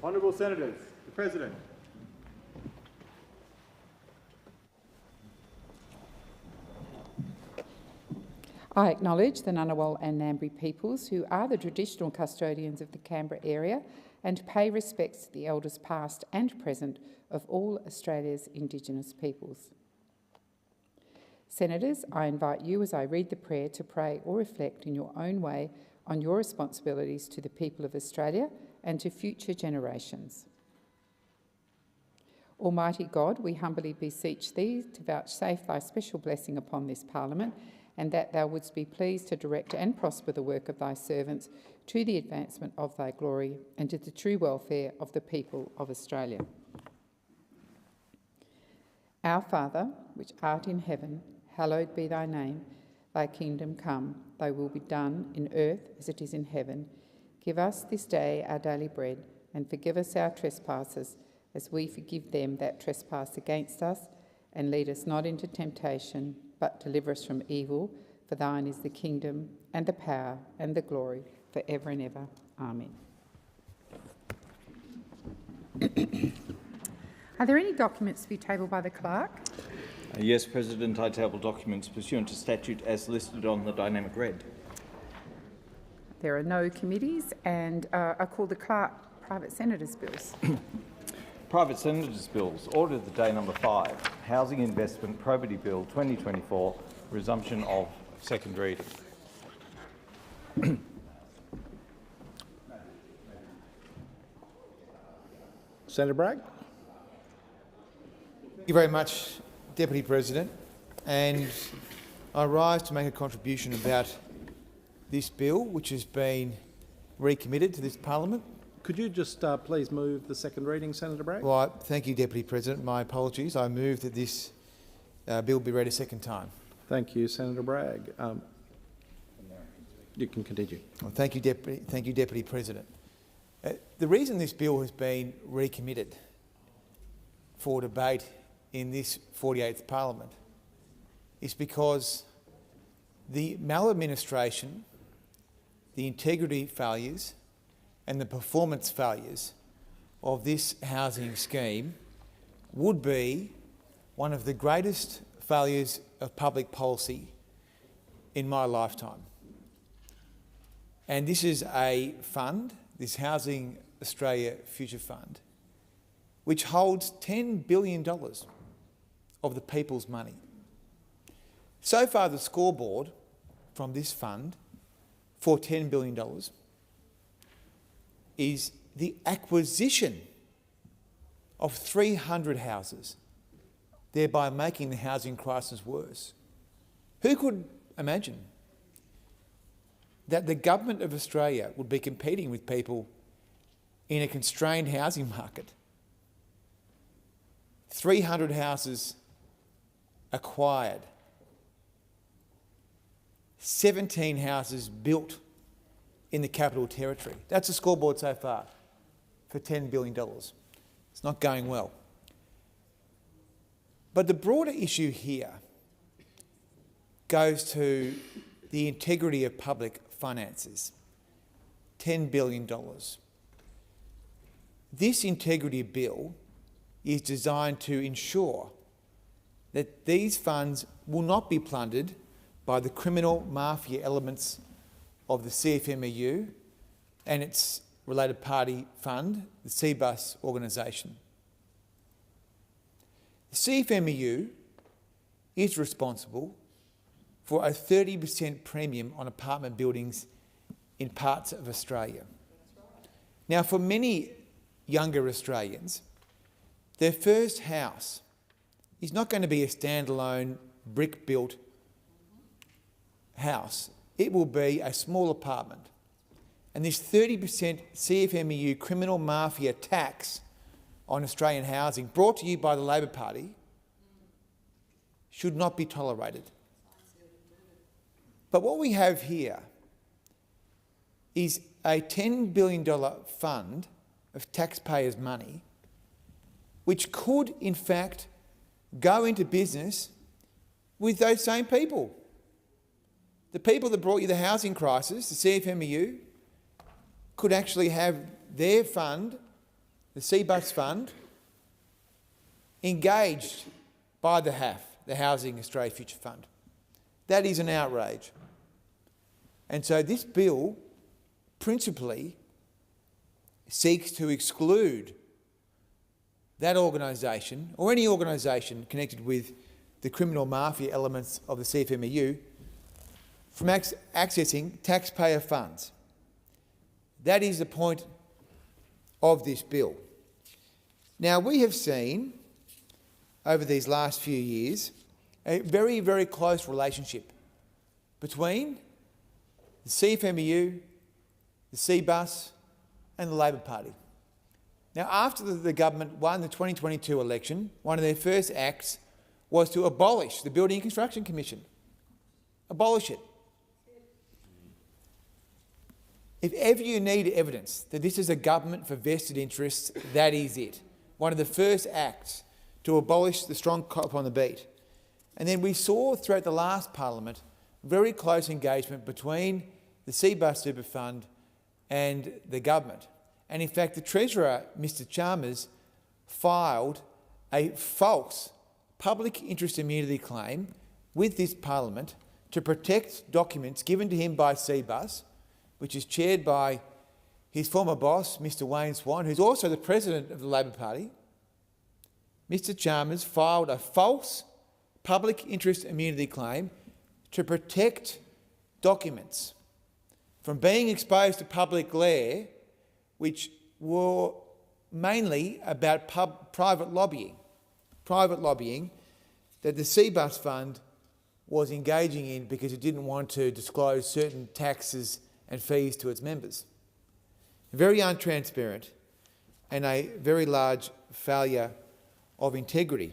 Honourable Senators, the President. I acknowledge the Ngunnawal and Ngambri peoples who are the traditional custodians of the Canberra area and pay respects to the elders past and present of all Australia's Indigenous peoples. Senators, I invite you as I read the prayer to pray or reflect in your own way on your responsibilities to the people of Australia and to future generations. Almighty God, we humbly beseech thee to vouchsafe thy special blessing upon this Parliament, and that thou wouldst be pleased to direct and prosper the work of thy servants to the advancement of thy glory and to the true welfare of the people of Australia. Our Father, which art in heaven, hallowed be thy name. Thy kingdom come, thy will be done in earth as it is in heaven. Give us this day our daily bread, and forgive us our trespasses, as we forgive them that trespass against us. And lead us not into temptation, but deliver us from evil. For thine is the kingdom, and the power, and the glory, for ever and ever. Amen. Are there any documents to be tabled by the clerk? Yes, President. I table documents pursuant to statute as listed on the dynamic read. There are no committees, and I call the clerk private senators' bills. Private Senators' Bills. Order of the day number 5. Housing Investment Probity Bill 2024. Resumption of second reading. Senator Bragg. Thank you very much, Deputy President. And I rise to make a contribution about this bill, which has been recommitted to this Parliament Could you just please move the second reading, Senator Bragg? Well, thank you, Deputy President. My apologies. I move that this bill be read a second time. Thank you, Senator Bragg. You can continue. Well, thank you, Deputy President. The reason this bill has been recommitted for debate in this 48th Parliament is because the maladministration, the integrity failures and the performance failures of this housing scheme would be one of the greatest failures of public policy in my lifetime. And this is a fund, this Housing Australia Future Fund, which holds $10 billion of the people's money. So far, the scoreboard from this fund for $10 billion is the acquisition of 300 houses, thereby making the housing crisis worse. Who could imagine that the government of Australia would be competing with people in a constrained housing market? 300 houses acquired, 17 houses built in the Capital Territory. That's the scoreboard so far for $10 billion. It's not going well. But the broader issue here goes to the integrity of public finances. $10 billion. This integrity bill is designed to ensure that these funds will not be plundered by the criminal mafia elements of the CFMEU and its related party fund, the CBUS organisation. The CFMEU is responsible for a 30% premium on apartment buildings in parts of Australia. Now, for many younger Australians, their first house is not going to be a standalone brick-built house. It will be a small apartment. And this 30% CFMEU criminal mafia tax on Australian housing, brought to you by the Labor Party, should not be tolerated. But what we have here is a $10 billion fund of taxpayers' money which could, in fact, go into business with those same people. The people that brought you the housing crisis, the CFMEU, could actually have their fund, the CBUS fund, engaged by the HAF, the Housing Australia Future Fund. That is an outrage. And so this bill principally seeks to exclude that organisation, or any organisation connected with the criminal mafia elements of the CFMEU, from accessing taxpayer funds. That is the point of this bill. Now, we have seen over these last few years a very, very close relationship between the CFMEU, the CBUS and the Labor Party. Now, after the government won the 2022 election, one of their first acts was to abolish the Building and Construction Commission. Abolish it. If ever you need evidence that this is a government for vested interests, that is it. One of the first acts to abolish the strong cop on the beat. And then we saw throughout the last Parliament very close engagement between the CBUS Super Fund and the government. And in fact, the Treasurer, Mr Chalmers, filed a false public interest immunity claim with this Parliament to protect documents given to him by CBUS, which is chaired by his former boss, Mr Wayne Swan, who's also the President of the Labor Party. Mr Chalmers filed a false public interest immunity claim to protect documents from being exposed to public glare, which were mainly about private lobbying that the CBUS fund was engaging in because it didn't want to disclose certain taxes and fees to its members. very untransparent, and a very large failure of integrity.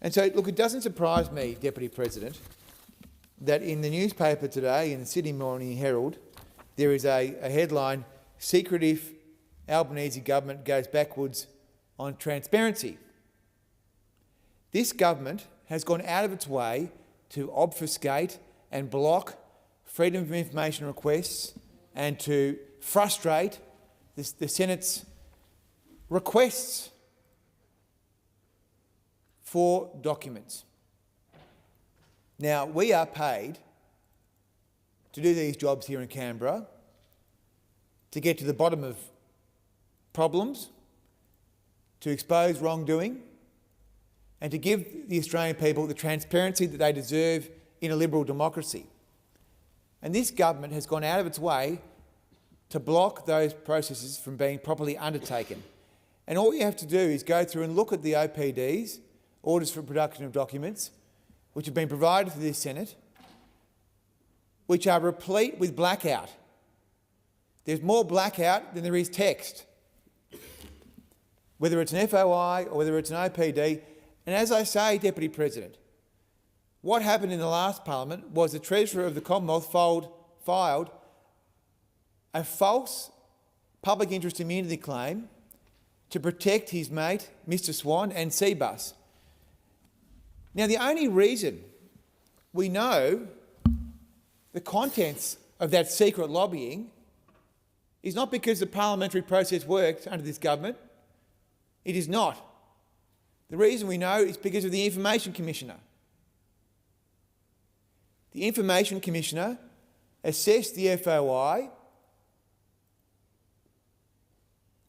And so, look, it doesn't surprise me, Deputy President, that in the newspaper today, in the Sydney Morning Herald, there is a headline, "Secretive Albanese government goes backwards on transparency." This government has gone out of its way to obfuscate and block freedom of information requests and to frustrate the Senate's requests for documents. Now, we are paid to do these jobs here in Canberra, to get to the bottom of problems, to expose wrongdoing, and to give the Australian people the transparency that they deserve in a liberal democracy. And this government has gone out of its way to block those processes from being properly undertaken. And all you have to do is go through and look at the OPDs, orders for production of documents, which have been provided to this Senate, which are replete with blackout. There's more blackout than there is text, whether it's an FOI or whether it's an OPD. And as I say, Deputy President, what happened in the last Parliament was the Treasurer of the Commonwealth filed a false public interest immunity claim to protect his mate, Mr Swan, and Cbus. Now, the only reason we know the contents of that secret lobbying is not because the parliamentary process worked under this government. It is not. The reason we know is because of the Information Commissioner. The Information Commissioner assessed the FOI,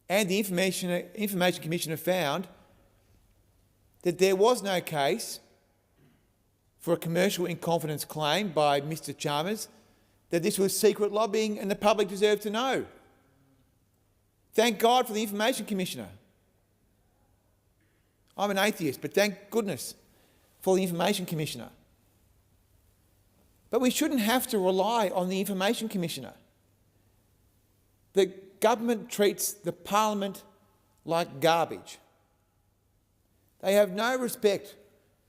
and the Information Commissioner found that there was no case for a commercial in confidence claim by Mr Chalmers, that this was secret lobbying and the public deserved to know. Thank God for the Information Commissioner. I'm an atheist, but thank goodness for the Information Commissioner. But we shouldn't have to rely on the Information Commissioner. The government treats the Parliament like garbage. They have no respect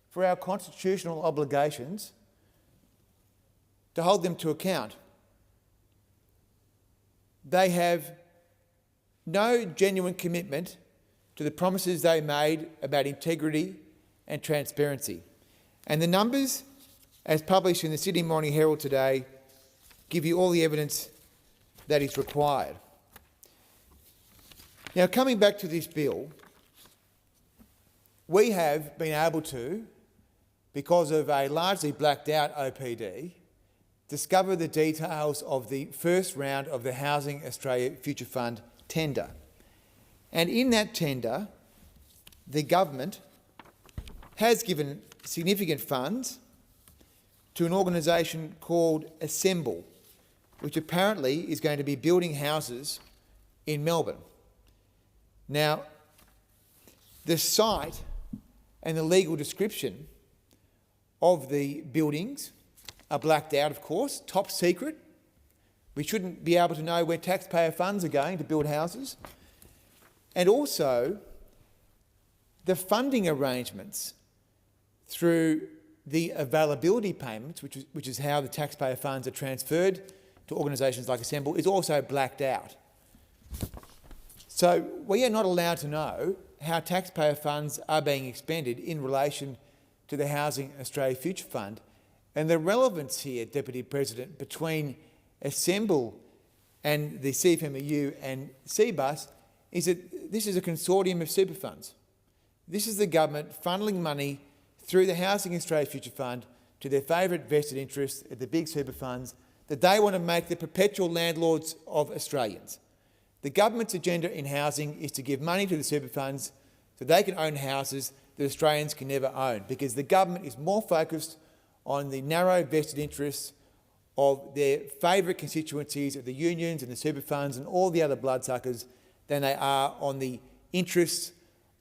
for our constitutional obligations to hold them to account. They have no genuine commitment to the promises they made about integrity and transparency. And the numbers, as published in the Sydney Morning Herald today, give you all the evidence that is required. Now, coming back to this bill, we have been able to, because of a largely blacked out OPD, discover the details of the first round of the Housing Australia Future Fund tender. And in that tender, the government has given significant funds to an organisation called Assemble, which apparently is going to be building houses in Melbourne. Now, the site and the legal description of the buildings are blacked out, of course, top secret. We shouldn't be able to know where taxpayer funds are going to build houses. And also, the funding arrangements through the availability payments, which is how the taxpayer funds are transferred to organisations like Assemble, is also blacked out. So we are not allowed to know how taxpayer funds are being expended in relation to the Housing Australia Future Fund. And the relevance here, Deputy President, between Assemble and the CFMEU and Cbus is that this is a consortium of super funds. This is the government funneling money through the Housing Australia Future Fund to their favourite vested interests at the big super funds that they want to make the perpetual landlords of Australians. The government's agenda in housing is to give money to the super funds so they can own houses that Australians can never own, because the government is more focused on the narrow vested interests of their favourite constituencies of the unions and the super funds and all the other bloodsuckers than they are on the interests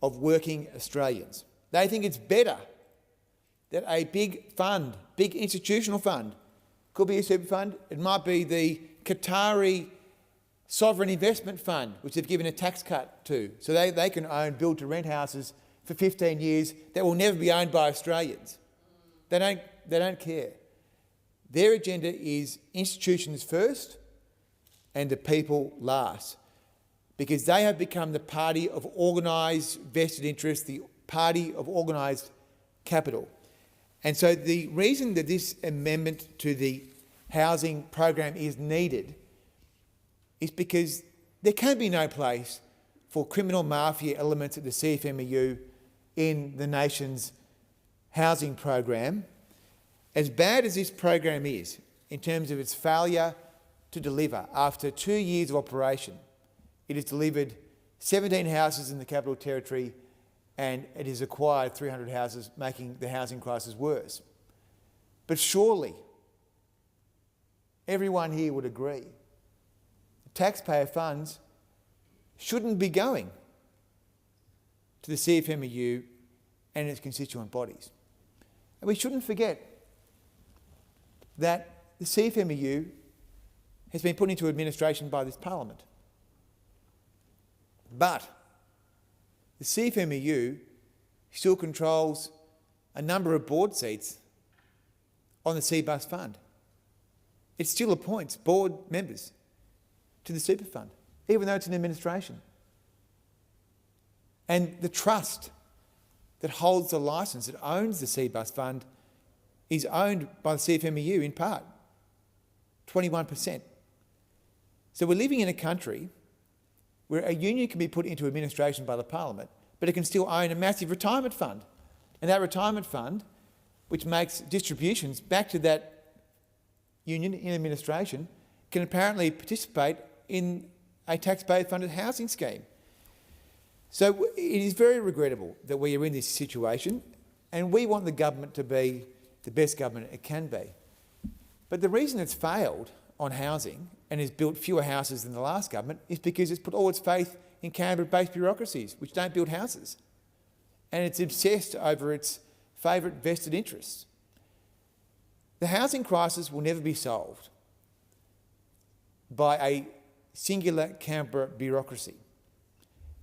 of working Australians. They think it's better that a big fund, big institutional fund, could be a super fund, it might be the Qatari sovereign investment fund, which they've given a tax cut to, so they can own build-to-rent houses for 15 years that will never be owned by Australians. They don't care. Their agenda is institutions first and the people last, because they have become the party of organised vested interest, the party of organised capital. And so the reason that this amendment to the housing program is needed is because there can be no place for criminal mafia elements of the CFMEU in the nation's housing program. As bad as this program is, in terms of its failure to deliver, after 2 years of operation, it has delivered 17 houses in the Capital Territory and it has acquired 300 houses, making the housing crisis worse. But surely everyone here would agree taxpayer funds shouldn't be going to the CFMEU and its constituent bodies. And we shouldn't forget that the CFMEU has been put into administration by this Parliament. But the CFMEU still controls a number of board seats on the CBUS fund. It still appoints board members to the super fund, even though it's an administration. And the trust that holds the licence, that owns the CBUS fund, is owned by the CFMEU in part, 21%. So we're living in a country where a union can be put into administration by the Parliament, but it can still own a massive retirement fund. And that retirement fund, which makes distributions back to that union in administration, can apparently participate in a taxpayer-funded housing scheme. So it is very regrettable that we are in this situation, and we want the government to be the best government it can be. But the reason it's failed on housing and has built fewer houses than the last government is because it's put all its faith in Canberra-based bureaucracies, which don't build houses. And it's obsessed over its favourite vested interests. The housing crisis will never be solved by a singular Canberra bureaucracy.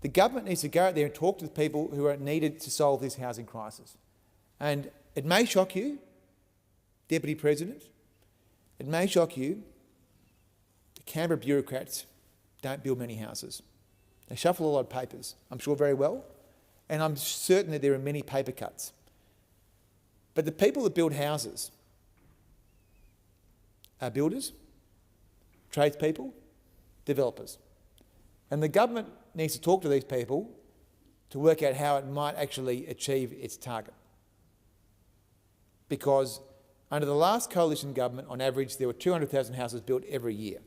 The government needs to go out there and talk to the people who are needed to solve this housing crisis. And it may shock you, Deputy President, it may shock you, the Canberra bureaucrats don't build many houses. They shuffle a lot of papers, I'm sure very well, and I'm certain that there are many paper cuts. But the people that build houses are builders, tradespeople, developers. And the government needs to talk to these people to work out how it might actually achieve its target. Because under the last coalition government, on average, there were 200,000 houses built every year.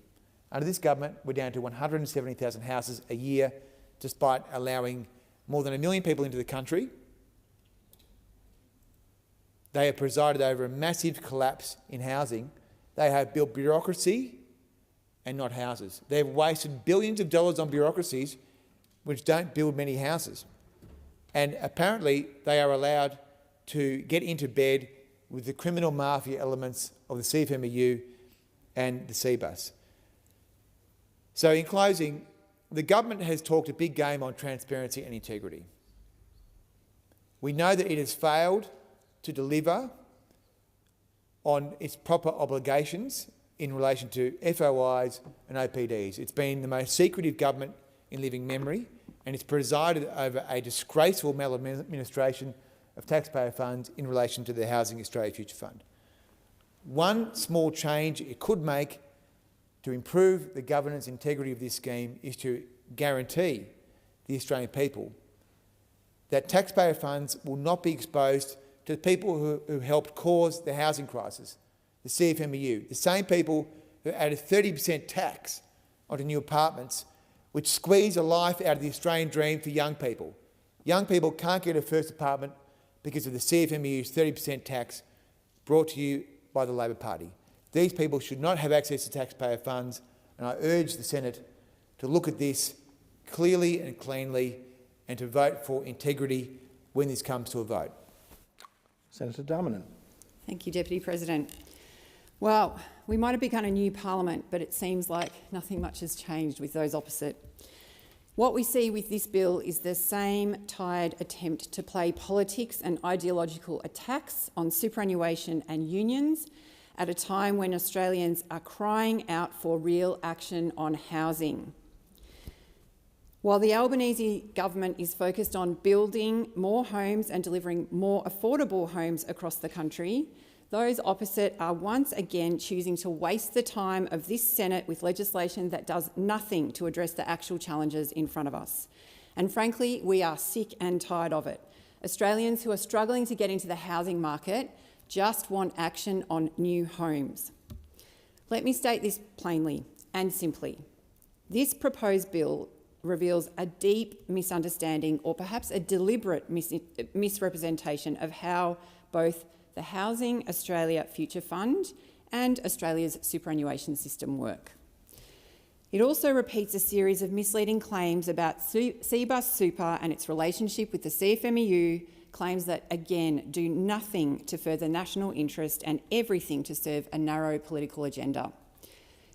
Under this government, we're down to 170,000 houses a year, despite allowing more than 1 million people into the country. They have presided over a massive collapse in housing. They have built bureaucracy and not houses. They've wasted billions of dollars on bureaucracies which don't build many houses. And apparently they are allowed to get into bed with the criminal mafia elements of the CFMEU and the CBUS. So in closing, the government has talked a big game on transparency and integrity. We know that it has failed to deliver on its proper obligations in relation to FOIs and OPDs. It's been the most secretive government in living memory, and it's presided over a disgraceful maladministration of taxpayer funds in relation to the Housing Australia Future Fund. One small change it could make to improve the governance integrity of this scheme is to guarantee the Australian people that taxpayer funds will not be exposed to the people who helped cause the housing crisis, the CFMEU, the same people who added 30% tax onto new apartments, which squeeze the life out of the Australian dream for young people. Young people can't get a first apartment because of the CFMEU's 30% tax brought to you by the Labor Party. These people should not have access to taxpayer funds, and I urge the Senate to look at this clearly and cleanly and to vote for integrity when this comes to a vote. Senator Dominant. Thank you, Deputy President. Well, we might have begun a new parliament, but it seems like nothing much has changed with those opposite. What we see with this bill is the same tired attempt to play politics and ideological attacks on superannuation and unions at a time when Australians are crying out for real action on housing. While the Albanese government is focused on building more homes and delivering more affordable homes across the country, those opposite are once again choosing to waste the time of this Senate with legislation that does nothing to address the actual challenges in front of us. And frankly, we are sick and tired of it. Australians who are struggling to get into the housing market just want action on new homes. Let me state this plainly and simply. This proposed bill reveals a deep misunderstanding or perhaps a deliberate misrepresentation of how both the Housing Australia Future Fund and Australia's superannuation system work. It also repeats a series of misleading claims about CBUS Super and its relationship with the CFMEU, claims that, again, do nothing to further national interest and everything to serve a narrow political agenda.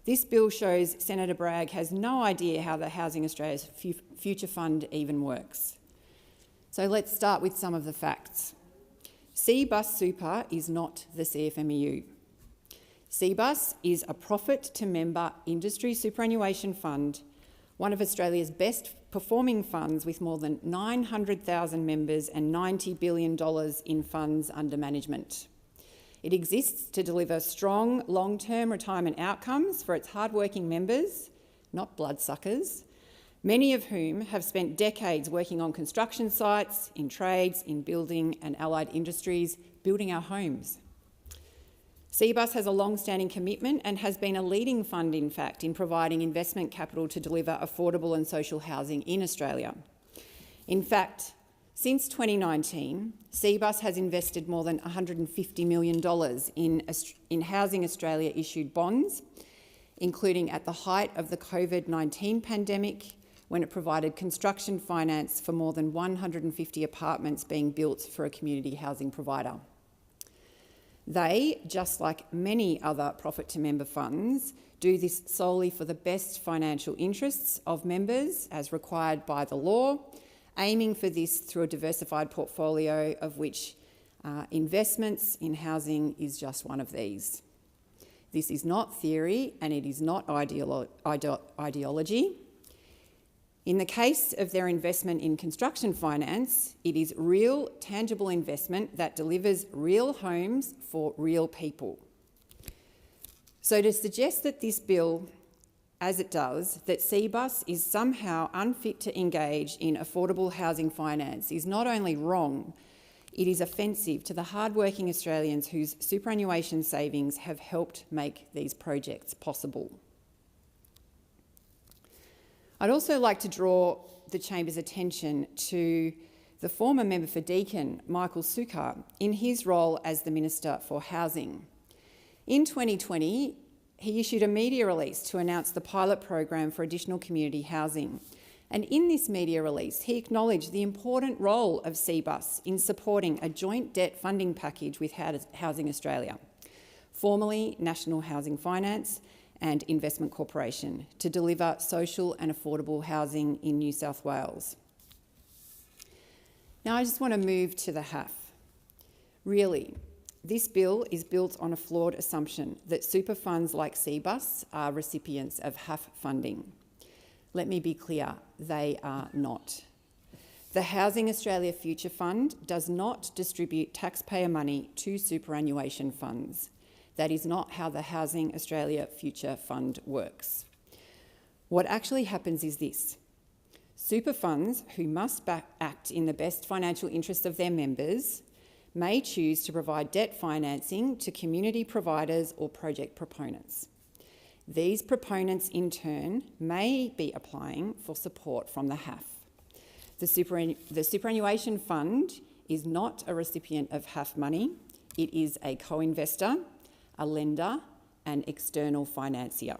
This bill shows Senator Bragg has no idea how the Housing Australia's Future Fund even works. So let's start with some of the facts. CBUS Super is not the CFMEU. CBUS is a profit-to-member industry superannuation fund, one of Australia's best performing funds with more than 900,000 members and $90 billion in funds under management. It exists to deliver strong long-term retirement outcomes for its hard-working members, not bloodsuckers, many of whom have spent decades working on construction sites, in trades, in building and allied industries, building our homes. CBUS has a long-standing commitment and has been a leading fund, in fact, in providing investment capital to deliver affordable and social housing in Australia. In fact, since 2019, CBUS has invested more than $150 million in Housing Australia issued bonds, including at the height of the COVID-19 pandemic, when it provided construction finance for more than 150 apartments being built for a community housing provider. They, just like many other profit-to-member funds, do this solely for the best financial interests of members as required by the law, aiming for this through a diversified portfolio of which investments in housing is just one of these. This is not theory and it is not ideology. In the case of their investment in construction finance, it is real, tangible investment that delivers real homes for real people. So to suggest that this bill, as it does, that CBUS is somehow unfit to engage in affordable housing finance is not only wrong, it is offensive to the hard-working Australians whose superannuation savings have helped make these projects possible. I'd also like to draw the Chamber's attention to the former member for Deakin, Michael Sukkar, in his role as the Minister for Housing. In 2020, he issued a media release to announce the pilot program for additional community housing. And in this media release, he acknowledged the important role of CBUS in supporting a joint debt funding package with Housing Australia, formerly National Housing Finance and Investment Corporation, to deliver social and affordable housing in New South Wales. Now I just want to move to the HAF. Really, this bill is built on a flawed assumption that super funds like CBUS are recipients of HAF funding. Let me be clear, they are not. The Housing Australia Future Fund does not distribute taxpayer money to superannuation funds. That is not how the Housing Australia Future Fund works. What actually happens is this. Super funds, who must act in the best financial interest of their members, may choose to provide debt financing to community providers or project proponents. These proponents, in turn, may be applying for support from the HAF. The superannuation fund is not a recipient of HAF money. It is a co-investor, a lender, and external financier.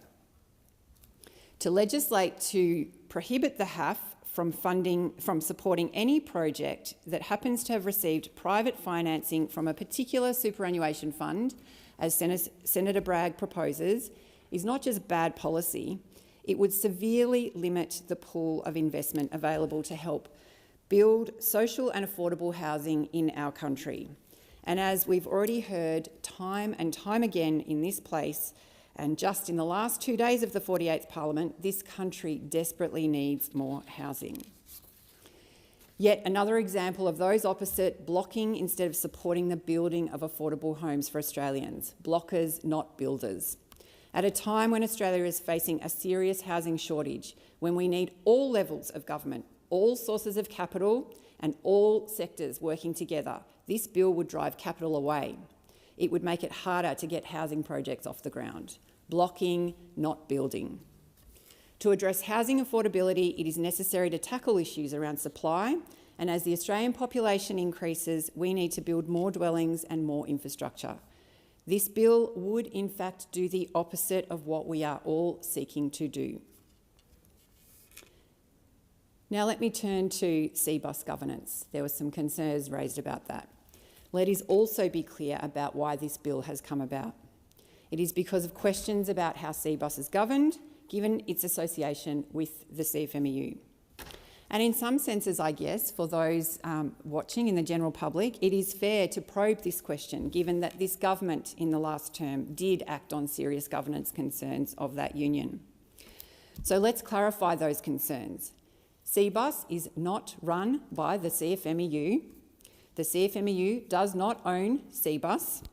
To legislate to prohibit the HAF from supporting any project that happens to have received private financing from a particular superannuation fund as Senator Bragg proposes, is not just bad policy, it would severely limit the pool of investment available to help build social and affordable housing in our country. And as we've already heard time and time again in this place, and just in the last 2 days of the 48th Parliament, this country desperately needs more housing. Yet another example of those opposite, blocking instead of supporting the building of affordable homes for Australians. Blockers, not builders. At a time when Australia is facing a serious housing shortage, when we need all levels of government, all sources of capital and all sectors working together, this bill would drive capital away. It would make it harder to get housing projects off the ground. Blocking, not building. To address housing affordability, it is necessary to tackle issues around supply, and as the Australian population increases, we need to build more dwellings and more infrastructure. This bill would in fact do the opposite of what we are all seeking to do. Now let me turn to CBUS governance. There were some concerns raised about that. Let us also be clear about why this bill has come about. It is because of questions about how CBUS is governed, given its association with the CFMEU. And in some senses, I guess, for those watching in the general public, it is fair to probe this question, given that this government in the last term did act on serious governance concerns of that union. So let's clarify those concerns. CBUS is not run by the CFMEU. The CFMEU does not own CBUS.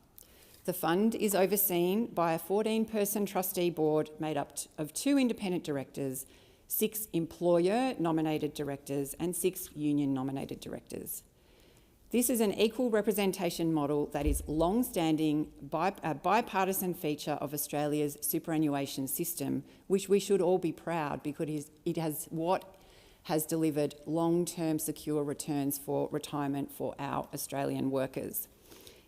The fund is overseen by a 14-person trustee board made up of 2 independent directors, 6 employer-nominated directors and 6 union-nominated directors. This is an equal representation model that is long-standing, a bipartisan feature of Australia's superannuation system, which we should all be proud because it has delivered long-term secure returns for retirement for our Australian workers.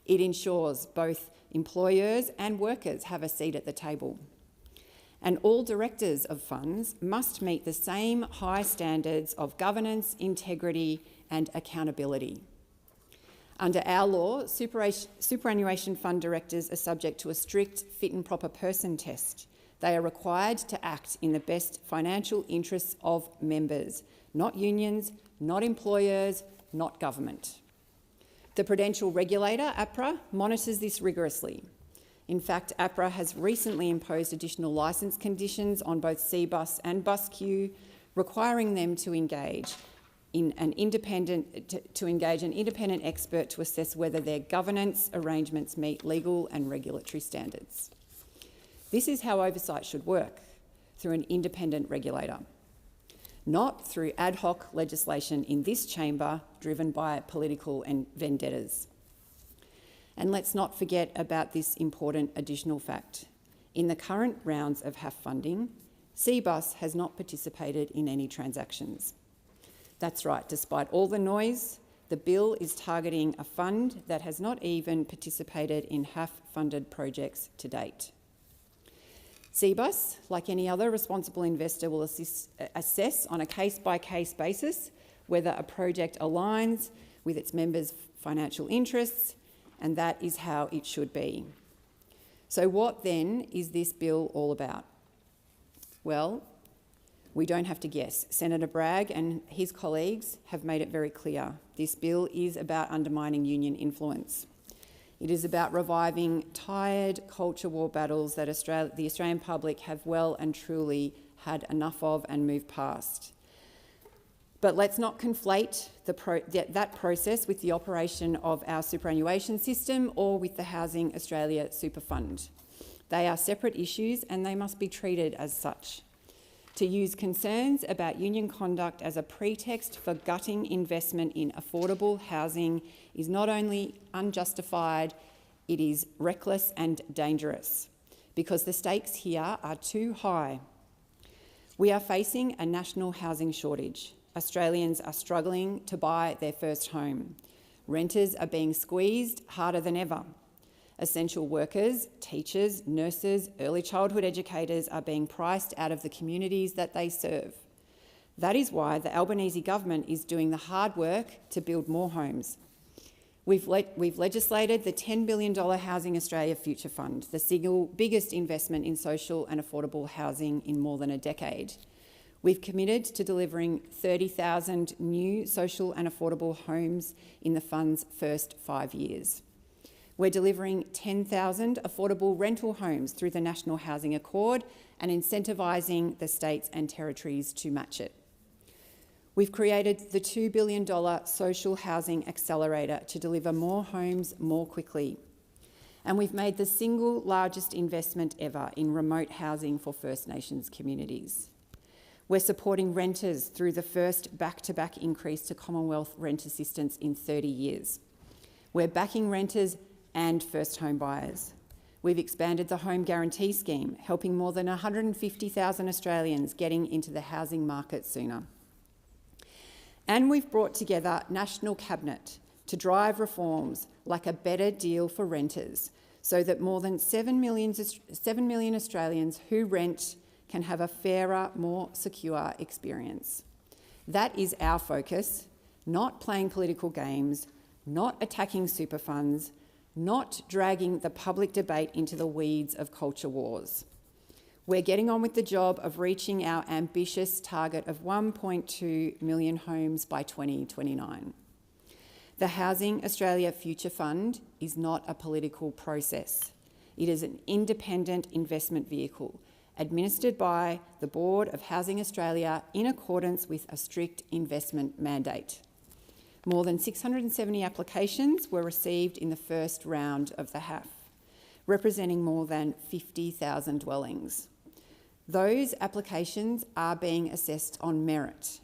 It ensures both employers and workers have a seat at the table. And all directors of funds must meet the same high standards of governance, integrity and accountability. Under our law, superannuation fund directors are subject to a strict fit and proper person test. They are required to act in the best financial interests of members, not unions, not employers, not government. The Prudential Regulator, APRA, monitors this rigorously. In fact, APRA has recently imposed additional licence conditions on both CBUS and BusQ, requiring them to engage an independent expert to assess whether their governance arrangements meet legal and regulatory standards. This is how oversight should work, through an independent regulator, not through ad hoc legislation in this chamber driven by political vendettas. And let's not forget about this important additional fact. In the current rounds of HAF funding, CBUS has not participated in any transactions. That's right, despite all the noise, the bill is targeting a fund that has not even participated in HAF-funded projects to date. CBUS, like any other responsible investor, will assess on a case-by-case basis whether a project aligns with its members' financial interests, and that is how it should be. So what then is this bill all about? Well, we don't have to guess. Senator Bragg and his colleagues have made it very clear. This bill is about undermining union influence. It is about reviving tired culture war battles that the Australian public have well and truly had enough of and moved past. But let's not conflate that process with the operation of our superannuation system or with the Housing Australia Super Fund. They are separate issues and they must be treated as such. To use concerns about union conduct as a pretext for gutting investment in affordable housing is not only unjustified, it is reckless and dangerous, because the stakes here are too high. We are facing a national housing shortage. Australians are struggling to buy their first home. Renters are being squeezed harder than ever. Essential workers, teachers, nurses, early childhood educators are being priced out of the communities that they serve. That is why the Albanese government is doing the hard work to build more homes. We've legislated the $10 billion Housing Australia Future Fund, the single biggest investment in social and affordable housing in more than a decade. We've committed to delivering 30,000 new social and affordable homes in the fund's first 5 years. We're delivering 10,000 affordable rental homes through the National Housing Accord and incentivising the states and territories to match it. We've created the $2 billion Social Housing Accelerator to deliver more homes more quickly. And we've made the single largest investment ever in remote housing for First Nations communities. We're supporting renters through the first back-to-back increase to Commonwealth rent assistance in 30 years. We're backing renters and first home buyers. We've expanded the Home Guarantee Scheme, helping more than 150,000 Australians getting into the housing market sooner. And we've brought together National Cabinet to drive reforms like a better deal for renters so that more than 7 million Australians who rent can have a fairer, more secure experience. That is our focus, not playing political games, not attacking super funds, not dragging the public debate into the weeds of culture wars. We're getting on with the job of reaching our ambitious target of 1.2 million homes by 2029. The Housing Australia Future Fund is not a political process. It is an independent investment vehicle administered by the Board of Housing Australia in accordance with a strict investment mandate. More than 670 applications were received in the first round of the HAF, representing more than 50,000 dwellings. Those applications are being assessed on merit.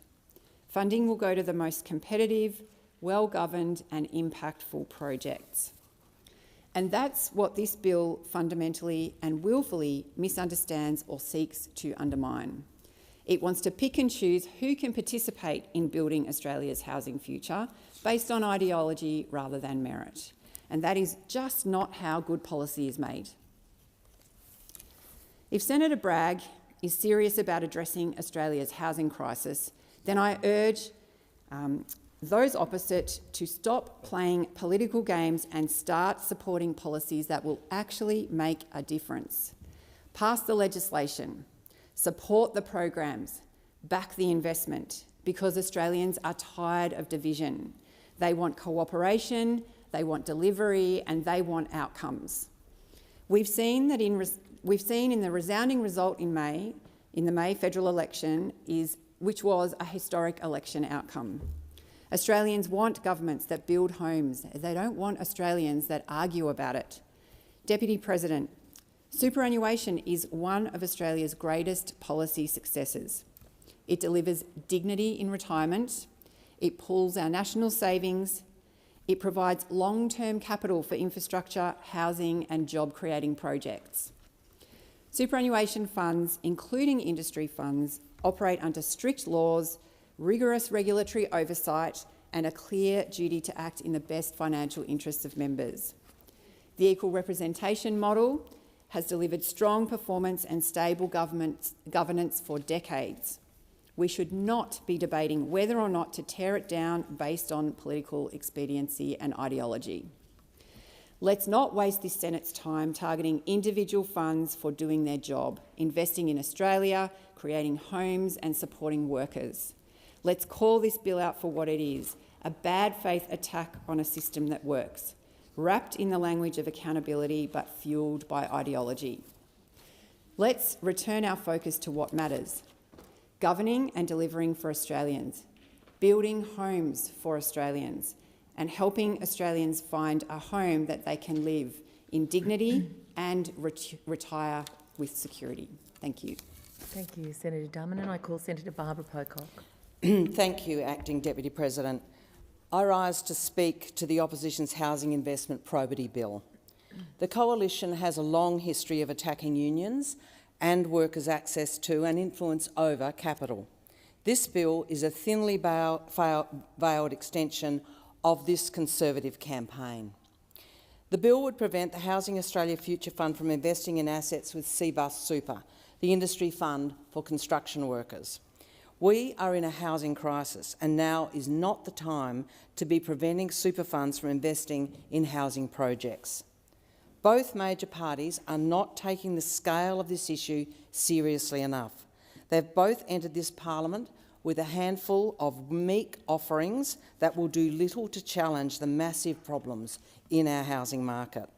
Funding will go to the most competitive, well-governed and impactful projects. And that's what this bill fundamentally and willfully misunderstands or seeks to undermine. It wants to pick and choose who can participate in building Australia's housing future based on ideology rather than merit. And that is just not how good policy is made. If Senator Bragg is serious about addressing Australia's housing crisis, then I urge those opposite to stop playing political games and start supporting policies that will actually make a difference. Pass the legislation, support the programs, back the investment, because Australians are tired of division. They want cooperation, they want delivery, and they want outcomes. We've seen in the resounding result in the May federal election, which was a historic election outcome. Australians want governments that build homes. They don't want Australians that argue about it. Deputy President, superannuation is one of Australia's greatest policy successes. It delivers dignity in retirement, it pools our national savings, it provides long-term capital for infrastructure, housing and job-creating projects. Superannuation funds, including industry funds, operate under strict laws, rigorous regulatory oversight and a clear duty to act in the best financial interests of members. The equal representation model has delivered strong performance and stable governance for decades. We should not be debating whether or not to tear it down based on political expediency and ideology. Let's not waste this Senate's time targeting individual funds for doing their job, investing in Australia, creating homes and supporting workers. Let's call this bill out for what it is, a bad faith attack on a system that works, wrapped in the language of accountability but fuelled by ideology. Let's return our focus to what matters, governing and delivering for Australians, building homes for Australians, and helping Australians find a home that they can live in dignity and retire with security. Thank you. Thank you, Senator Drummond. And I call Senator Barbara Pocock. Thank you, Acting Deputy President. I rise to speak to the Opposition's Housing Investment Probity Bill. The Coalition has a long history of attacking unions and workers' access to and influence over capital. This bill is a thinly veiled extension of this Conservative campaign. The bill would prevent the Housing Australia Future Fund from investing in assets with Cbus Super, the industry fund for construction workers. We are in a housing crisis, and now is not the time to be preventing super funds from investing in housing projects. Both major parties are not taking the scale of this issue seriously enough. They've both entered this parliament with a handful of meek offerings that will do little to challenge the massive problems in our housing market.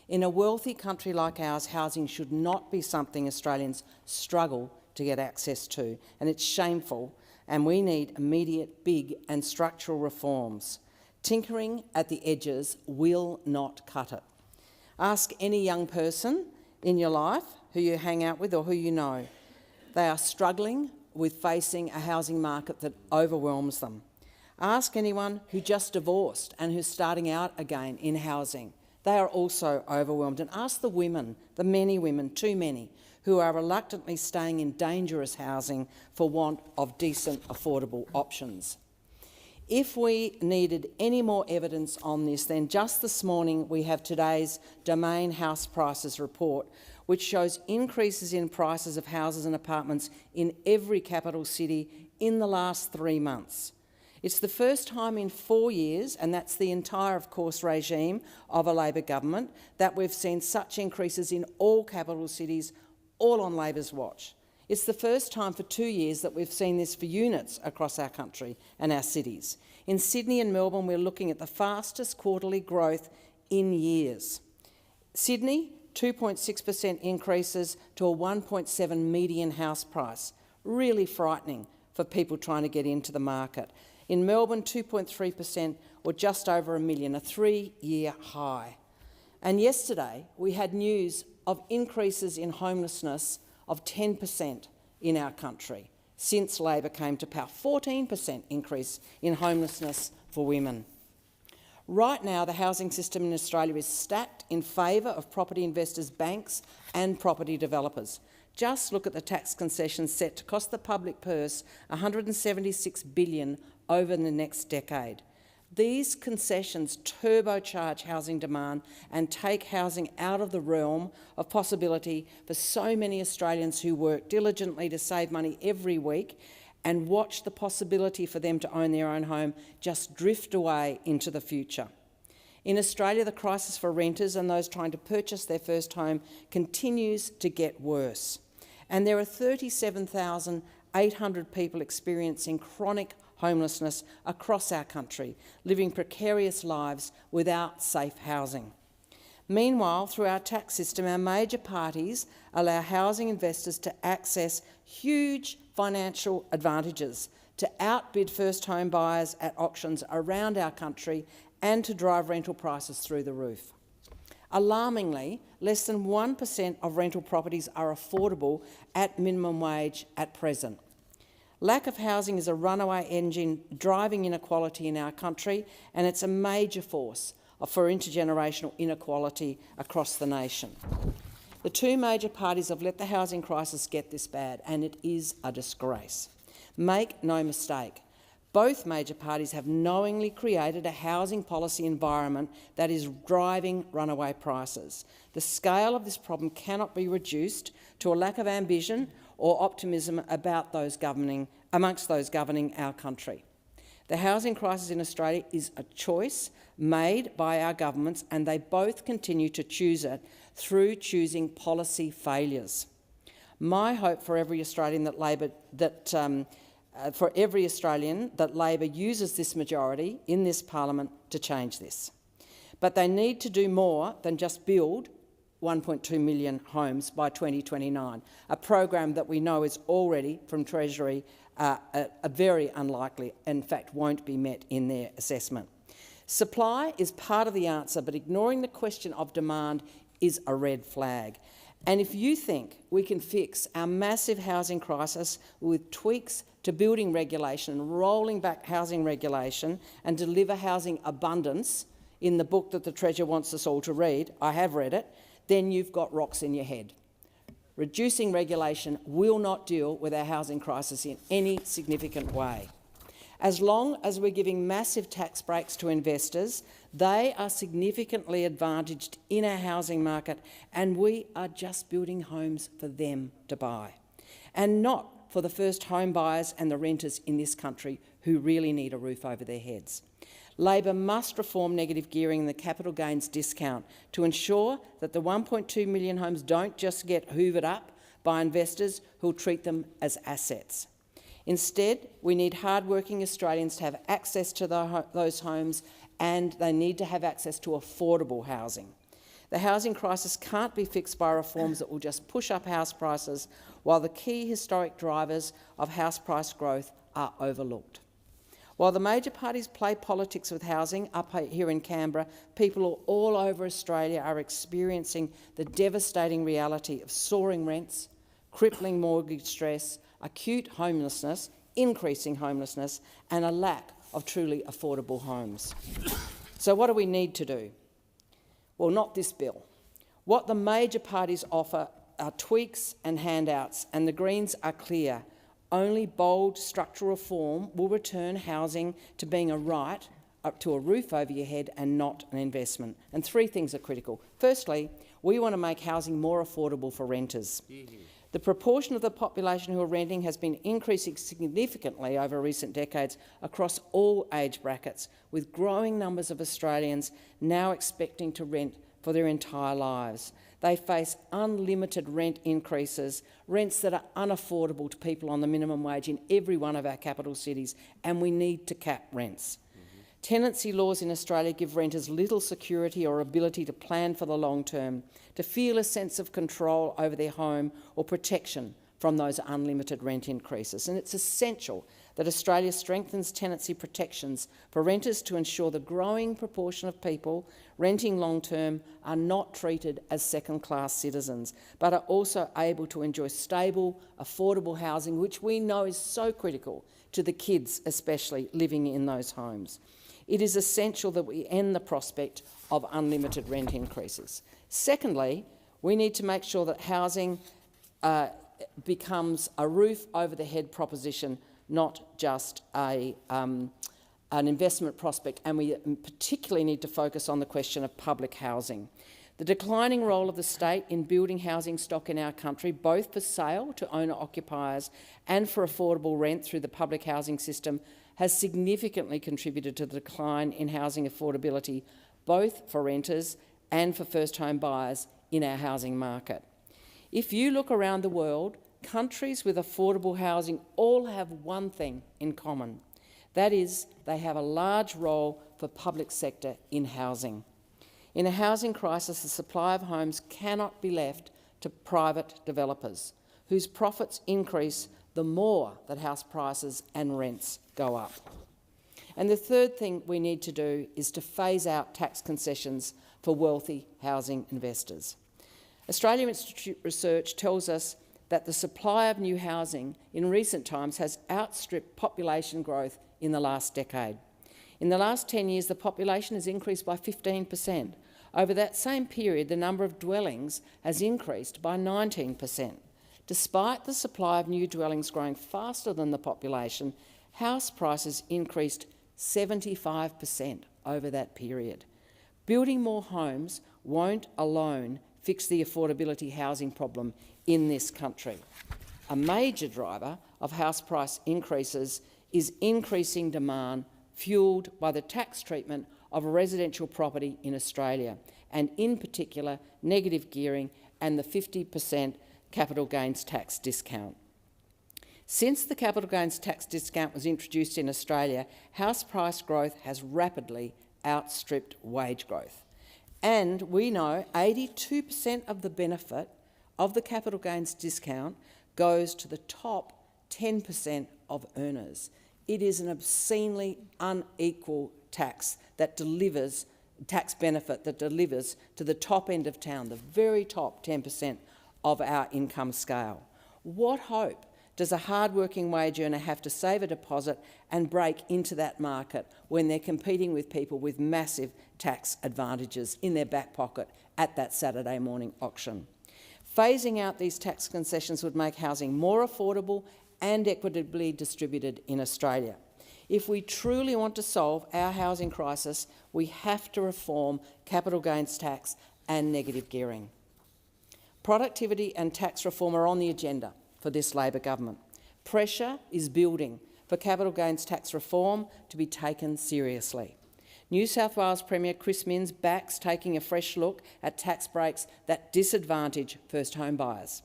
In a wealthy country like ours, housing should not be something Australians struggle to get access to, and it's shameful, and we need immediate, big and structural reforms. Tinkering at the edges will not cut it. Ask any young person in your life who you hang out with or who you know. They are struggling with facing a housing market that overwhelms them. Ask anyone who just divorced and who's starting out again in housing. They are also overwhelmed. And ask the women, the many women, too many, who are reluctantly staying in dangerous housing for want of decent, affordable options. If we needed any more evidence on this, then just this morning we have today's Domain House Prices report, which shows increases in prices of houses and apartments in every capital city in the last 3 months. It's the first time in 4 years, and that's the entire, of course, regime of a Labor government, that we've seen such increases in all capital cities, all on Labor's watch. It's the first time for 2 years that we've seen this for units across our country and our cities. In Sydney and Melbourne, we're looking at the fastest quarterly growth in years. Sydney, 2.6% increases to a 1.7 median house price. Really frightening for people trying to get into the market. In Melbourne, 2.3% or just over $1 million, a 3-year high. And yesterday, we had news of increases in homelessness of 10% in our country since Labor came to power. 14% increase in homelessness for women. Right now, the housing system in Australia is stacked in favour of property investors, banks and property developers. Just look at the tax concessions set to cost the public purse $176 billion over the next decade. These concessions turbocharge housing demand and take housing out of the realm of possibility for so many Australians who work diligently to save money every week and watch the possibility for them to own their own home just drift away into the future. In Australia, the crisis for renters and those trying to purchase their first home continues to get worse. And there are 37,800 people experiencing chronic homelessness across our country, living precarious lives without safe housing. Meanwhile, through our tax system, our major parties allow housing investors to access huge financial advantages, to outbid first home buyers at auctions around our country and to drive rental prices through the roof. Alarmingly, less than 1% of rental properties are affordable at minimum wage at present. Lack of housing is a runaway engine driving inequality in our country, and it's a major force for intergenerational inequality across the nation. The two major parties have let the housing crisis get this bad, and it is a disgrace. Make no mistake, both major parties have knowingly created a housing policy environment that is driving runaway prices. The scale of this problem cannot be reduced to a lack of ambition or optimism about amongst those governing our country. The housing crisis in Australia is a choice made by our governments, and they both continue to choose it through choosing policy failures. My hope for every Australian that Labor uses this majority in this parliament to change this. But they need to do more than just build 1.2 million homes by 2029, a program that we know is already, from Treasury, a very unlikely, in fact won't be met in their assessment. Supply is part of the answer, but ignoring the question of demand is a red flag. And if you think we can fix our massive housing crisis with tweaks to building regulation and rolling back housing regulation and deliver housing abundance in the book that the Treasurer wants us all to read, I have read it, then you've got rocks in your head. Reducing regulation will not deal with our housing crisis in any significant way. As long as we're giving massive tax breaks to investors, they are significantly advantaged in our housing market, and we are just building homes for them to buy, and not for the first home buyers and the renters in this country who really need a roof over their heads. Labor must reform negative gearing and the capital gains discount to ensure that the 1.2 million homes don't just get hoovered up by investors who'll treat them as assets. Instead, we need hard-working Australians to have access to those homes, and they need to have access to affordable housing. The housing crisis can't be fixed by reforms that will just push up house prices while the key historic drivers of house price growth are overlooked. While the major parties play politics with housing, up here in Canberra, people all over Australia are experiencing the devastating reality of soaring rents, crippling mortgage stress, acute homelessness, increasing homelessness, and a lack of truly affordable homes. So what do we need to do? Well, not this bill. What the major parties offer are tweaks and handouts, and the Greens are clear. Only bold structural reform will return housing to being a right, up to a roof over your head, and not an investment. And three things are critical. Firstly, we want to make housing more affordable for renters. The proportion of the population who are renting has been increasing significantly over recent decades across all age brackets, with growing numbers of Australians now expecting to rent for their entire lives. They face unlimited rent increases, rents that are unaffordable to people on the minimum wage in every one of our capital cities, and we need to cap rents. Tenancy laws in Australia give renters little security or ability to plan for the long term, to feel a sense of control over their home or protection from those unlimited rent increases. And it's essential that Australia strengthens tenancy protections for renters to ensure the growing proportion of people renting long term are not treated as second-class citizens, but are also able to enjoy stable, affordable housing, which we know is so critical to the kids, especially living in those homes. It is essential that we end the prospect of unlimited rent increases. Secondly, we need to make sure that housing becomes a roof over the head proposition, not just an investment prospect, and we particularly need to focus on the question of public housing. The declining role of the state in building housing stock in our country, both for sale to owner-occupiers and for affordable rent through the public housing system, has significantly contributed to the decline in housing affordability, both for renters and for first-home buyers in our housing market. If you look around the world, countries with affordable housing all have one thing in common. That is, they have a large role for public sector in housing. In a housing crisis, the supply of homes cannot be left to private developers, whose profits increase the more that house prices and rents go up. And the third thing we need to do is to phase out tax concessions for wealthy housing investors. Australian Institute research tells us that the supply of new housing in recent times has outstripped population growth in the last decade. In the last 10 years, the population has increased by 15%. Over that same period, the number of dwellings has increased by 19%. Despite the supply of new dwellings growing faster than the population, house prices increased 75% over that period. Building more homes won't alone fix the affordability housing problem in this country. A major driver of house price increases is increasing demand fuelled by the tax treatment of residential property in Australia, and in particular negative gearing and the 50% capital gains tax discount. Since the capital gains tax discount was introduced in Australia, house price growth has rapidly outstripped wage growth. And we know 82% of the benefit of the capital gains discount goes to the top 10% of earners. It is an obscenely unequal tax benefit that delivers to the top end of town, the very top 10% of our income scale. What hope does a hard-working wage earner have to save a deposit and break into that market when they're competing with people with massive tax advantages in their back pocket at that Saturday morning auction? Phasing out these tax concessions would make housing more affordable and equitably distributed in Australia. If we truly want to solve our housing crisis, we have to reform capital gains tax and negative gearing. Productivity and tax reform are on the agenda for this Labor government. Pressure is building for capital gains tax reform to be taken seriously. New South Wales Premier Chris Minns backs taking a fresh look at tax breaks that disadvantage first home buyers.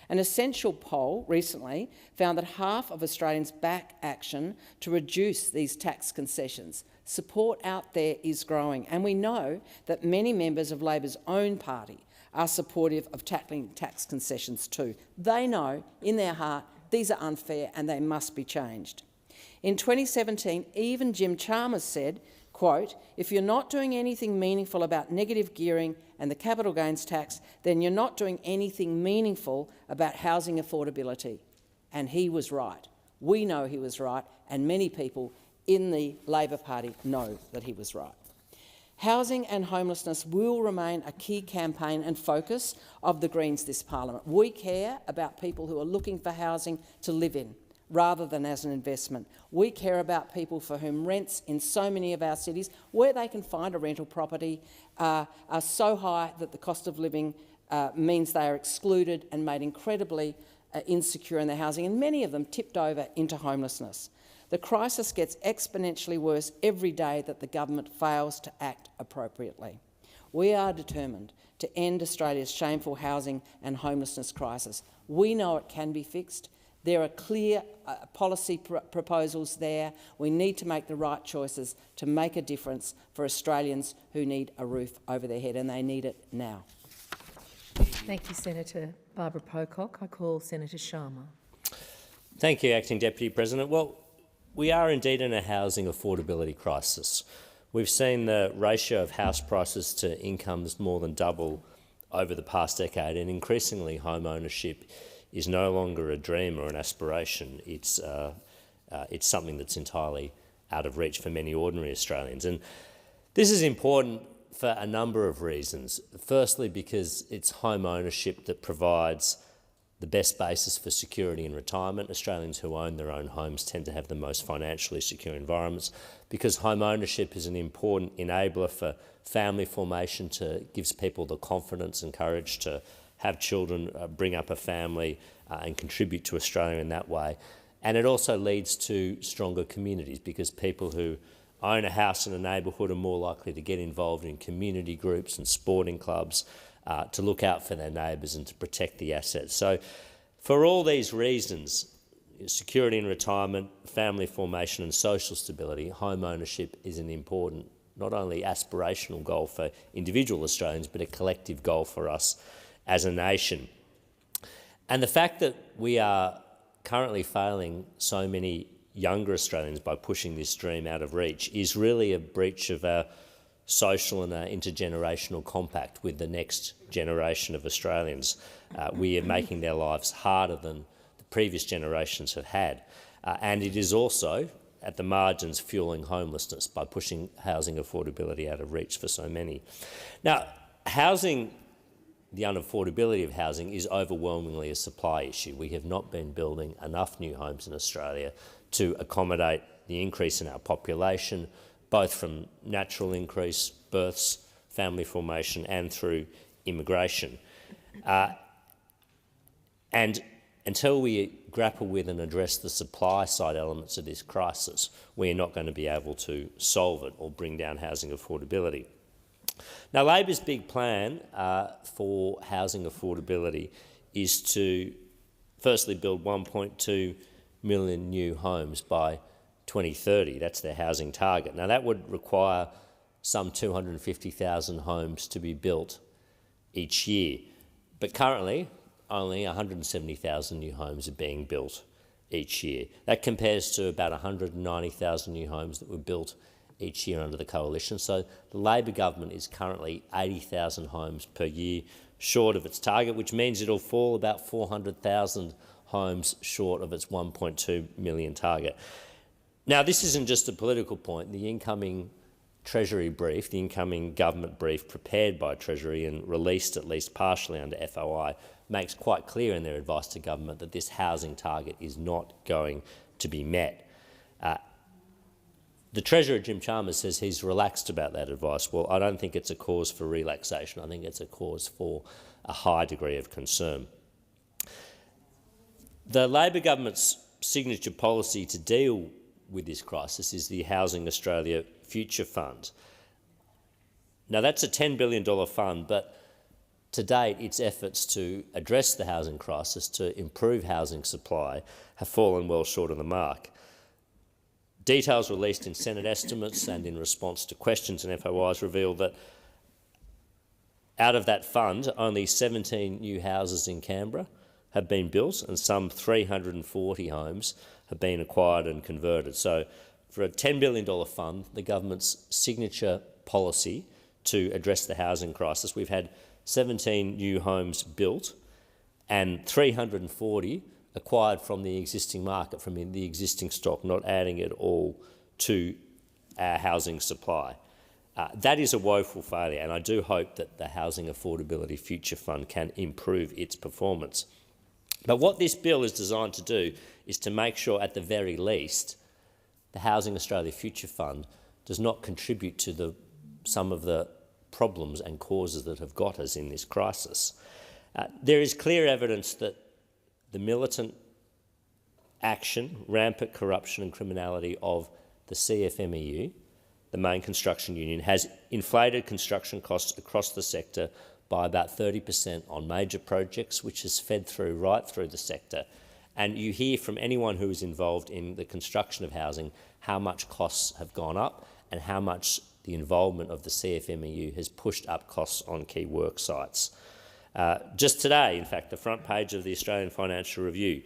An Essential poll recently found that half of Australians back action to reduce these tax concessions. Support out there is growing, and we know that many members of Labor's own party are supportive of tackling tax concessions too. They know in their heart these are unfair and they must be changed. In 2017, even Jim Chalmers said, quote, "If you're not doing anything meaningful about negative gearing and the capital gains tax, then you're not doing anything meaningful about housing affordability." And he was right. We know he was right, and many people in the Labor Party know that he was right. Housing and homelessness will remain a key campaign and focus of the Greens this parliament. We care about people who are looking for housing to live in rather than as an investment. We care about people for whom rents in so many of our cities, where they can find a rental property, are so high that the cost of living means they are excluded and made incredibly insecure in their housing, and many of them tipped over into homelessness. The crisis gets exponentially worse every day that the government fails to act appropriately. We are determined to end Australia's shameful housing and homelessness crisis. We know it can be fixed. There are clear policy proposals there. We need to make the right choices to make a difference for Australians who need a roof over their head, and they need it now. Thank you, Senator Barbara Pocock. I call Senator Sharma. Thank you, Acting Deputy President. Well, we are indeed in a housing affordability crisis. We've seen the ratio of house prices to incomes more than double over the past decade, and increasingly home ownership is no longer a dream or an aspiration. It's something that's entirely out of reach for many ordinary Australians. And this is important for a number of reasons. Firstly, because it's home ownership that provides the best basis for security in retirement. Australians who own their own homes tend to have the most financially secure environments, because home ownership is an important enabler for family formation, gives people the confidence and courage to have children, bring up a family and contribute to Australia in that way. And it also leads to stronger communities, because people who own a house in a neighbourhood are more likely to get involved in community groups and sporting clubs, to look out for their neighbours and to protect the assets. So for all these reasons, security in retirement, family formation and social stability, home ownership is an important, not only aspirational goal for individual Australians, but a collective goal for us as a nation. And the fact that we are currently failing so many younger Australians by pushing this dream out of reach is really a breach of our social and our intergenerational compact with the next generation of Australians. We are making their lives harder than the previous generations have had. And it is also, at the margins, fuelling homelessness by pushing housing affordability out of reach for so many. Now, the unaffordability of housing is overwhelmingly a supply issue. We have not been building enough new homes in Australia to accommodate the increase in our population, both from natural increase, births, family formation and through immigration. And until we grapple with and address the supply side elements of this crisis, we are not going to be able to solve it or bring down housing affordability. Now, Labor's big plan for housing affordability is to firstly build 1.2 million new homes by 2030. That's their housing target. Now, that would require some 250,000 homes to be built each year. But currently, only 170,000 new homes are being built each year. That compares to about 190,000 new homes that were built each year under the coalition. So the Labor government is currently 80,000 homes per year short of its target, which means it'll fall about 400,000 homes short of its 1.2 million target. Now, this isn't just a political point. The incoming Treasury brief, the incoming government brief prepared by Treasury and released at least partially under FOI, makes quite clear in their advice to government that this housing target is not going to be met. The Treasurer, Jim Chalmers, says he's relaxed about that advice. Well, I don't think it's a cause for relaxation. I think it's a cause for a high degree of concern. The Labor government's signature policy to deal with this crisis is the Housing Australia Future Fund. Now, that's a $10 billion fund, but to date, its efforts to address the housing crisis, to improve housing supply, have fallen well short of the mark. Details released in Senate estimates and in response to questions and FOIs reveal that out of that fund, only 17 new houses in Canberra have been built and some 340 homes have been acquired and converted. So for a $10 billion fund, the government's signature policy to address the housing crisis, we've had 17 new homes built and 340 acquired from the existing market, from the existing stock, not adding it all to our housing supply. That is a woeful failure, and I do hope that the Housing Affordability Future Fund can improve its performance. But what this bill is designed to do is to make sure, at the very least, the Housing Australia Future Fund does not contribute to some of the problems and causes that have got us in this crisis. There is clear evidence that the militant action, rampant corruption and criminality of the CFMEU, the main construction union, has inflated construction costs across the sector by about 30% on major projects, which has fed through right through the sector. And you hear from anyone who is involved in the construction of housing how much costs have gone up and how much the involvement of the CFMEU has pushed up costs on key work sites. Just today, in fact, the front page of the Australian Financial Review,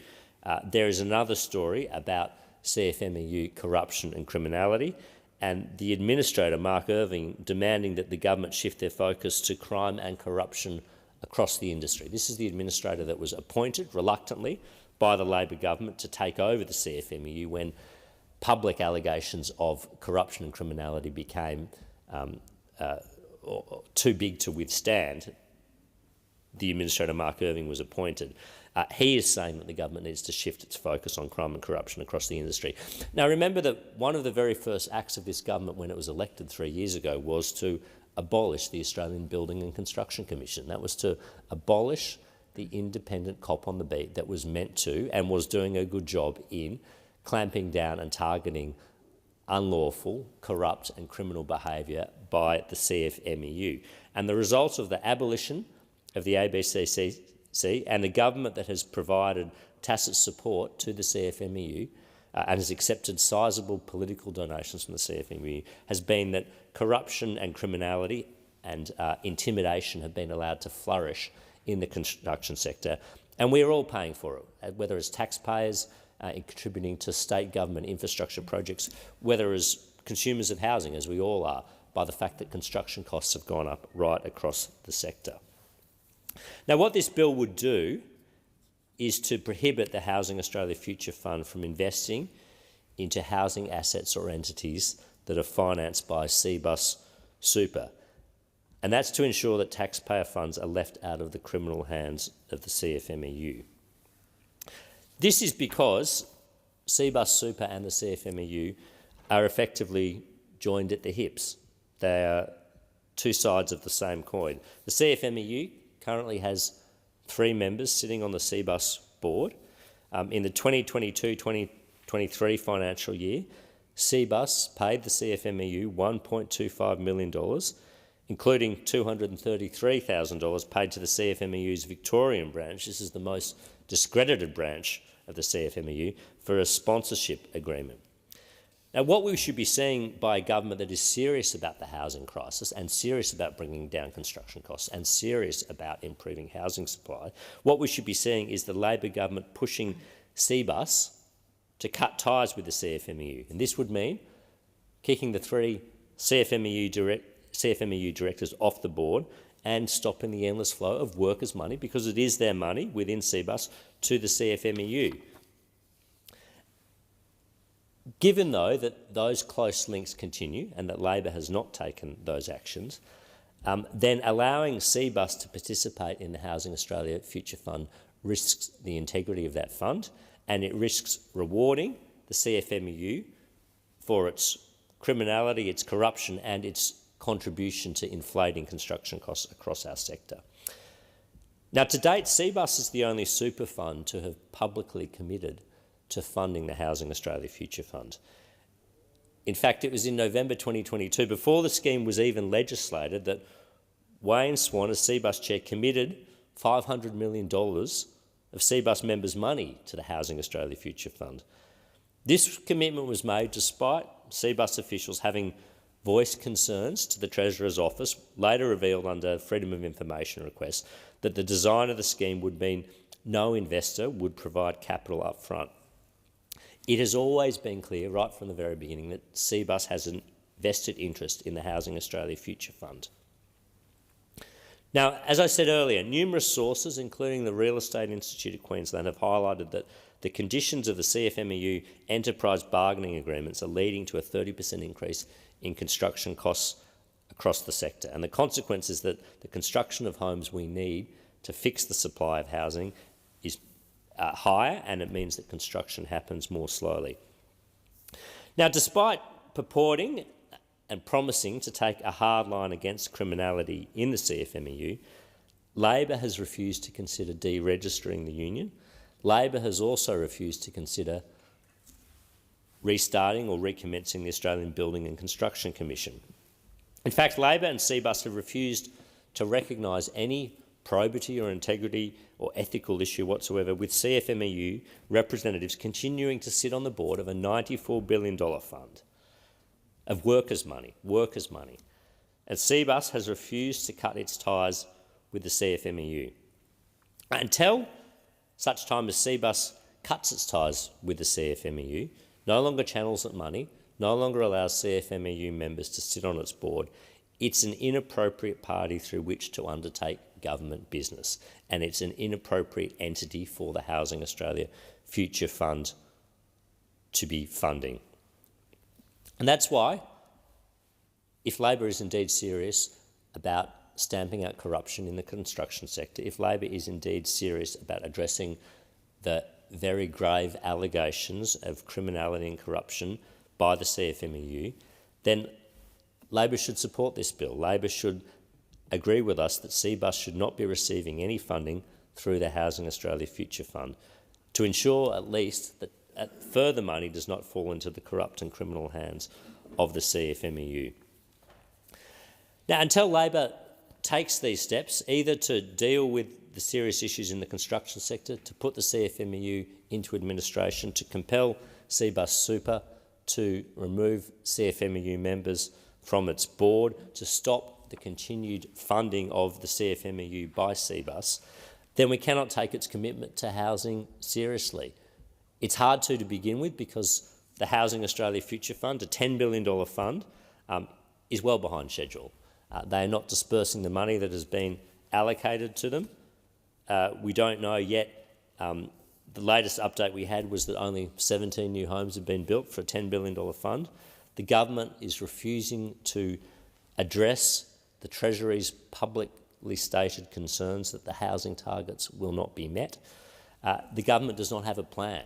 there is another story about CFMEU corruption and criminality, and the administrator, Mark Irving, demanding that the government shift their focus to crime and corruption across the industry. This is the administrator that was appointed reluctantly by the Labor government to take over the CFMEU when public allegations of corruption and criminality became too big to withstand. The administrator, Mark Irving, was appointed. He is saying that the government needs to shift its focus on crime and corruption across the industry. Now, remember that one of the very first acts of this government when it was elected 3 years ago was to abolish the Australian Building and Construction Commission. That was to abolish the independent cop on the beat that was meant to and was doing a good job in clamping down and targeting unlawful, corrupt and criminal behaviour by the CFMEU. And the result of the abolition of the ABCC and the government that has provided tacit support to the CFMEU and has accepted sizable political donations from the CFMEU has been that corruption and criminality and intimidation have been allowed to flourish in the construction sector. And we are all paying for it, whether as taxpayers in contributing to state government infrastructure projects, whether as consumers of housing, as we all are, by the fact that construction costs have gone up right across the sector. Now, what this bill would do is to prohibit the Housing Australia Future Fund from investing into housing assets or entities that are financed by CBUS Super. And that's to ensure that taxpayer funds are left out of the criminal hands of the CFMEU. This is because CBUS Super and the CFMEU are effectively joined at the hips. They are two sides of the same coin. The CFMEU currently has 3 members sitting on the CBUS board. In the 2022-2023 financial year, CBUS paid the CFMEU $1.25 million, including $233,000 paid to the CFMEU's Victorian branch. This is the most discredited branch of the CFMEU, for a sponsorship agreement. Now, what we should be seeing by a government that is serious about the housing crisis and serious about bringing down construction costs and serious about improving housing supply, what we should be seeing is the Labor government pushing CBUS to cut ties with the CFMEU. And this would mean kicking the 3 CFMEU directors off the board and stopping the endless flow of workers' money, because it is their money within CBUS, to the CFMEU. Given, though, that those close links continue and that Labor has not taken those actions, then allowing CBUS to participate in the Housing Australia Future Fund risks the integrity of that fund, and it risks rewarding the CFMEU for its criminality, its corruption and its contribution to inflating construction costs across our sector. Now, to date, CBUS is the only super fund to have publicly committed to funding the Housing Australia Future Fund. In fact, it was in November 2022, before the scheme was even legislated, that Wayne Swan, as CBUS chair, committed $500 million of CBUS members' money to the Housing Australia Future Fund. This commitment was made despite CBUS officials having voiced concerns to the Treasurer's office, later revealed under Freedom of Information request, that the design of the scheme would mean no investor would provide capital up front. It has always been clear, right from the very beginning, that CBUS has a vested interest in the Housing Australia Future Fund. Now, as I said earlier, numerous sources, including the Real Estate Institute of Queensland, have highlighted that the conditions of the CFMEU enterprise bargaining agreements are leading to a 30% increase in construction costs across the sector. And the consequence is that the construction of homes we need to fix the supply of housing is higher, and it means that construction happens more slowly. Now, despite purporting and promising to take a hard line against criminality in the CFMEU, Labor has refused to consider deregistering the union. Labor has also refused to consider restarting or recommencing the Australian Building and Construction Commission. In fact, Labor and CBUS have refused to recognise any probity or integrity or ethical issue whatsoever, with CFMEU representatives continuing to sit on the board of a $94 billion fund of workers' money. And CBUS has refused to cut its ties with the CFMEU. Until such time as CBUS cuts its ties with the CFMEU, no longer channels it money, no longer allows CFMEU members to sit on its board, it's an inappropriate party through which to undertake government business, and it's an inappropriate entity for the Housing Australia Future Fund to be funding. And that's why, if Labor is indeed serious about stamping out corruption in the construction sector, if Labor is indeed serious about addressing the very grave allegations of criminality and corruption by the CFMEU, then Labor should support this bill. Labor should agree with us that CBUS should not be receiving any funding through the Housing Australia Future Fund, to ensure at least that further money does not fall into the corrupt and criminal hands of the CFMEU. Now, until Labor takes these steps, either to deal with the serious issues in the construction sector, to put the CFMEU into administration, to compel CBUS Super to remove CFMEU members from its board, to stop the continued funding of the CFMEU by CBUS, then we cannot take its commitment to housing seriously. It's hard to begin with, because the Housing Australia Future Fund, a $10 billion fund, is well behind schedule. They are not dispersing the money that has been allocated to them. We don't know yet. The latest update we had was that only 17 new homes have been built for a $10 billion fund. The government is refusing to address the Treasury's publicly stated concerns that the housing targets will not be met. The government does not have a plan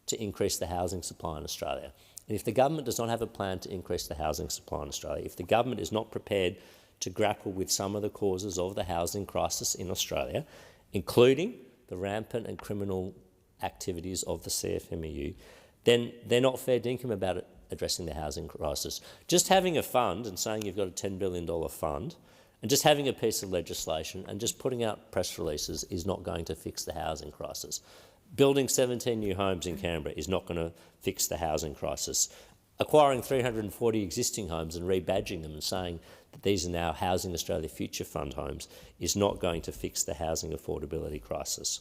to increase the housing supply in Australia. And if the government does not have a plan to increase the housing supply in Australia, if the government is not prepared to grapple with some of the causes of the housing crisis in Australia, including the rampant and criminal activities of the CFMEU, then they're not fair dinkum about addressing the housing crisis. Just having a fund and saying you've got a $10 billion fund, and just having a piece of legislation and just putting out press releases is not going to fix the housing crisis. Building 17 new homes in Canberra is not going to fix the housing crisis. Acquiring 340 existing homes and rebadging them and saying that these are now Housing Australia Future Fund homes is not going to fix the housing affordability crisis.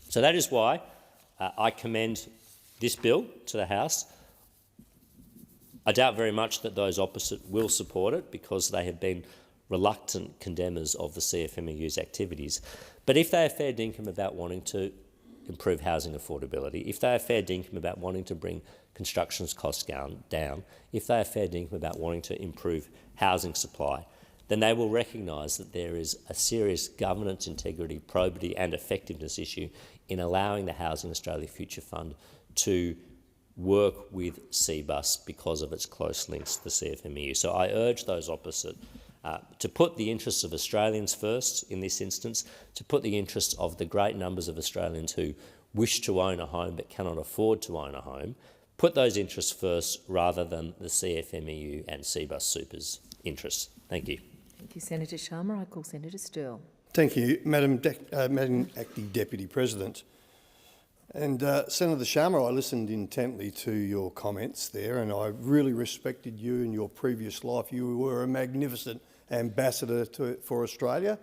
So that is why I commend this bill to the House. I doubt very much that those opposite will support it, because they have been reluctant condemners of the CFMEU's activities. But if they are fair dinkum about wanting to improve housing affordability, if they are fair dinkum about wanting to bring construction costs down, if they are fair dinkum about wanting to improve housing supply, then they will recognise that there is a serious governance, integrity, probity and effectiveness issue in allowing the Housing Australia Future Fund to work with CBUS because of its close links to the CFMEU. So I urge those opposite to put the interests of Australians first in this instance, to put the interests of the great numbers of Australians who wish to own a home but cannot afford to own a home, put those interests first rather than the CFMEU and CBUS Super's interests. Thank you. Thank you, Senator Sharma. I call Senator Sterle. Thank you, Madam Acting Deputy President. And Senator Sharma, I listened intently to your comments there, and I really respected you in your previous life. You were a magnificent ambassador for Australia,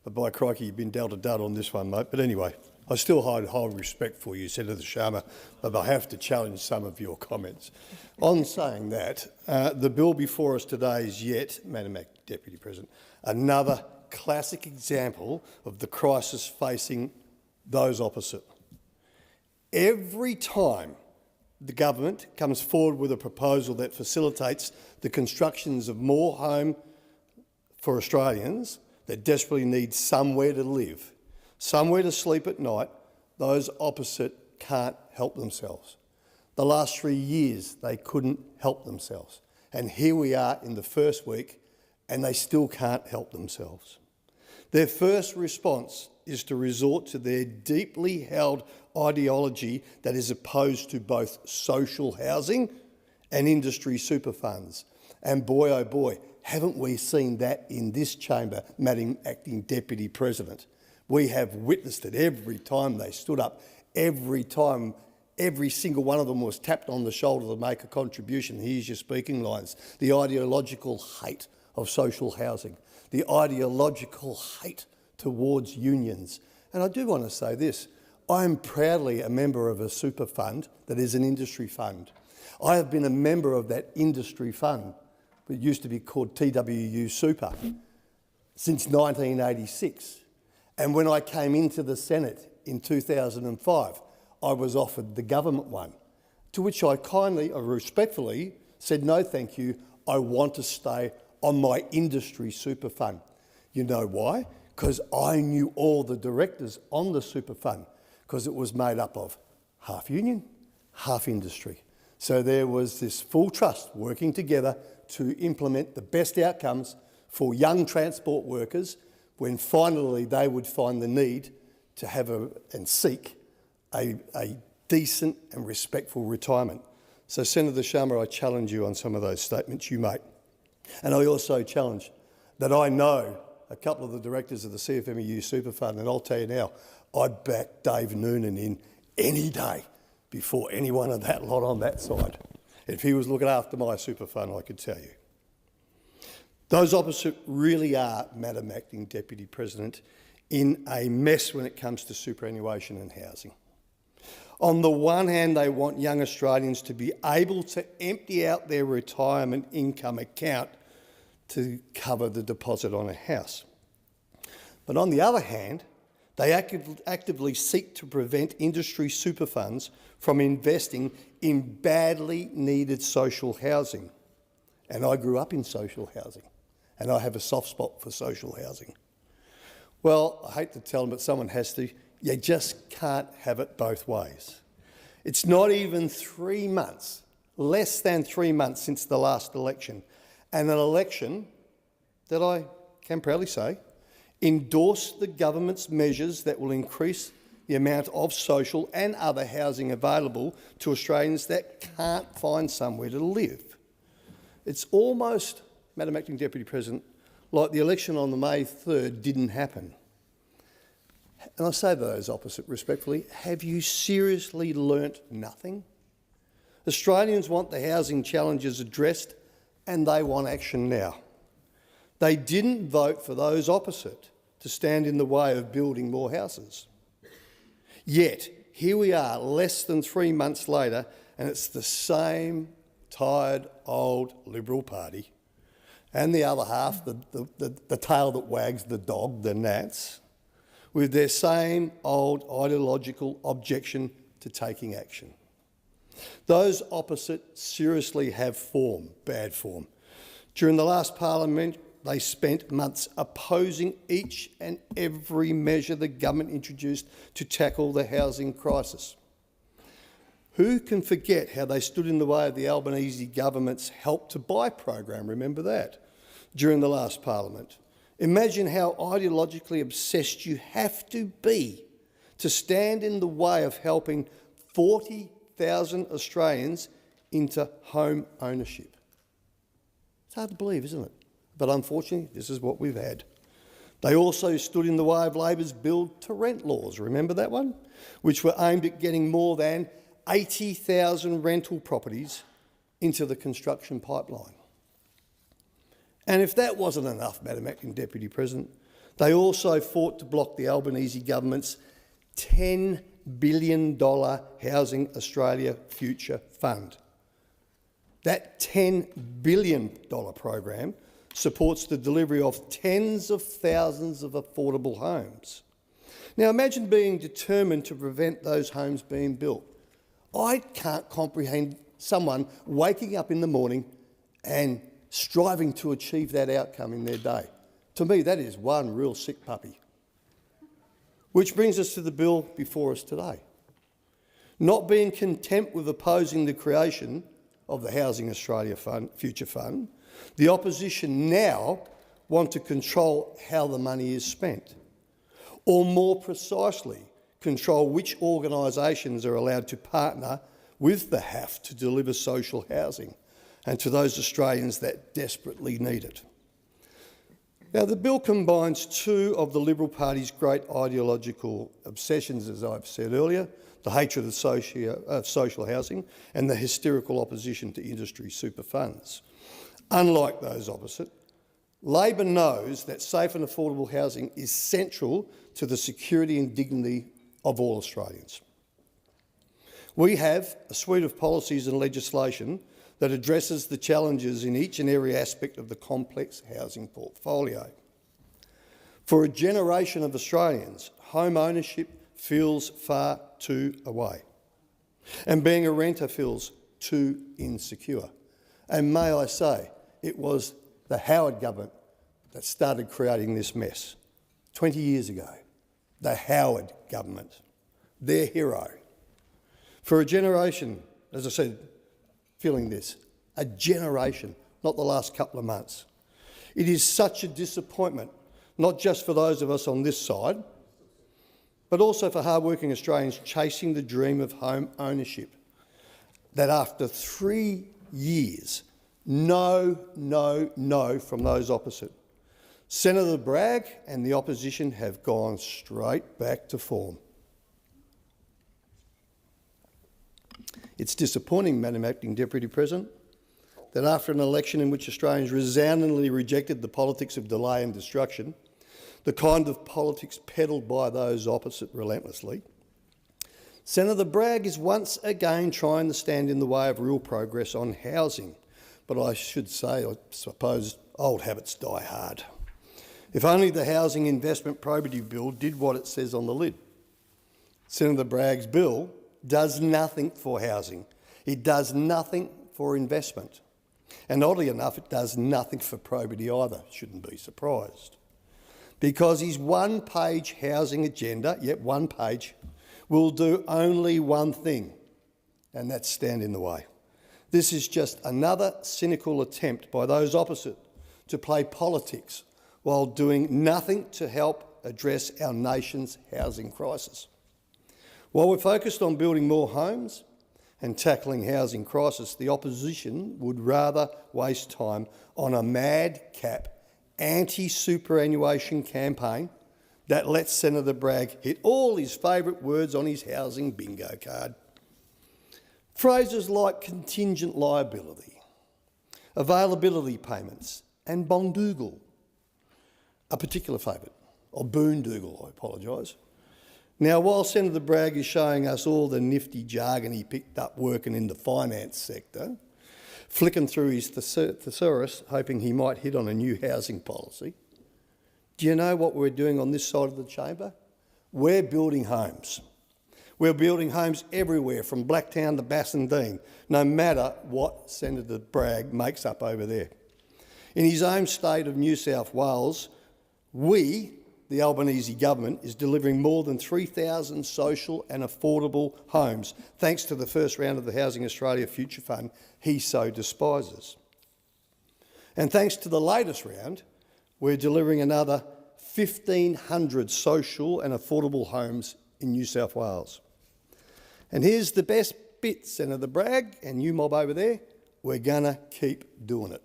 but by crikey, you've been dealt a dud on this one, mate. But anyway, I still hold high respect for you, Senator Sharma, but I have to challenge some of your comments. On saying that, the bill before us today is yet, Madam Acting Deputy President, another classic example of the crisis facing those opposite. Every time the government comes forward with a proposal that facilitates the constructions of more home for Australians that desperately need somewhere to live, somewhere to sleep at night, those opposite can't help themselves. The last 3 years, they couldn't help themselves. And here we are in the first week, and they still can't help themselves. Their first response is to resort to their deeply held ideology that is opposed to both social housing and industry super funds. And boy, oh boy, haven't we seen that in this chamber, Madam Acting Deputy President. We have witnessed it every time they stood up, every time every single one of them was tapped on the shoulder to make a contribution. Here's your speaking lines. The ideological hate of social housing, the ideological hate towards unions. And I do want to say this, I am proudly a member of a super fund that is an industry fund. I have been a member of that industry fund, it used to be called TWU Super, since 1986. And when I came into the Senate in 2005, I was offered the government one, to which I kindly or respectfully said, no thank you, I want to stay on my industry super fund. You know why? Because I knew all the directors on the super fund, because it was made up of half union, half industry. So there was this full trust working together to implement the best outcomes for young transport workers when finally they would find the need to have and seek a decent and respectful retirement. So Senator Sharma, I challenge you on some of those statements you make. And I also challenge that I know a couple of the directors of the CFMEU Super Fund, and I'll tell you now, I'd back Dave Noonan in any day before any one of that lot on that side. If he was looking after my super fund, I could tell you. Those opposite really are, Madam Acting Deputy President, in a mess when it comes to superannuation and housing. On the one hand, they want young Australians to be able to empty out their retirement income account to cover the deposit on a house. But on the other hand, they actively seek to prevent industry super funds from investing in badly needed social housing. And I grew up in social housing, and I have a soft spot for social housing. Well, I hate to tell them, but someone has to. You just can't have it both ways. It's not even 3 months, less than 3 months since the last election, and an election that I can proudly say endorsed the government's measures that will increase the amount of social and other housing available to Australians that can't find somewhere to live. It's almost, Madam Acting Deputy President, like the election on the May 3rd didn't happen. And I say to those opposite respectfully, have you seriously learnt nothing? Australians want the housing challenges addressed, and they want action now. They didn't vote for those opposite to stand in the way of building more houses. Yet, here we are less than 3 months later, and it's the same tired old Liberal Party and the other half, the tail that wags the dog, the Nats, with their same old ideological objection to taking action. Those opposite seriously have form, bad form. During the last Parliament, they spent months opposing each and every measure the government introduced to tackle the housing crisis. Who can forget how they stood in the way of the Albanese government's Help to Buy program, remember that, during the last Parliament? Imagine how ideologically obsessed you have to be to stand in the way of helping 40,000 Australians into home ownership. It's hard to believe, isn't it? But unfortunately, this is what we've had. They also stood in the way of Labor's build-to-rent laws, remember that one? Which were aimed at getting more than 80,000 rental properties into the construction pipeline. And if that wasn't enough, Madam Acting Deputy President, they also fought to block the Albanese government's $10 billion Housing Australia Future Fund. That $10 billion program supports the delivery of tens of thousands of affordable homes. Now imagine being determined to prevent those homes being built. I can't comprehend someone waking up in the morning and striving to achieve that outcome in their day. To me, that is one real sick puppy. Which brings us to the bill before us today. Not being content with opposing the creation of the Housing Australia Future Fund, the opposition now want to control how the money is spent, or more precisely, control which organisations are allowed to partner with the HAF to deliver social housing and to those Australians that desperately need it. Now, the bill combines two of the Liberal Party's great ideological obsessions, as I've said earlier, the hatred of social housing and the hysterical opposition to industry super funds. Unlike those opposite, Labor knows that safe and affordable housing is central to the security and dignity of all Australians. We have a suite of policies and legislation that addresses the challenges in each and every aspect of the complex housing portfolio. For a generation of Australians, home ownership feels far too away, and being a renter feels too insecure. And may I say, it was the Howard government that started creating this mess 20 years ago. The Howard government, their hero. For a generation, as I said, feeling this, a generation, not the last couple of months. It is such a disappointment, not just for those of us on this side, but also for hard-working Australians chasing the dream of home ownership, that after 3 years, no from those opposite, Senator Bragg and the opposition have gone straight back to form. It's disappointing, Madam Acting Deputy President, that after an election in which Australians resoundingly rejected the politics of delay and destruction, the kind of politics peddled by those opposite relentlessly, Senator Bragg is once again trying to stand in the way of real progress on housing. But I should say, I suppose, old habits die hard. If only the Housing Investment Probity Bill did what it says on the lid. Senator Bragg's bill does nothing for housing. It does nothing for investment. And oddly enough, it does nothing for probity either. Shouldn't be surprised. Because his one-page housing agenda, yet one page, will do only one thing, and that's stand in the way. This is just another cynical attempt by those opposite to play politics while doing nothing to help address our nation's housing crisis. While we're focused on building more homes and tackling housing crisis, the opposition would rather waste time on a madcap anti-superannuation campaign that lets Senator Bragg hit all his favourite words on his housing bingo card. Phrases like contingent liability, availability payments and bondoogle, a particular favourite, or boondoogle, I apologise. Now, while Senator Bragg is showing us all the nifty jargon he picked up working in the finance sector, flicking through his thesaurus hoping he might hit on a new housing policy, do you know what we're doing on this side of the chamber? We're building homes. We're building homes everywhere, from Blacktown to Bassendean, no matter what Senator Bragg makes up over there. In his own state of New South Wales, we, the Albanese government, is delivering more than 3,000 social and affordable homes, thanks to the first round of the Housing Australia Future Fund he so despises. And thanks to the latest round, we're delivering another 1,500 social and affordable homes in New South Wales. And here's the best bit, Senator Bragg and you mob over there, we're going to keep doing it.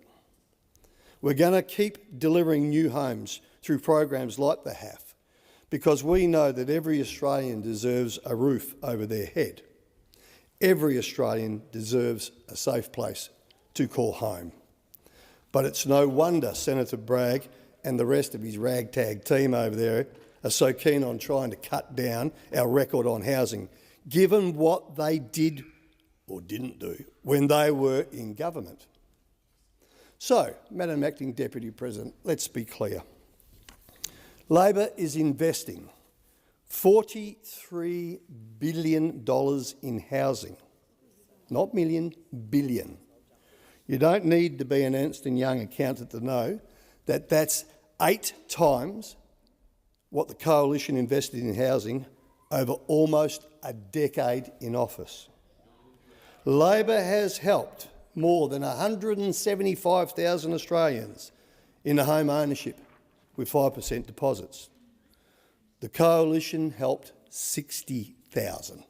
We're going to keep delivering new homes through programs like the HAF, because we know that every Australian deserves a roof over their head. Every Australian deserves a safe place to call home. But it's no wonder Senator Bragg and the rest of his ragtag team over there are so keen on trying to cut down our record on housing, given what they did or didn't do when they were in government. So, Madam Acting Deputy President, let's be clear. Labor is investing $43 billion in housing. Not million, billion. You don't need to be an Ernst & Young accountant to know that that's 8 times what the Coalition invested in housing over almost a decade in office. Labor has helped more than 175,000 Australians into home ownership with 5% deposits. The Coalition helped 60,000.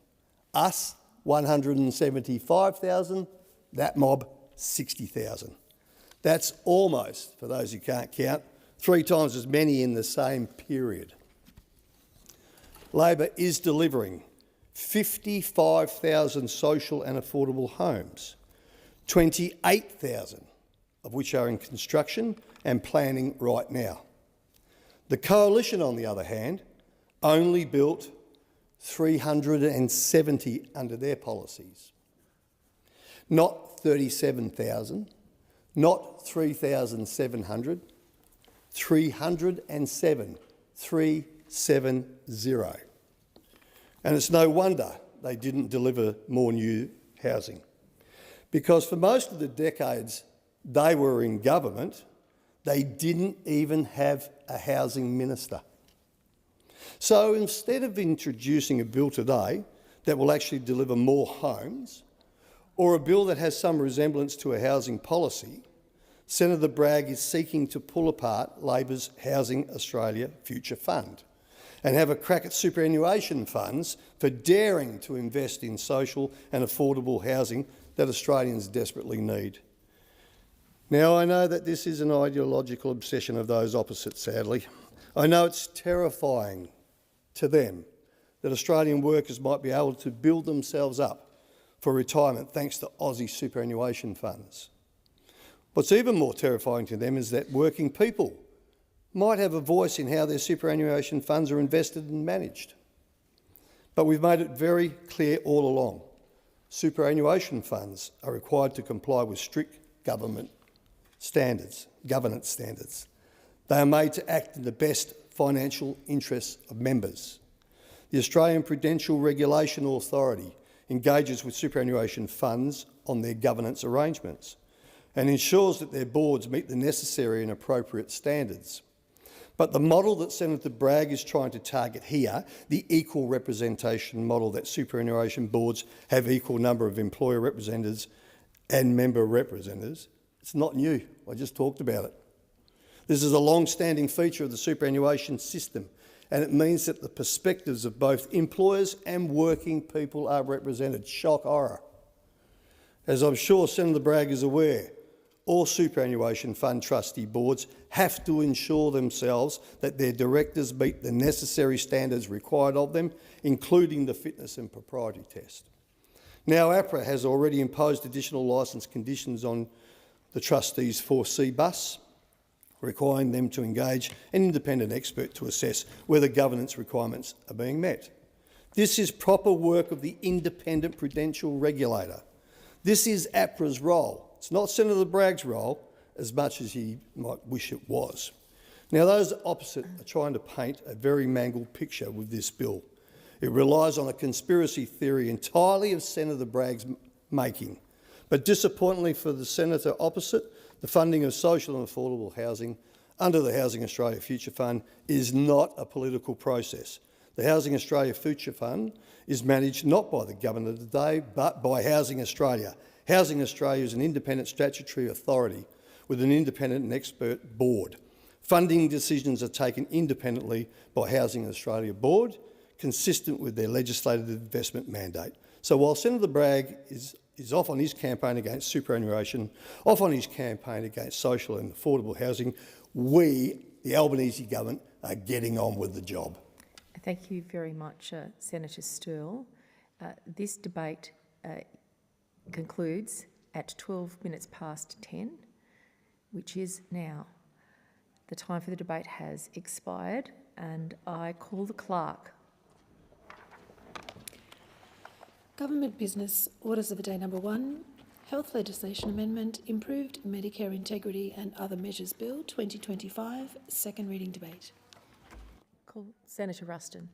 Us, 175,000. That mob, 60,000. That's almost, for those who can't count, 3 times as many in the same period. Labor is delivering 55,000 social and affordable homes, 28,000 of which are in construction and planning right now. The Coalition, on the other hand, only built 370 under their policies. Not 37,000, not 3,700, 307, 370. And it's no wonder they didn't deliver more new housing, because for most of the decades they were in government, they didn't even have a housing minister. So instead of introducing a bill today that will actually deliver more homes, or a bill that has some resemblance to a housing policy, Senator Bragg is seeking to pull apart Labor's Housing Australia Future Fund and have a crack at superannuation funds for daring to invest in social and affordable housing that Australians desperately need. Now, I know that this is an ideological obsession of those opposite, sadly. I know it's terrifying to them that Australian workers might be able to build themselves up for retirement thanks to Aussie superannuation funds. What's even more terrifying to them is that working people might have a voice in how their superannuation funds are invested and managed. But we've made it very clear all along. Superannuation funds are required to comply with strict governance standards. They are made to act in the best financial interests of members. The Australian Prudential Regulation Authority engages with superannuation funds on their governance arrangements and ensures that their boards meet the necessary and appropriate standards. But the model that Senator Bragg is trying to target here, the equal representation model that superannuation boards have equal number of employer representatives and member representatives, it's not new. I just talked about it. This is a long-standing feature of the superannuation system, and it means that the perspectives of both employers and working people are represented. Shock horror. As I'm sure Senator Bragg is aware, all superannuation fund trustee boards have to ensure themselves that their directors meet the necessary standards required of them, including the fitness and propriety test. Now, APRA has already imposed additional licence conditions on the trustees for CBUS, requiring them to engage an independent expert to assess whether governance requirements are being met. This is proper work of the independent prudential regulator. This is APRA's role. It's not Senator Bragg's role, as much as he might wish it was. Now, those opposite are trying to paint a very mangled picture with this bill. It relies on a conspiracy theory entirely of Senator Bragg's making. But disappointingly for the senator opposite, the funding of social and affordable housing under the Housing Australia Future Fund is not a political process. The Housing Australia Future Fund is managed not by the government today, but by Housing Australia. Housing Australia is an independent statutory authority with an independent and expert board. Funding decisions are taken independently by Housing Australia Board, consistent with their legislated investment mandate. So while Senator Bragg is off on his campaign against superannuation, off on his campaign against social and affordable housing, we, the Albanese government, are getting on with the job. Thank you very much, Senator Stirl. This debate concludes at 12 minutes past 10, which is now. The time for the debate has expired, and I call the clerk. Government business, orders of the day number 1, Health Legislation Amendment, Improved Medicare Integrity and Other Measures Bill 2025, second reading debate. Call Senator Ruston.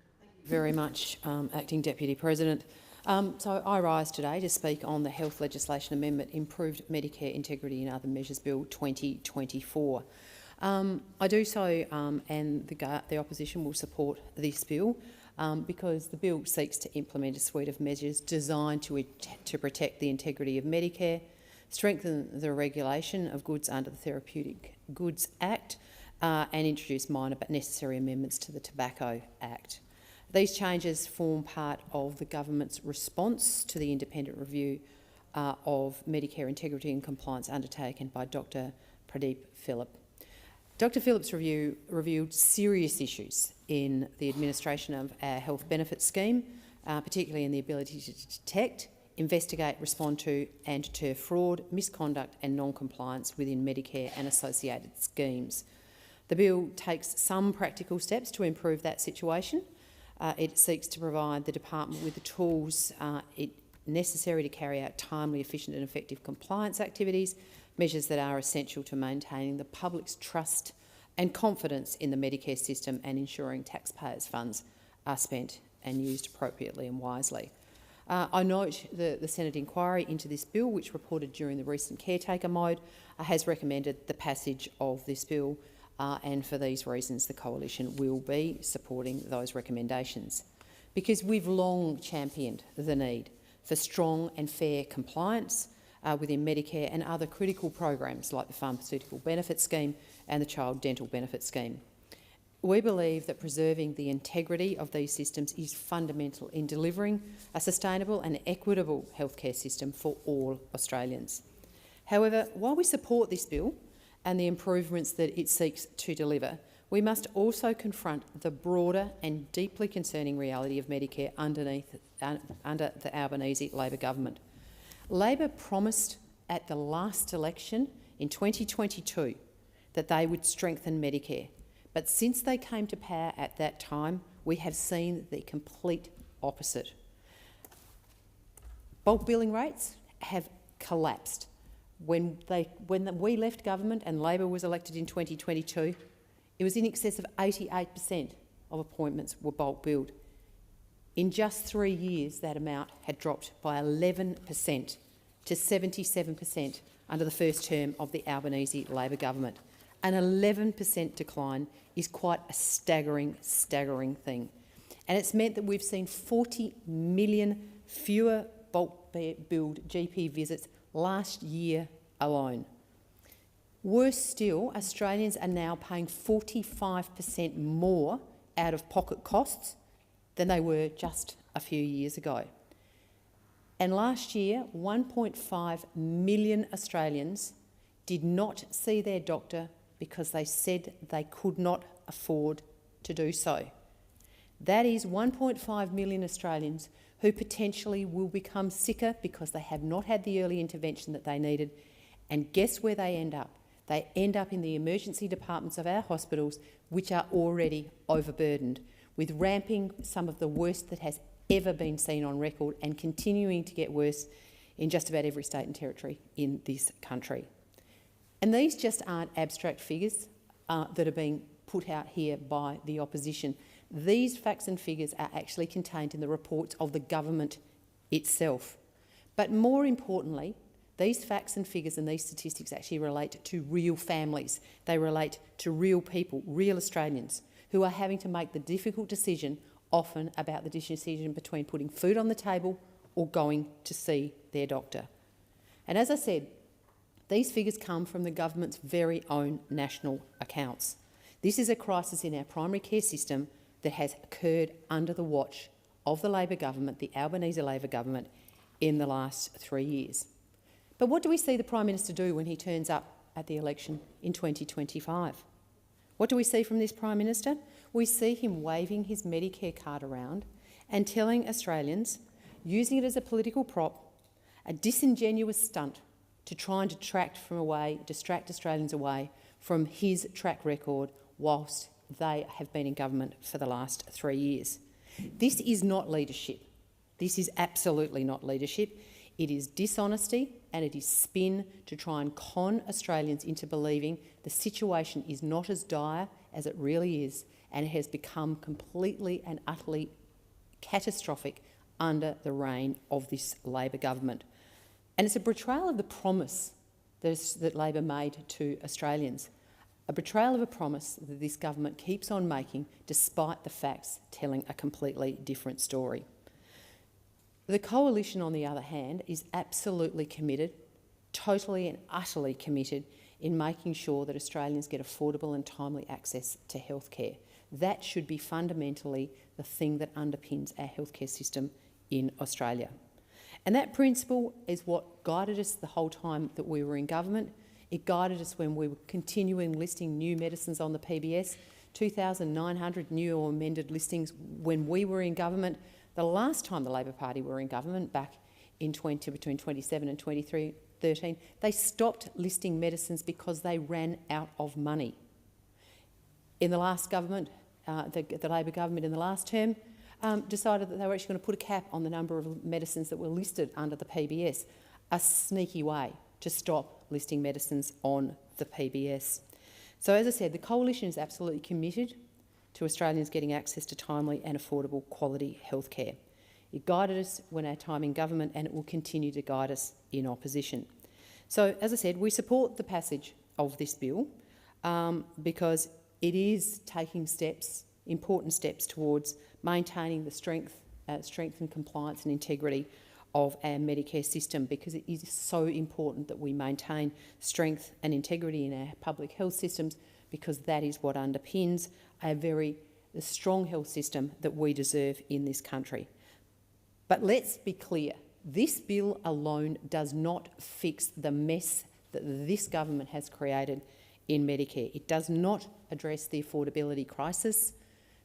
Very much, Acting Deputy President. So I rise today to speak on the Health Legislation Amendment, Improved Medicare Integrity and Other Measures Bill 2024. I do so, and the opposition will support this bill because the bill seeks to implement a suite of measures designed to protect the integrity of Medicare, strengthen the regulation of goods under the Therapeutic Goods Act, and introduce minor but necessary amendments to the Tobacco Act. These changes form part of the government's response to the independent review of Medicare integrity and compliance undertaken by Dr. Pradeep Philip. Dr. Philip's review revealed serious issues in the administration of our health benefit scheme, particularly in the ability to detect, investigate, respond to and deter fraud, misconduct and non-compliance within Medicare and associated schemes. The bill takes some practical steps to improve that situation. It seeks to provide the department with the tools necessary to carry out timely, efficient and effective compliance activities, measures that are essential to maintaining the public's trust and confidence in the Medicare system and ensuring taxpayers' funds are spent and used appropriately and wisely. I note the Senate inquiry into this bill, which reported during the recent caretaker mode, has recommended the passage of this bill, and for these reasons the Coalition will be supporting those recommendations. Because we've long championed the need for strong and fair compliance within Medicare and other critical programs like the Pharmaceutical Benefit Scheme and the Child Dental Benefit Scheme. We believe that preserving the integrity of these systems is fundamental in delivering a sustainable and equitable healthcare system for all Australians. However, while we support this bill and the improvements that it seeks to deliver, we must also confront the broader and deeply concerning reality of Medicare under the Albanese Labor government. Labor promised at the last election in 2022 that they would strengthen Medicare, but since they came to power at that time, we have seen the complete opposite. Bulk billing rates have collapsed. When we left government and Labor was elected in 2022, it was in excess of 88% of appointments were bulk billed. In just 3 years, that amount had dropped by 11% to 77% under the first term of the Albanese Labor government. An 11% decline is quite a staggering thing. And it's meant that we've seen 40 million fewer bulk billed GP visits last year alone. Worse still, Australians are now paying 45% more out-of-pocket costs than they were just a few years ago. And last year, 1.5 million Australians did not see their doctor because they said they could not afford to do so. That is 1.5 million Australians who potentially will become sicker because they have not had the early intervention that they needed. And guess where they end up? They end up in the emergency departments of our hospitals, which are already overburdened, with ramping some of the worst that has ever been seen on record and continuing to get worse in just about every state and territory in this country. And these just aren't abstract figures that are being put out here by the opposition. These facts and figures are actually contained in the reports of the government itself. But more importantly, these facts and figures and these statistics actually relate to real families. They relate to real people, real Australians, who are having to make the difficult decision, often about the decision between putting food on the table or going to see their doctor. And as I said, these figures come from the government's very own national accounts. This is a crisis in our primary care system that has occurred under the watch of the Labor government, the Albanese Labor government, in the last 3 years. But what do we see the Prime Minister do when he turns up at the election in 2025? What do we see from this Prime Minister? We see him waving his Medicare card around and telling Australians, using it as a political prop, a disingenuous stunt to try and distract Australians away from his track record whilst they have been in government for the last 3 years. This is not leadership. This is absolutely not leadership. It is dishonesty and it is spin to try and con Australians into believing the situation is not as dire as it really is, and it has become completely and utterly catastrophic under the reign of this Labor government. And it's a betrayal of the promise that Labor made to Australians, a betrayal of a promise that this government keeps on making despite the facts telling a completely different story. The Coalition, on the other hand, is absolutely committed, totally and utterly committed, in making sure that Australians get affordable and timely access to healthcare. That should be fundamentally the thing that underpins our healthcare system in Australia. And that principle is what guided us the whole time that we were in government. It guided us when we were continuing listing new medicines on the PBS, 2,900 new or amended listings when we were in government. The last time the Labor Party were in government, back in between 2007 and 2013, they stopped listing medicines because they ran out of money. In the last government, the Labor government in the last term, decided that they were actually going to put a cap on the number of medicines that were listed under the PBS, a sneaky way to stop listing medicines on the PBS. So as I said, the Coalition is absolutely committed to Australians getting access to timely and affordable quality healthcare. It guided us when our time in government, and it will continue to guide us in opposition. So as I said, we support the passage of this bill because it is taking steps, important steps towards maintaining the strength and compliance and integrity of our Medicare system, because it is so important that we maintain strength and integrity in our public health systems, because that is what underpins the strong health system that we deserve in this country. But let's be clear, this bill alone does not fix the mess that this government has created in Medicare. It does not address the affordability crisis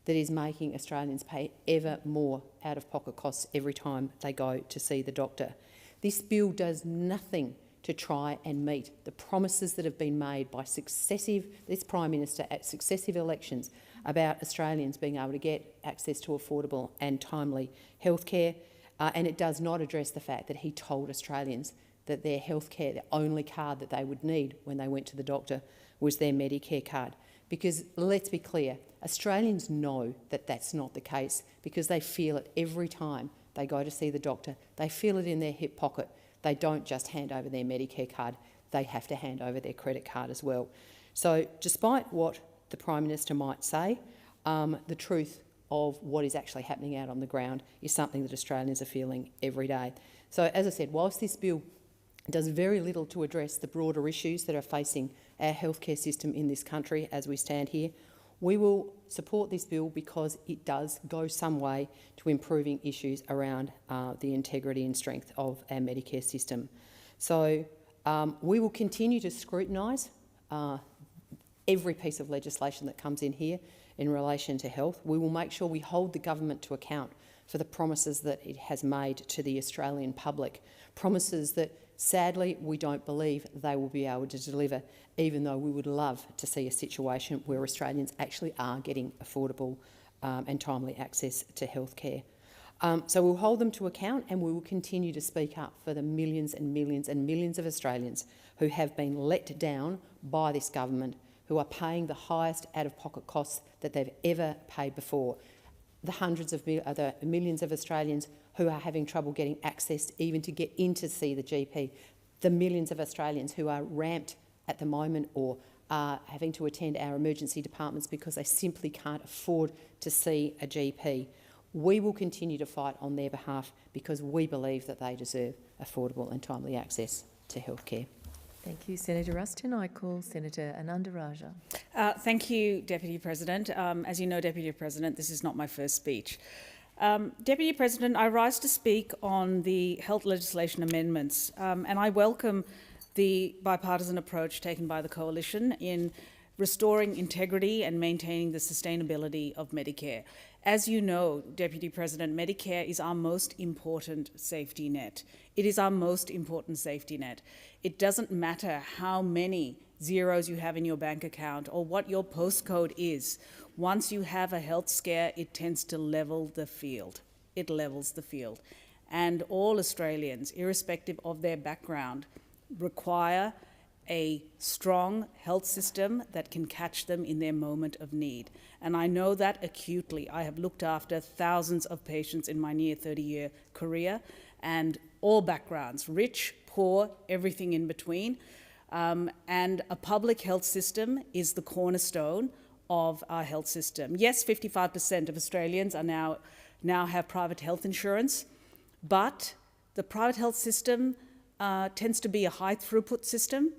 that is making Australians pay ever more out-of-pocket costs every time they go to see the doctor. This bill does nothing to try and meet the promises that have been made by this Prime Minister at successive elections about Australians being able to get access to affordable and timely healthcare, and it does not address the fact that he told Australians that their healthcare, the only card that they would need when they went to the doctor, was their Medicare card. Because let's be clear, Australians know that that's not the case, because they feel it every time they go to see the doctor. They feel it in their hip pocket. They don't just hand over their Medicare card, they have to hand over their credit card as well. So despite what the Prime Minister might say, the truth of what is actually happening out on the ground is something that Australians are feeling every day. So as I said, whilst this bill does very little to address the broader issues that are facing our healthcare system in this country as we stand here, we will support this bill because it does go some way to improving issues around the integrity and strength of our Medicare system. So we will continue to scrutinise every piece of legislation that comes in here in relation to health. We will make sure we hold the government to account for the promises that it has made to the Australian public, promises that sadly we don't believe they will be able to deliver, even though we would love to see a situation where Australians actually are getting affordable and timely access to healthcare. So we'll hold them to account, and we will continue to speak up for the millions and millions and millions of Australians who have been let down by this government, who are paying the highest out-of-pocket costs that they've ever paid before. The millions of Australians who are having trouble getting access even to get in to see the GP. The millions of Australians who are ramped at the moment or are having to attend our emergency departments because they simply can't afford to see a GP. We will continue to fight on their behalf because we believe that they deserve affordable and timely access to healthcare. Thank you, Senator Rustin. I call Senator Anandaraja. Thank you, Deputy President. As you know, Deputy President, this is not my first speech. Deputy President, I rise to speak on the health legislation amendments, and I welcome the bipartisan approach taken by the Coalition in restoring integrity and maintaining the sustainability of Medicare. As you know, Deputy President, Medicare is our most important safety net. It is our most important safety net. It doesn't matter how many zeros you have in your bank account or what your postcode is. Once you have a health scare, it tends to level the field. It levels the field. And all Australians, irrespective of their background, require a strong health system that can catch them in their moment of need. And I know that acutely. I have looked after thousands of patients in my near 30-year career, and all backgrounds, rich, poor, everything in between. And a public health system is the cornerstone of our health system. Yes, 55% of Australians are now have private health insurance, but the private health system tends to be a high throughput system,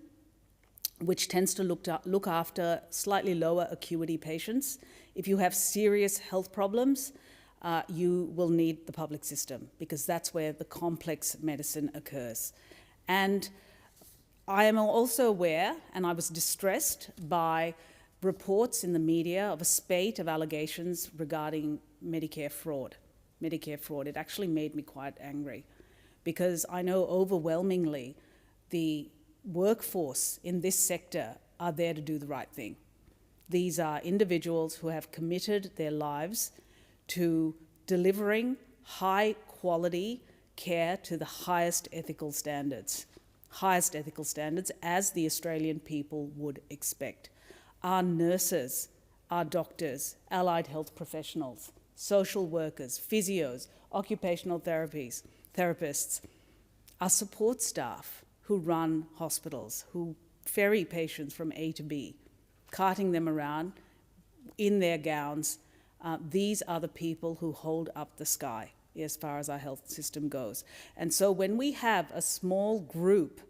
which tends to look after slightly lower acuity patients. If you have serious health problems, you will need the public system, because that's where the complex medicine occurs. And I am also aware, and I was distressed by reports in the media of a spate of allegations regarding Medicare fraud. Medicare fraud. It actually made me quite angry, because I know overwhelmingly the workforce in this sector are there to do the right thing. These are individuals who have committed their lives to delivering high quality care to the highest ethical standards as the Australian people would expect. Our nurses, our doctors, allied health professionals, social workers, physios, occupational therapists, our support staff who run hospitals, who ferry patients from A to B, carting them around in their gowns. These are the people who hold up the sky as far as our health system goes. And so when we have a small group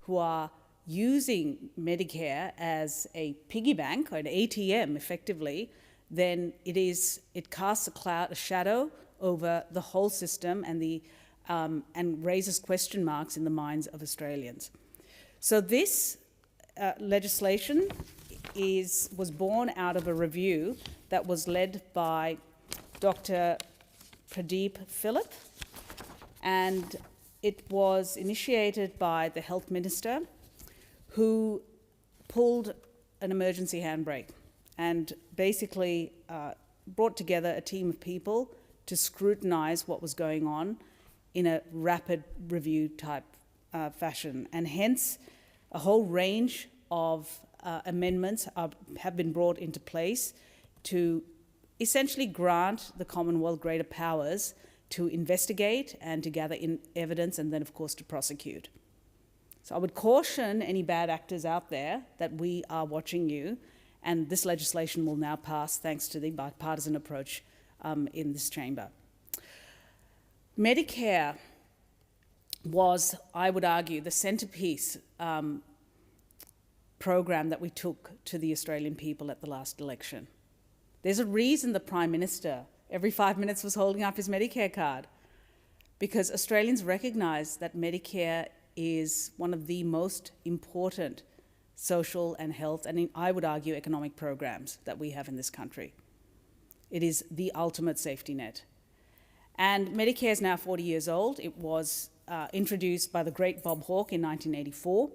who are using Medicare as a piggy bank or an ATM effectively, then it casts a shadow over the whole system and raises question marks in the minds of Australians. So this legislation was born out of a review that was led by Dr. Pradeep Philip, and it was initiated by the Health Minister, who pulled an emergency handbrake and basically brought together a team of people to scrutinise what was going on in a rapid review type fashion. And hence, a whole range of amendments have been brought into place to essentially grant the Commonwealth greater powers to investigate and to gather in evidence and then, of course, to prosecute. So I would caution any bad actors out there that we are watching you, and this legislation will now pass thanks to the bipartisan approach in this chamber. Medicare was, I would argue, the centrepiece program that we took to the Australian people at the last election. There's a reason the Prime Minister every 5 minutes was holding up his Medicare card, because Australians recognise that Medicare is one of the most important social and health, and I would argue economic programs that we have in this country. It is the ultimate safety net. And Medicare is now 40 years old. It was introduced by the great Bob Hawke in 1984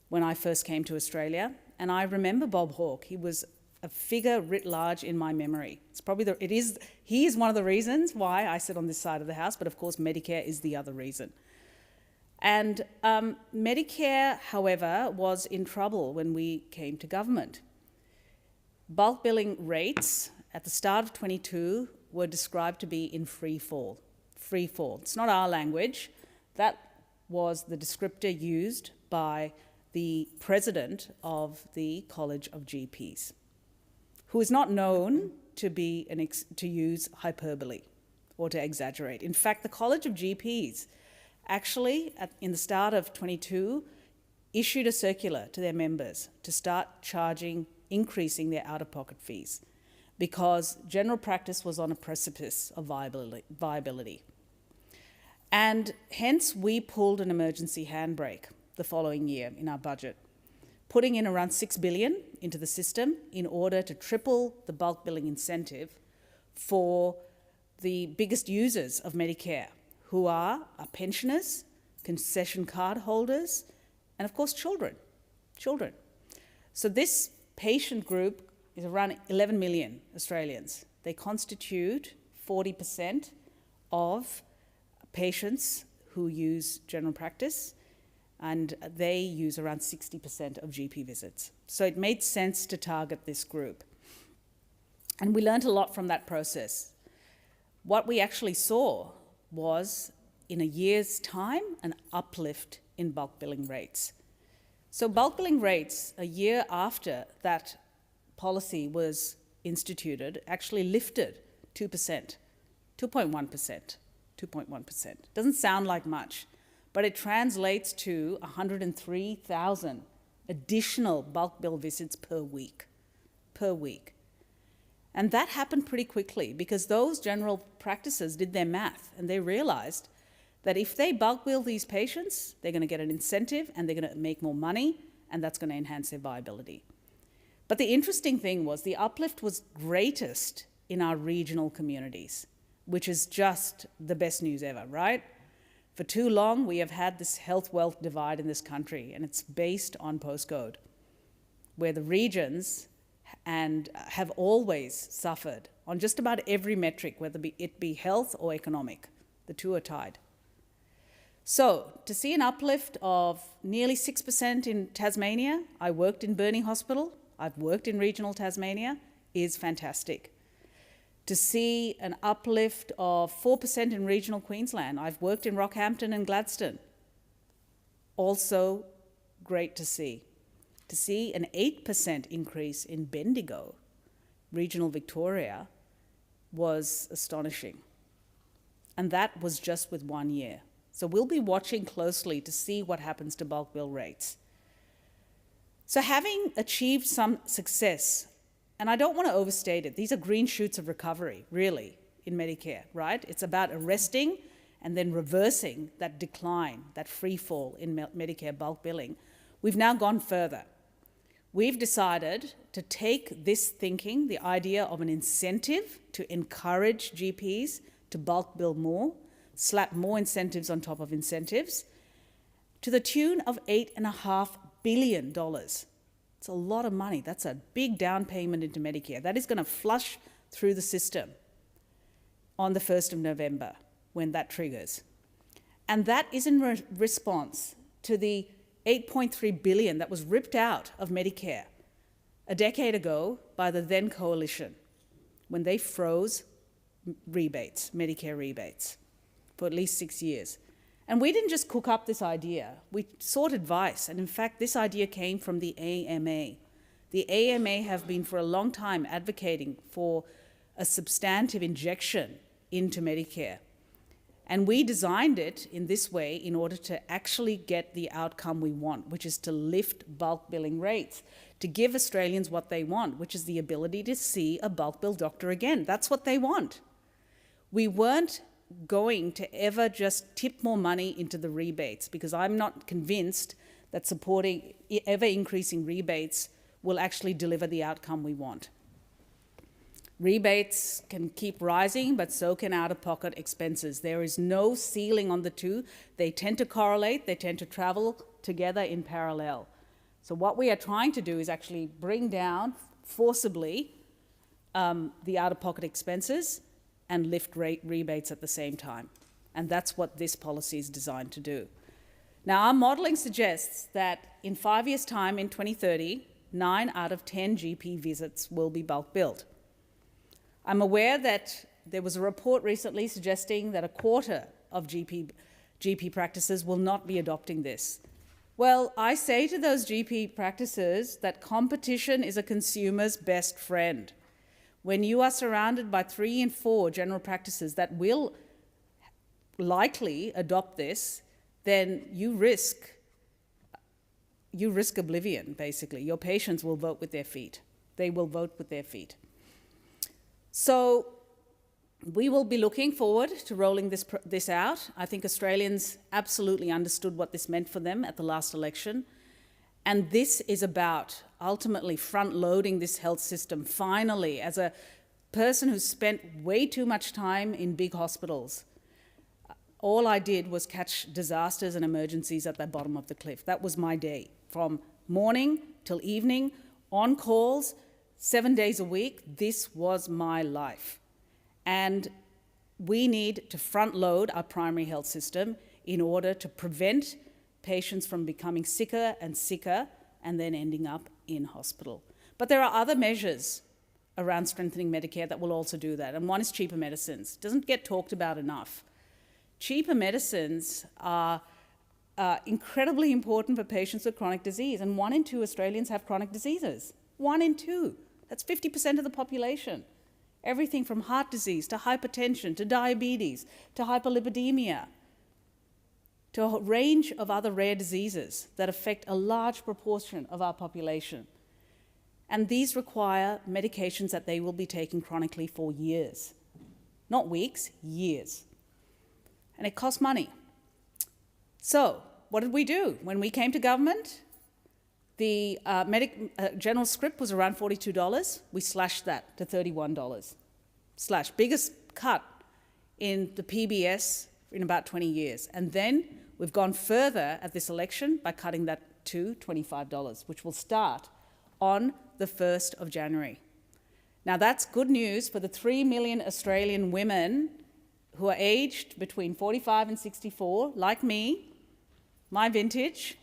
when I first came to Australia. And I remember Bob Hawke. He was a figure writ large in my memory. He is one of the reasons why I sit on this side of the House, but of course Medicare is the other reason. And Medicare, however, was in trouble when we came to government. Bulk billing rates at the start of 22 were described to be in free fall. Free fall. It's not our language. That was the descriptor used by the president of the College of GPs, who is not known to use hyperbole or to exaggerate. In fact, the College of GPs actually, in the start of 22, issued a circular to their members to start increasing their out-of-pocket fees because general practice was on a precipice of viability. And hence we pulled an emergency handbrake the following year in our budget, putting in around $6 billion into the system in order to triple the bulk billing incentive for the biggest users of Medicare, who are our pensioners, concession card holders, and of course children. So this patient group is around 11 million Australians. They constitute 40% of patients who use general practice, and they use around 60% of GP visits. So it made sense to target this group. And we learned a lot from that process. What we actually saw was, in a year's time, an uplift in bulk billing rates. So bulk billing rates, a year after that policy was instituted, actually lifted 2%, 2.1%. Doesn't sound like much, but it translates to 103,000 additional bulk bill visits per week. And that happened pretty quickly because those general practices did their math and they realized that if they bulk bill these patients, they're going to get an incentive and they're going to make more money, and that's going to enhance their viability. But the interesting thing was the uplift was greatest in our regional communities, which is just the best news ever, right? For too long, we have had this health-wealth divide in this country, and it's based on postcode, where the regions have always suffered on just about every metric, whether it be health or economic. The two are tied. So to see an uplift of nearly 6% in Tasmania, I worked in Burnie Hospital, I've worked in regional Tasmania, is fantastic. To see an uplift of 4% in regional Queensland, I've worked in Rockhampton and Gladstone, also great to see. To see an 8% increase in Bendigo, regional Victoria, was astonishing. And that was just with 1 year. So we'll be watching closely to see what happens to bulk bill rates. So having achieved some success, and I don't want to overstate it, these are green shoots of recovery, really, in Medicare, right? It's about arresting and then reversing that decline, that free fall in Medicare bulk billing. We've now gone further. We've decided to take this thinking, the idea of an incentive to encourage GPs to bulk bill more, slap more incentives on top of incentives, to the tune of $8.5 billion. It's a lot of money. That's a big down payment into Medicare. That is going to flush through the system on the 1st of November when that triggers. And that is in response to the $8.3 billion that was ripped out of Medicare a decade ago by the then coalition when they froze rebates, Medicare rebates, for at least 6 years. And we didn't just cook up this idea. We sought advice. And in fact, this idea came from the AMA. The AMA have been for a long time advocating for a substantive injection into Medicare. And we designed it in this way in order to actually get the outcome we want, which is to lift bulk billing rates, to give Australians what they want, which is the ability to see a bulk bill doctor again. That's what they want. We weren't going to ever just tip more money into the rebates, because I'm not convinced that supporting ever increasing rebates will actually deliver the outcome we want. Rebates can keep rising, but so can out-of-pocket expenses. There is no ceiling on the two. They tend to correlate, they tend to travel together in parallel. So what we are trying to do is actually bring down forcibly the out-of-pocket expenses and lift rebates at the same time. And that's what this policy is designed to do. Now, our modelling suggests that in 5 years' time, in 2030, 9 out of 10 GP visits will be bulk billed. I'm aware that there was a report recently suggesting that a quarter of GP practices will not be adopting this. Well, I say to those GP practices that competition is a consumer's best friend. When you are surrounded by 3 and 4 general practices that will likely adopt this, then you risk you risk oblivion, basically. Your patients will vote with their feet. They will vote with their feet. So we will be looking forward to rolling this out. I think Australians absolutely understood what this meant for them at the last election. And this is about ultimately front-loading this health system. Finally, as a person who spent way too much time in big hospitals, all I did was catch disasters and emergencies at the bottom of the cliff. That was my day, from morning till evening, on calls, 7 days a week. This was my life. And we need to front-load our primary health system in order to prevent patients from becoming sicker and sicker and then ending up in hospital. But there are other measures around strengthening Medicare that will also do that, and one is cheaper medicines. It doesn't get talked about enough. Cheaper medicines are incredibly important for patients with chronic disease, and 1 in 2 Australians have chronic diseases. 1 in 2. That's 50% of the population. Everything from heart disease to hypertension to diabetes to hyperlipidemia to a range of other rare diseases that affect a large proportion of our population. And these require medications that they will be taking chronically for years. Not weeks, years. And it costs money. So, what did we do? When we came to government, the general script was around $42. We slashed that to $31. Biggest cut in the PBS in about 20 years. And then we've gone further at this election by cutting that to $25, which will start on the 1st of January. Now that's good news for the 3 million Australian women who are aged between 45 and 64, like me, my vintage,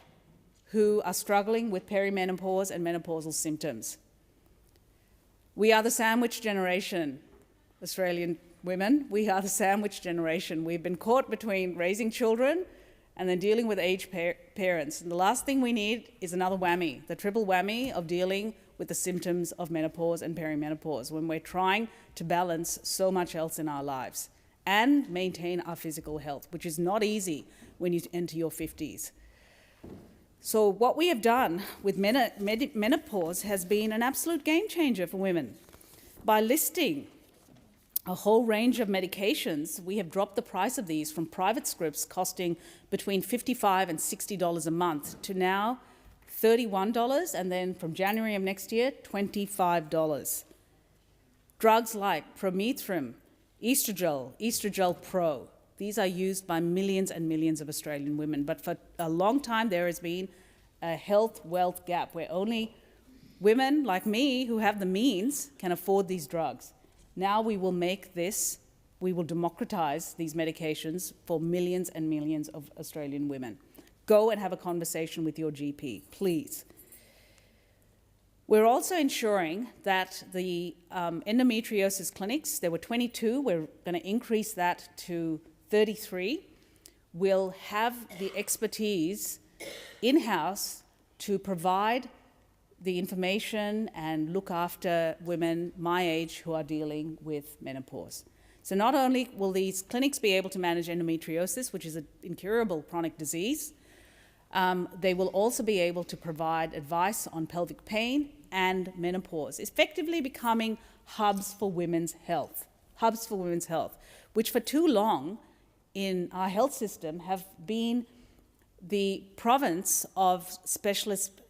who are struggling with perimenopause and menopausal symptoms. We are the sandwich generation, Australian women. We are the sandwich generation. We've been caught between raising children and then dealing with aged parents. And the last thing we need is another whammy, the triple whammy of dealing with the symptoms of menopause and perimenopause when we're trying to balance so much else in our lives and maintain our physical health, which is not easy when you enter your 50s. So what we have done with menopause has been an absolute game changer for women. By listing a whole range of medications, we have dropped the price of these from private scripts costing between $55 and $60 a month to now $31, and then from January of next year, $25. Drugs like Promethrin, Estrogel Pro, these are used by millions and millions of Australian women, but for a long time there has been a health-wealth gap where only women like me who have the means can afford these drugs. Now we will democratise these medications for millions and millions of Australian women. Go and have a conversation with your GP, please. We're also ensuring that the endometriosis clinics, there were 22, we're going to increase that to 33, will have the expertise in-house to provide the information and look after women my age who are dealing with menopause. So not only will these clinics be able to manage endometriosis, which is an incurable chronic disease, they will also be able to provide advice on pelvic pain and menopause, effectively becoming hubs for women's health, which for too long in our health system have been the province of specialist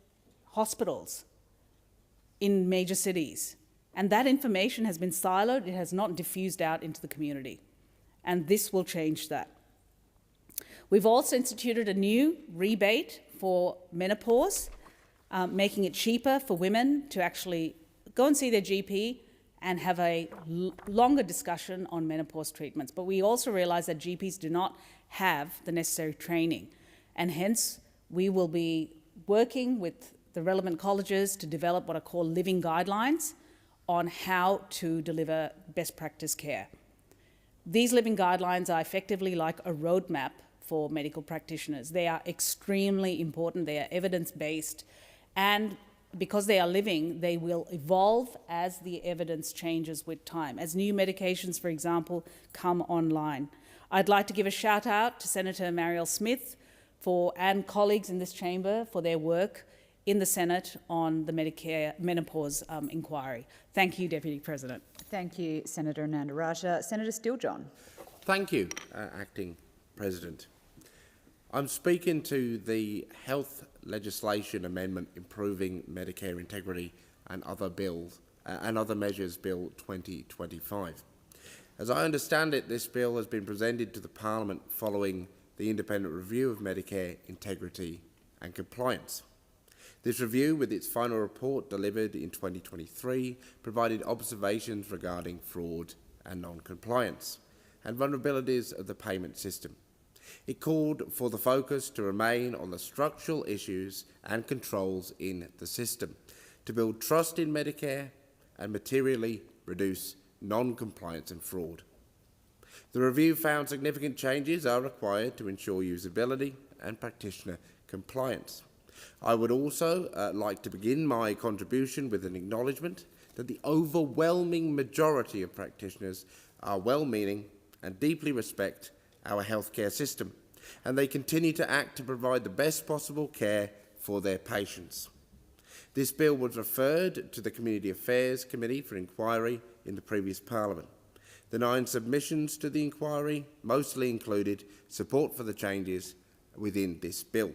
hospitals in major cities. And that information has been siloed, it has not diffused out into the community. And this will change that. We've also instituted a new rebate for menopause, making it cheaper for women to actually go and see their GP and have a longer discussion on menopause treatments. But we also realise that GPs do not have the necessary training, and hence we will be working with the relevant colleges to develop what are called living guidelines on how to deliver best practice care. These living guidelines are effectively like a roadmap for medical practitioners. They are extremely important, they are evidence-based, and because they are living, they will evolve as the evidence changes with time, as new medications, for example, come online. I'd like to give a shout out to Senator Marielle Smith and colleagues in this chamber for their work in the Senate on the Medicare menopause inquiry. Thank you, Deputy President. Thank you, Senator Anandaraja. Senator Steele-John. Thank you, Acting President. I'm speaking to the Health Legislation Amendment Improving Medicare Integrity and Other Bills and Other Measures Bill 2025. As I understand it, this bill has been presented to the Parliament following the independent review of Medicare integrity and compliance. This review, with its final report delivered in 2023, provided observations regarding fraud and non-compliance and vulnerabilities of the payment system. It called for the focus to remain on the structural issues and controls in the system, to build trust in Medicare and materially reduce non-compliance and fraud. The review found significant changes are required to ensure usability and practitioner compliance. I would also like to begin my contribution with an acknowledgement that the overwhelming majority of practitioners are well-meaning and deeply respect our healthcare system, and they continue to act to provide the best possible care for their patients. This bill was referred to the Community Affairs Committee for inquiry in the previous Parliament. The 9 submissions to the inquiry mostly included support for the changes within this bill,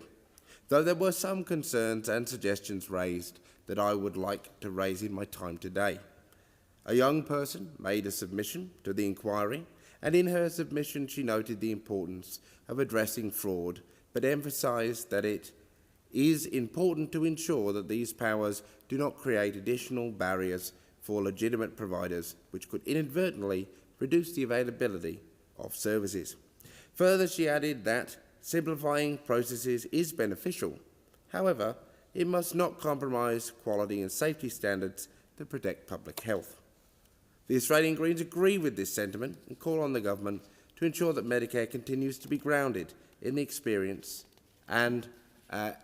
though there were some concerns and suggestions raised that I would like to raise in my time today. A young person made a submission to the inquiry, and in her submission she noted the importance of addressing fraud, but emphasised that it is important to ensure that these powers do not create additional barriers for legitimate providers, which could inadvertently reduce the availability of services. Further, she added that simplifying processes is beneficial. However, it must not compromise quality and safety standards that protect public health. The Australian Greens agree with this sentiment and call on the government to ensure that Medicare continues to be grounded in the experience and and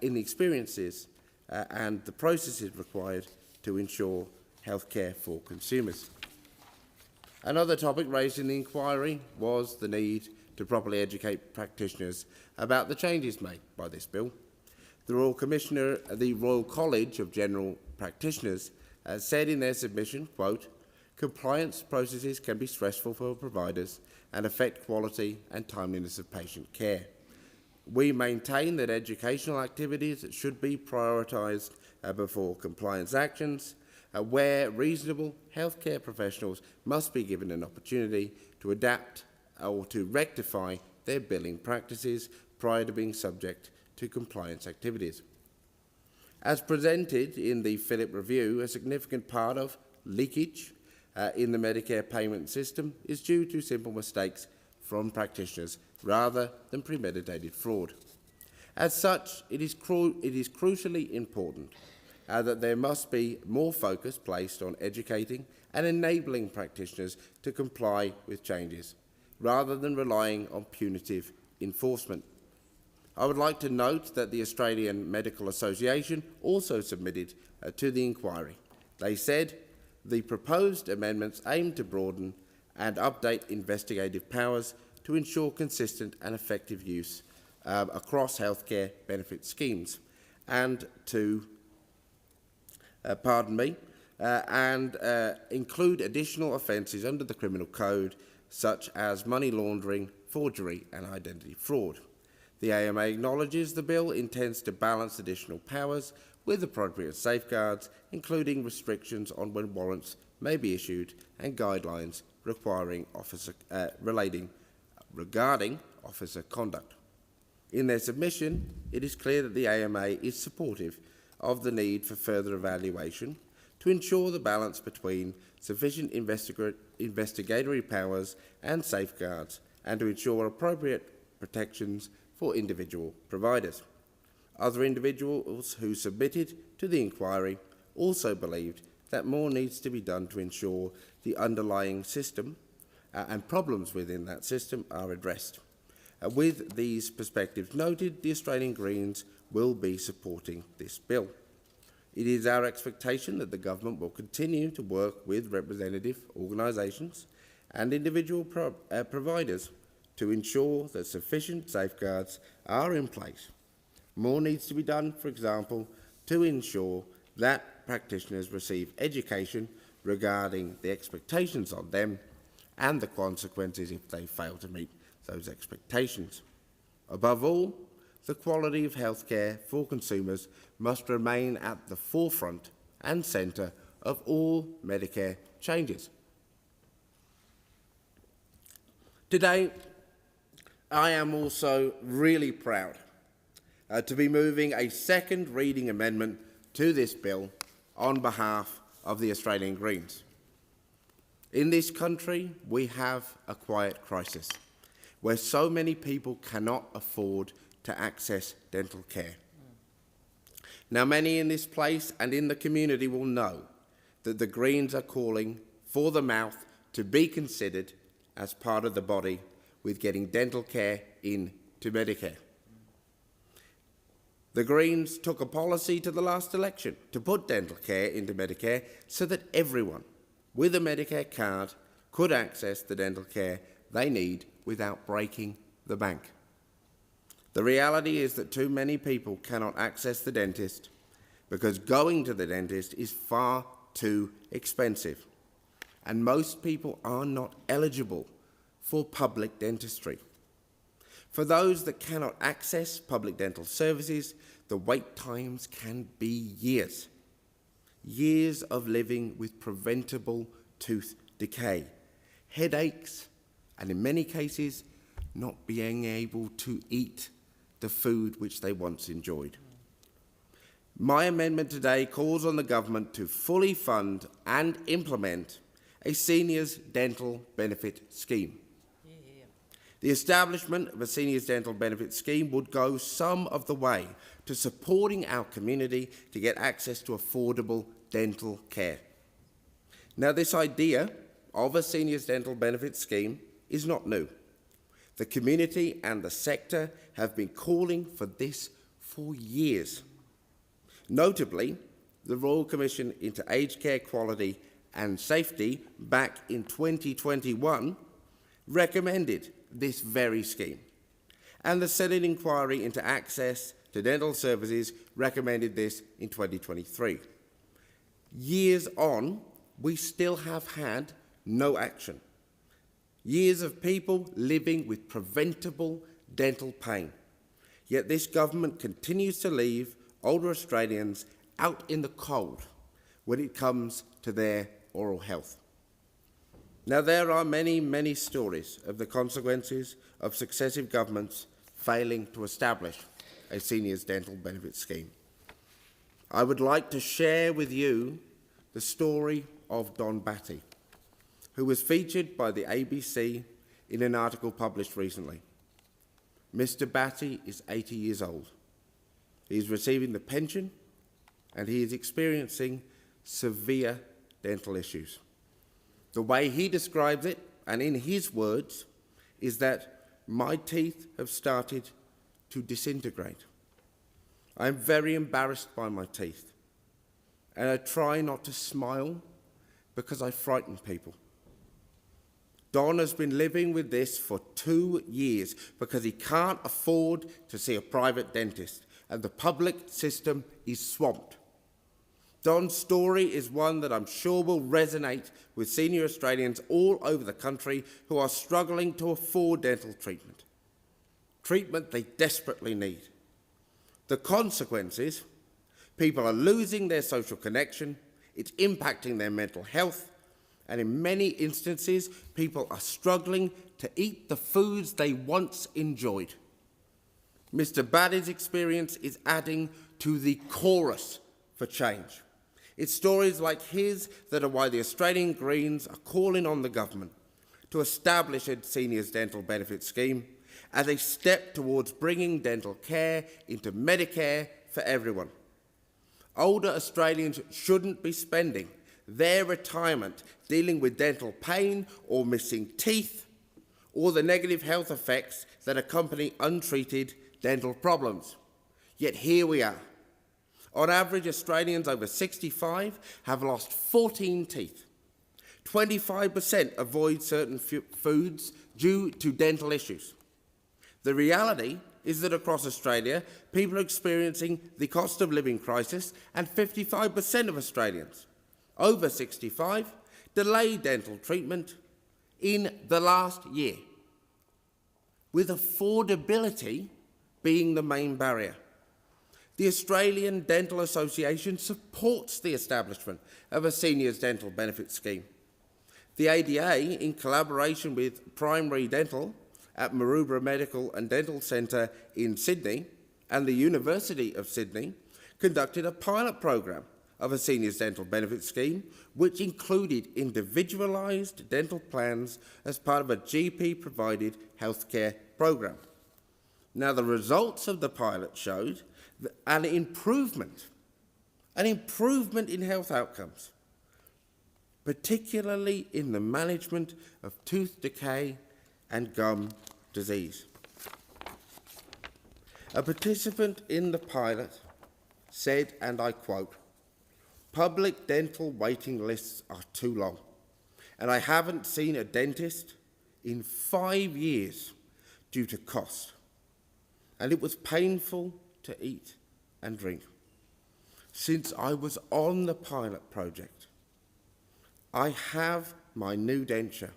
the processes required to ensure healthcare for consumers. Another topic raised in the inquiry was the need to properly educate practitioners about the changes made by this bill. The Royal College of General Practitioners said in their submission, quote, "Compliance processes can be stressful for providers and affect quality and timeliness of patient care. We maintain that educational activities should be prioritised before compliance actions, where reasonable healthcare professionals must be given an opportunity to adapt or to rectify their billing practices prior to being subject to compliance activities." As presented in the Phillip Review, a significant part of leakage in the Medicare payment system is due to simple mistakes from practitioners rather than premeditated fraud. As such, it is crucially important that there must be more focus placed on educating and enabling practitioners to comply with changes, rather than relying on punitive enforcement. I would like to note that the Australian Medical Association also submitted to the inquiry. They said the proposed amendments aim to broaden and update investigative powers to ensure consistent and effective use across healthcare benefit schemes, and to include additional offences under the Criminal Code, such as money laundering, forgery and identity fraud. The AMA acknowledges the bill intends to balance additional powers with appropriate safeguards, including restrictions on when warrants may be issued and guidelines regarding officer conduct. In their submission, it is clear that the AMA is supportive of the need for further evaluation to ensure the balance between sufficient investigatory powers and safeguards, and to ensure appropriate protections for individual providers. Other individuals who submitted to the inquiry also believed that more needs to be done to ensure the underlying system and problems within that system are addressed. With these perspectives noted, the Australian Greens will be supporting this bill. It is our expectation that the government will continue to work with representative organisations and individual providers to ensure that sufficient safeguards are in place. More needs to be done, for example, to ensure that practitioners receive education regarding the expectations on them and the consequences if they fail to meet those expectations. Above all, the quality of healthcare for consumers must remain at the forefront and centre of all Medicare changes. Today, I am also really proud to be moving a second reading amendment to this bill on behalf of the Australian Greens. In this country, we have a quiet crisis where so many people cannot afford to access dental care. Now, many in this place and in the community will know that the Greens are calling for the mouth to be considered as part of the body with getting dental care into Medicare. The Greens took a policy to the last election to put dental care into Medicare so that everyone with a Medicare card could access the dental care they need without breaking the bank. The reality is that too many people cannot access the dentist because going to the dentist is far too expensive, and most people are not eligible for public dentistry. For those that cannot access public dental services, the wait times can be years. Years of living with preventable tooth decay, headaches, and in many cases, not being able to eat the food which they once enjoyed. My amendment today calls on the government to fully fund and implement a seniors dental benefit scheme. The establishment of a seniors dental benefit scheme would go some of the way to supporting our community to get access to affordable dental care. Now, this idea of a seniors dental benefit scheme is not new. The community and the sector have been calling for this for years. Notably, the Royal Commission into Aged Care Quality and Safety back in 2021 recommended this very scheme, and the Senate inquiry into access to dental services recommended this in 2023. Years on, we still have had no action. Years of people living with preventable dental pain. Yet this government continues to leave older Australians out in the cold when it comes to their oral health. Now, there are many, many stories of the consequences of successive governments failing to establish a seniors dental benefit scheme. I would like to share with you the story of Don Batty, who was featured by the ABC in an article published recently. Mr. Batty is 80 years old. He is receiving the pension and he is experiencing severe dental issues. The way he describes it, and in his words, is that my teeth have started to disintegrate. I am very embarrassed by my teeth, and I try not to smile because I frighten people. Don has been living with this for 2 years because he can't afford to see a private dentist, and the public system is swamped. Don's story is one that I'm sure will resonate with senior Australians all over the country who are struggling to afford dental treatment. Treatment they desperately need. The consequences: people are losing their social connection, it's impacting their mental health, and in many instances, people are struggling to eat the foods they once enjoyed. Mr. Batty's experience is adding to the chorus for change. It's stories like his that are why the Australian Greens are calling on the government to establish a seniors dental benefit scheme as a step towards bringing dental care into Medicare for everyone. Older Australians shouldn't be spending their retirement dealing with dental pain or missing teeth or the negative health effects that accompany untreated dental problems. Yet here we are. On average, Australians over 65 have lost 14 teeth. 25% avoid certain foods due to dental issues. The reality is that across Australia, people are experiencing the cost of living crisis, and 55% of Australians over 65 delayed dental treatment in the last year, with affordability being the main barrier. The Australian Dental Association supports the establishment of a seniors dental benefit scheme. The ADA, in collaboration with Primary Dental at Maroubra Medical and Dental Centre in Sydney and the University of Sydney, conducted a pilot program of a seniors dental benefit scheme, which included individualised dental plans as part of a GP-provided healthcare program. Now, the results of the pilot showed an improvement in health outcomes, particularly in the management of tooth decay and gum disease. A participant in the pilot said, and I quote, "Public dental waiting lists are too long, and I haven't seen a dentist in 5 years due to cost, and it was painful to eat and drink. Since I was on the pilot project, I have my new denture,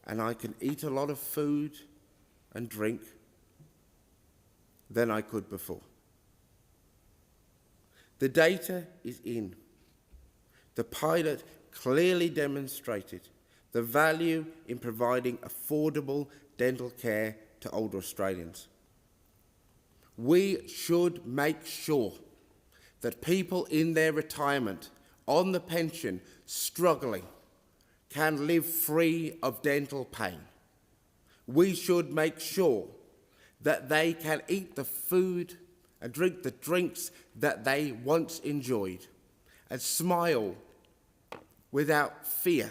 and I can eat a lot of food and drink than I could before." The data is in. The pilot clearly demonstrated the value in providing affordable dental care to older Australians. We should make sure that people in their retirement, on the pension, struggling, can live free of dental pain. We should make sure that they can eat the food and drink the drinks that they once enjoyed, and smile without fear,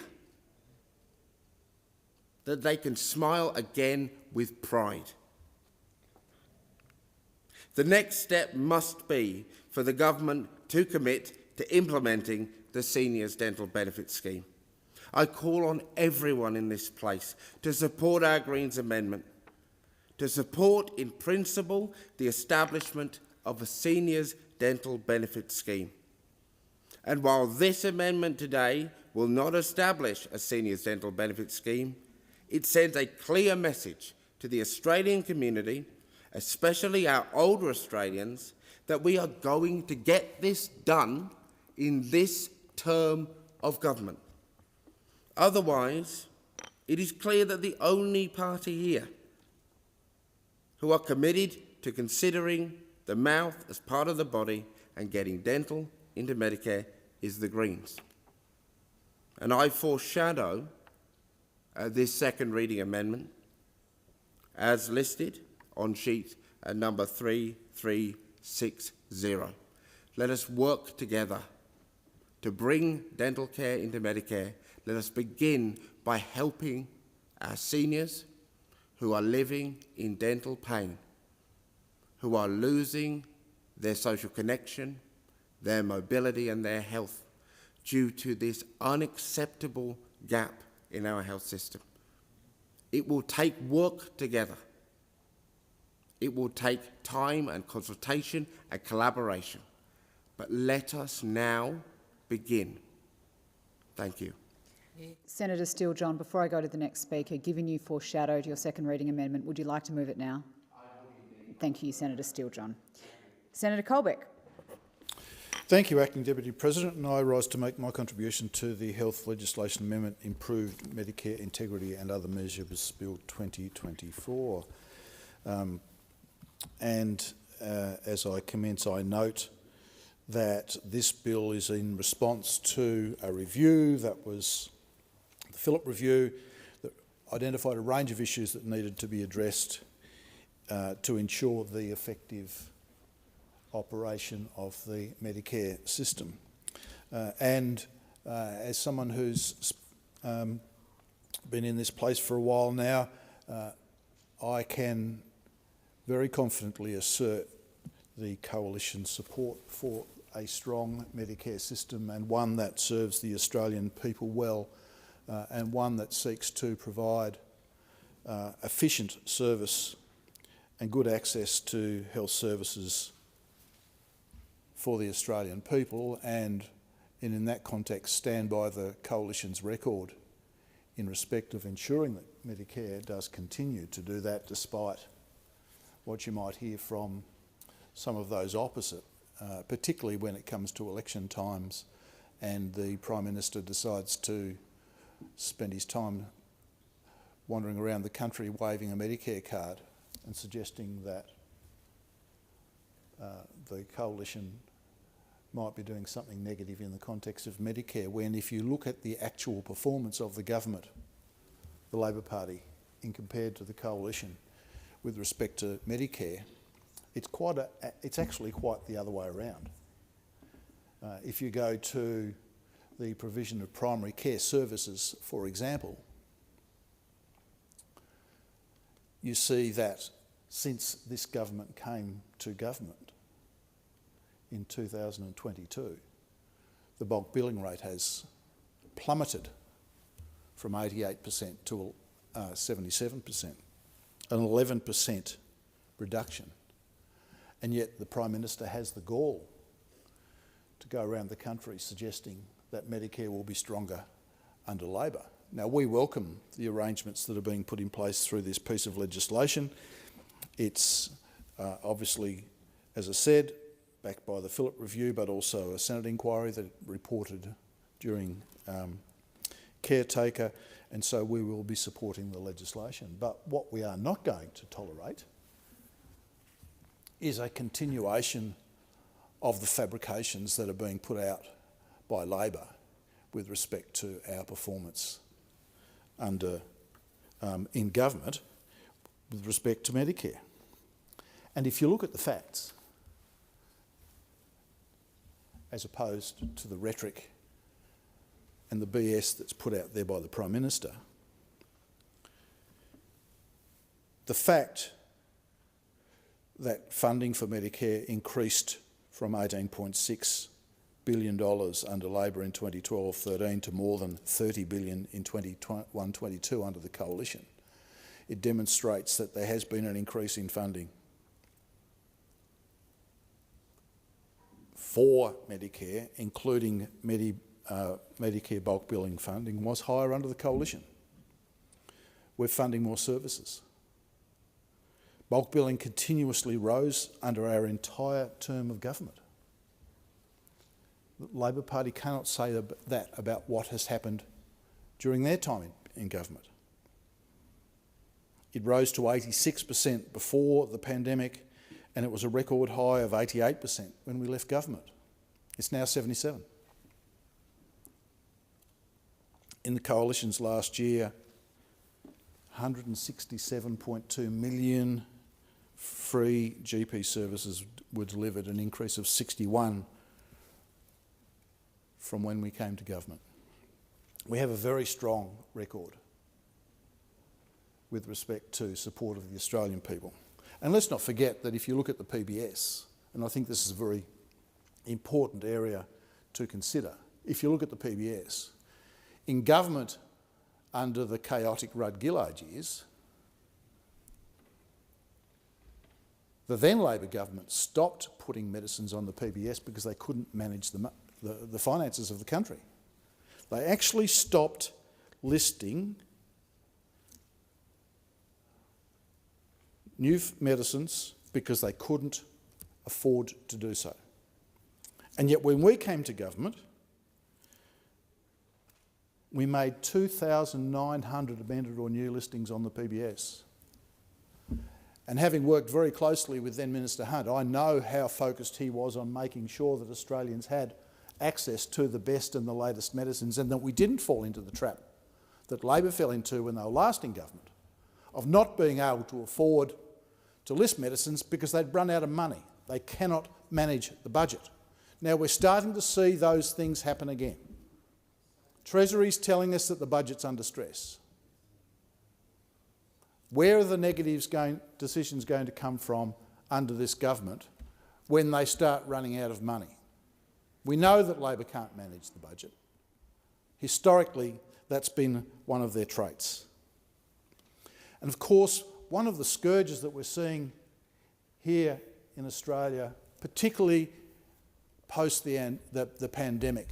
that they can smile again with pride. The next step must be for the government to commit to implementing the Seniors Dental Benefit Scheme. I call on everyone in this place to support our Greens amendment, to support in principle the establishment of a Seniors Dental Benefit Scheme. And while this amendment today will not establish a Seniors Dental Benefit Scheme, it sends a clear message to the Australian community, especially our older Australians, that we are going to get this done in this term of government. Otherwise, it is clear that the only party here who are committed to considering the mouth as part of the body and getting dental into Medicare is the Greens. And I foreshadow this second reading amendment as listed on sheet number 3360. Let us work together to bring dental care into Medicare. Let us begin by helping our seniors who are living in dental pain, who are losing their social connection, their mobility and their health due to this unacceptable gap in our health system. It will take work together. It will take time and consultation and collaboration. But let us now begin. Thank you. Senator Steele-John, before I go to the next speaker, given you foreshadowed your second reading amendment, would you like to move it now? Thank you, Senator Steele-John. Senator Colbeck. Thank you, Acting Deputy President, and I rise to make my contribution to the Health Legislation Amendment Improved Medicare Integrity and Other Measures Bill 2024. As I commence, I note that this bill is in response to a review that was the Phillip Review that identified a range of issues that needed to be addressed to ensure the effective operation of the Medicare system. As someone who's been in this place for a while now, I can very confidently assert the Coalition's support for a strong Medicare system, and one that serves the Australian people well, and one that seeks to provide efficient service and good access to health services for the Australian people, and in that context stand by the Coalition's record in respect of ensuring that Medicare does continue to do that despite what you might hear from some of those opposite, particularly when it comes to election times and the Prime Minister decides to spend his time wandering around the country waving a Medicare card and suggesting that the Coalition might be doing something negative in the context of Medicare, when if you look at the actual performance of the government, the Labor Party, in compared to the Coalition with respect to Medicare, it's actually quite the other way around. If you go to the provision of primary care services, for example, you see that since this government came to government in 2022, the bulk billing rate has plummeted from 88% to 77%, an 11% reduction. And yet the Prime Minister has the gall to go around the country suggesting that Medicare will be stronger under Labor. Now, we welcome the arrangements that are being put in place through this piece of legislation. It's obviously, as I said, backed by the Phillip Review, but also a Senate inquiry that reported during caretaker, and so we will be supporting the legislation. But what we are not going to tolerate is a continuation of the fabrications that are being put out by Labor with respect to our performance under in government with respect to Medicare. And if you look at the facts, as opposed to the rhetoric and the BS that's put out there by the Prime Minister, the fact that funding for Medicare increased from $18.6 billion under Labor in 2012-13 to more than $30 billion in 21-22 under the Coalition, it demonstrates that there has been an increase in funding for Medicare, including Medicare bulk billing funding, was higher under the Coalition. We're funding more services. Bulk billing continuously rose under our entire term of government. The Labor Party cannot say that about what has happened during their time in government. It rose to 86% before the pandemic, and it was a record high of 88% when we left government. It's now 77%. In the Coalition's last year, 167.2 million free GP services were delivered, an increase of 61 from when we came to government. We have a very strong record with respect to support of the Australian people. And let's not forget that if you look at the PBS, and I think this is a very important area to consider, if you look at the PBS, in government under the chaotic Rudd-Gillard years, the then Labor government stopped putting medicines on the PBS because they couldn't manage the finances of the country. They actually stopped listing new medicines because they couldn't afford to do so. And yet when we came to government, we made 2,900 amended or new listings on the PBS. And having worked very closely with then Minister Hunt, I know how focused he was on making sure that Australians had access to the best and the latest medicines, and that we didn't fall into the trap that Labor fell into when they were last in government, of not being able to afford to list medicines because they'd run out of money. They cannot manage the budget. Now we're starting to see those things happen again. Treasury's telling us that the budget's under stress. Where are the decisions going to come from under this government when they start running out of money? We know that Labor can't manage the budget. Historically, that's been one of their traits. And of course, one of the scourges that we're seeing here in Australia, particularly post the pandemic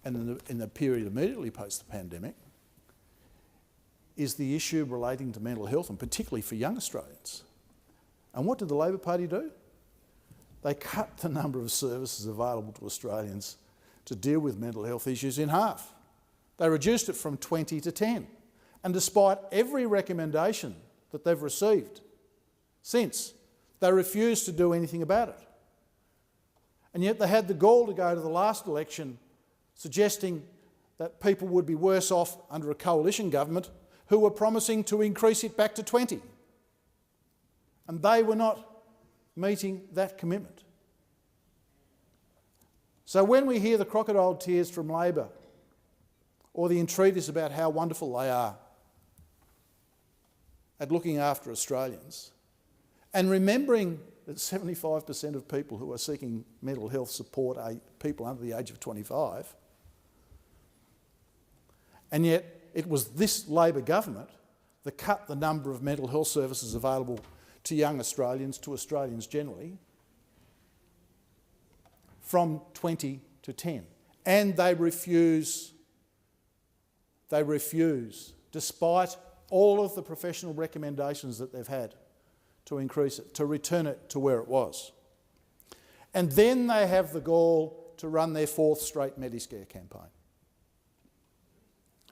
and in the period immediately post the pandemic, is the issue relating to mental health, and particularly for young Australians. And what did the Labor Party do? They cut the number of services available to Australians to deal with mental health issues in half. They reduced it from 20 to 10. And despite every recommendation that they've received since, they refused to do anything about it. And yet they had the gall to go to the last election suggesting that people would be worse off under a coalition government who were promising to increase it back to 20. And they were not meeting that commitment. So when we hear the crocodile tears from Labor or the entreaties about how wonderful they are at looking after Australians, and remembering that 75% of people who are seeking mental health support are people under the age of 25, and yet it was this Labor government that cut the number of mental health services available to young Australians, to Australians generally, from 20 to 10. And they refuse, despite all of the professional recommendations that they've had, to increase it, to return it to where it was. And then they have the gall to run their fourth straight Medicare campaign.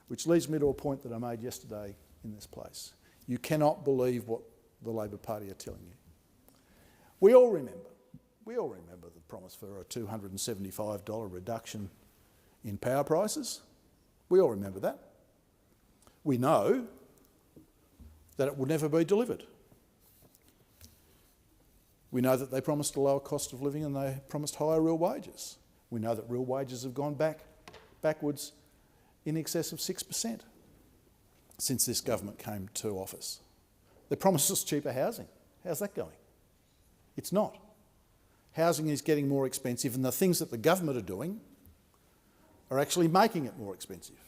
Which leads me to a point that I made yesterday in this place. You cannot believe what the Labor Party are telling you. We all remember the promise for a $275 reduction in power prices. We all remember that. We know that it will never be delivered. We know that they promised a lower cost of living and they promised higher real wages. We know that real wages have gone backwards in excess of 6% since this government came to office. They promised us cheaper housing. How's that going? It's not. Housing is getting more expensive, and the things that the government are doing are actually making it more expensive.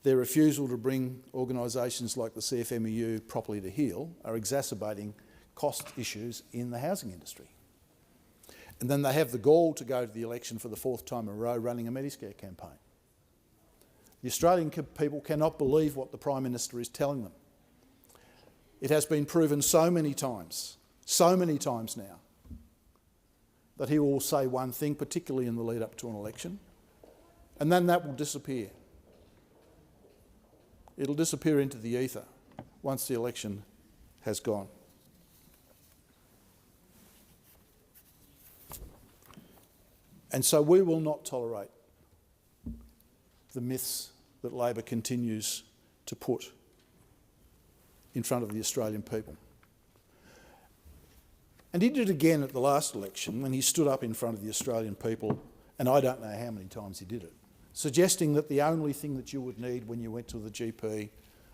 Their refusal to bring organisations like the CFMEU properly to heel are exacerbating cost issues in the housing industry. And then they have the gall to go to the election for the fourth time in a row running a Medicare campaign. The Australian people cannot believe what the Prime Minister is telling them. It has been proven so many times now, that he will say one thing, particularly in the lead up to an election, and then that will disappear. It'll disappear into the ether once the election has gone. And so we will not tolerate the myths that Labor continues to put in front of the Australian people. And he did it again at the last election when he stood up in front of the Australian people, and I don't know how many times he did it, suggesting that the only thing that you would need when you went to the GP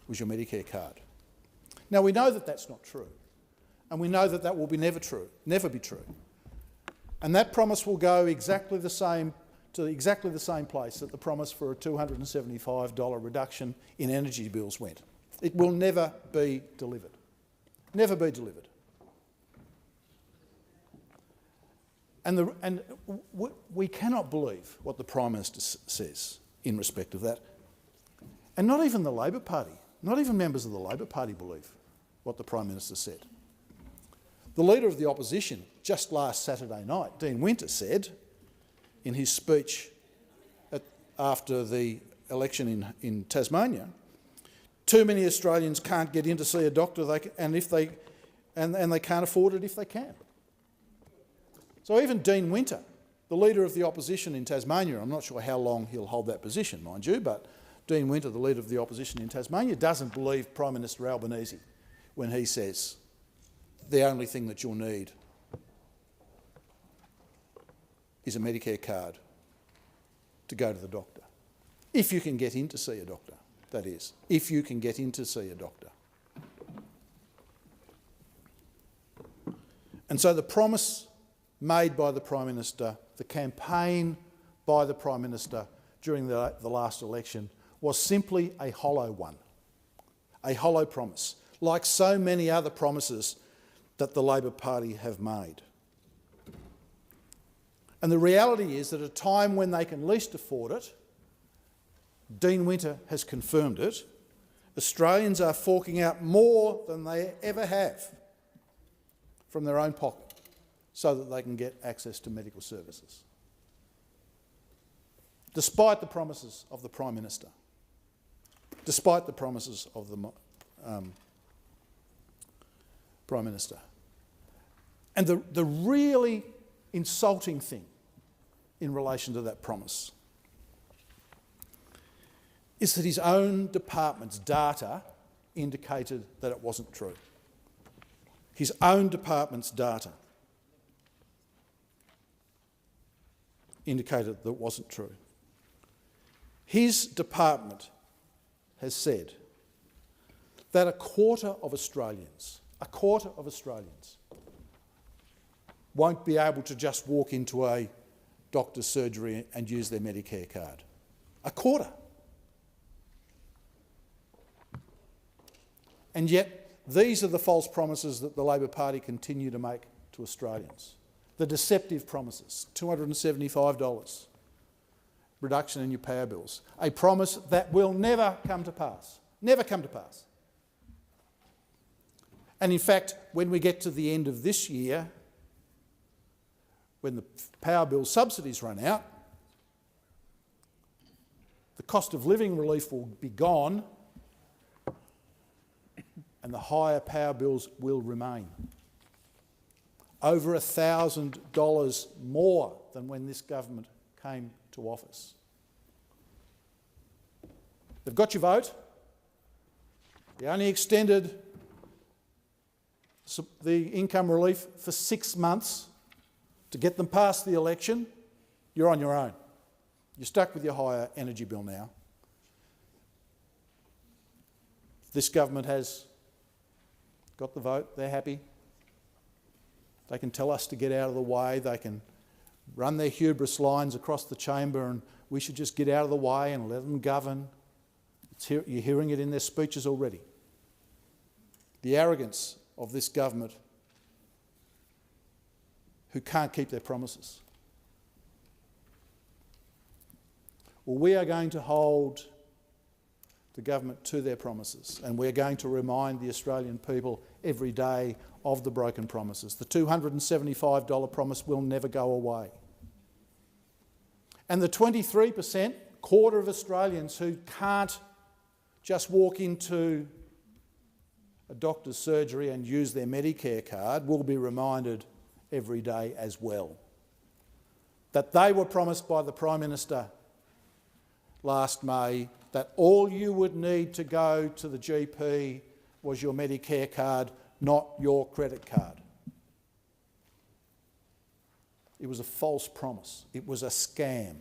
was your Medicare card. Now, we know that that's not true, and we know that that will be never be true. And that promise will go exactly the same place that the promise for a $275 reduction in energy bills went. It will never be delivered. Never be delivered. And we cannot believe what the Prime Minister says in respect of that. And not even the Labor Party, not even members of the Labor Party believe what the Prime Minister said. The Leader of the Opposition, just last Saturday night, Dean Winter, said in his speech after the election in Tasmania, too many Australians can't get in to see a doctor, and they can't afford it if they can. So even Dean Winter, the Leader of the Opposition in Tasmania, I'm not sure how long he'll hold that position, mind you, but Dean Winter, the Leader of the Opposition in Tasmania, doesn't believe Prime Minister Albanese when he says the only thing that you'll need is a Medicare card to go to the doctor. If you can get in to see a doctor, that is. If you can get in to see a doctor. And so the promise made by the Prime Minister, the campaign by the Prime Minister during the last election was simply a hollow one, a hollow promise, like so many other promises that the Labor Party have made. And the reality is that at a time when they can least afford it, Dean Winter has confirmed it, Australians are forking out more than they ever have from their own pocket so that they can get access to medical services. Despite the promises of the Prime Minister, despite the promises of the Prime Minister. And the really insulting thing in relation to that promise is that his own department's data indicated that it wasn't true. His own department's data indicated that it wasn't true. His department has said that a quarter of Australians won't be able to just walk into a doctor's surgery and use their Medicare card. A quarter. And yet, these are the false promises that the Labor Party continue to make to Australians. The deceptive promises, $275, reduction in your power bills. A promise that will never come to pass. Never come to pass. And in fact, when we get to the end of this year, when the power bill subsidies run out, the cost of living relief will be gone and the higher power bills will remain. Over $1,000 more than when this government came to office. They've got your vote. They only extended the income relief for 6 months to get them past the election. You're on your own. You're stuck with your higher energy bill now. This government has got the vote. They're happy. They can tell us to get out of the way. They can run their hubris lines across the chamber and we should just get out of the way and let them govern. You're hearing it in their speeches already. The arrogance of this government who can't keep their promises. Well, we are going to hold the government to their promises and we're going to remind the Australian people every day of the broken promises. The $275 promise will never go away. And the 23%, quarter of Australians who can't just walk into a doctor's surgery and use their Medicare card will be reminded every day as well that they were promised by the Prime Minister last May that all you would need to go to the GP was your Medicare card, not your credit card. It was a false promise. It was a scam.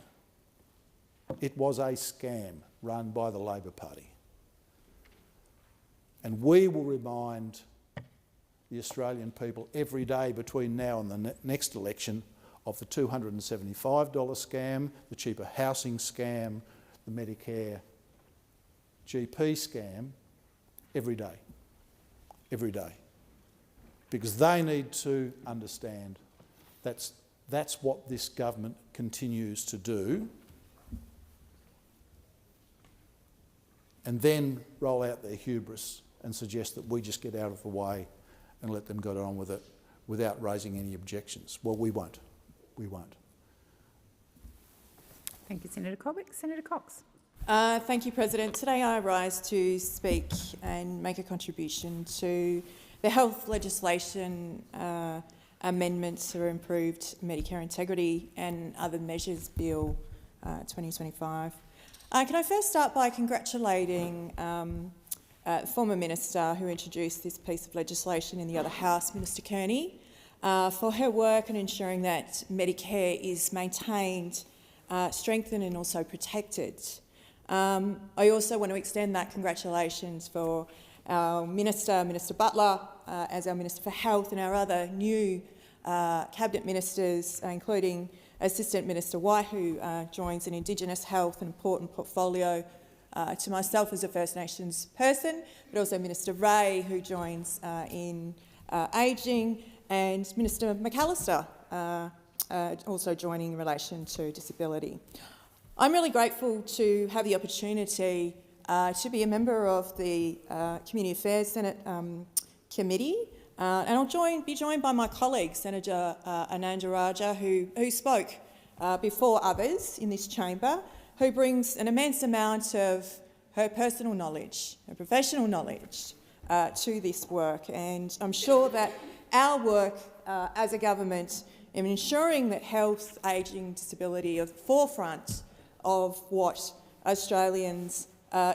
It was a scam run by the Labor Party. And we will remind the Australian people every day between now and the next election of the $275 scam, the cheaper housing scam, the Medicare GP scam, every day. Every day. Because they need to understand that's what this government continues to do, and then roll out their hubris and suggest that we just get out of the way and let them get on with it without raising any objections. Well, we won't. We won't. Thank you, Senator Colbeck. Senator Cox. Thank you, President. Today I rise to speak and make a contribution to the health legislation amendments for improved Medicare integrity and other measures Bill 2025. Can I first start by congratulating the former minister who introduced this piece of legislation in the other House, Minister Kearney, for her work in ensuring that Medicare is maintained, strengthened and also protected. I also want to extend that congratulations for our Minister, Minister Butler, as our Minister for Health, and our other new Cabinet Ministers, including Assistant Minister White, who joins an Indigenous health, an important portfolio to myself as a First Nations person, but also Minister Ray, who joins in ageing, and Minister McAllister also joining in relation to disability. I'm really grateful to have the opportunity to be a member of the Community Affairs Senate Committee, and I'll be joined by my colleague, Senator Ananda Raja, who spoke before others in this chamber, who brings an immense amount of her personal knowledge, her professional knowledge to this work. And I'm sure that our work as a government in ensuring that health, ageing, disability are at the forefront of what Australians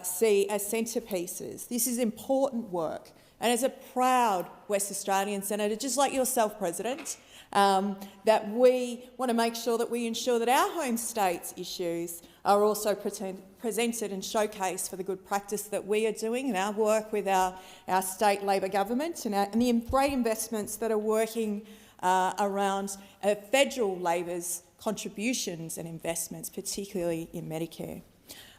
see as centrepieces. This is important work. And as a proud West Australian senator, just like yourself, President, that we want to make sure that we ensure that our home state's issues are also presented and showcased for the good practice that we are doing in our work with our state Labor government and the great investments that are working around federal Labor's contributions and investments, particularly in Medicare.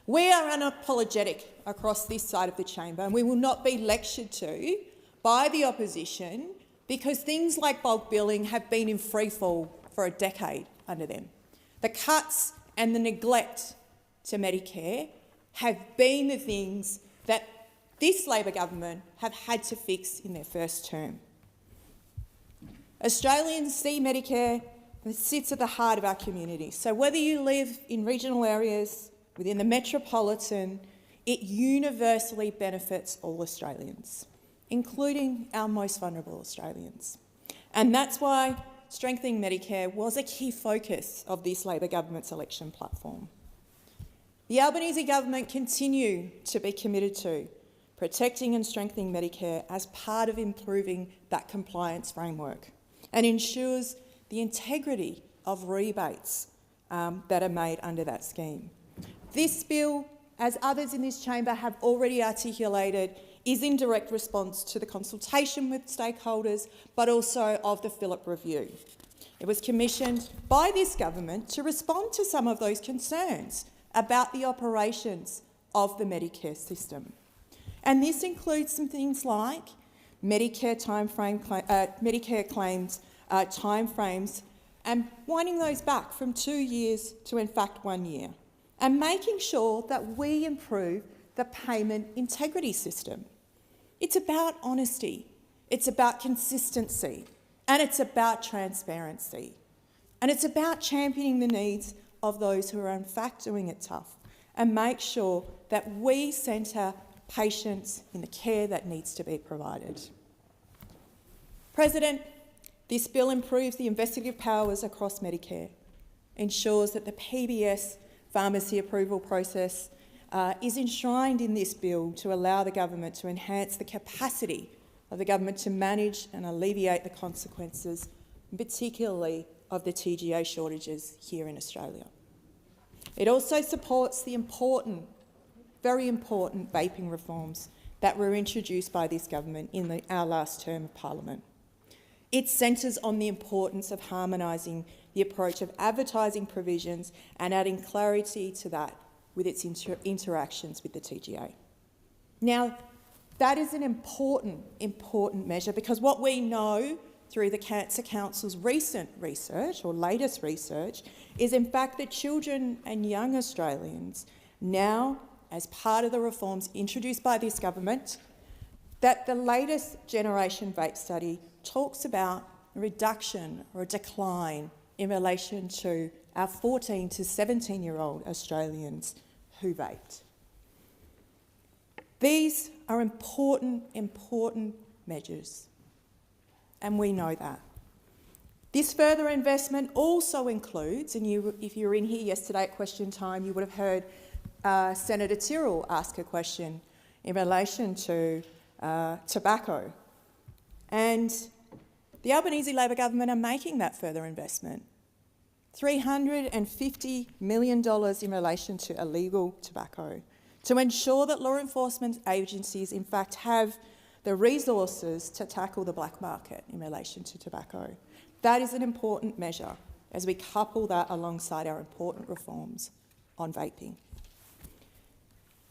We are unapologetic across this side of the chamber, and we will not be lectured to by the opposition because things like bulk billing have been in freefall for a decade under them. The cuts and the neglect to Medicare have been the things that this Labor government have had to fix in their first term. Australians see Medicare that sits at the heart of our community. So whether you live in regional areas, within the metropolitan, it universally benefits all Australians, including our most vulnerable Australians. And that's why strengthening Medicare was a key focus of this Labor government's election platform. The Albanese government continue to be committed to protecting and strengthening Medicare as part of improving that compliance framework and ensures the integrity of rebates that are made under that scheme. This bill, as others in this chamber have already articulated, is in direct response to the consultation with stakeholders, but also of the Phillip Review. It was commissioned by this government to respond to some of those concerns about the operations of the Medicare system. And this includes some things like Medicare claims timeframes and winding those back from 2 years to, in fact, 1 year, and making sure that we improve the payment integrity system. It's about honesty, it's about consistency, and it's about transparency. And it's about championing the needs of those who are in fact doing it tough and make sure that we centre patients in the care that needs to be provided. President, this bill improves the investigative powers across Medicare, ensures that the PBS pharmacy approval process is enshrined in this bill to allow the government to enhance the capacity of the government to manage and alleviate the consequences, particularly of the TGA shortages here in Australia. It also supports the very important vaping reforms that were introduced by this government in our last term of Parliament. It centres on the importance of harmonising the approach of advertising provisions and adding clarity to that with its interactions with the TGA. Now, that is an important measure because what we know through the Cancer Council's recent research or latest research is in fact that children and young Australians now, as part of the reforms introduced by this government, that the latest Generation Vape study talks about a reduction or a decline in relation to our 14 to 17-year-old Australians who vaped. These are important measures, and we know that. This further investment also includes, and if you were in here yesterday at question time, you would have heard Senator Tyrrell ask a question in relation to tobacco. And the Albanese Labor government are making that further investment. $350 million in relation to illegal tobacco to ensure that law enforcement agencies in fact have the resources to tackle the black market in relation to tobacco. That is an important measure as we couple that alongside our important reforms on vaping.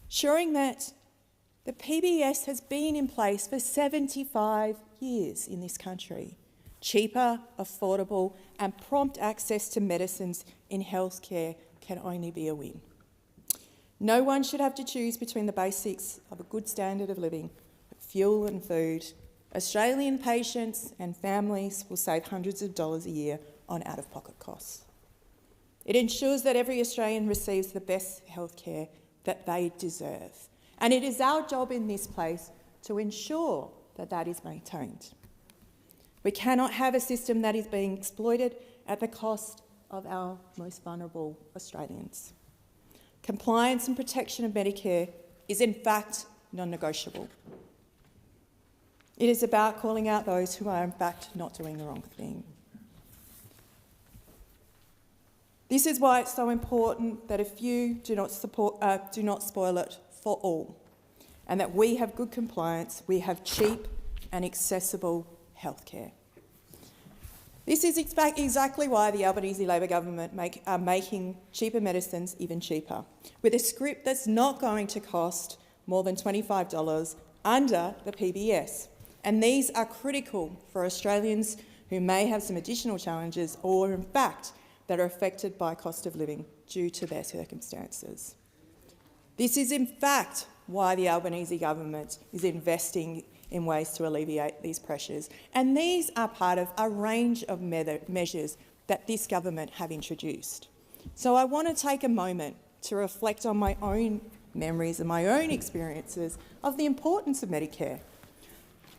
Ensuring that The PBS has been in place for 75 years in this country. Cheaper, affordable and prompt access to medicines in healthcare can only be a win. No one should have to choose between the basics of a good standard of living, fuel and food. Australian patients and families will save hundreds of dollars a year on out-of-pocket costs. It ensures that every Australian receives the best healthcare that they deserve. And it is our job in this place to ensure that that is maintained. We cannot have a system that is being exploited at the cost of our most vulnerable Australians. Compliance and protection of Medicare is in fact non-negotiable. It is about calling out those who are in fact not doing the wrong thing. This is why it's so important that a few do not spoil it for all, and that we have good compliance, we have cheap and accessible healthcare. This is exactly why the Albanese Labor government are making cheaper medicines even cheaper, with a script that's not going to cost more than $25 under the PBS. And these are critical for Australians who may have some additional challenges or, in fact, that are affected by cost of living due to their circumstances. This is, in fact, why the Albanese government is investing in ways to alleviate these pressures. And these are part of a range of measures that this government have introduced. So I want to take a moment to reflect on my own memories and my own experiences of the importance of Medicare.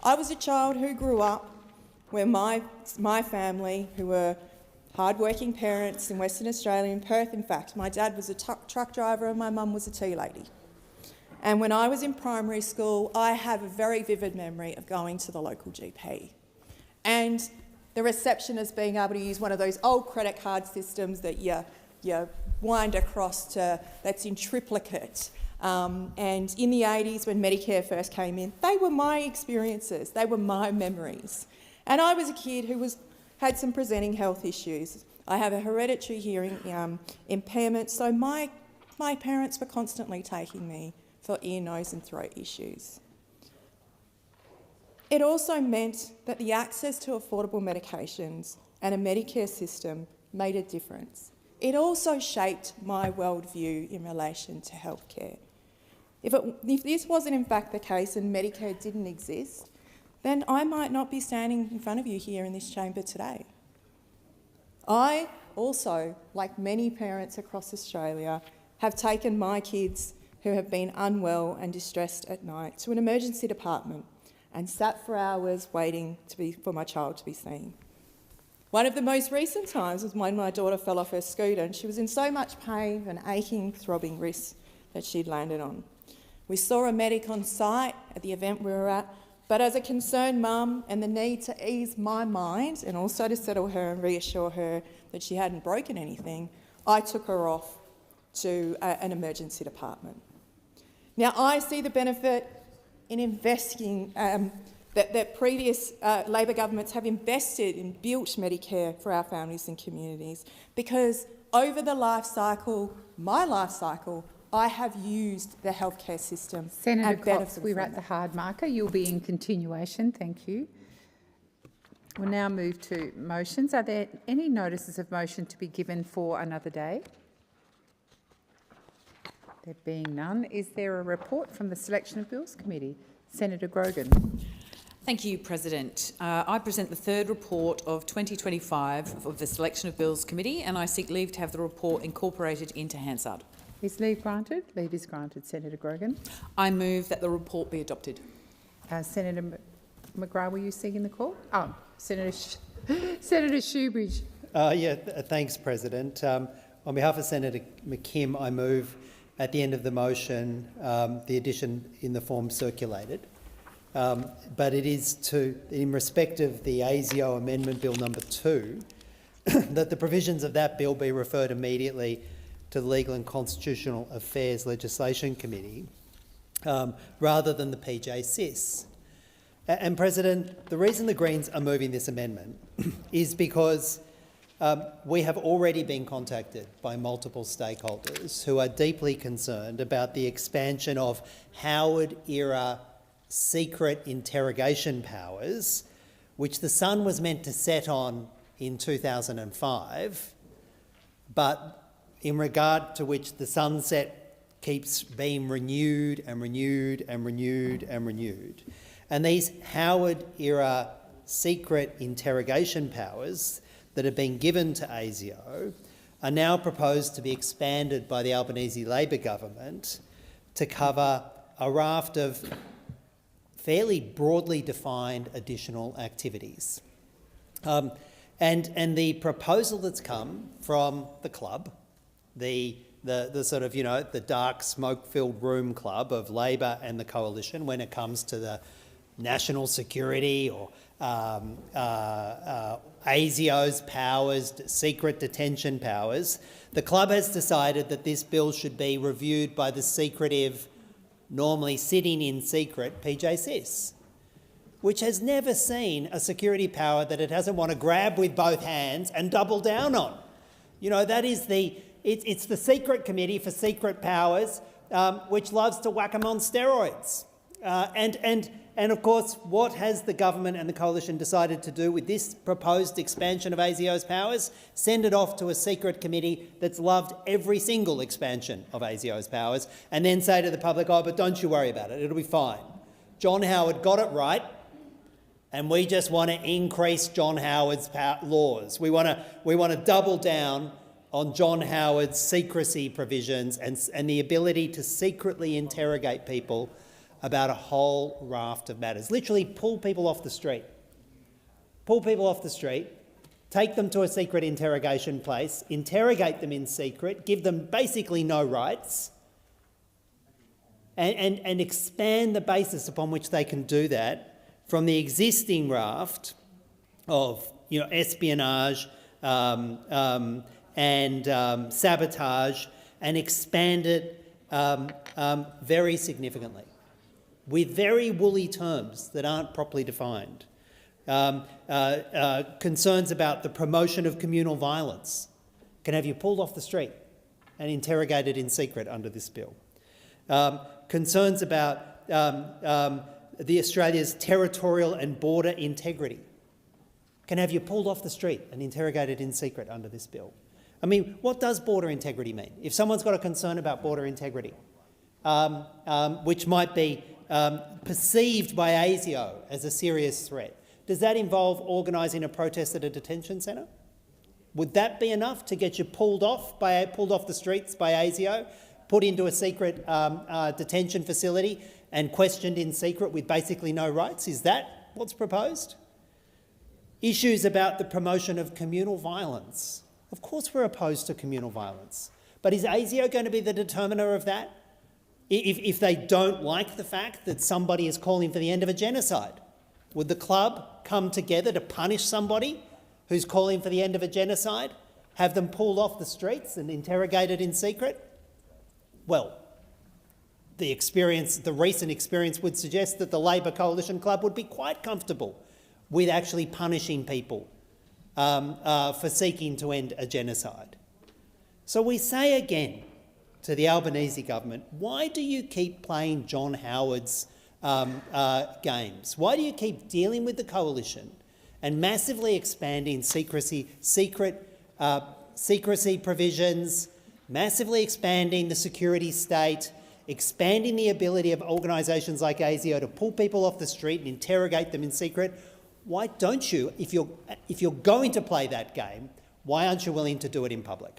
I was a child who grew up where my family, who were hard-working parents in Western Australia, in Perth, in fact, my dad was a truck driver and my mum was a tea lady. And when I was in primary school, I have a very vivid memory of going to the local GP and the receptionist being able to use one of those old credit card systems that you wind across to, that's in triplicate. And in the 80s, when Medicare first came in, they were my experiences, they were my memories. And I was a kid who had some presenting health issues. I have a hereditary hearing impairment, so my parents were constantly taking me for ear, nose and throat issues. It also meant that the access to affordable medications and a Medicare system made a difference. It also shaped my worldview in relation to healthcare. If this wasn't in fact the case and Medicare didn't exist, then I might not be standing in front of you here in this chamber today. I also, like many parents across Australia, have taken my kids who have been unwell and distressed at night to an emergency department and sat for hours waiting for my child to be seen. One of the most recent times was when my daughter fell off her scooter and she was in so much pain and aching, throbbing wrists that she'd landed on. We saw a medic on site at the event we were at, but as a concerned mum and the need to ease my mind and also to settle her and reassure her that she hadn't broken anything, I took her off to an emergency department. Now, I see the benefit in investing that previous Labor governments have invested and built Medicare for our families and communities, because over the life cycle, my life cycle, I have used the healthcare system. Senator Cox, we're at the hard marker. You'll be in continuation. Thank you. We'll now move to motions. Are there any notices of motion to be given for another day? There being none, is there a report from the Selection of Bills Committee? Senator Grogan. Thank you, President. I present the third report of 2025 of the Selection of Bills Committee, and I seek leave to have the report incorporated into Hansard. Is leave granted? Leave is granted. Senator Grogan. I move that the report be adopted. Senator McGrath, were you seeking the call? Oh, Senator Shoebridge. Thanks, President. On behalf of Senator McKim, I move at the end of the motion the addition in the form circulated. But it is in respect of the ASIO Amendment Bill number 2, that the provisions of that bill be referred immediately to the Legal and Constitutional Affairs Legislation Committee rather than the PJCIS. And President, the reason the Greens are moving this amendment is because We have already been contacted by multiple stakeholders who are deeply concerned about the expansion of Howard-era secret interrogation powers, which the sun was meant to set on in 2005, but in regard to which the sunset keeps being renewed and renewed and renewed and renewed. And these Howard-era secret interrogation powers that have been given to ASIO are now proposed to be expanded by the Albanese Labor government to cover a raft of fairly broadly defined additional activities. And the proposal that's come from the club, the sort of, the dark smoke-filled room club of Labor and the coalition when it comes to the national security or ASIO's powers, secret detention powers, the club has decided that this bill should be reviewed by the secretive, normally sitting in secret PJCIS, which has never seen a security power that it doesn't want to grab with both hands and double down on. That is it's the secret committee for secret powers, which loves to whack them on steroids. And of course, what has the government and the coalition decided to do with this proposed expansion of ASIO's powers? Send it off to a secret committee that's loved every single expansion of ASIO's powers, and then say to the public, oh, but don't you worry about it, it'll be fine. John Howard got it right, and we just want to increase John Howard's laws. We want to double down on John Howard's secrecy provisions and the ability to secretly interrogate people about a whole raft of matters. Literally pull people off the street. Pull people off the street, take them to a secret interrogation place, interrogate them in secret, give them basically no rights, and expand the basis upon which they can do that from the existing raft of espionage and sabotage, and expand it very significantly, with very woolly terms that aren't properly defined. Concerns about the promotion of communal violence can have you pulled off the street and interrogated in secret under this bill. Concerns about the Australia's territorial and border integrity can have you pulled off the street and interrogated in secret under this bill. I mean, what does border integrity mean? If someone's got a concern about border integrity, which might be perceived by ASIO as a serious threat, does that involve organising a protest at a detention centre? Would that be enough to get you pulled off the streets by ASIO, put into a secret detention facility and questioned in secret with basically no rights? Is that what's proposed? Issues about the promotion of communal violence. Of course we're opposed to communal violence, but is ASIO going to be the determiner of that? If they don't like the fact that somebody is calling for the end of a genocide, would the club come together to punish somebody who's calling for the end of a genocide, have them pulled off the streets and interrogated in secret? Well, the recent experience would suggest that the Labor Coalition Club would be quite comfortable with actually punishing people for seeking to end a genocide. So we say again to the Albanese government, why do you keep playing John Howard's games? Why do you keep dealing with the coalition and massively expanding secrecy provisions, massively expanding the security state, expanding the ability of organisations like ASIO to pull people off the street and interrogate them in secret? Why don't you, if you're going to play that game, why aren't you willing to do it in public?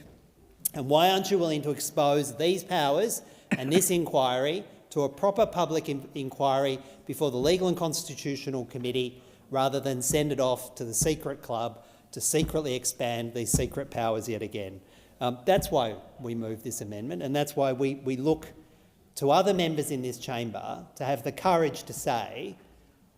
And why aren't you willing to expose these powers and this inquiry to a proper public inquiry before the Legal and Constitutional Committee, rather than send it off to the secret club to secretly expand these secret powers yet again? That's why we move this amendment, and that's why we look to other members in this chamber to have the courage to say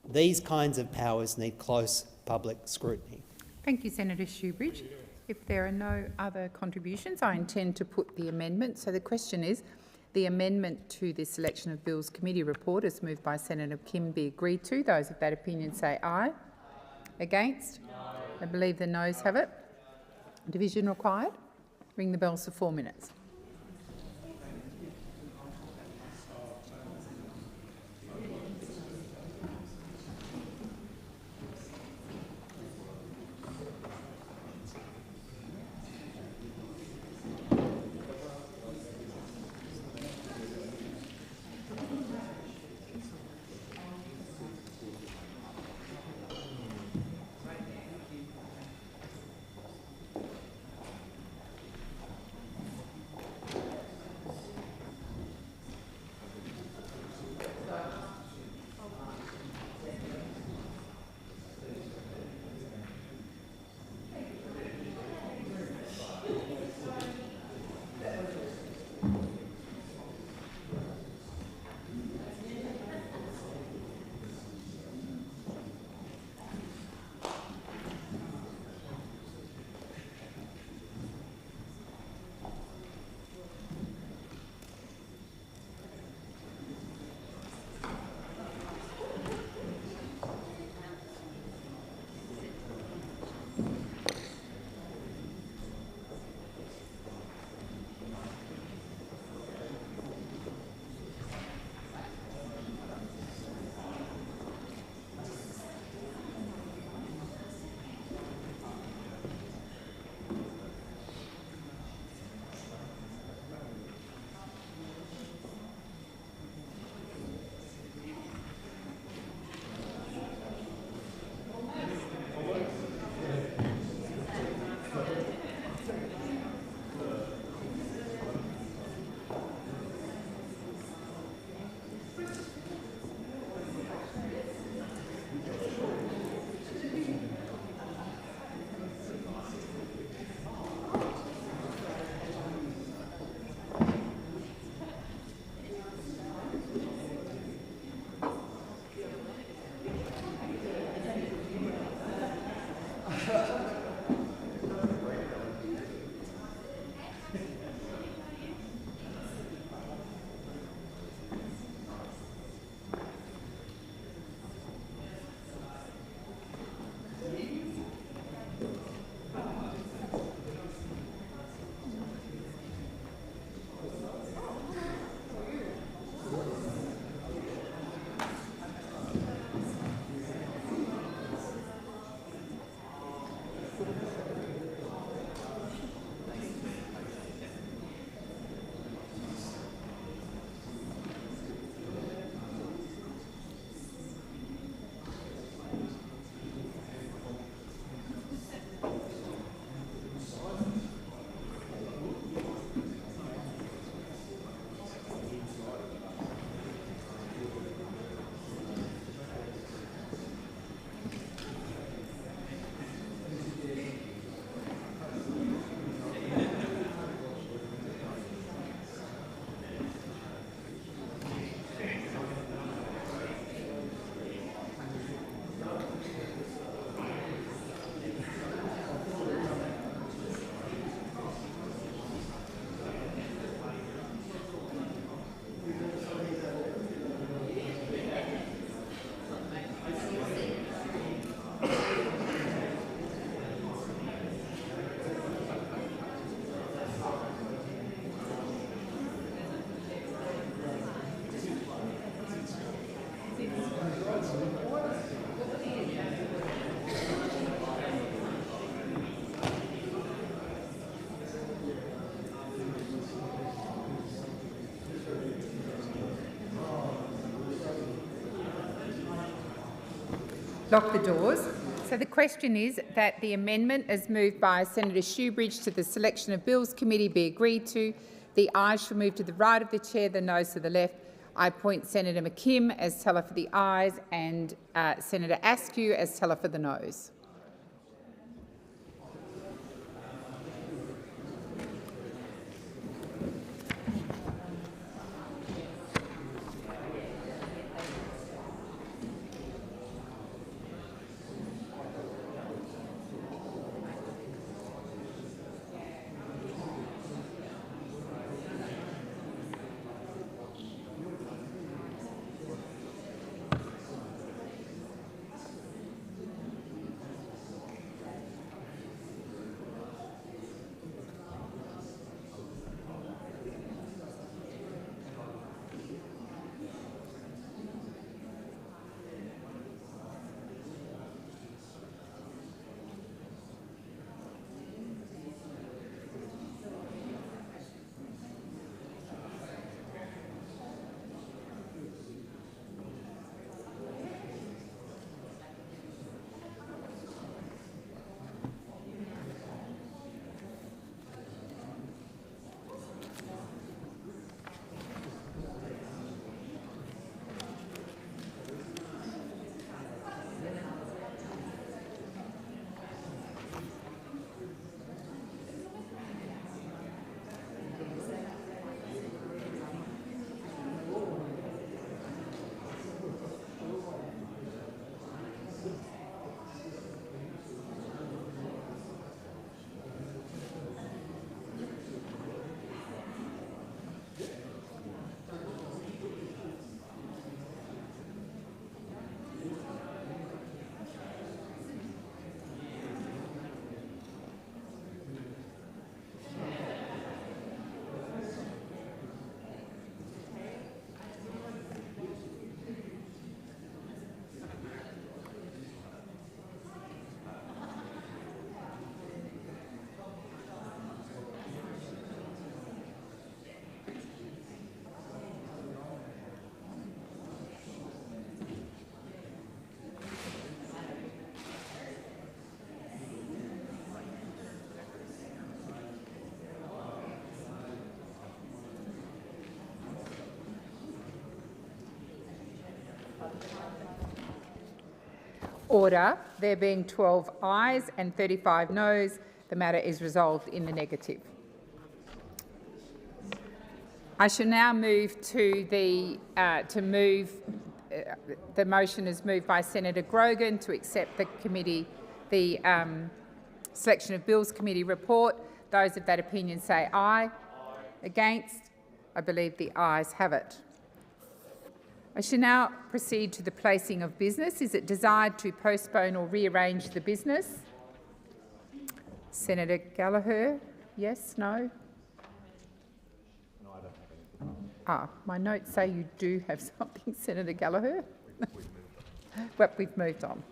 these kinds of powers need close public scrutiny. Thank you, Senator Shoebridge. If there are no other contributions, I intend to put the amendment. So the question is, the amendment to the Selection of Bills Committee report as moved by Senator Kim be agreed to. Those of that opinion say aye. Against? No. I believe the noes have it. Division required. Ring the bells for 4 minutes. Lock the doors. So the question is that the amendment as moved by Senator Shoebridge to the Selection of Bills Committee be agreed to. The ayes shall move to the right of the chair, the noes to the left. I appoint Senator McKim as teller for the ayes and Senator Askew as teller for the noes. Order. There being 12 ayes and 35 noes, the matter is resolved in the negative. I shall now move to the the motion is moved by Senator Grogan to accept the Selection of Bills Committee report. Those of that opinion say aye. Against? I believe the ayes have it. I shall now proceed to the placing of business. Is it desired to postpone or rearrange the business? Senator Gallagher, yes, no? No, I don't have anything. My notes say you do have something, Senator Gallagher. Well, we've moved on.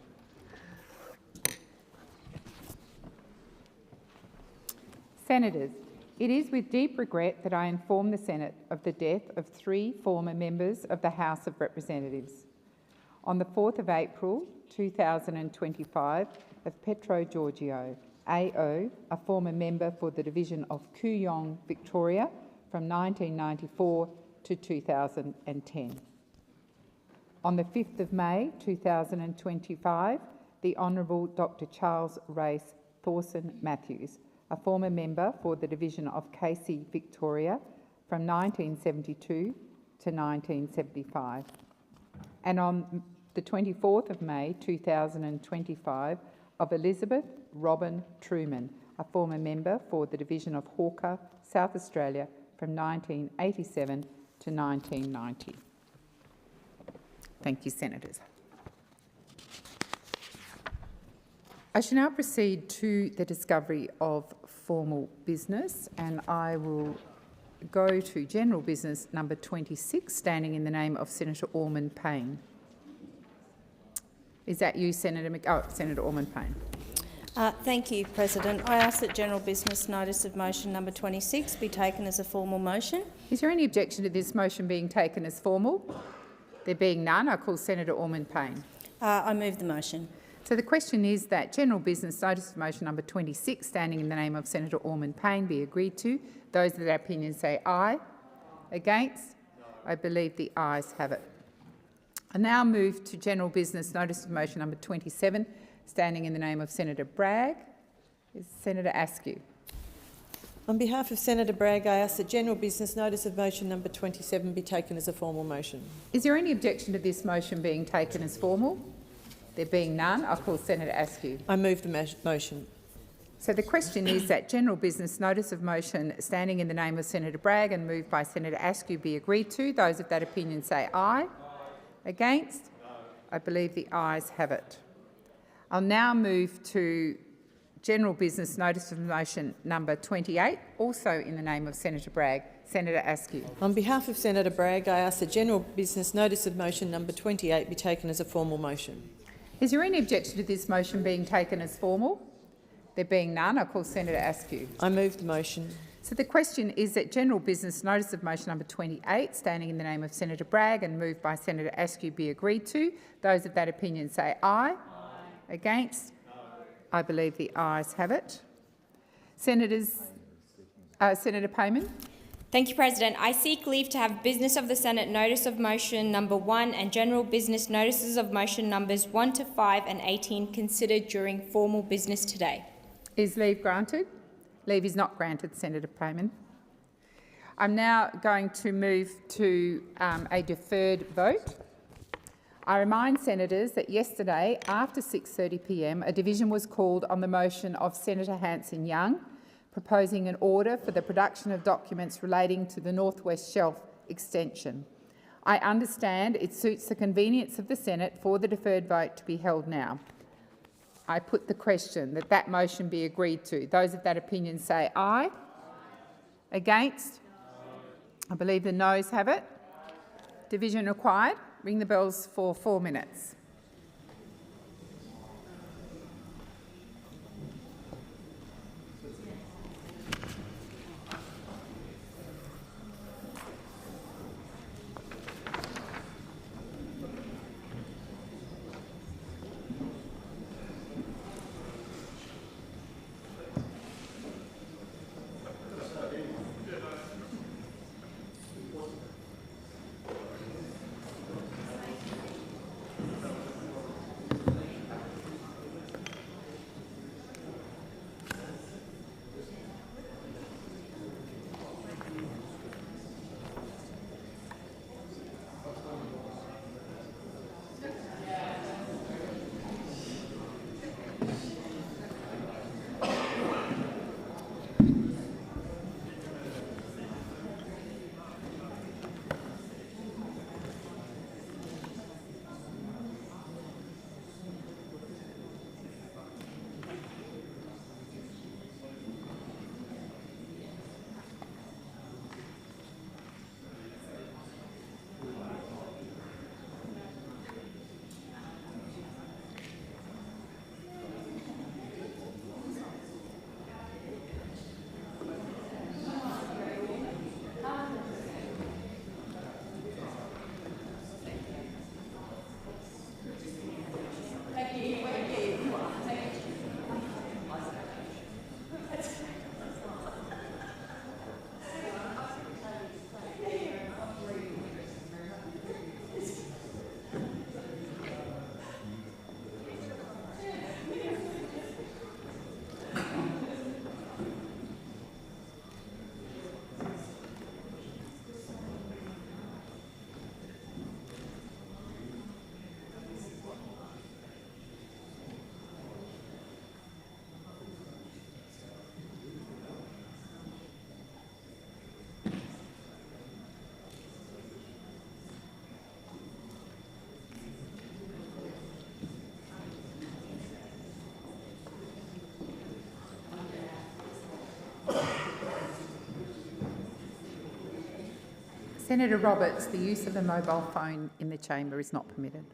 Senators, it is with deep regret that I inform the Senate of the death of 3 former members of the House of Representatives. On the 4th of April 2025, of Petro Giorgio, AO, a former member for the division of Kooyong, Victoria, from 1994 to 2010. On the 5th of May 2025, the Honourable Dr Charles Race Thorson Matthews, a former member for the division of Casey, Victoria, from 1972 to 1975. And on the 24th of May 2025, of Elizabeth Robin Truman, a former member for the division of Hawker, South Australia, from 1987 to 1990. Thank you, Senators. I shall now proceed to the discovery of formal business, and I will go to general business number 26, standing in the name of Senator Orman Payne. Is that you, Senator Orman Payne? Thank you, President. I ask that general business notice of motion number 26 be taken as a formal motion. Is there any objection to this motion being taken as formal? There being none, I call Senator Orman Payne. I move the motion. So the question is that general business notice of motion number 26, standing in the name of Senator Orman Payne, be agreed to. Those of that opinion say aye. Against? I believe the ayes have it. I now move to general business notice of motion number 27, standing in the name of Senator Bragg. Is Senator Askew? On behalf of Senator Bragg, I ask that general business notice of motion number 27 be taken as a formal motion. Is there any objection to this motion being taken as formal? There being none, I call Senator Askew. I move the motion. So the question is that general business notice of motion standing in the name of Senator Bragg and moved by Senator Askew be agreed to. Those of that opinion say aye. Against? No. I believe the ayes have it. I'll now move to general business notice of motion number 28, also in the name of Senator Bragg. Senator Askew. On behalf of Senator Bragg, I ask that general business notice of motion number 28 be taken as a formal motion. Is there any objection to this motion being taken as formal? There being none, I call Senator Askew. I move the motion. So the question is that general business notice of motion number 28, standing in the name of Senator Bragg and moved by Senator Askew, be agreed to. Those of that opinion say aye. Against? No. I believe the ayes have it. Senator Payman. Thank you, President. I seek leave to have business of the Senate notice of motion number 1 and general business notices of motion numbers 1 to 5 and 18 considered during formal business today. Is leave granted? Leave is not granted, Senator Payman. I'm now going to move to a deferred vote. I remind senators that yesterday, after 6:30 p.m, a division was called on the motion of Senator Hanson-Young, proposing an order for the production of documents relating to the North West Shelf extension. I understand it suits the convenience of the Senate for the deferred vote to be held now. I put the question that that motion be agreed to. Those of that opinion say aye. Against? I believe the noes have it. Division required. Ring the bells for 4 minutes. Senator Roberts, the use of a mobile phone in the chamber is not permitted.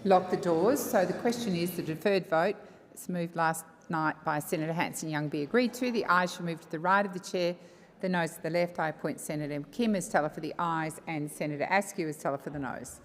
Lock the doors. So the question is the deferred vote. It's moved last night by Senator Hanson-Young be agreed to. The ayes shall move to the right of the chair, the noes to the left. I appoint Senator Kim as teller for the ayes and Senator Askew as teller for the noes.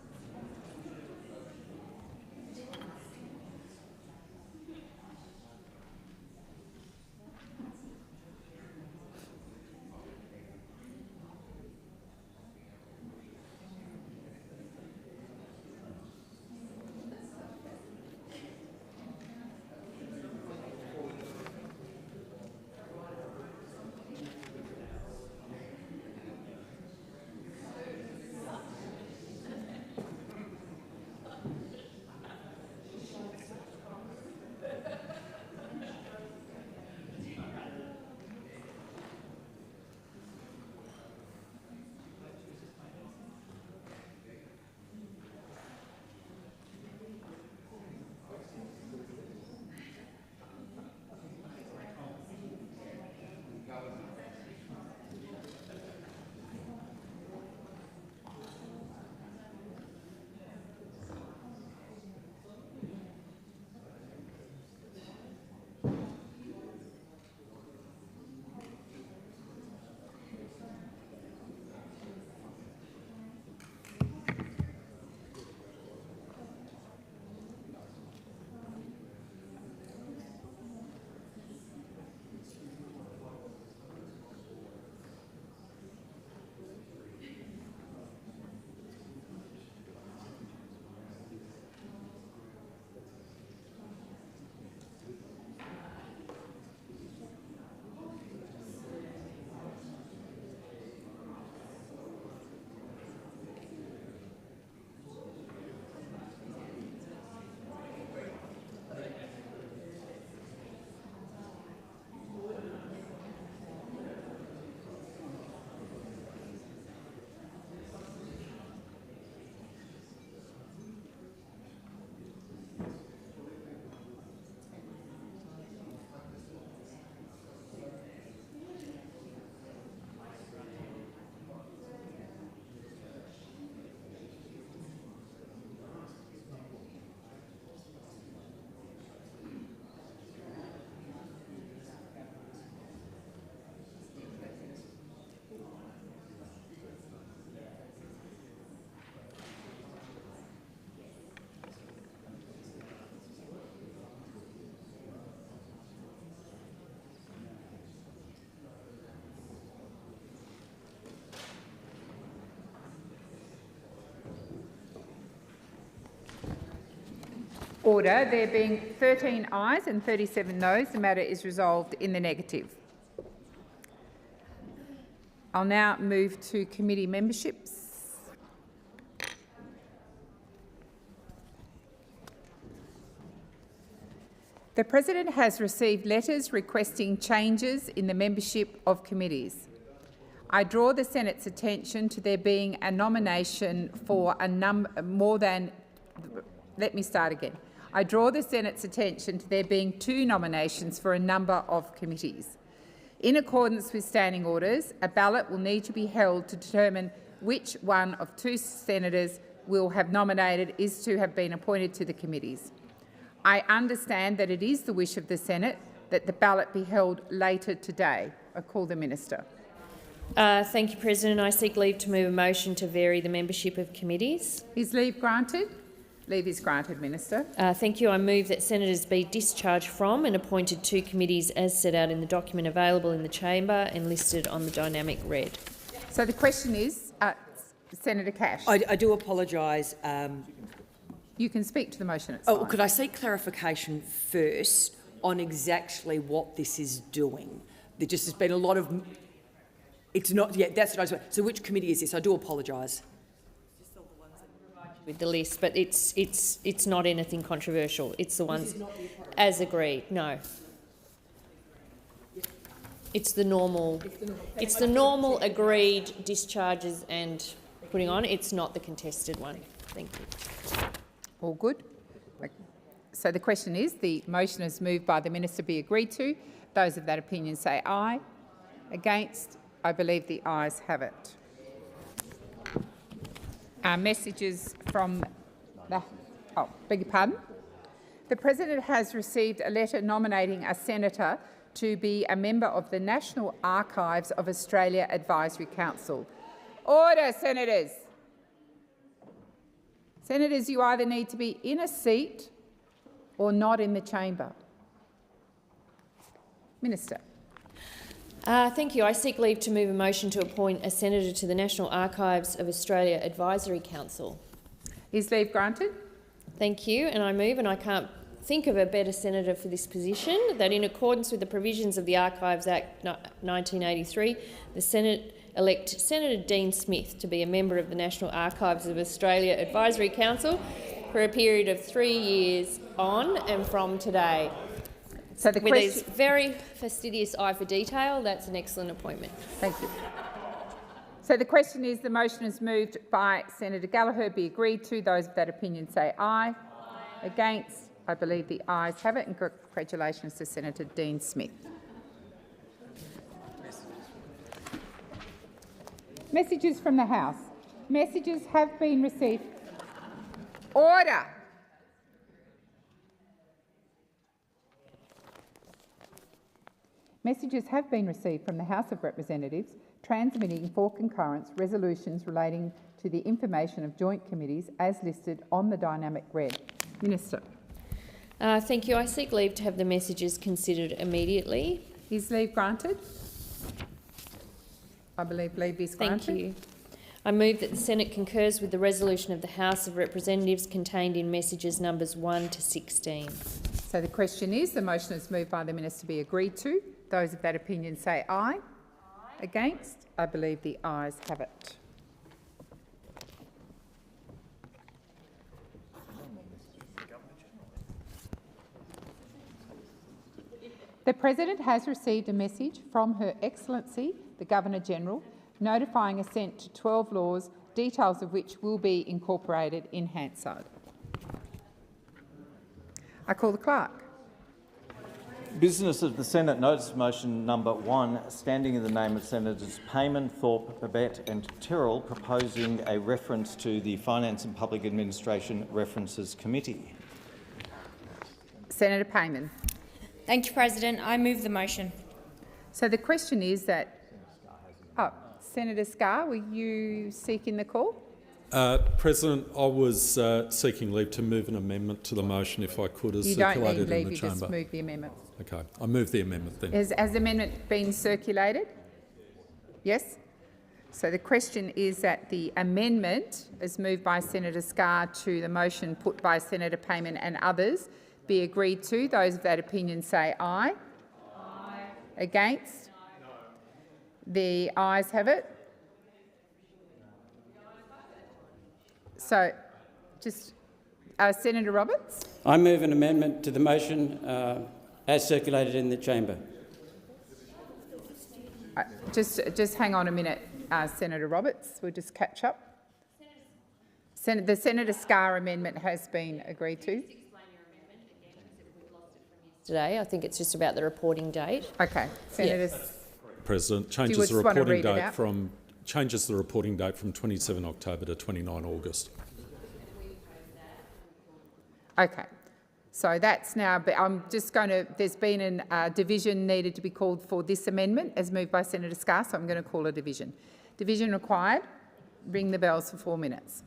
Order. There being 13 ayes and 37 noes, the matter is resolved in the negative. I'll now move to committee memberships. The President has received letters requesting changes in the membership of committees. I draw the Senate's attention to there being a nomination for a I draw the Senate's attention to there being 2 nominations for a number of committees. In accordance with standing orders, a ballot will need to be held to determine which one of 2 senators will have nominated is to have been appointed to the committees. I understand that it is the wish of the Senate that the ballot be held later today. I call the Minister. Thank you, President. I seek leave to move a motion to vary the membership of committees. Is leave granted? Leave is granted, Minister. Thank you. I move that senators be discharged from and appointed to committees as set out in the document available in the chamber and listed on the dynamic red. So the question is, Senator Cash. I do apologise. You can speak to the motion. It's Oh, fine. could I seek clarification first on exactly what this is doing? There just has been a lot of. It's not. Yeah, that's what I was. So, which committee is this? I do apologise. With the list, but it's not anything controversial. It's the ones as agreed. No. It's the normal. It's the normal agreed discharges and putting on. It's not the contested one. Thank you. All good. So the question is, the motion is moved by the Minister be agreed to. Those of that opinion say aye. Against? I believe the ayes have it. Messages from the... Oh, beg your pardon. The President has received a letter nominating a senator to be a member of the National Archives of Australia Advisory Council. Order, senators. Senators, you either need to be in a seat or not in the chamber. Minister. Thank you. I seek leave to move a motion to appoint a senator to the National Archives of Australia Advisory Council. Is leave granted? Thank you. And I move, and I can't think of a better senator for this position, that in accordance with the provisions of the Archives Act 1983, the Senate elect Senator Dean Smith to be a member of the National Archives of Australia Advisory Council for a period of 3 years on and from today. So the With his very fastidious eye for detail, that's an excellent appointment. Thank you. So the question is, the motion is moved by Senator Gallagher be agreed to. Those of that opinion say aye. Against? I believe the ayes have it. And congratulations to Senator Dean Smith. Messages from the House. Messages have been received. Order. Messages have been received from the House of Representatives transmitting for concurrence resolutions relating to the information of joint committees as listed on the dynamic red. Minister. Thank you. I seek leave to have the messages considered immediately. Is leave granted? I believe leave is granted. Thank you. I move that the Senate concurs with the resolution of the House of Representatives contained in messages numbers 1 to 16. So the question is, the motion is moved by the Minister be agreed to. Those of that opinion say aye. Against? I believe the ayes have it. The President has received a message from Her Excellency, the Governor-General, notifying assent to 12 laws, details of which will be incorporated in Hansard. I call the clerk. Business of the Senate. Notice of motion number 1, standing in the name of Senators Payman, Thorpe, Babet and Tyrrell, proposing a reference to the Finance and Public Administration References Committee. Senator Payman. Thank you, President. I move the motion. So the question is that... Senator Scarr, were you seeking the call? President, I was seeking leave to move an amendment to the motion, if I could, as you circulated don't need in leave, the you chamber. just move the amendment. Okay, I move the amendment then. Has the amendment been circulated? Yes? So the question is that the amendment, as moved by Senator Scarr to the motion put by Senator Payman and others, be agreed to. Those of that opinion say aye. Aye. Against? No. The ayes have it. So, just Senator Roberts. I move an amendment to the motion as circulated in the chamber. Just hang on a minute, Senator Roberts. We'll just catch up. The Senator Scarr amendment has been agreed to. Today, I think it's just about the reporting date. Okay, Senator. President, changes the reporting date from 27 October to 29 August. Okay, so that's now, but I'm just going to, there's been a division needed to be called for this amendment as moved by Senator Scarr, so I'm going to call a division. Division required. Ring the bells for 4 minutes.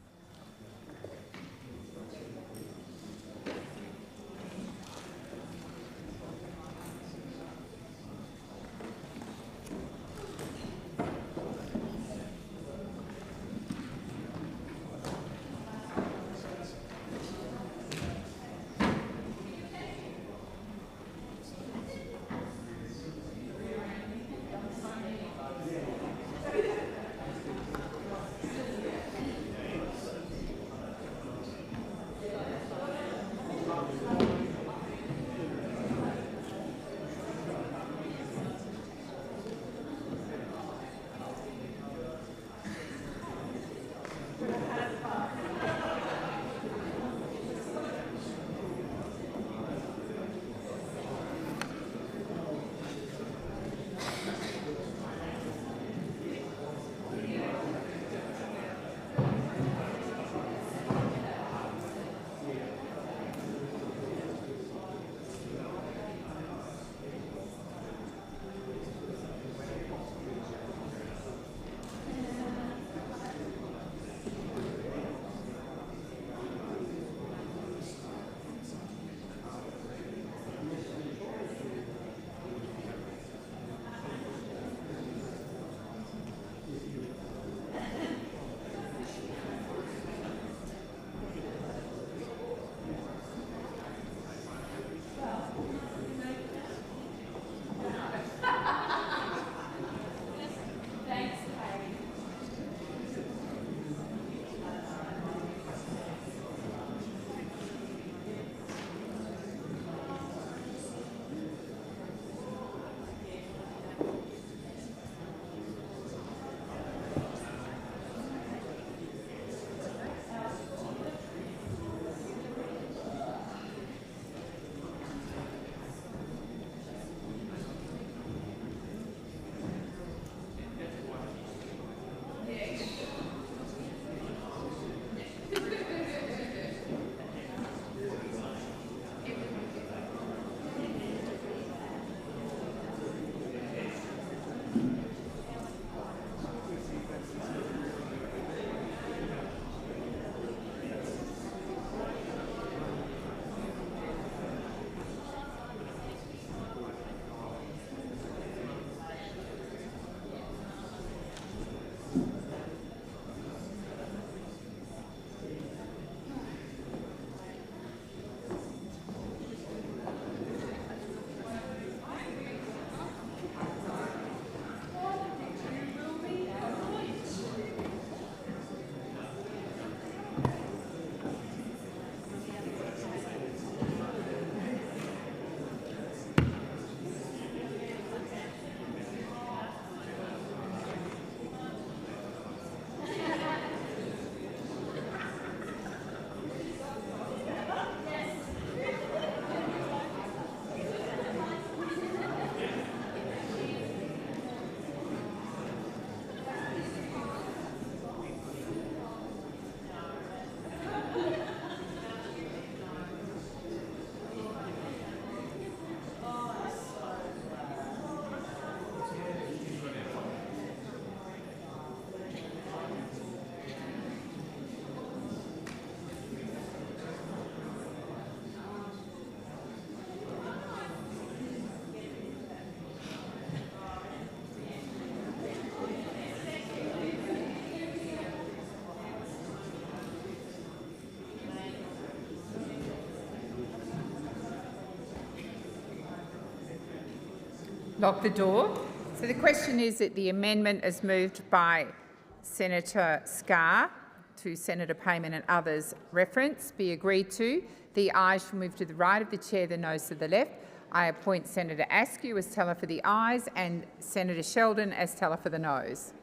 Lock the door. So the question is that the amendment as moved by Senator Scarr to Senator Payman and others reference be agreed to. The ayes shall move to the right of the chair, the noes to the left. I appoint Senator Askew as teller for the ayes and Senator Sheldon as teller for the noes.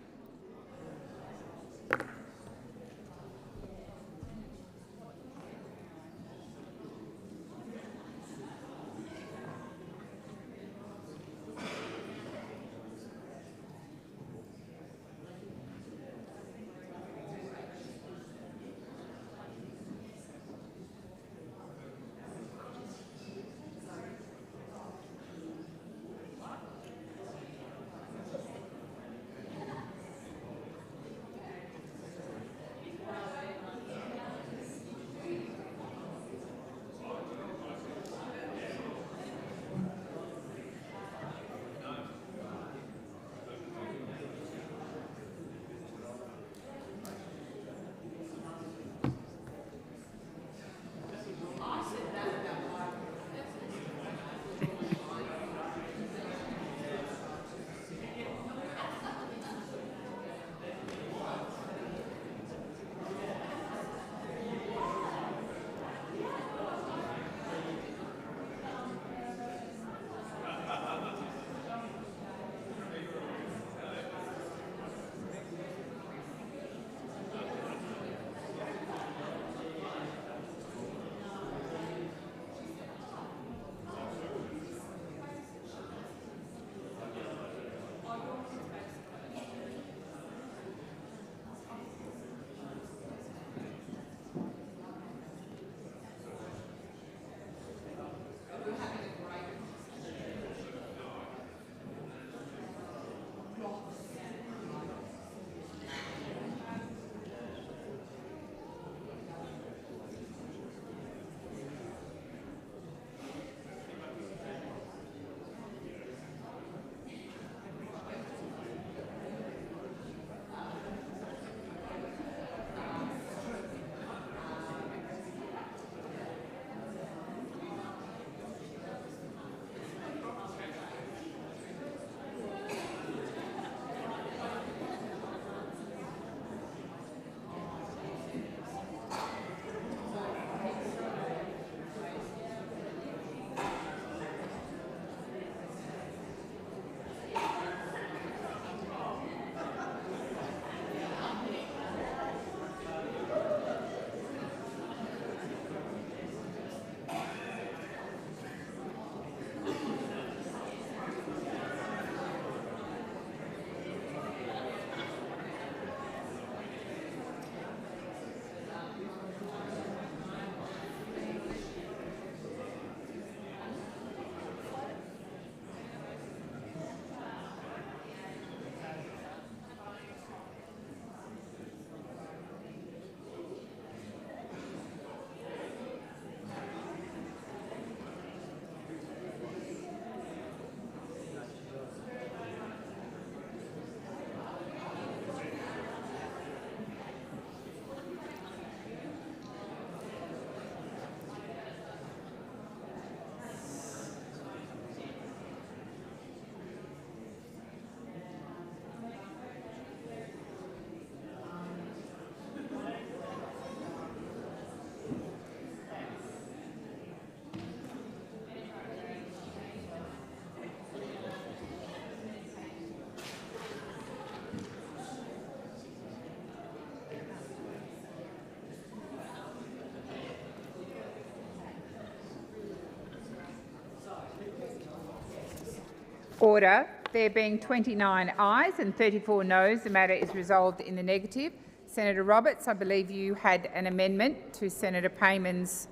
Order. There being 29 ayes and 34 noes, the matter is resolved in the negative. Senator Roberts, I believe you had an amendment to Senator Payman's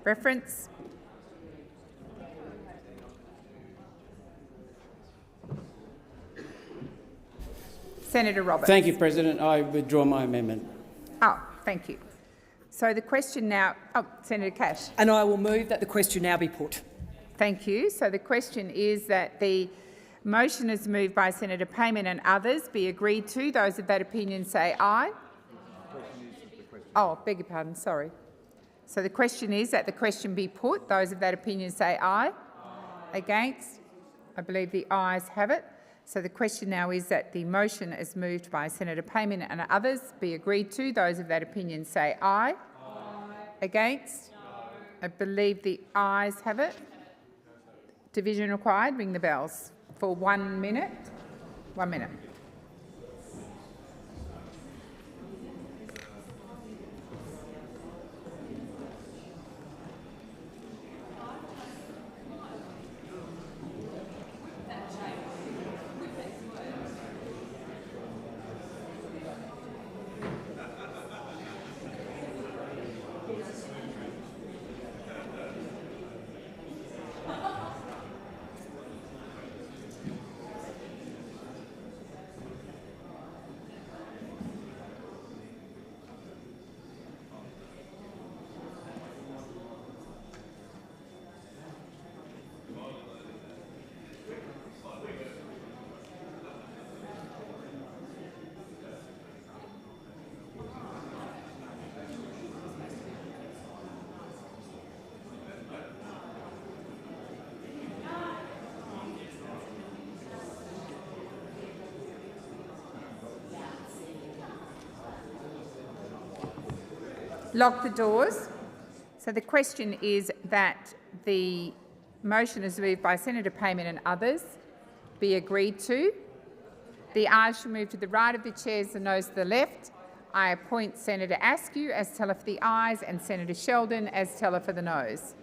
reference. Senator Roberts. Thank you, President. I withdraw my amendment. Oh, thank you. So the question now... Oh, Senator Cash. And I will move that the question now be put. Thank you. So the question is that the motion is moved by Senator Payman and others be agreed to. Those of that opinion say aye. Oh, beg your pardon, sorry. So the question is that the question be put. Those of that opinion say aye. Against? I believe the ayes have it. So the question now is that the motion as moved by Senator Payman and others be agreed to. Those of that opinion say aye. Aye. Against? No. I believe the ayes have it. Division required. Ring the bells for 1 minute. 1 minute. Lock the doors. So the question is that the motion as moved by Senator Payman and others be agreed to. The ayes shall move to the right of the chairs, the noes to the left. I appoint Senator Askew as teller for the ayes and Senator Sheldon as teller for the noes.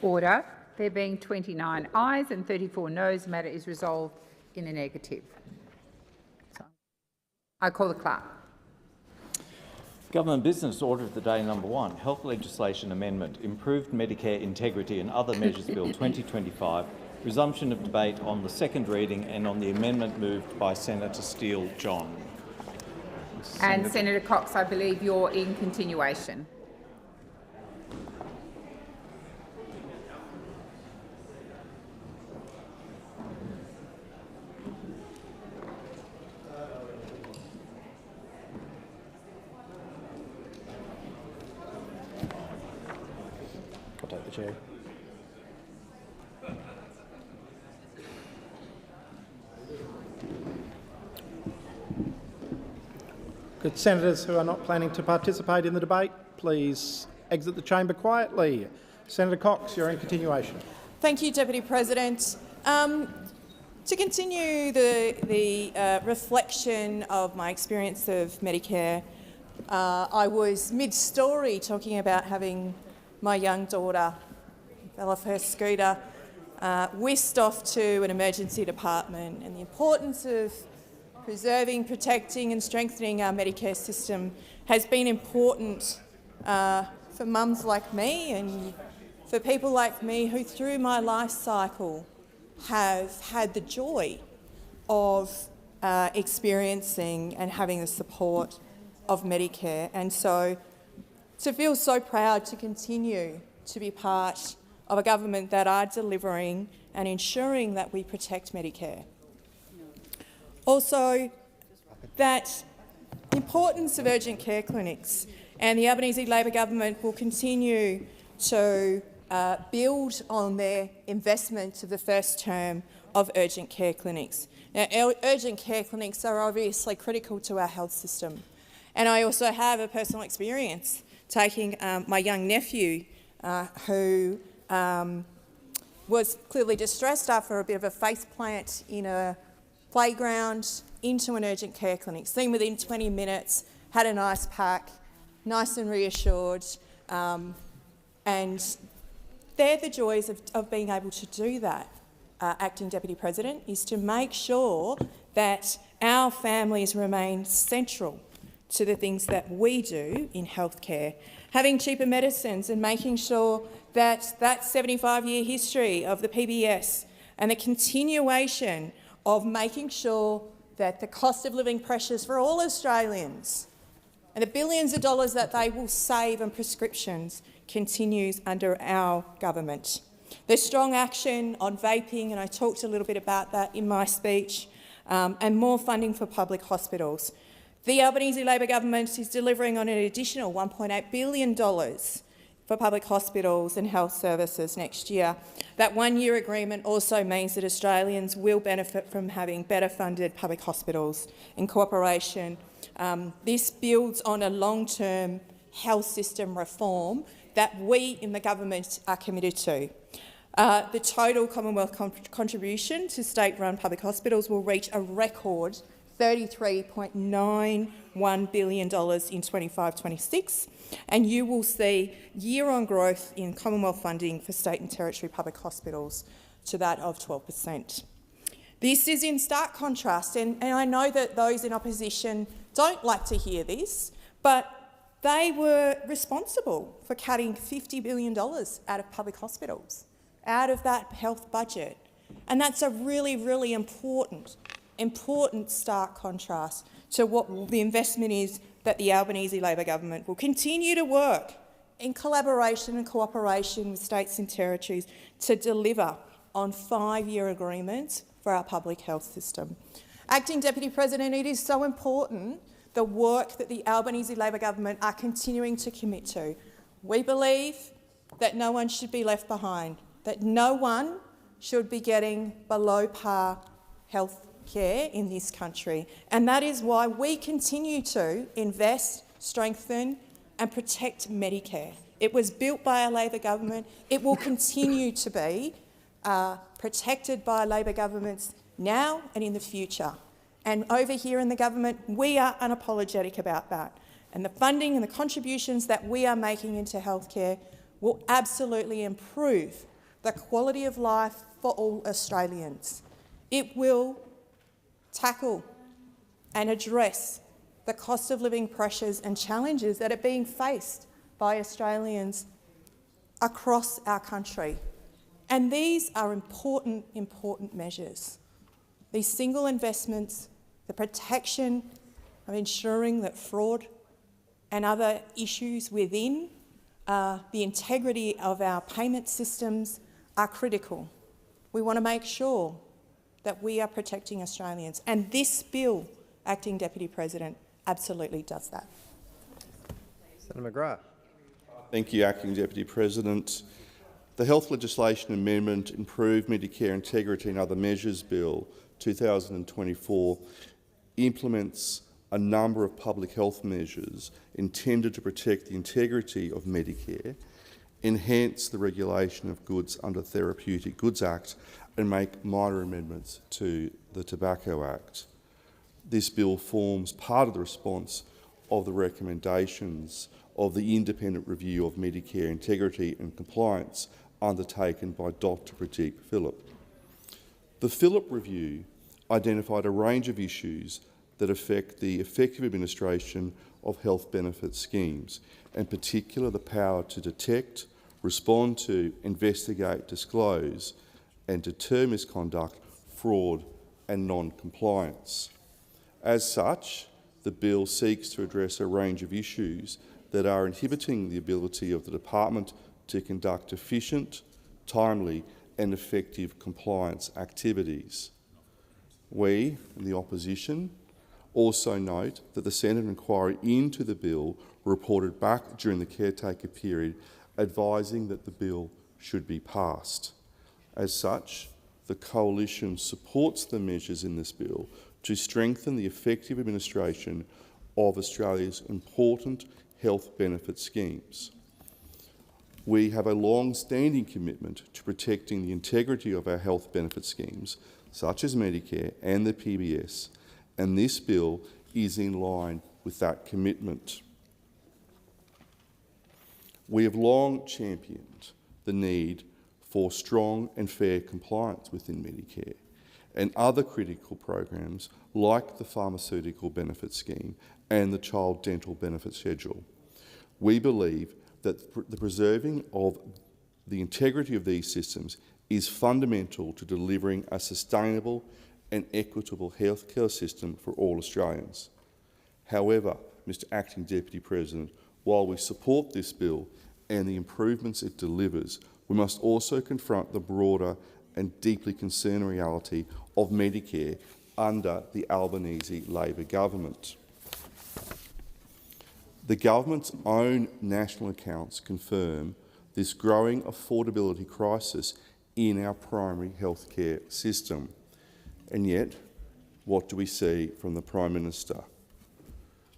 Order. There being 29 ayes and 34 noes, the matter is resolved in the negative. I call the clerk. Government business order of the day number 1, Health Legislation Amendment, Improved Medicare Integrity and Other Measures Bill 2025, resumption of debate on the second reading and on the amendment moved by Senator Steele John. And Senator Cox, I believe you're in continuation. Chair. Could senators who are not planning to participate in the debate please exit the chamber quietly? Senator Cox, you're in continuation. Thank you, Deputy President. To continue the reflection of my experience of Medicare, I was mid-story talking about having my young daughter, fell off her scooter, whisked off to an emergency department, and the importance of preserving, protecting and strengthening our Medicare system has been important for mums like me and for people like me who through my life cycle have had the joy of experiencing and having the support of Medicare. And so to feel so proud to continue to be part of a government that are delivering and ensuring that we protect Medicare. Also, that importance of urgent care clinics, and the Albanese Labor government will continue to build on their investment of the first term of urgent care clinics. Now, urgent care clinics are obviously critical to our health system, and I also have a personal experience taking my young nephew who was clearly distressed after a bit of a faceplant in a playground into an urgent care clinic. Seen within 20 minutes, had an ice pack, nice and reassured, and they're the joys of being able to do that, Acting Deputy President, is to make sure that our families remain central to the things that we do in healthcare, having cheaper medicines and making sure that that 75-year history of the PBS and the continuation of making sure that the cost of living pressures for all Australians and the billions of dollars that they will save on prescriptions continues under our government. There's strong action on vaping, and I talked a little bit about that in my speech, and more funding for public hospitals. The Albanese Labor government is delivering on an additional $1.8 billion for public hospitals and health services next year. That one-year agreement also means that Australians will benefit from having better funded public hospitals in cooperation. This builds on a long-term health system reform that we in the government are committed to. The total Commonwealth contribution to state-run public hospitals will reach a record $33.91 billion in 25-26, and you will see year-on growth in Commonwealth funding for state and territory public hospitals to that of 12%. This is in stark contrast, and I know that those in opposition don't like to hear this, but they were responsible for cutting $50 billion out of public hospitals, out of that health budget. And that's a really, really important stark contrast to what the investment is that the Albanese Labor government will continue to work in collaboration and cooperation with states and territories to deliver on 5-year agreements for our public health system. Acting Deputy President, it is so important the work that the Albanese Labor government are continuing to commit to. We believe that no one should be left behind, that no one should be getting below par health care in this country, and that is why we continue to invest, strengthen and protect Medicare. It was built by a Labor government. It will continue to be protected by Labor governments now and in the future. And over here in the government, we are unapologetic about that. And the funding and the contributions that we are making into healthcare will absolutely improve the quality of life for all Australians. It will tackle and address the cost of living pressures and challenges that are being faced by Australians across our country. And these are important measures. These single investments, the protection of ensuring that fraud and other issues within the integrity of our payment systems are critical. We want to make sure that we are protecting Australians, and this bill, Acting Deputy President, absolutely does that. Senator McGrath. Thank you, Acting Deputy President. The Health Legislation Amendment Improved Medicare Integrity and Other Measures Bill 2024 implements a number of public health measures intended to protect the integrity of Medicare, enhance the regulation of goods under Therapeutic Goods Act, and make minor amendments to the Tobacco Act. This bill forms part of the response of the recommendations of the independent review of Medicare integrity and compliance undertaken by Dr. Pradeep Philip. The Philip review identified a range of issues that affect the effective administration of health benefit schemes, in particular the power to detect, respond to, investigate, disclose and deter misconduct, fraud and non-compliance. As such, the bill seeks to address a range of issues that are inhibiting the ability of the Department to conduct efficient, timely and effective compliance activities. We, in the opposition, also note that the Senate inquiry into the bill reported back during the caretaker period advising that the bill should be passed. As such, the Coalition supports the measures in this bill to strengthen the effective administration of Australia's important health benefit schemes. We have a long-standing commitment to protecting the integrity of our health benefit schemes, such as Medicare and the PBS, and this bill is in line with that commitment. We have long championed the need for strong and fair compliance within Medicare and other critical programs like the Pharmaceutical Benefit Scheme and the Child Dental Benefit Schedule. We believe that the preserving of the integrity of these systems is fundamental to delivering a sustainable and equitable healthcare system for all Australians. However, Mr Acting Deputy President, while we support this bill and the improvements it delivers, we must also confront the broader and deeply concerning reality of Medicare under the Albanese Labor government. The government's own national accounts confirm this growing affordability crisis in our primary healthcare system. And yet, what do we see from the Prime Minister?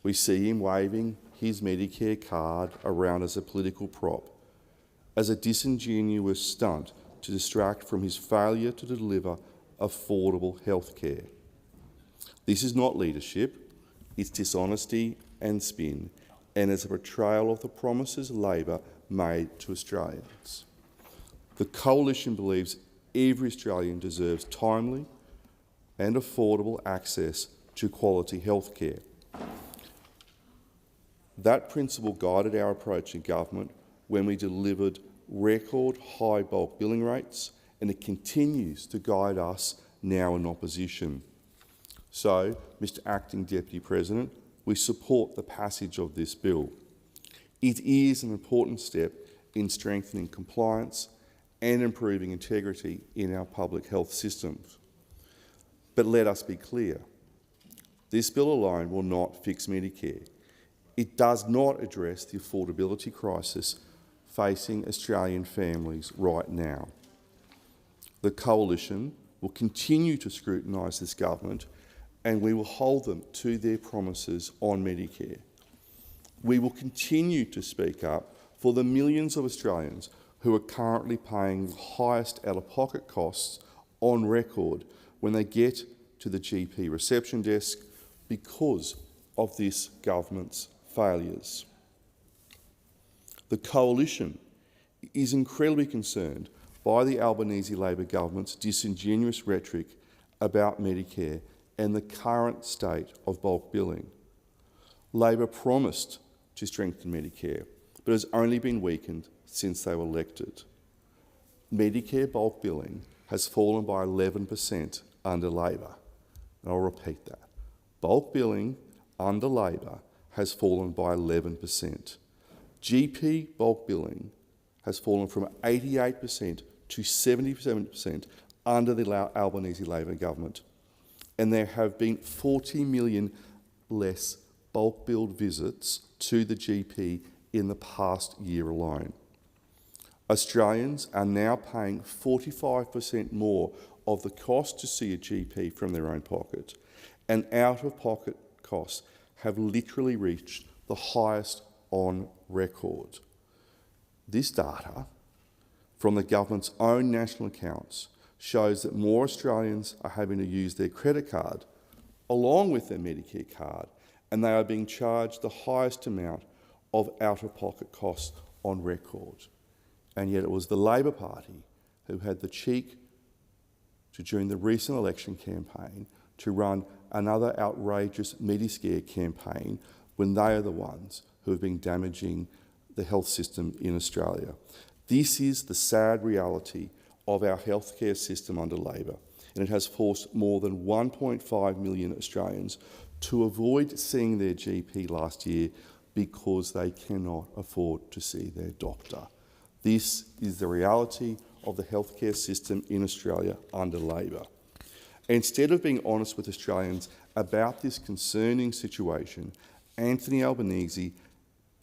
We see him waving his Medicare card around as a political prop, as a disingenuous stunt to distract from his failure to deliver affordable healthcare. This is not leadership, it's dishonesty and spin, and is a betrayal of the promises Labor made to Australians. The Coalition believes every Australian deserves timely and affordable access to quality healthcare. That principle guided our approach in government when we delivered record high bulk billing rates, and it continues to guide us now in opposition. So, Mr Acting Deputy President, we support the passage of this bill. It is an important step in strengthening compliance and improving integrity in our public health systems. But let us be clear, this bill alone will not fix Medicare. It does not address the affordability crisis facing Australian families right now. The Coalition will continue to scrutinise this government, and we will hold them to their promises on Medicare. We will continue to speak up for the millions of Australians who are currently paying the highest out-of-pocket costs on record when they get to the GP reception desk because of this government's failures. The Coalition is incredibly concerned by the Albanese Labor government's disingenuous rhetoric about Medicare and the current state of bulk billing. Labor promised to strengthen Medicare, but has only been weakened since they were elected. Medicare bulk billing has fallen by 11% under Labor. And I'll repeat that. Bulk billing under Labor has fallen by 11%. GP bulk billing has fallen from 88% to 77% under the Albanese Labor government. And there have been 40 million less bulk billed visits to the GP in the past year alone. Australians are now paying 45% more of the cost to see a GP from their own pocket, and out-of-pocket costs have literally reached the highest on record. This data from the government's own national accounts shows that more Australians are having to use their credit card along with their Medicare card, and they are being charged the highest amount of out-of-pocket costs on record. And yet it was the Labor Party who had the cheek to, during the recent election campaign, to run another outrageous Medicare campaign when they are the ones who have been damaging the health system in Australia. This is the sad reality of our healthcare system under Labor, and it has forced more than 1.5 million Australians to avoid seeing their GP last year because they cannot afford to see their doctor. This is the reality of the healthcare system in Australia under Labor. Instead of being honest with Australians about this concerning situation, Anthony Albanese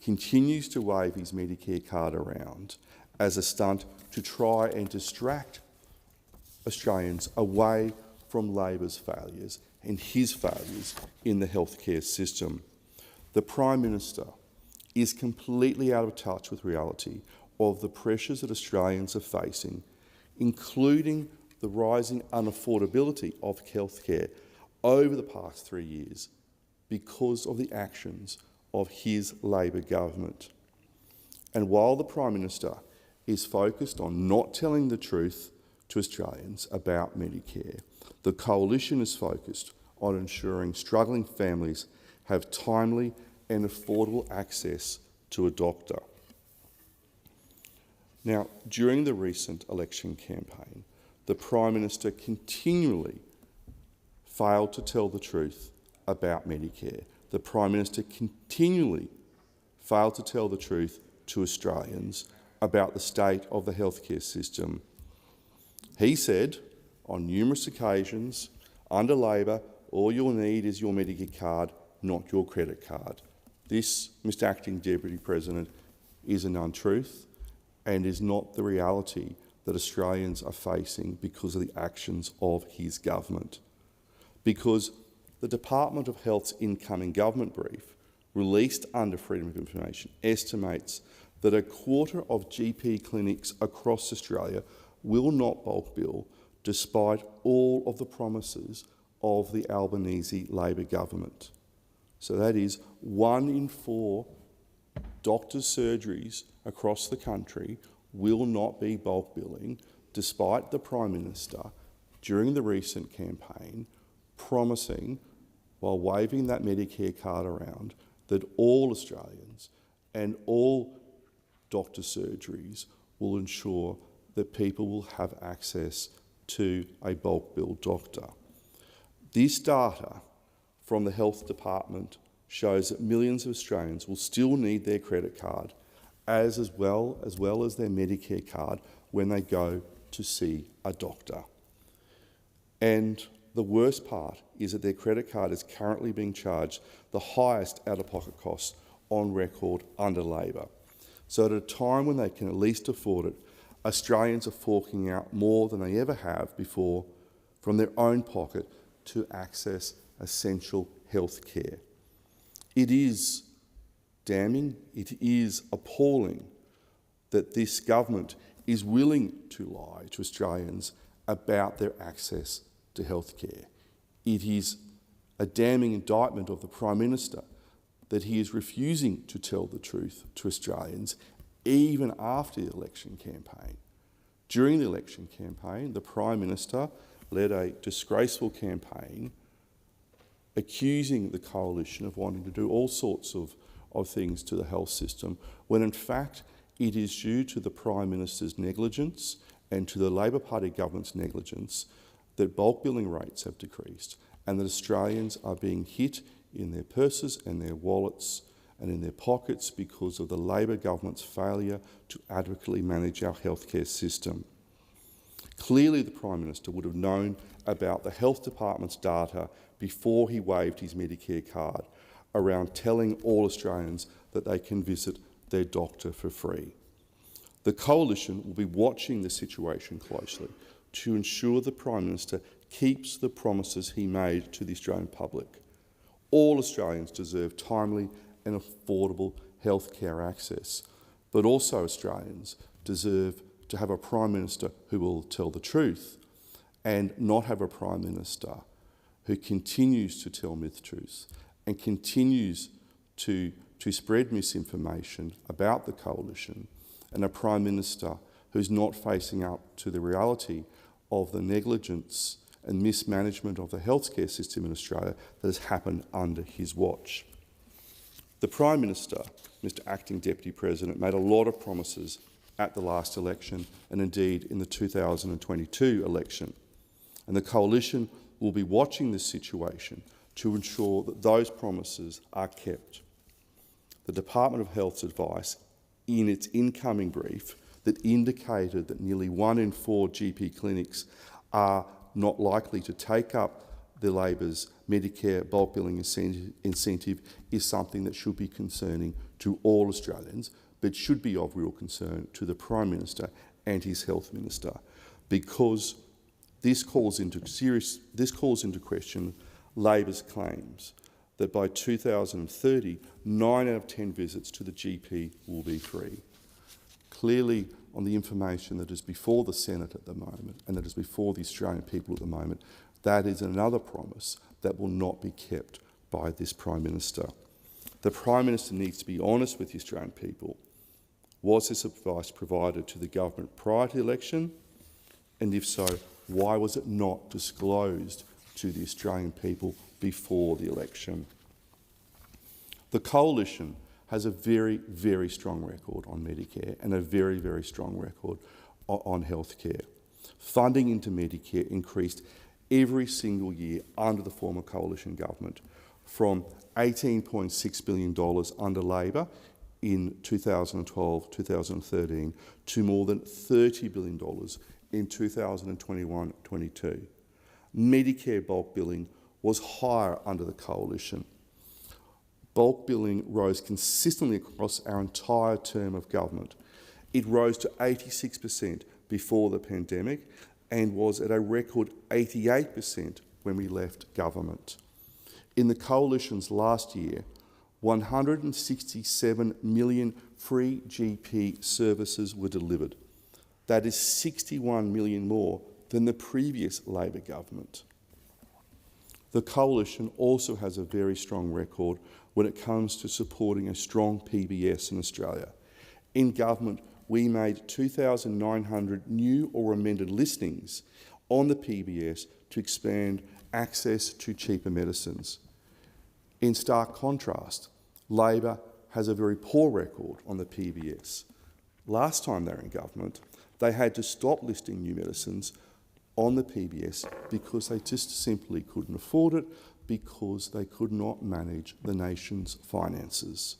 continues to wave his Medicare card around as a stunt to try and distract Australians away from Labor's failures and his failures in the healthcare system. The Prime Minister is completely out of touch with reality of the pressures that Australians are facing, including the rising unaffordability of healthcare over the past 3 years because of the actions of his Labor government. And while the Prime Minister is focused on not telling the truth to Australians about Medicare, the Coalition is focused on ensuring struggling families have timely and affordable access to a doctor. Now, during the recent election campaign, the Prime Minister continually failed to tell the truth about Medicare. The Prime Minister continually failed to tell the truth to Australians about the state of the healthcare system. He said on numerous occasions, under Labor, all you'll need is your Medicare card, not your credit card. This, Mr Acting Deputy President, is an untruth and is not the reality that Australians are facing because of the actions of his government. Because the Department of Health's incoming government brief, released under Freedom of Information, estimates that a quarter of GP clinics across Australia will not bulk bill despite all of the promises of the Albanese Labor government. So that is 1 in 4 doctors' surgeries across the country will not be bulk billing, despite the Prime Minister, during the recent campaign, promising, while waving that Medicare card around, that all Australians and all doctor surgeries will ensure that people will have access to a bulk bill doctor. This data from the Health Department shows that millions of Australians will still need their credit card as well as their Medicare card when they go to see a doctor. And the worst part is that their credit card is currently being charged the highest out-of-pocket costs on record under Labor. So at a time when they can at least afford it, Australians are forking out more than they ever have before from their own pocket to access essential health care. It is damning, it is appalling that this government is willing to lie to Australians about their access to health care. It is a damning indictment of the Prime Minister that he is refusing to tell the truth to Australians even after the election campaign. During the election campaign, the Prime Minister led a disgraceful campaign accusing the Coalition of wanting to do all sorts of things to the health system, when in fact it is due to the Prime Minister's negligence and to the Labor Party government's negligence that bulk billing rates have decreased and that Australians are being hit in their purses and their wallets and in their pockets because of the Labor government's failure to adequately manage our healthcare system. Clearly the Prime Minister would have known about the Health Department's data before he waived his Medicare card around telling all Australians that they can visit their doctor for free. The Coalition will be watching the situation closely to ensure the Prime Minister keeps the promises he made to the Australian public. All Australians deserve timely and affordable healthcare access, but also Australians deserve to have a Prime Minister who will tell the truth and not have a Prime Minister who continues to tell myth-truths and continues to spread misinformation about the Coalition, and a Prime Minister who's not facing up to the reality of the negligence and mismanagement of the healthcare system in Australia that has happened under his watch. The Prime Minister, Mr Acting Deputy President, made a lot of promises at the last election and indeed in the 2022 election, and the Coalition will be watching this situation to ensure that those promises are kept. The Department of Health's advice in its incoming brief that indicated that nearly 1 in 4 GP clinics are not likely to take up the Labor's Medicare bulk billing incentive is something that should be concerning to all Australians, but should be of real concern to the Prime Minister and his Health Minister, because this calls into question Labor's claims that by 2030, 9 out of 10 visits to the GP will be free. Clearly, on the information that is before the Senate at the moment and that is before the Australian people at the moment, that is another promise that will not be kept by this Prime Minister. The Prime Minister needs to be honest with the Australian people. Was this advice provided to the government prior to the election? And if so, why was it not disclosed to the Australian people before the election? The Coalition has a very, very strong record on Medicare and a very, very strong record on healthcare. Funding into Medicare increased every single year under the former Coalition government, from $18.6 billion under Labor in 2012-2013 to more than $30 billion in 2021-22. Medicare bulk billing was higher under the Coalition. Bulk billing rose consistently across our entire term of government. It rose to 86% before the pandemic and was at a record 88% when we left government. In the Coalition's last year, 167 million free GP services were delivered. That is 61 million more than the previous Labor government. The Coalition also has a very strong record when it comes to supporting a strong PBS in Australia. In government, we made 2,900 new or amended listings on the PBS to expand access to cheaper medicines. In stark contrast, Labor has a very poor record on the PBS. Last time they were in government, they had to stop listing new medicines on the PBS because they just simply couldn't afford it, because they could not manage the nation's finances.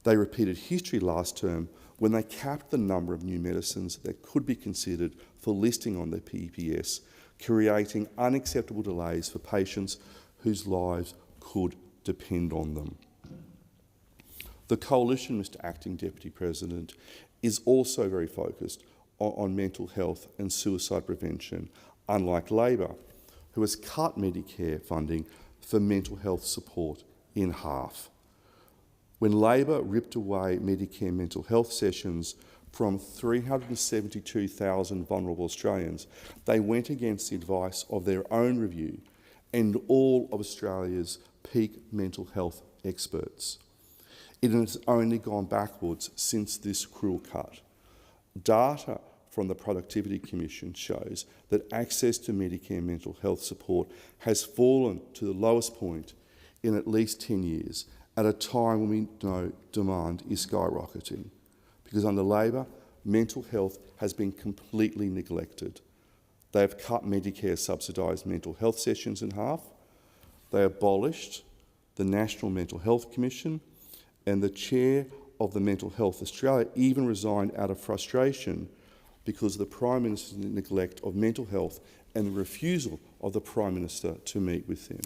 They repeated history last term when they capped the number of new medicines that could be considered for listing on the PBS, creating unacceptable delays for patients whose lives could depend on them. The Coalition, Mr Acting Deputy President, is also very focused on mental health and suicide prevention, unlike Labor, who has cut Medicare funding for mental health support in half. When Labor ripped away Medicare mental health sessions from 372,000 vulnerable Australians, they went against the advice of their own review and all of Australia's peak mental health experts. It has only gone backwards since this cruel cut. Data from the Productivity Commission shows that access to Medicare mental health support has fallen to the lowest point in at least 10 years, at a time when we know demand is skyrocketing. Because under Labor, mental health has been completely neglected. They have cut Medicare subsidised mental health sessions in half. They abolished the National Mental Health Commission, and the chair of the Mental Health Australia even resigned out of frustration because of the Prime Minister's neglect of mental health and the refusal of the Prime Minister to meet with him.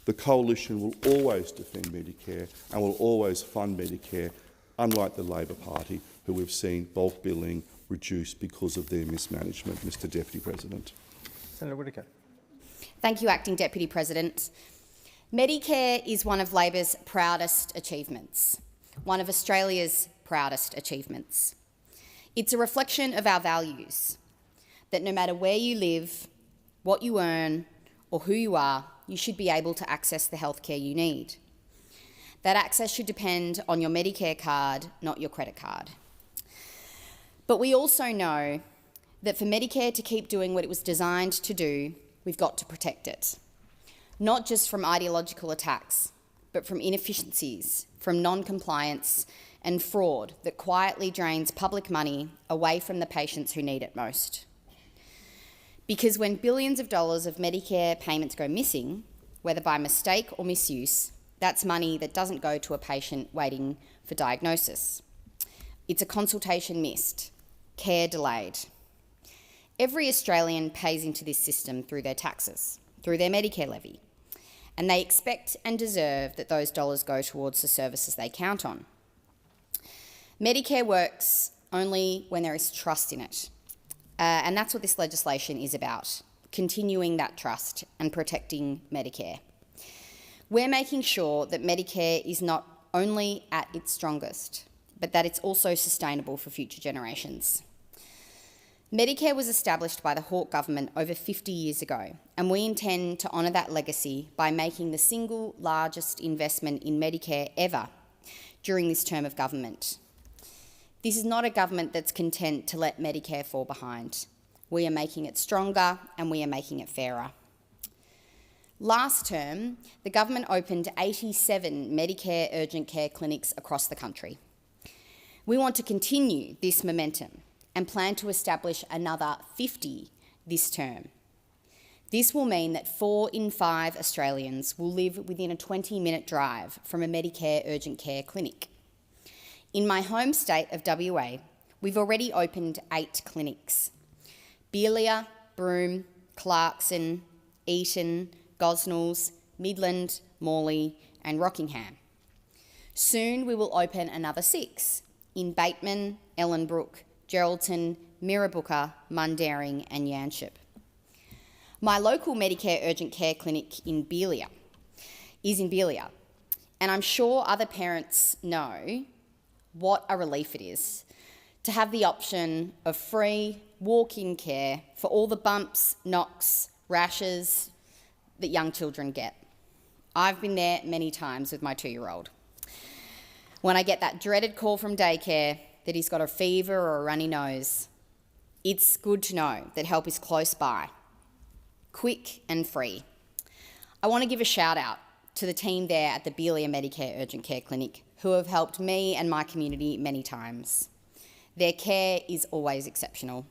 The Coalition will always defend Medicare and will always fund Medicare, unlike the Labor Party, who we've seen bulk billing reduced because of their mismanagement, Mr Deputy President. Senator Whittaker. Thank you, Acting Deputy President. Medicare is one of Labor's proudest achievements, one of Australia's proudest achievements. It's a reflection of our values, that no matter where you live, what you earn, or who you are, you should be able to access the healthcare you need. That access should depend on your Medicare card, not your credit card. But we also know that for Medicare to keep doing what it was designed to do, we've got to protect it. Not just from ideological attacks, but from inefficiencies, from non-compliance and fraud that quietly drains public money away from the patients who need it most. Because when billions of dollars of Medicare payments go missing, whether by mistake or misuse, that's money that doesn't go to a patient waiting for diagnosis. It's a consultation missed, care delayed. Every Australian pays into this system through their taxes, through their Medicare levy, and they expect and deserve that those dollars go towards the services they count on. Medicare works only when there is trust in it, and that's what this legislation is about, continuing that trust and protecting Medicare. We're making sure that Medicare is not only at its strongest, but that it's also sustainable for future generations. Medicare was established by the Hawke government over 50 years ago, and we intend to honour that legacy by making the single largest investment in Medicare ever during this term of government. This is not a government that's content to let Medicare fall behind. We are making it stronger and we are making it fairer. Last term, the government opened 87 Medicare urgent care clinics across the country. We want to continue this momentum and plan to establish another 50 this term. This will mean that 4 in 5 Australians will live within a 20-minute drive from a Medicare urgent care clinic. In my home state of WA, we've already opened 8 clinics: Beelia, Broome, Clarkson, Eaton, Gosnells, Midland, Morley and Rockingham. Soon we will open another 6 in Bateman, Ellenbrook, Geraldton, Mirrabooka, Mundaring and Yanchep. My local Medicare urgent care clinic is in Beelia, and I'm sure other parents know what a relief it is to have the option of free walk-in care for all the bumps, knocks, rashes that young children get. I've been there many times with my 2-year-old. When I get that dreaded call from daycare that he's got a fever or a runny nose, it's good to know that help is close by, quick and free. I want to give a shout out to the team there at the Beelia Medicare Urgent Care Clinic who have helped me and my community many times. Their care is always exceptional.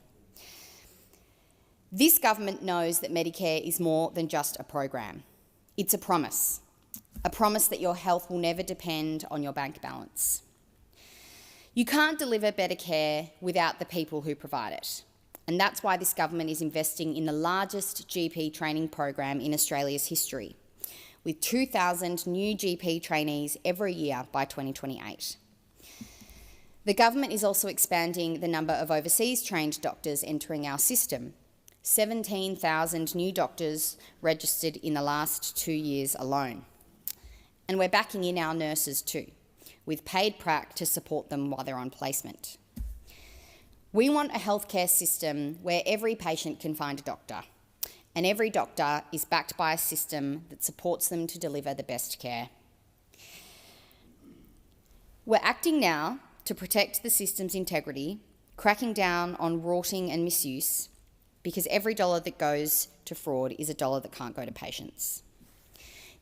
This government knows that Medicare is more than just a program. It's a promise that your health will never depend on your bank balance. You can't deliver better care without the people who provide it, and that's why this government is investing in the largest GP training program in Australia's history, with 2,000 new GP trainees every year by 2028. The government is also expanding the number of overseas trained doctors entering our system. 17,000 new doctors registered in the last 2 years alone. And we're backing in our nurses too, with paid prac to support them while they're on placement. We want a healthcare system where every patient can find a doctor, and every doctor is backed by a system that supports them to deliver the best care. We're acting now to protect the system's integrity, cracking down on rorting and misuse, because every dollar that goes to fraud is a dollar that can't go to patients.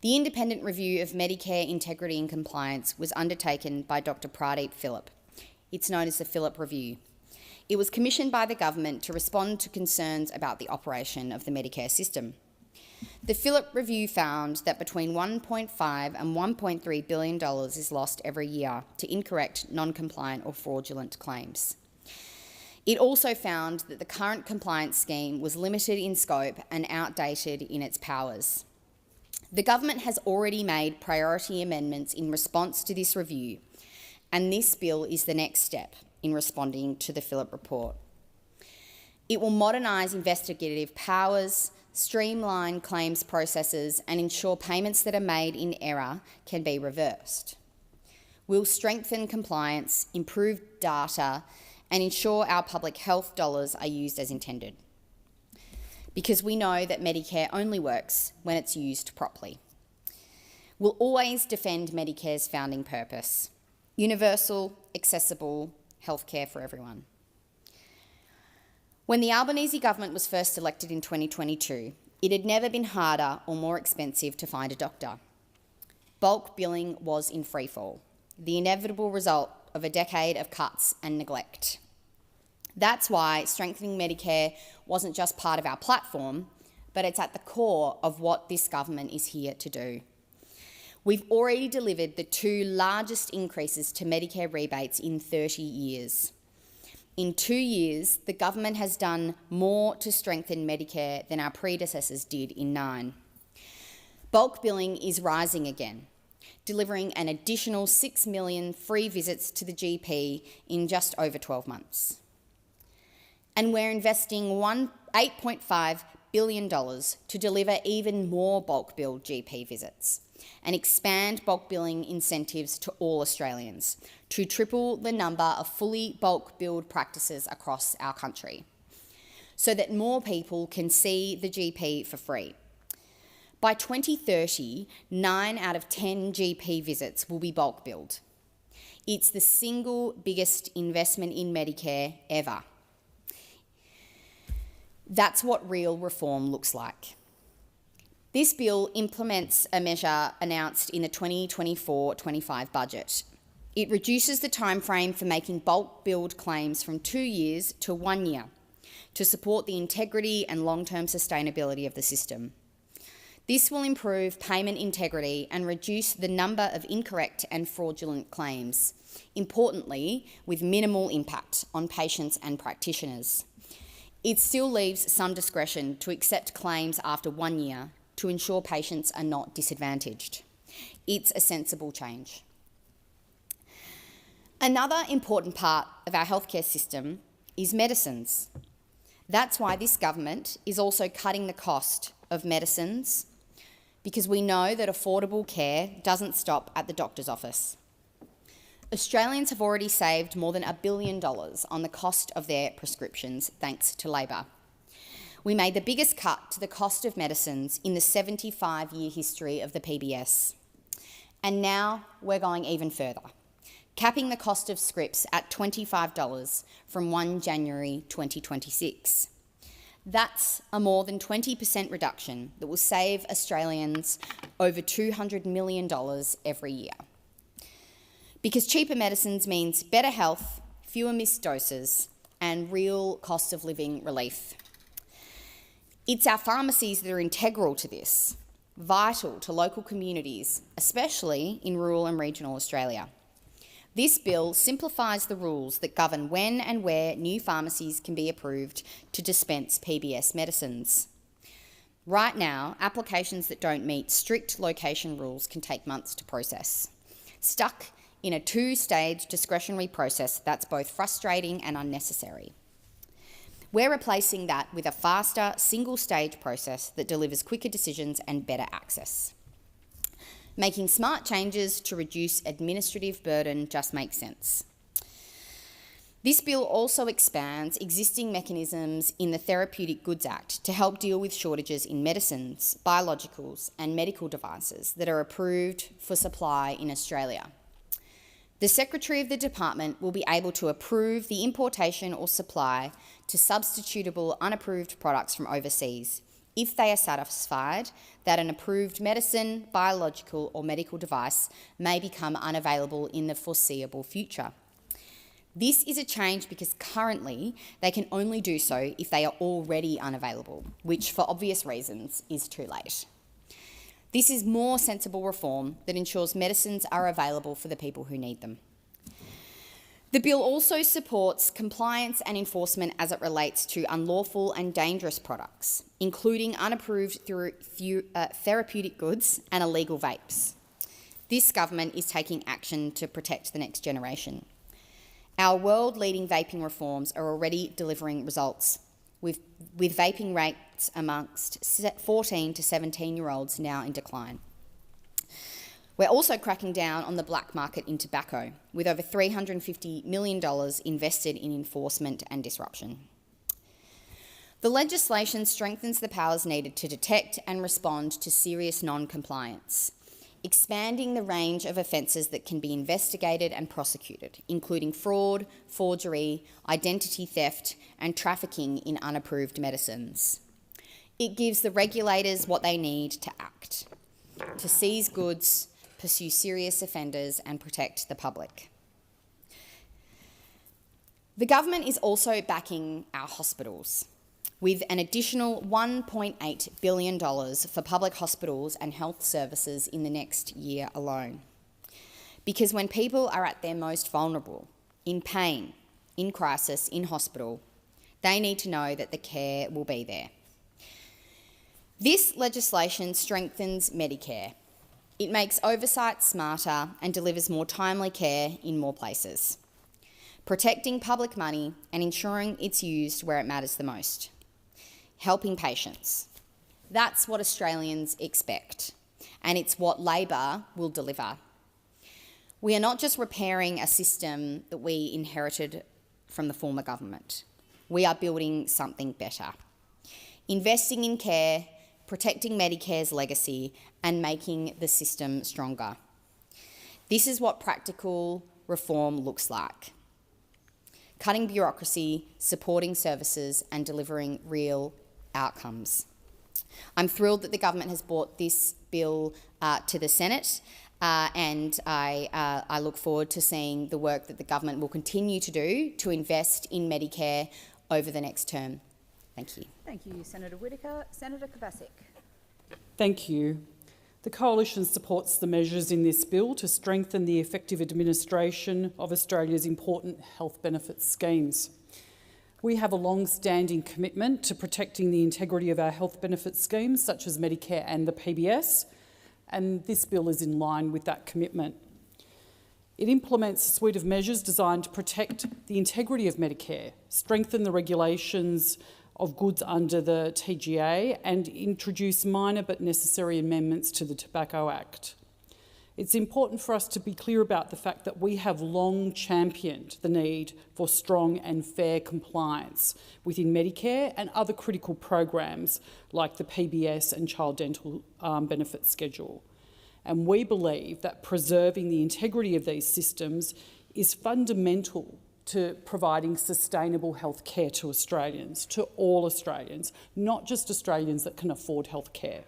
The independent review of Medicare integrity and compliance was undertaken by Dr. Pradeep Philip. It's known as the Philip Review. It was commissioned by the government to respond to concerns about the operation of the Medicare system. The Philip Review found that between $1.5 and $1.3 billion is lost every year to incorrect, non-compliant or fraudulent claims. It also found that the current compliance scheme was limited in scope and outdated in its powers. The government has already made priority amendments in response to this review, and this bill is the next step in responding to the Phillip report. It will modernise investigative powers, streamline claims processes and ensure payments that are made in error can be reversed. We'll strengthen compliance, improve data and ensure our public health dollars are used as intended. Because we know that Medicare only works when it's used properly. We'll always defend Medicare's founding purpose: universal, accessible healthcare for everyone. When the Albanese government was first elected in 2022, it had never been harder or more expensive to find a doctor. Bulk billing was in freefall, the inevitable result of a decade of cuts and neglect. That's why strengthening Medicare wasn't just part of our platform, but it's at the core of what this government is here to do. We've already delivered the 2 largest increases to Medicare rebates in 30 years. In 2 years, the government has done more to strengthen Medicare than our predecessors did in 9. Bulk billing is rising again, delivering an additional 6 million free visits to the GP in just over 12 months. And we're investing $8.5 billion to deliver even more bulk billed GP visits and expand bulk billing incentives to all Australians to triple the number of fully bulk billed practices across our country so that more people can see the GP for free. By 2030, 9 out of 10 GP visits will be bulk billed. It's the single biggest investment in Medicare ever. That's what real reform looks like. This bill implements a measure announced in the 2024-25 budget. It reduces the timeframe for making bulk billed claims from 2 years to 1 year to support the integrity and long-term sustainability of the system. This will improve payment integrity and reduce the number of incorrect and fraudulent claims, importantly, with minimal impact on patients and practitioners. It still leaves some discretion to accept claims after 1 year to ensure patients are not disadvantaged. It's a sensible change. Another important part of our healthcare system is medicines. That's why this government is also cutting the cost of medicines, because we know that affordable care doesn't stop at the doctor's office. Australians have already saved more than $1 billion on the cost of their prescriptions, thanks to Labor. We made the biggest cut to the cost of medicines in the 75-year history of the PBS. And now we're going even further, capping the cost of scripts at $25 from 1 January 2026. That's a more than 20% reduction that will save Australians over $200 million every year. Because cheaper medicines means better health, fewer missed doses, and real cost of living relief. It's our pharmacies that are integral to this, vital to local communities, especially in rural and regional Australia. This bill simplifies the rules that govern when and where new pharmacies can be approved to dispense PBS medicines. Right now, applications that don't meet strict location rules can take months to process. Stuck in a 2-stage discretionary process that's both frustrating and unnecessary. We're replacing that with a faster, single-stage process that delivers quicker decisions and better access. Making smart changes to reduce administrative burden just makes sense. This bill also expands existing mechanisms in the Therapeutic Goods Act to help deal with shortages in medicines, biologicals and medical devices that are approved for supply in Australia. The Secretary of the Department will be able to approve the importation or supply to substitutable unapproved products from overseas if they are satisfied that an approved medicine, biological or medical device may become unavailable in the foreseeable future. This is a change because currently they can only do so if they are already unavailable, which for obvious reasons is too late. This is more sensible reform that ensures medicines are available for the people who need them. The bill also supports compliance and enforcement as it relates to unlawful and dangerous products, including unapproved therapeutic goods and illegal vapes. This government is taking action to protect the next generation. Our world-leading vaping reforms are already delivering results, with vaping rates amongst 14 to 17-year-olds now in decline. We're also cracking down on the black market in tobacco, with over $350 million invested in enforcement and disruption. The legislation strengthens the powers needed to detect and respond to serious non-compliance, expanding the range of offences that can be investigated and prosecuted, including fraud, forgery, identity theft, and trafficking in unapproved medicines. It gives the regulators what they need to act, to seize goods, pursue serious offenders, and protect the public. The government is also backing our hospitals, with an additional $1.8 billion for public hospitals and health services in the next year alone. Because when people are at their most vulnerable, in pain, in crisis, in hospital, they need to know that the care will be there. This legislation strengthens Medicare. It makes oversight smarter and delivers more timely care in more places, protecting public money and ensuring it's used where it matters the most. Helping patients. That's what Australians expect, and it's what Labor will deliver. We are not just repairing a system that we inherited from the former government. We are building something better. Investing in care, protecting Medicare's legacy, and making the system stronger. This is what practical reform looks like. Cutting bureaucracy, supporting services, and delivering real outcomes. I'm thrilled that the government has brought this bill to the Senate, and I look forward to seeing the work that the government will continue to do to invest in Medicare over the next term. Thank you. Thank you, Senator Whittaker. Senator Kovacic. Thank you. The Coalition supports the measures in this bill to strengthen the effective administration of Australia's important health benefits schemes. We have a long-standing commitment to protecting the integrity of our health benefits schemes, such as Medicare and the PBS, and this bill is in line with that commitment. It implements a suite of measures designed to protect the integrity of Medicare, strengthen the regulations of goods under the TGA, and introduce minor but necessary amendments to the Tobacco Act. It's important for us to be clear about the fact that we have long championed the need for strong and fair compliance within Medicare and other critical programs like the PBS and Child Dental Benefit Schedule. And we believe that preserving the integrity of these systems is fundamental to providing sustainable health care to Australians, to all Australians, not just Australians that can afford health care.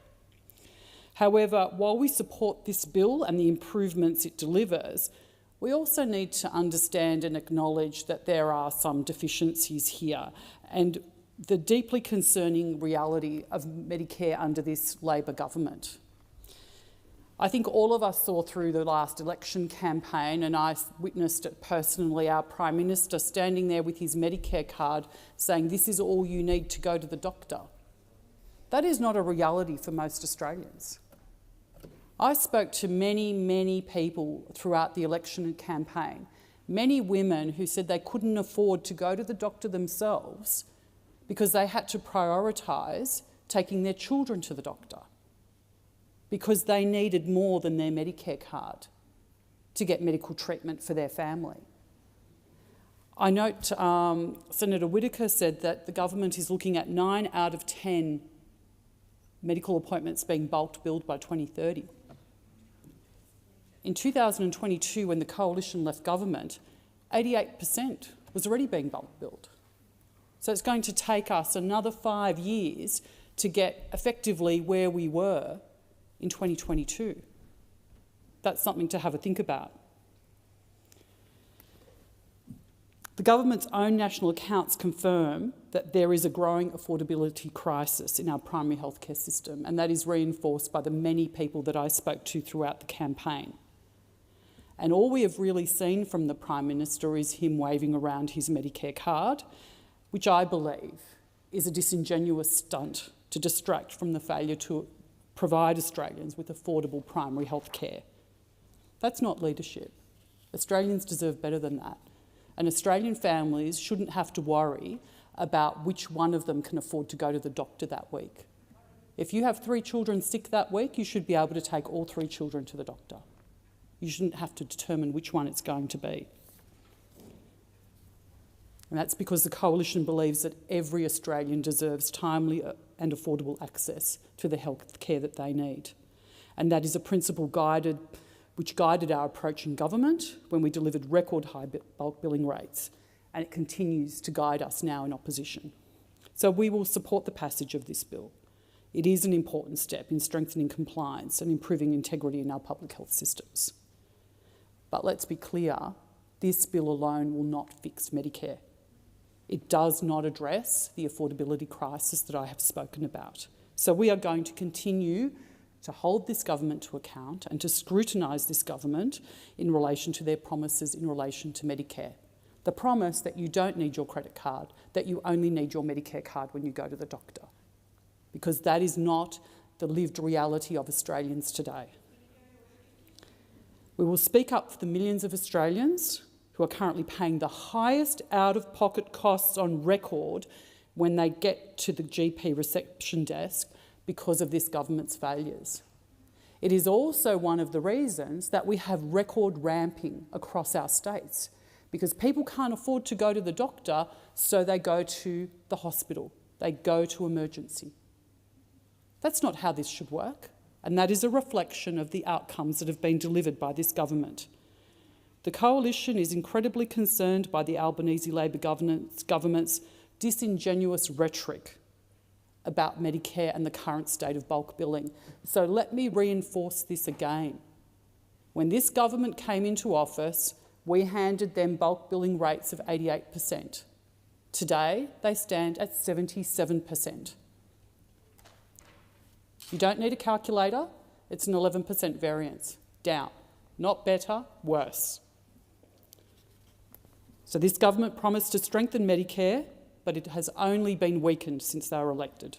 However, while we support this bill and the improvements it delivers, we also need to understand and acknowledge that there are some deficiencies here and the deeply concerning reality of Medicare under this Labor government. I think all of us saw through the last election campaign, and I witnessed it personally, our Prime Minister standing there with his Medicare card saying, "This is all you need to go to the doctor." That is not a reality for most Australians. I spoke to many people throughout the election campaign, many women who said they couldn't afford to go to the doctor themselves because they had to prioritise taking their children to the doctor because they needed more than their Medicare card to get medical treatment for their family. I note Senator Whittaker said that the government is looking at 9 out of 10 medical appointments being bulk billed by 2030. In 2022, when the Coalition left government, 88% was already being bulk billed. So it's going to take us another 5 years to get effectively where we were in 2022. That's something to have a think about. The government's own national accounts confirm that there is a growing affordability crisis in our primary healthcare system, and that is reinforced by the many people that I spoke to throughout the campaign. And all we have really seen from the Prime Minister is him waving around his Medicare card, which I believe is a disingenuous stunt to distract from the failure to provide Australians with affordable primary health care. That's not leadership. Australians deserve better than that. and Australian families shouldn't have to worry about which one of them can afford to go to the doctor that week. If you have 3 children sick that week, you should be able to take all 3 children to the doctor. You shouldn't have to determine which one it's going to be. And that's because the Coalition believes that every Australian deserves timely and affordable access to the health care that they need. And that is a principle which guided our approach in government when we delivered record high bulk billing rates, and it continues to guide us now in opposition. So we will support the passage of this bill. It is an important step in strengthening compliance and improving integrity in our public health systems. But let's be clear, this bill alone will not fix Medicare. It does not address the affordability crisis that I have spoken about. So we are going to continue to hold this government to account and to scrutinise this government in relation to their promises in relation to Medicare. The promise that you don't need your credit card, that you only need your Medicare card when you go to the doctor, because that is not the lived reality of Australians today. We will speak up for the millions of Australians who are currently paying the highest out-of-pocket costs on record when they get to the GP reception desk because of this government's failures. It is also one of the reasons that we have record ramping across our states, because people can't afford to go to the doctor, so they go to the hospital, they go to emergency. That's not how this should work, and that is a reflection of the outcomes that have been delivered by this government. The Coalition is incredibly concerned by the Albanese Labor government's disingenuous rhetoric about Medicare and the current state of bulk billing. So let me reinforce this again. When this government came into office, we handed them bulk billing rates of 88%. Today, they stand at 77%. You don't need a calculator, it's an 11% variance, down. Not better, worse. So this government promised to strengthen Medicare, but it has only been weakened since they were elected.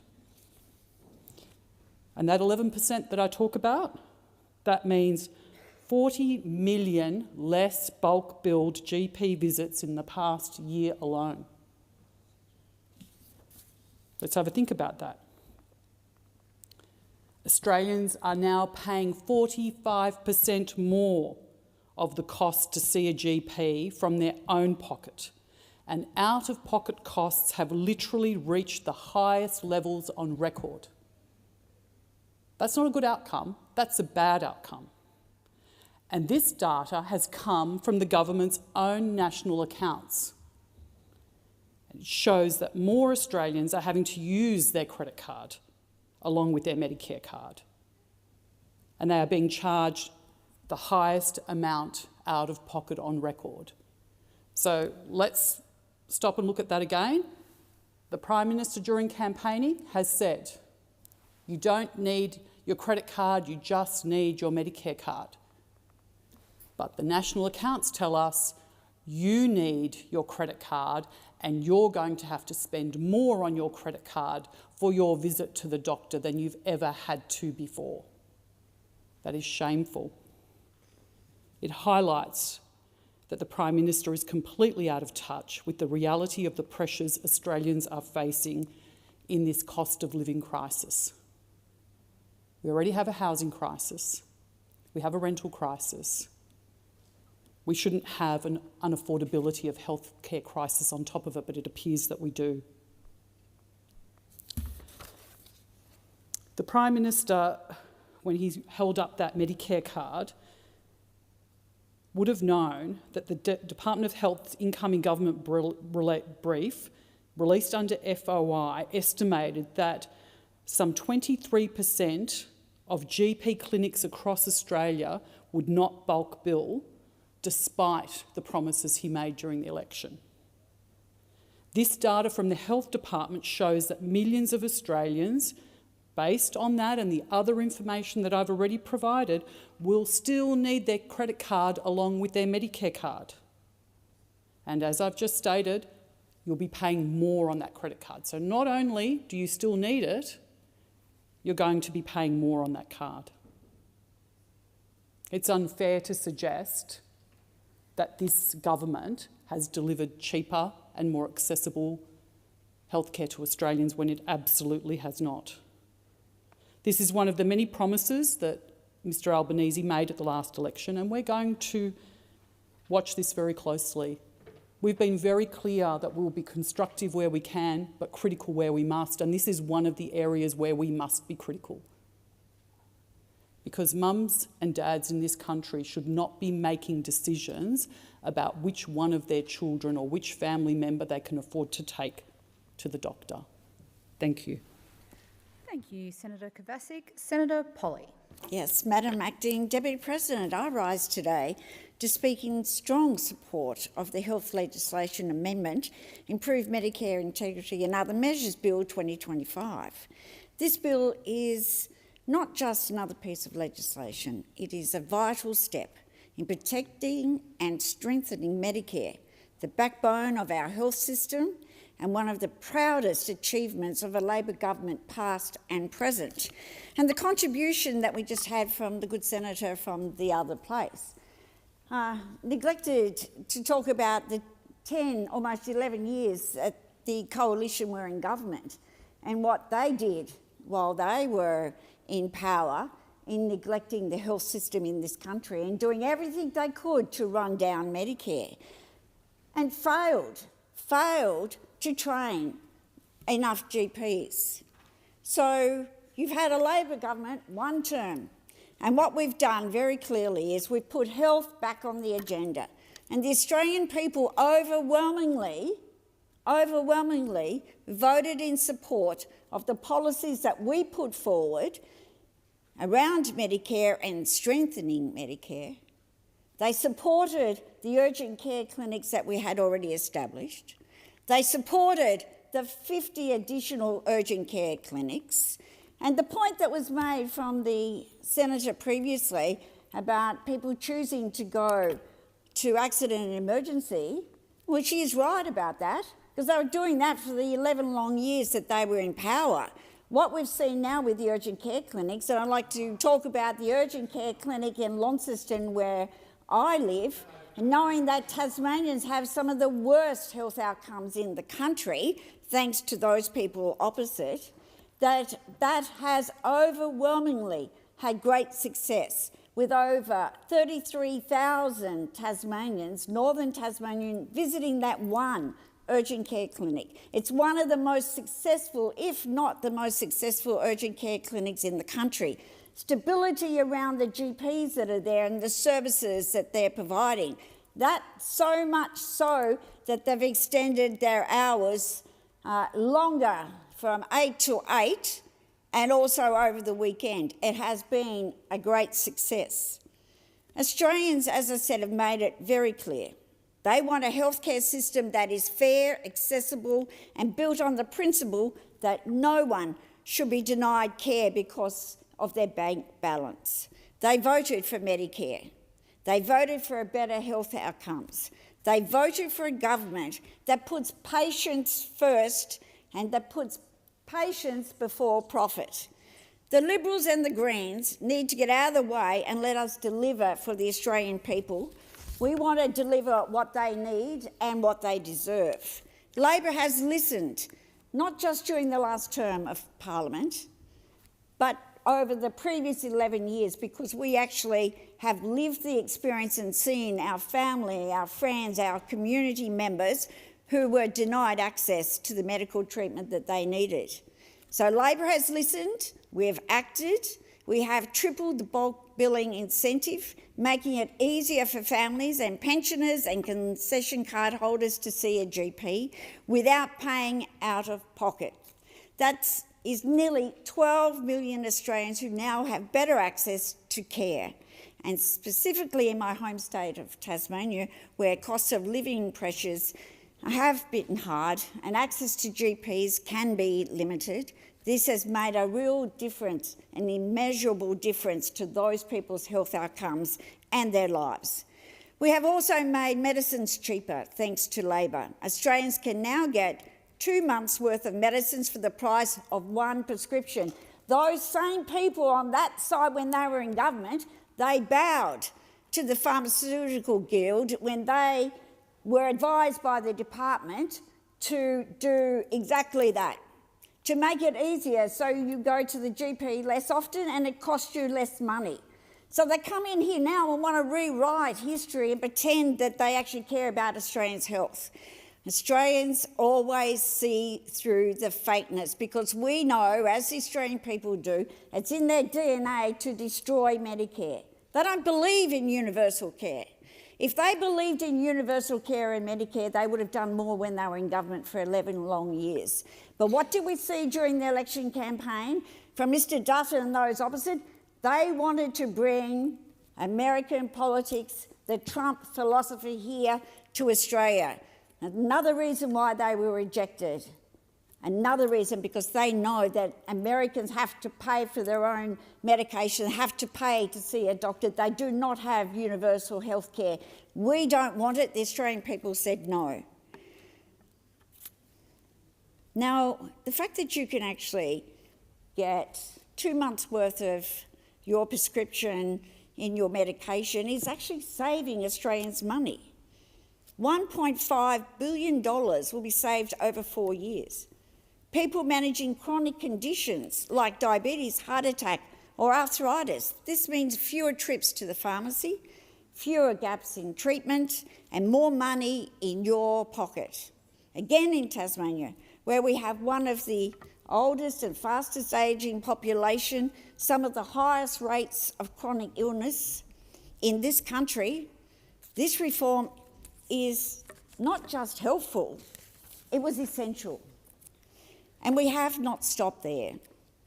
And that 11% that I talk about, that means 40 million less bulk billed GP visits in the past year alone. Let's have a think about that. Australians are now paying 45% more of the cost to see a GP from their own pocket, and out-of-pocket costs have literally reached the highest levels on record. That's not a good outcome, that's a bad outcome. And this data has come from the government's own national accounts. It shows that more Australians are having to use their credit card along with their Medicare card. And they are being charged the highest amount out of pocket on record. So let's stop and look at that again. The Prime Minister during campaigning has said, you don't need your credit card, you just need your Medicare card. But the national accounts tell us you need your credit card and you're going to have to spend more on your credit card for your visit to the doctor than you've ever had to before. That is shameful. It highlights that the Prime Minister is completely out of touch with the reality of the pressures Australians are facing in this cost of living crisis. We already have a housing crisis. We have a rental crisis. We shouldn't have an unaffordability of health care crisis on top of it, but it appears that we do. The Prime Minister, when he held up that Medicare card, would have known that the Department of Health's incoming government brief, released under FOI, estimated that some 23% of GP clinics across Australia would not bulk bill, despite the promises he made during the election. This data from the Health Department shows that millions of Australians, based on that and the other information that I've already provided, will still need their credit card along with their Medicare card. And as I've just stated, you'll be paying more on that credit card. So not only do you still need it, you're going to be paying more on that card. It's unfair to suggest that this government has delivered cheaper and more accessible healthcare to Australians when it absolutely has not. This is one of the many promises that Mr Albanese made at the last election, and we're going to watch this very closely. We've been very clear that we'll be constructive where we can, but critical where we must, and this is one of the areas where we must be critical. Because mums and dads in this country should not be making decisions about which one of their children or which family member they can afford to take to the doctor. Thank you. Thank you, Senator Kovacic. Senator Polley. Yes, Madam Acting Deputy President, I rise today to speak in strong support of the Health Legislation Amendment, Improve Medicare Integrity and Other Measures Bill 2025. This bill is not just another piece of legislation, it is a vital step in protecting and strengthening Medicare, the backbone of our health system and one of the proudest achievements of a Labor government past and present, and the contribution that we just had from the good senator from the other place. Neglected to talk about the 10, almost 11 years that the coalition were in government and what they did while they were in power in neglecting the health system in this country and doing everything they could to run down Medicare, and failed to train enough GPs. So you've had a Labor government, one term, and what we've done very clearly is we've put health back on the agenda, and the Australian people overwhelmingly voted in support of the policies that we put forward around Medicare and strengthening Medicare. They supported the urgent care clinics that we had already established. They supported the 50 additional urgent care clinics. And the point that was made from the senator previously about people choosing to go to accident and emergency, well, she is right about that, because they were doing that for the 11 long years that they were in power. What we've seen now with the urgent care clinics, and I'd like to talk about the urgent care clinic in Launceston where I live, and knowing that Tasmanians have some of the worst health outcomes in the country, thanks to those people opposite, that has overwhelmingly had great success, with over 33,000 Tasmanians, Northern Tasmanian, visiting that one urgent care clinic. It's one of the most successful, if not the most successful, urgent care clinics in the country. Stability around the GPs that are there and the services that they're providing. That so much so that they've extended their hours longer from 8 to 8 and also over the weekend. It has been a great success. Australians, as I said, have made it very clear. They want a healthcare system that is fair, accessible and built on the principle that no one should be denied care because of their bank balance. They voted for Medicare. They voted for better health outcomes. They voted for a government that puts patients first and that puts patients before profit. The Liberals and the Greens need to get out of the way and let us deliver for the Australian people. We want to deliver what they need and what they deserve. Labor has listened, not just during the last term of Parliament, but over the previous 11 years, because we actually have lived the experience and seen our family, our friends, our community members who were denied access to the medical treatment that they needed. So Labor has listened, we have acted, we have tripled the bulk billing incentive, making it easier for families and pensioners and concession card holders to see a GP without paying out of pocket. That is nearly 12 million Australians who now have better access to care. And specifically in my home state of Tasmania, where cost of living pressures have bitten hard and access to GPs can be limited, this has made a real difference, an immeasurable difference to those people's health outcomes and their lives. We have also made medicines cheaper, thanks to Labor. Australians can now get 2 months' worth of medicines for the price of one prescription. Those same people on that side, when they were in government, they bowed to the Pharmaceutical Guild when they were advised by the department to do exactly that, to make it easier so you go to the GP less often and it costs you less money. So they come in here now and want to rewrite history and pretend that they actually care about Australians' health. Australians always see through the fakeness because we know, as the Australian people do, it's in their DNA to destroy Medicare. They don't believe in universal care. If they believed in universal care and Medicare, they would have done more when they were in government for 11 long years. But what did we see during the election campaign from Mr Dutton and those opposite? They wanted to bring American politics, the Trump philosophy here to Australia. Another reason why they were rejected. Another reason, because they know that Americans have to pay for their own medication, have to pay to see a doctor. They do not have universal health care. We don't want it. The Australian people said no. Now, the fact that you can actually get 2 months' worth of your prescription in your medication is actually saving Australians money. $1.5 billion will be saved over 4 years. People managing chronic conditions like diabetes, heart attack or arthritis. This means fewer trips to the pharmacy, fewer gaps in treatment and more money in your pocket. Again in Tasmania, where we have one of the oldest and fastest ageing population, some of the highest rates of chronic illness in this country, this reform is not just helpful, it was essential. And we have not stopped there.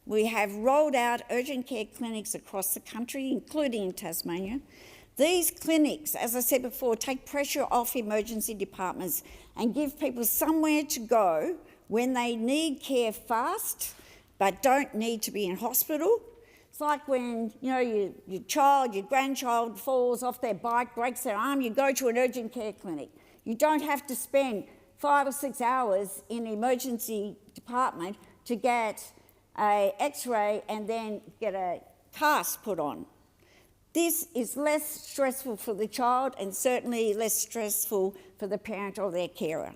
We have rolled out urgent care clinics across the country, including in Tasmania. These clinics, as I said before, take pressure off emergency departments and give people somewhere to go when they need care fast but don't need to be in hospital. It's like when your child, your grandchild falls off their bike, breaks their arm, you go to an urgent care clinic. You don't have to spend 5 or 6 hours in the emergency department to get an X-ray and then get a cast put on. This is less stressful for the child and certainly less stressful for the parent or their carer.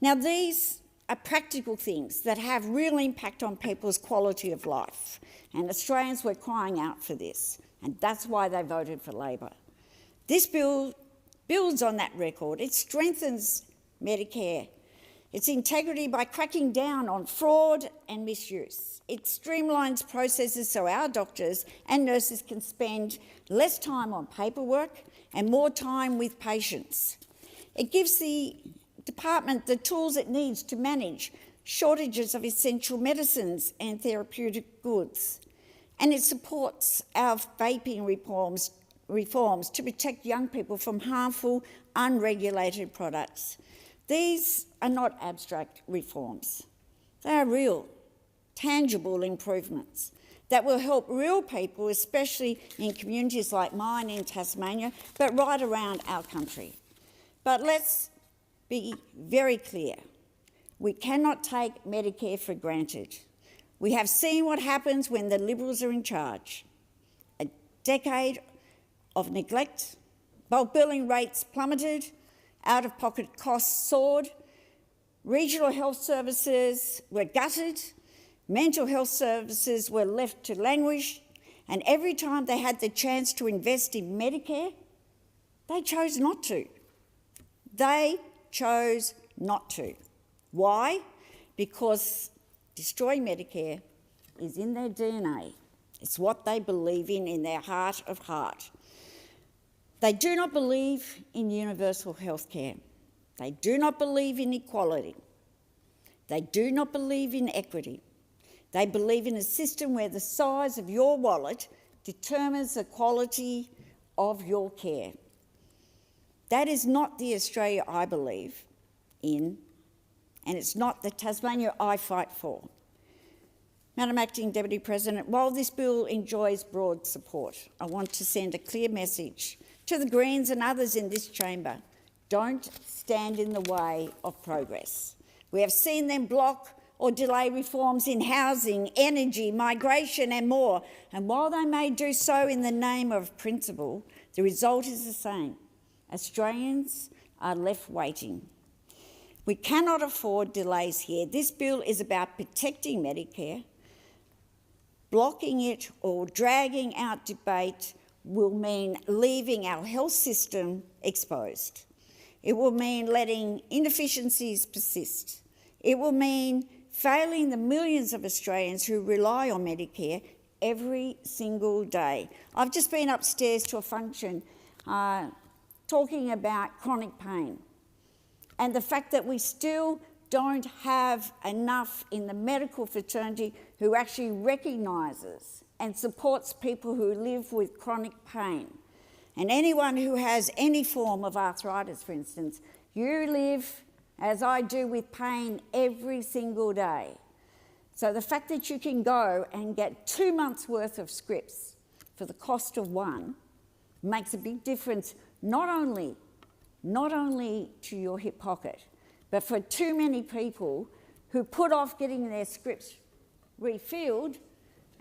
Now, these are practical things that have real impact on people's quality of life, and Australians were crying out for this, and that's why they voted for Labor. This bill builds on that record. It strengthens Medicare, its integrity by cracking down on fraud and misuse. It streamlines processes so our doctors and nurses can spend less time on paperwork and more time with patients. It gives the department the tools it needs to manage shortages of essential medicines and therapeutic goods. And it supports our vaping reforms to protect young people from harmful, unregulated products. These are not abstract reforms. They are real, tangible improvements that will help real people, especially in communities like mine in Tasmania, but right around our country. But let's be very clear. We cannot take Medicare for granted. We have seen what happens when the Liberals are in charge. A decade of neglect, bulk billing rates plummeted, out-of-pocket costs soared, regional health services were gutted, mental health services were left to languish, and every time they had the chance to invest in Medicare, they chose not to. They chose not to. Why? Because destroying Medicare is in their DNA. It's what they believe in their heart of heart. They do not believe in universal health care. They do not believe in equality. They do not believe in equity. They believe in a system where the size of your wallet determines the quality of your care. That is not the Australia I believe in, and it's not the Tasmania I fight for. Madam Acting Deputy President, while this bill enjoys broad support, I want to send a clear message to the Greens and others in this chamber. Don't stand in the way of progress. We have seen them block or delay reforms in housing, energy, migration and more. And while they may do so in the name of principle, the result is the same. Australians are left waiting. We cannot afford delays here. This bill is about protecting Medicare. Blocking it or dragging out debate will mean leaving our health system exposed. It will mean letting inefficiencies persist. It will mean failing the millions of Australians who rely on Medicare every single day. I've just been upstairs to a function talking about chronic pain and the fact that we still don't have enough in the medical fraternity who actually recognises and supports people who live with chronic pain. And anyone who has any form of arthritis, for instance, you live, as I do, with pain every single day. So the fact that you can go and get 2 months' worth of scripts for the cost of one makes a big difference, not only to your hip pocket, but for too many people who put off getting their scripts refilled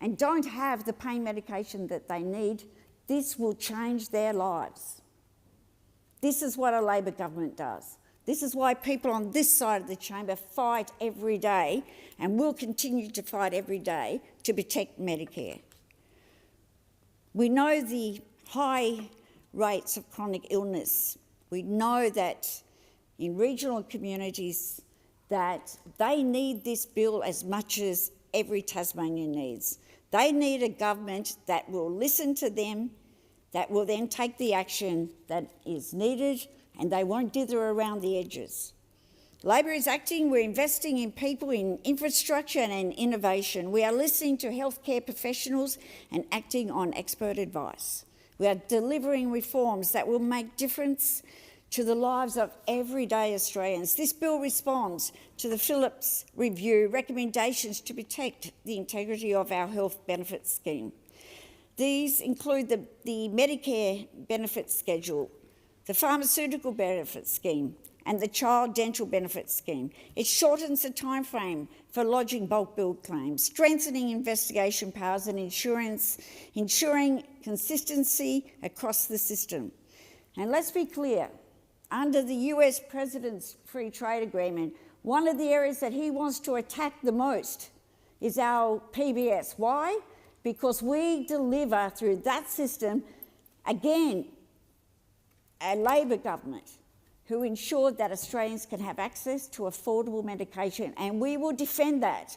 and don't have the pain medication that they need. This will change their lives. This is what a Labor government does. This is why people on this side of the chamber fight every day and will continue to fight every day to protect Medicare. We know the high rates of chronic illness. We know that in regional communities that they need this bill as much as every Tasmanian needs. They need a government that will listen to them, that will then take the action that is needed, and they won't dither around the edges. Labor is acting. We're investing in people, in infrastructure and in innovation. We are listening to healthcare professionals and acting on expert advice. We are delivering reforms that will make difference to the lives of everyday Australians. This bill responds to the Phillips Review recommendations to protect the integrity of our health benefits scheme. These include the Medicare benefit schedule, the pharmaceutical benefit scheme, and the child dental benefit scheme. It shortens the timeframe for lodging bulk bill claims, strengthening investigation powers and ensuring consistency across the system. And let's be clear, under the US President's Free Trade Agreement, one of the areas that he wants to attack the most is our PBS. Why? Because we deliver through that system, again, a Labor government who ensured that Australians can have access to affordable medication, and we will defend that.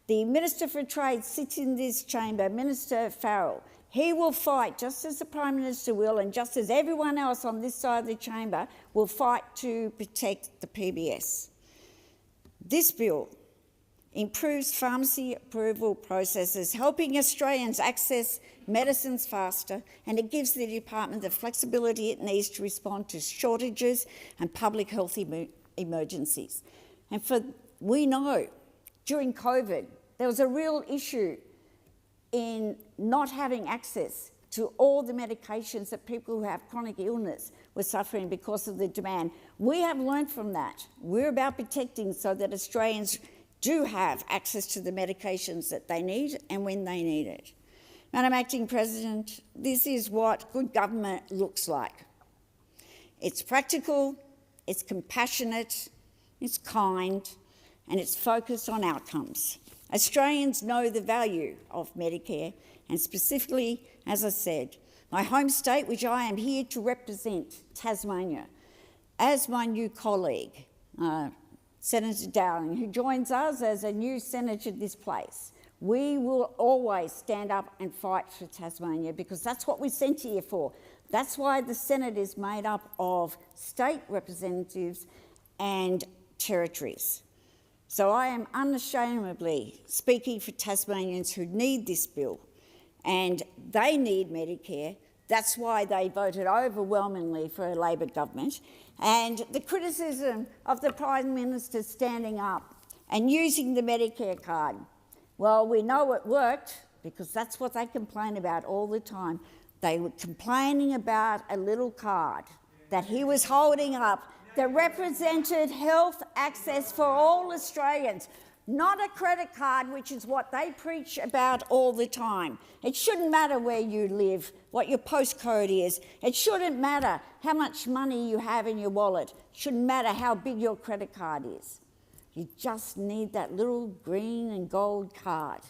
The Minister for Trade sits in this chamber, Minister Farrell. He will fight, just as the Prime Minister will, and just as everyone else on this side of the chamber will fight to protect the PBS. This bill improves pharmacy approval processes, helping Australians access medicines faster, and it gives the department the flexibility it needs to respond to shortages and public health emergencies. And we know during COVID there was a real issue in not having access to all the medications that people who have chronic illness were suffering because of the demand. We have learned from that. We're about protecting so that Australians do have access to the medications that they need and when they need it. Madam Acting President, this is what good government looks like. It's practical, it's compassionate, it's kind, and it's focused on outcomes. Australians know the value of Medicare, and specifically, as I said, my home state, which I am here to represent, Tasmania, as my new colleague, Senator Dowling, who joins us as a new senator to this place. We will always stand up and fight for Tasmania because that's what we're sent here for. That's why the Senate is made up of state representatives and territories. So I am unashamedly speaking for Tasmanians who need this bill, and they need Medicare. That's why they voted overwhelmingly for a Labor government. And the criticism of the Prime Minister standing up and using the Medicare card, well, we know it worked because that's what they complain about all the time. They were complaining about a little card that he was holding up that represented health access for all Australians. not a credit card, which is what they preach about all the time. It shouldn't matter where you live, what your postcode is. It shouldn't matter how much money you have in your wallet. It shouldn't matter how big your credit card is. You just need that little green and gold card,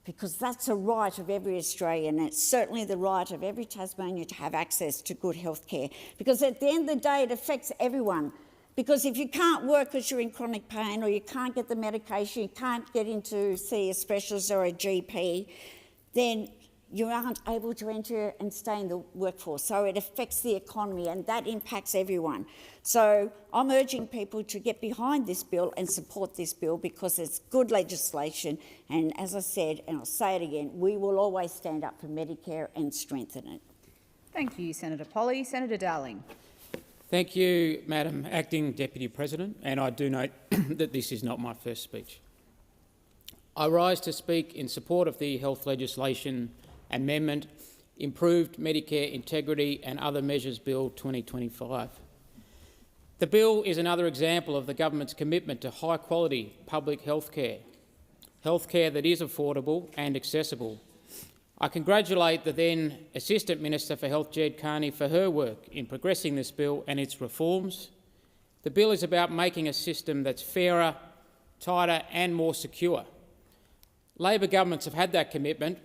because that's a right of every Australian, and it's certainly the right of every Tasmanian to have access to good health care, because at the end of the day it affects everyone. Because if you can't work because you're in chronic pain, or you can't get the medication, you can't get in to see a specialist or a GP, then you aren't able to enter and stay in the workforce. So it affects the economy, and that impacts everyone. So I'm urging people to get behind this bill and support this bill, because it's good legislation. And as I said, and I'll say it again, we will always stand up for Medicare and strengthen it. Thank you, Senator Polley. Senator Darling. Thank you, Madam Acting Deputy President, and I do note that this is not my first speech. I rise to speak in support of the health legislation amendment, Improved Medicare Integrity and Other Measures Bill 2025. The bill is another example of the government's commitment to high-quality public health care that is affordable and accessible. I congratulate the then Assistant Minister for Health, Jed Carney, for her work in progressing this bill and its reforms. The bill is about making a system that's fairer, tighter and more secure. Labor governments have had that commitment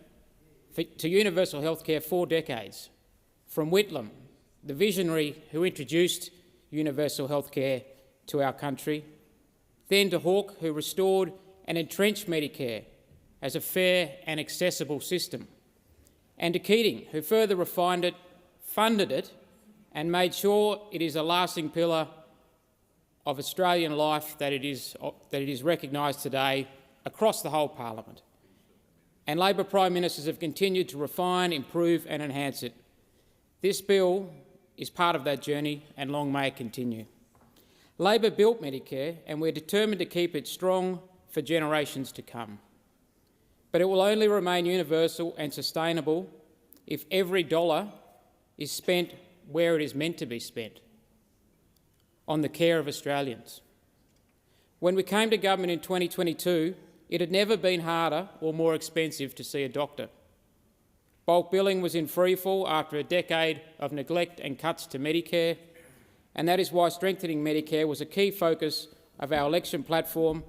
to universal health care for decades, from Whitlam, the visionary who introduced universal health care to our country, then to Hawke, who restored and entrenched Medicare as a fair and accessible system, and to Keating, who further refined it, funded it and made sure it is a lasting pillar of Australian life that it is recognised today across the whole Parliament. And Labor Prime Ministers have continued to refine, improve and enhance it. This bill is part of that journey, and long may it continue. Labor built Medicare, and we're determined to keep it strong for generations to come. But it will only remain universal and sustainable if every dollar is spent where it is meant to be spent, on the care of Australians. When we came to government in 2022, it had never been harder or more expensive to see a doctor. Bulk billing was in freefall after a decade of neglect and cuts to Medicare, and that is why strengthening Medicare was a key focus of our election platform,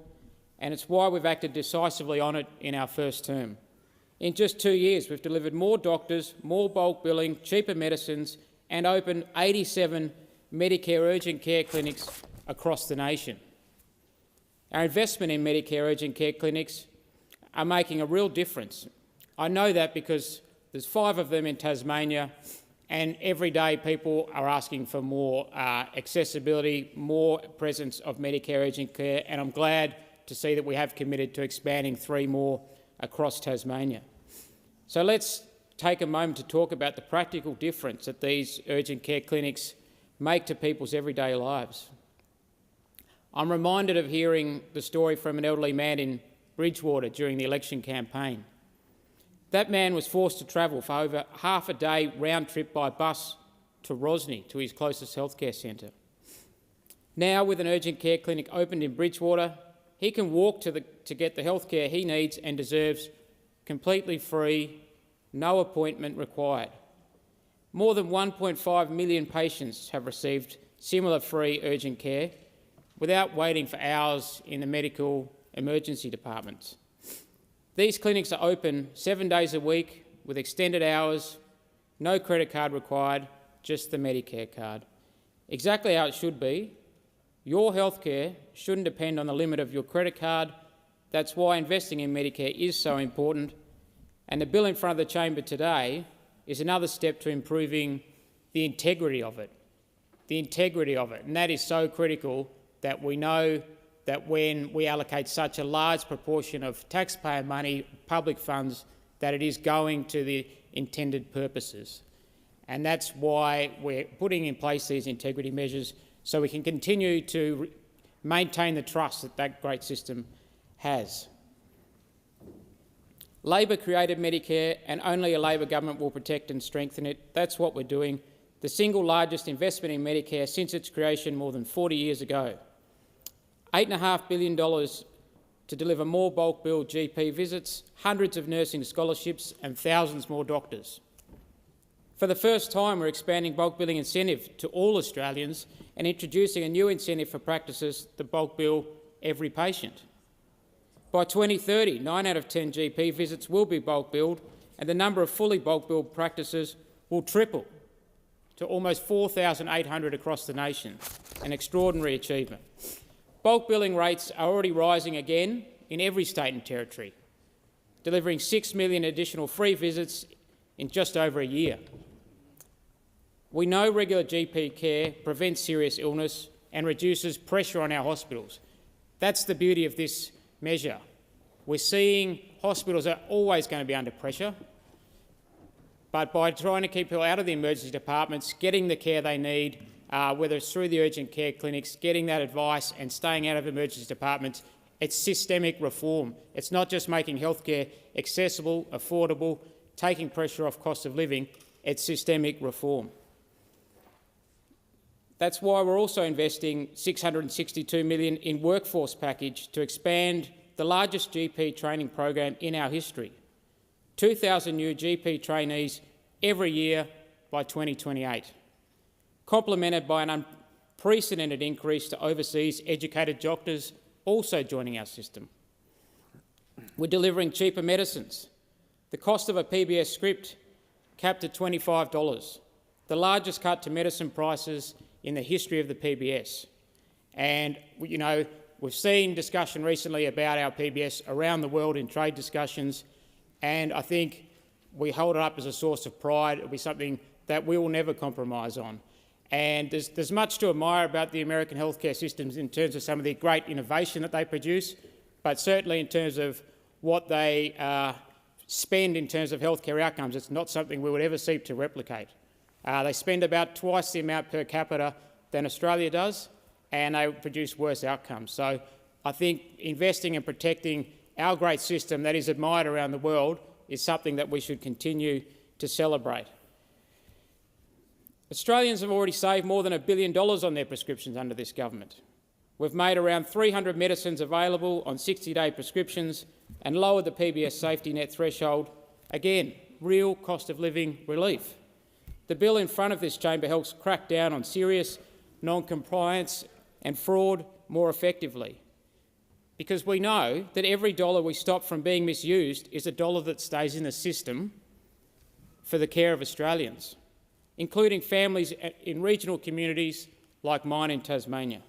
and it's why we've acted decisively on it in our first term. In just 2 years, we've delivered more doctors, more bulk billing, cheaper medicines, and opened 87 Medicare urgent care clinics across the nation. Our investment in Medicare urgent care clinics are making a real difference. I know that because there's 5 of them in Tasmania, and every day people are asking for more accessibility, more presence of Medicare urgent care, and I'm glad to see that we have committed to expanding 3 more across Tasmania. So let's take a moment to talk about the practical difference that these urgent care clinics make to people's everyday lives. I'm reminded of hearing the story from an elderly man in Bridgewater during the election campaign. That man was forced to travel for over half a day round trip by bus to Rosny, to his closest healthcare centre. Now, with an urgent care clinic opened in Bridgewater, he can walk to get the healthcare he needs and deserves, completely free, no appointment required. More than 1.5 million patients have received similar free urgent care without waiting for hours in the medical emergency departments. These clinics are open 7 days a week with extended hours, no credit card required, just the Medicare card. Exactly how it should be. Your healthcare shouldn't depend on the limit of your credit card. That's why investing in Medicare is so important. And the bill in front of the chamber today is another step to improving the integrity of it. And that is so critical, that we know that when we allocate such a large proportion of taxpayer money, public funds, that it is going to the intended purposes. And that's why we're putting in place these integrity measures, so we can continue to maintain the trust that that great system has. Labor created Medicare, and only a Labor government will protect and strengthen it. That's what we're doing. The single largest investment in Medicare since its creation more than 40 years ago. $8.5 billion to deliver more bulk billed GP visits, hundreds of nursing scholarships and thousands more doctors. For the first time, we're expanding bulk billing incentive to all Australians and introducing a new incentive for practices that bulk bill every patient. By 2030, 9 out of 10 GP visits will be bulk billed, and the number of fully bulk billed practices will triple to almost 4,800 across the nation, an extraordinary achievement. Bulk billing rates are already rising again in every state and territory, delivering 6 million additional free visits in just over a year. We know regular GP care prevents serious illness and reduces pressure on our hospitals. That's the beauty of this measure. We're seeing hospitals are always going to be under pressure, but by trying to keep people out of the emergency departments, getting the care they need, whether it's through the urgent care clinics, getting that advice and staying out of emergency departments, it's systemic reform. It's not just making healthcare accessible, affordable, taking pressure off cost of living, it's systemic reform. That's why we're also investing $662 million in workforce package to expand the largest GP training program in our history. 2,000 new GP trainees every year by 2028, complemented by an unprecedented increase to overseas educated doctors also joining our system. We're delivering cheaper medicines. The cost of a PBS script capped at $25, the largest cut to medicine prices in the history of the PBS. And, you know, we've seen discussion recently about our PBS around the world in trade discussions, and I think we hold it up as a source of pride. It'll be something that we will never compromise on. And there's much to admire about the American healthcare systems in terms of some of the great innovation that they produce, but certainly in terms of what they spend in terms of healthcare outcomes, it's not something we would ever seek to replicate. They spend about twice the amount per capita than Australia does, and they produce worse outcomes. So I think investing and protecting our great system that is admired around the world is something that we should continue to celebrate. Australians have already saved more than $1 billion on their prescriptions under this government. We've made around 300 medicines available on 60-day prescriptions and lowered the PBS safety net threshold. Again, real cost of living relief. The bill in front of this chamber helps crack down on serious non-compliance and fraud more effectively, because we know that every dollar we stop from being misused is a dollar that stays in the system for the care of Australians, including families in regional communities like mine in Tasmania.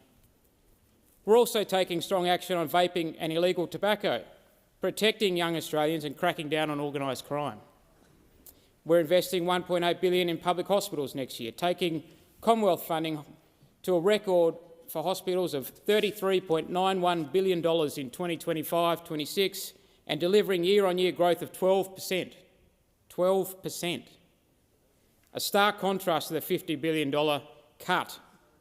We're also taking strong action on vaping and illegal tobacco, protecting young Australians and cracking down on organised crime. We're investing $1.8 billion in public hospitals next year, taking Commonwealth funding to a record for hospitals of $33.91 billion in 2025-26 and delivering year-on-year growth of 12%. 12%. A stark contrast to the $50 billion cut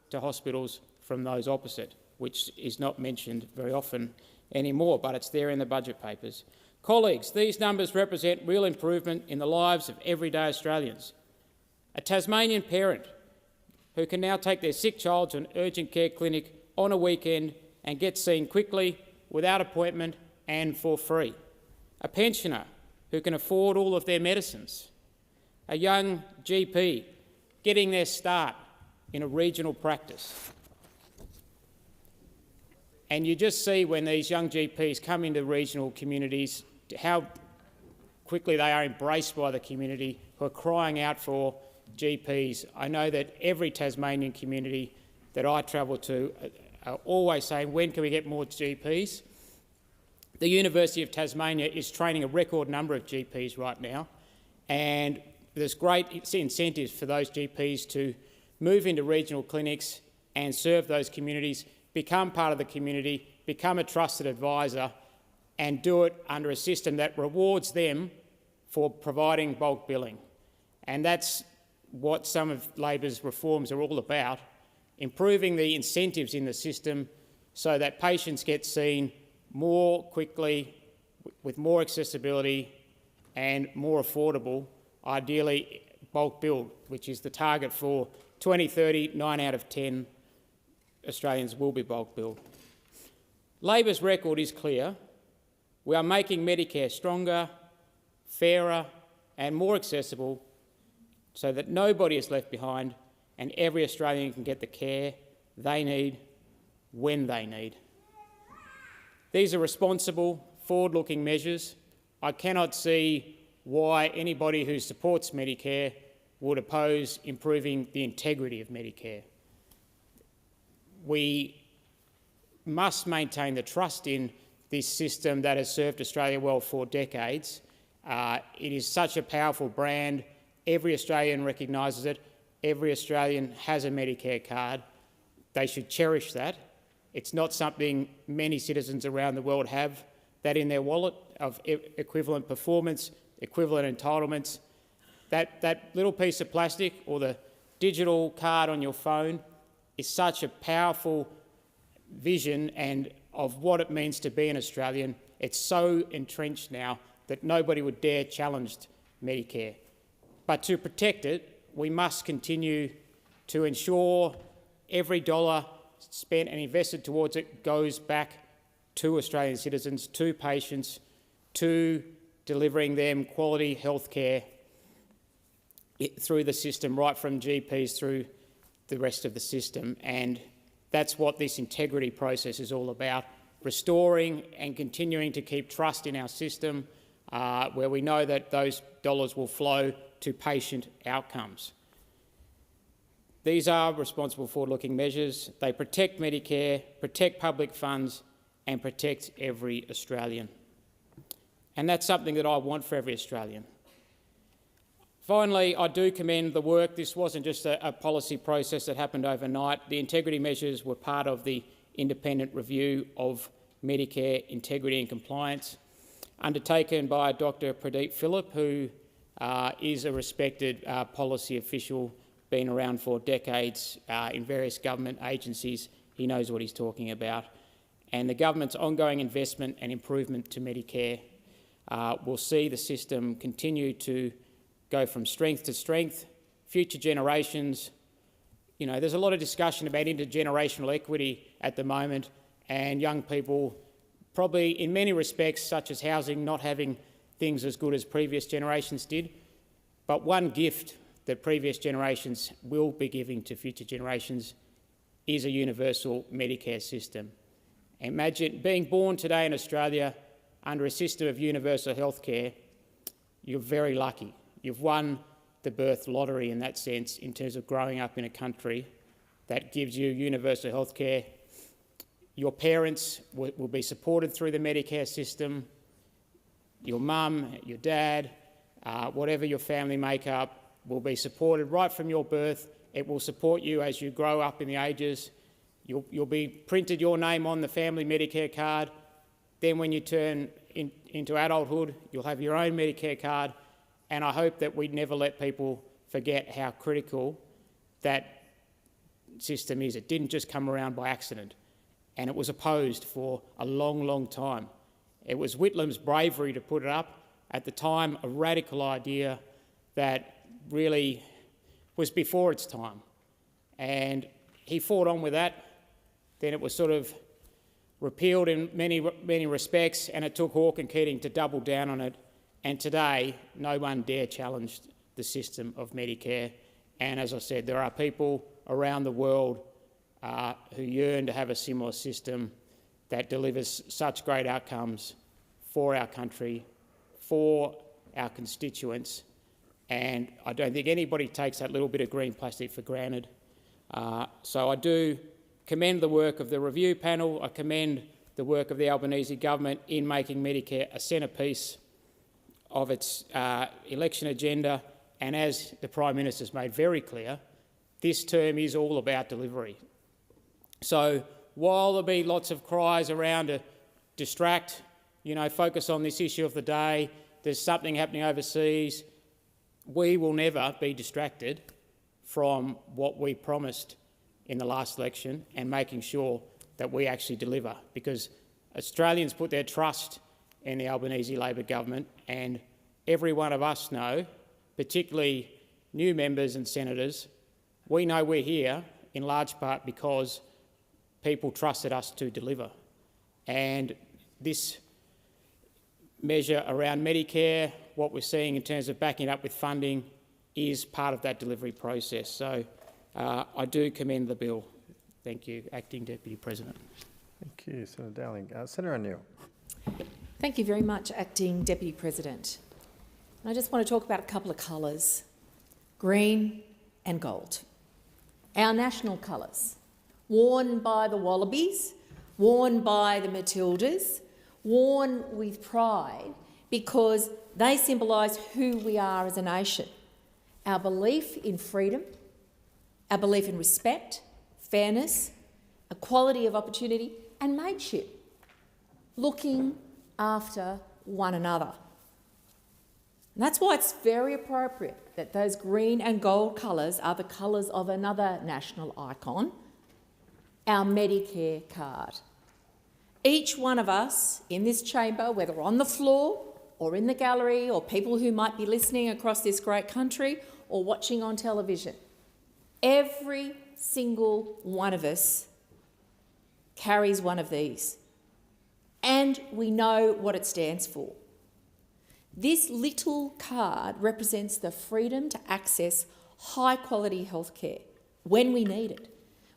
to hospitals from those opposite, which is not mentioned very often anymore, but it's there in the budget papers. Colleagues, these numbers represent real improvement in the lives of everyday Australians. A Tasmanian parent who can now take their sick child to an urgent care clinic on a weekend and get seen quickly, without appointment and for free. A pensioner who can afford all of their medicines. A young GP getting their start in a regional practice. And you just see when these young GPs come into regional communities how quickly they are embraced by the community who are crying out for GPs. I know that every Tasmanian community that I travel to are always saying, when can we get more GPs? The University of Tasmania is training a record number of GPs right now, and there's great incentives for those GPs to move into regional clinics and serve those communities, become part of the community, become a trusted advisor, and do it under a system that rewards them for providing bulk billing. And that's what some of Labor's reforms are all about, improving the incentives in the system so that patients get seen more quickly, with more accessibility and more affordable, ideally bulk billed, which is the target for 2030, 9 out of 10 Australians will be bulk billed. Labor's record is clear. We are making Medicare stronger, fairer and more accessible so that nobody is left behind and every Australian can get the care they need when they need. These are responsible, forward-looking measures. I cannot see why anybody who supports Medicare would oppose improving the integrity of Medicare. We must maintain the trust in this system that has served Australia well for decades. It is such a powerful brand. Every Australian recognises it. Every Australian has a Medicare card. They should cherish that. It's not something many citizens around the world have that in their wallet of equivalent performance, equivalent entitlements. That little piece of plastic or the digital card on your phone is such a powerful vision and of what it means to be an Australian. It's so entrenched now that nobody would dare challenge Medicare. But to protect it, we must continue to ensure every dollar spent and invested towards it goes back to Australian citizens, to patients, to delivering them quality health care through the system, right from GPs through the rest of the system. And that's what this integrity process is all about, restoring and continuing to keep trust in our system where we know that those dollars will flow to patient outcomes. These are responsible forward-looking measures. They protect Medicare, protect public funds and protect every Australian. And that's something that I want for every Australian. Finally, I do commend the work. This wasn't just a policy process that happened overnight. The integrity measures were part of the independent review of Medicare integrity and compliance undertaken by Dr Pradeep Philip, who is a respected policy official, been around for decades in various government agencies. He knows what he's talking about. And the government's ongoing investment and improvement to Medicare will see the system continue to go from strength to strength. Future generations, you know, there's a lot of discussion about intergenerational equity at the moment, and young people probably in many respects, such as housing, not having things as good as previous generations did. But one gift that previous generations will be giving to future generations is a universal Medicare system. Imagine being born today in Australia under a system of universal health care. You're very lucky. You've won the birth lottery in that sense, in terms of growing up in a country that gives you universal health care. Your parents will be supported through the Medicare system. Your mum, your dad, whatever your family makeup, will be supported right from your birth. It will support you as you grow up in the ages. You'll be printed your name on the family Medicare card. Then when you turn into adulthood, you'll have your own Medicare card. And I hope that we never let people forget how critical that system is. It didn't just come around by accident, and it was opposed for a long, long time. It was Whitlam's bravery to put it up, at the time a radical idea that really was before its time. And he fought on with that. Then it was sort of repealed in many respects, and it took Hawke and Keating to double down on it. And today, no one dare challenge the system of Medicare. And as I said, there are people around the world who yearn to have a similar system that delivers such great outcomes for our country, for our constituents. And I don't think anybody takes that little bit of green plastic for granted. So I do commend the work of the review panel. I commend the work of the Albanese government in making Medicare a centrepiece of its election agenda. And as the Prime Minister's made very clear, this term is all about delivery. So while there'll be lots of cries around to distract, focus on this issue of the day, there's something happening overseas, we will never be distracted from what we promised in the last election and making sure that we actually deliver, because Australians put their trust in the Albanese Labor government, and every one of us know, particularly new members and senators, we know we're here in large part because people trusted us to deliver. And this measure around Medicare, what we're seeing in terms of backing it up with funding, is part of that delivery process. So I do commend the bill. Thank you, Acting Deputy President. Thank you, Senator Dowling. Senator O'Neill. Thank you very much, Acting Deputy President. I just want to talk about a couple of colours, green and gold. Our national colours, worn by the Wallabies, worn by the Matildas, worn with pride because they symbolise who we are as a nation. Our belief in freedom, our belief in respect, fairness, equality of opportunity and mateship, looking after one another. And that's why it's very appropriate that those green and gold colours are the colours of another national icon, our Medicare card. Each one of us in this chamber, whether on the floor or in the gallery or people who might be listening across this great country or watching on television, every single one of us carries one of these. And we know what it stands for. This little card represents the freedom to access high-quality healthcare when we need it,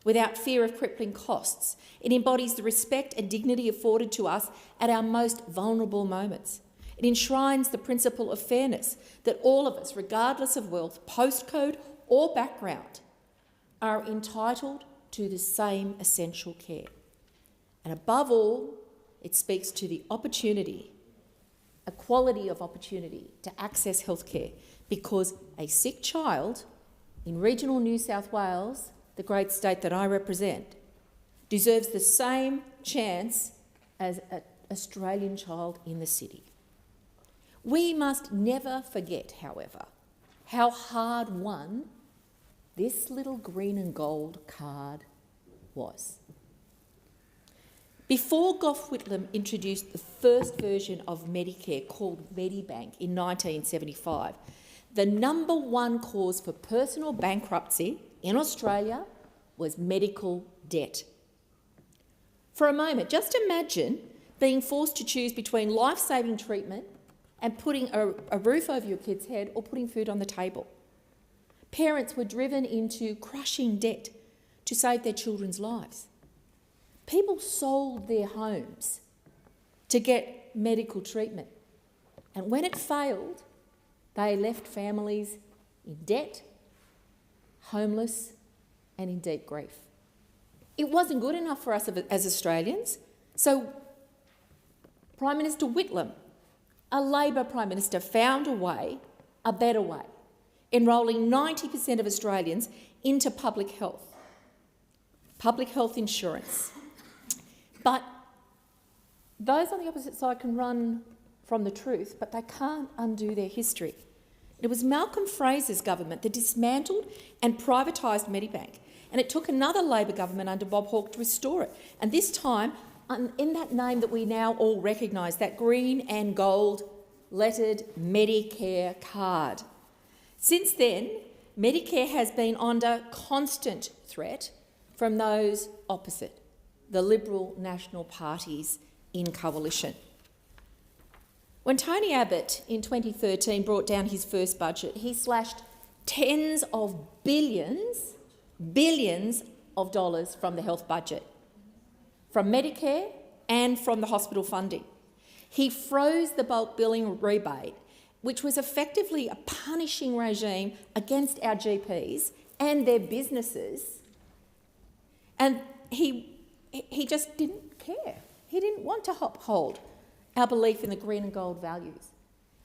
without fear of crippling costs. It embodies the respect and dignity afforded to us at our most vulnerable moments. It enshrines the principle of fairness, that all of us, regardless of wealth, postcode or background, are entitled to the same essential care. And above all, it speaks to the opportunity, equality of opportunity to access healthcare, because a sick child in regional New South Wales, the great state that I represent, deserves the same chance as an Australian child in the city. We must never forget, however, how hard-won this little green and gold card was. Before Gough Whitlam introduced the first version of Medicare, called Medibank, in 1975, the number one cause for personal bankruptcy in Australia was medical debt. For a moment, just imagine being forced to choose between life-saving treatment and putting a roof over your kid's head or putting food on the table. Parents were driven into crushing debt to save their children's lives. People sold their homes to get medical treatment. And when it failed, they left families in debt, homeless, and in deep grief. It wasn't good enough for us as Australians, so Prime Minister Whitlam, a Labor Prime Minister, found a way, a better way, enrolling 90% of Australians into public health insurance. But those on the opposite side can run from the truth, but they can't undo their history. It was Malcolm Fraser's government that dismantled and privatised Medibank, and it took another Labor government under Bob Hawke to restore it. And this time, in that name that we now all recognise, that green and gold lettered Medicare card. Since then, Medicare has been under constant threat from those opposite, the Liberal National parties in coalition. When Tony Abbott in 2013 brought down his first budget, he slashed tens of billions of dollars from the health budget, from Medicare and from the hospital funding. He froze the bulk billing rebate, which was effectively a punishing regime against our GPs and their businesses, and he just didn't care. He didn't want to uphold our belief in the green and gold values.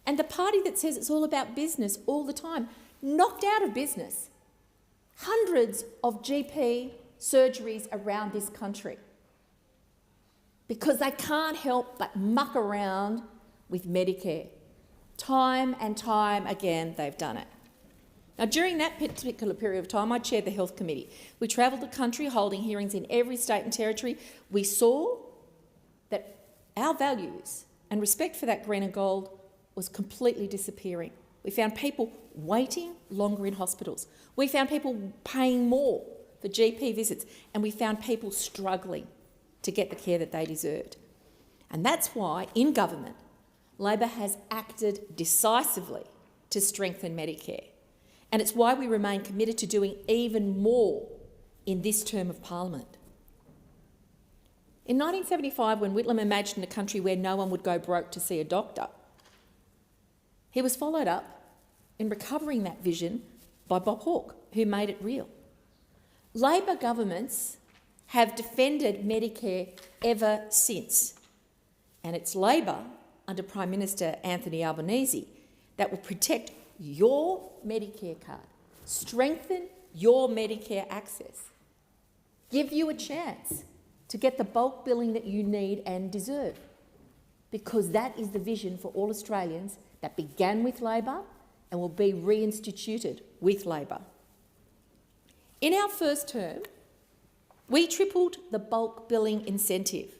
And the party that says it's all about business all the time knocked out of business hundreds of GP surgeries around this country because they can't help but muck around with Medicare. Time and time again, they've done it. Now, during that particular period of time, I chaired the Health Committee. We travelled the country holding hearings in every state and territory. We saw that our values and respect for that green and gold was completely disappearing. We found people waiting longer in hospitals. We found people paying more for GP visits, and we found people struggling to get the care that they deserved. And that's why, in government, Labor has acted decisively to strengthen Medicare, and it's why we remain committed to doing even more in this term of Parliament. In 1975, when Whitlam imagined a country where no one would go broke to see a doctor, he was followed up in recovering that vision by Bob Hawke, who made it real. Labor governments have defended Medicare ever since, and it's Labor, under Prime Minister Anthony Albanese, that will protect your Medicare card, strengthen your Medicare access, give you a chance to get the bulk billing that you need and deserve, because that is the vision for all Australians that began with Labor and will be reinstituted with Labor. In our first term, we tripled the bulk billing incentive.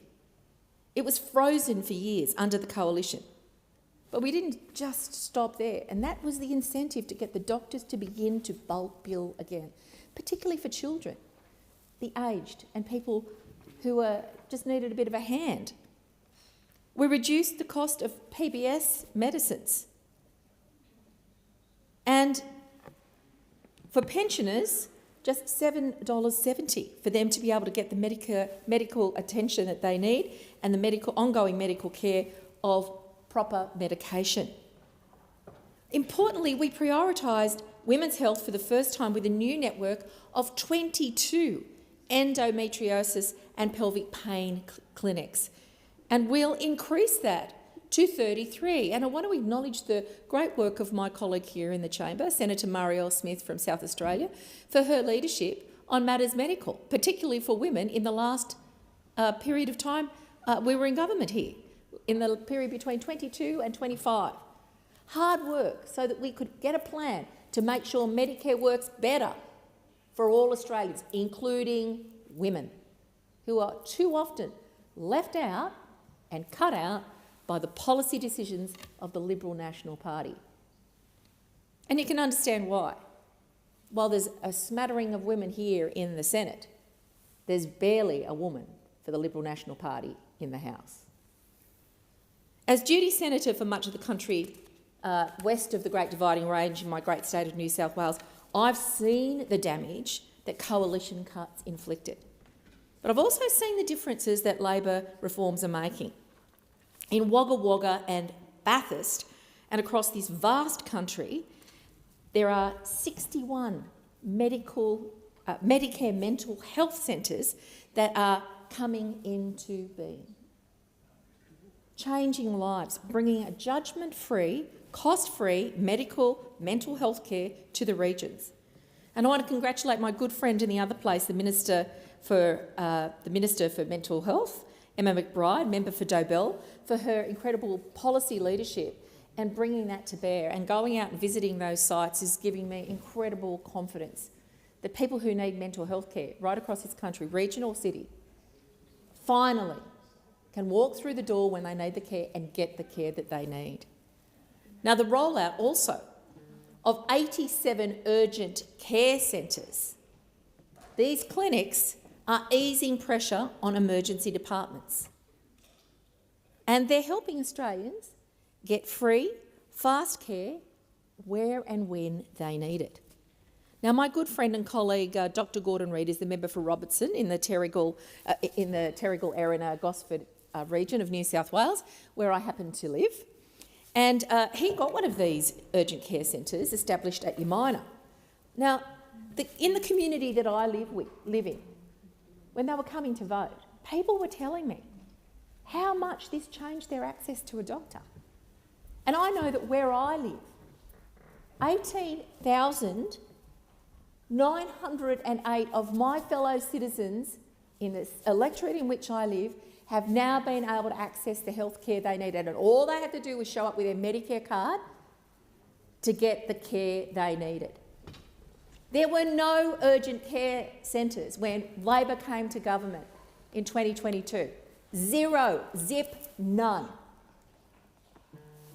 It was frozen for years under the Coalition. But we didn't just stop there, and that was the incentive to get the doctors to begin to bulk bill again, particularly for children, the aged, and people who just needed a bit of a hand. We reduced the cost of PBS medicines. And for pensioners, just $7.70 for them to be able to get the medical attention that they need and the ongoing medical care of proper medication. Importantly, we prioritised women's health for the first time with a new network of 22 endometriosis and pelvic pain clinics, and we'll increase that to 33. And I want to acknowledge the great work of my colleague here in the chamber, Senator Marielle Smith from South Australia, for her leadership on matters medical, particularly for women in the last period of time we were in government here, in the period between 22 and 25. Hard work so that we could get a plan to make sure Medicare works better for all Australians, including women, who are too often left out and cut out by the policy decisions of the Liberal National Party. And you can understand why. While there's a smattering of women here in the Senate, there's barely a woman for the Liberal National Party in the House. As duty senator for much of the country west of the Great Dividing Range in my great state of New South Wales, I've seen the damage that coalition cuts inflicted. But I've also seen the differences that Labor reforms are making. In Wagga Wagga and Bathurst, and across this vast country, there are 61 Medicare mental health centres that are coming into being, changing lives, bringing a judgment-free, cost-free mental health care to the regions. And I want to congratulate my good friend in the other place, the Minister for Mental Health, Emma McBride, member for Dobell, for her incredible policy leadership and bringing that to bear. And going out and visiting those sites is giving me incredible confidence that people who need mental health care right across this country, region or city, finally can walk through the door when they need the care and get the care that they need. Now, the rollout also of 87 urgent care centres. These clinics are easing pressure on emergency departments. And they're helping Australians get free, fast care where and when they need it. Now, my good friend and colleague, Dr Gordon Reid, is the member for Robertson in the Terrigal, Erina, Gosford region of New South Wales, where I happen to live. And he got one of these urgent care centres established at Yamina. Now, in the community that I live in, when they were coming to vote, people were telling me how much this changed their access to a doctor. And I know that where I live, 18,908 of my fellow citizens in the electorate in which I live have now been able to access the health care they needed, and all they had to do was show up with their Medicare card to get the care they needed. There were no urgent care centres when Labor came to government in 2022. Zero, zip, none.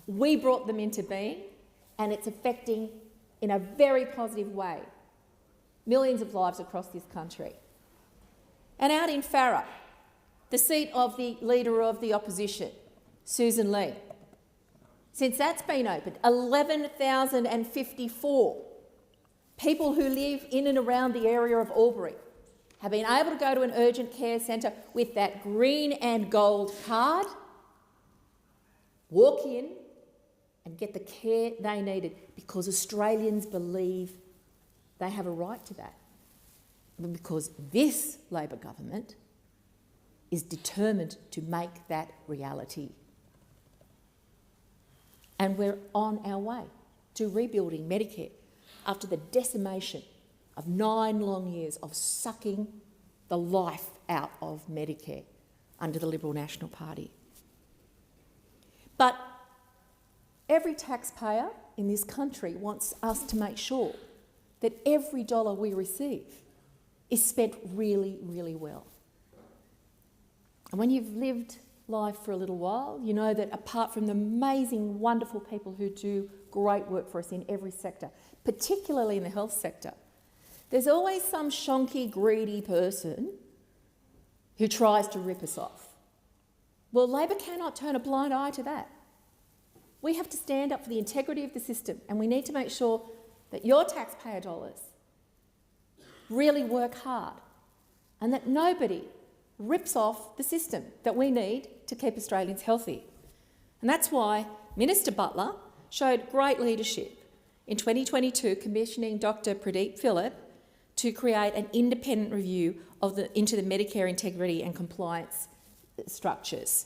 We brought them into being, and it's affecting, in a very positive way, millions of lives across this country. And out in Farrer, the seat of the Leader of the Opposition, Susan Lee, since that's been opened, 11,054 people who live in and around the area of Albury have been able to go to an urgent care centre with that green and gold card, walk in and get the care they needed, because Australians believe they have a right to that. Because this Labor government is determined to make that reality. And we're on our way to rebuilding Medicare after the decimation of 9 long years of sucking the life out of Medicare under the Liberal National Party. But every taxpayer in this country wants us to make sure that every dollar we receive is spent really, really well. And when you've lived life for a little while, you know that apart from the amazing, wonderful people who do great work for us in every sector, particularly in the health sector, there's always some shonky, greedy person who tries to rip us off. Well, Labor cannot turn a blind eye to that. We have to stand up for the integrity of the system, and we need to make sure that your taxpayer dollars really work hard and that nobody rips off the system that we need to keep Australians healthy. And that's why Minister Butler showed great leadership in 2022, commissioning Dr Pradeep Phillip to create an independent review into the Medicare integrity and compliance structures.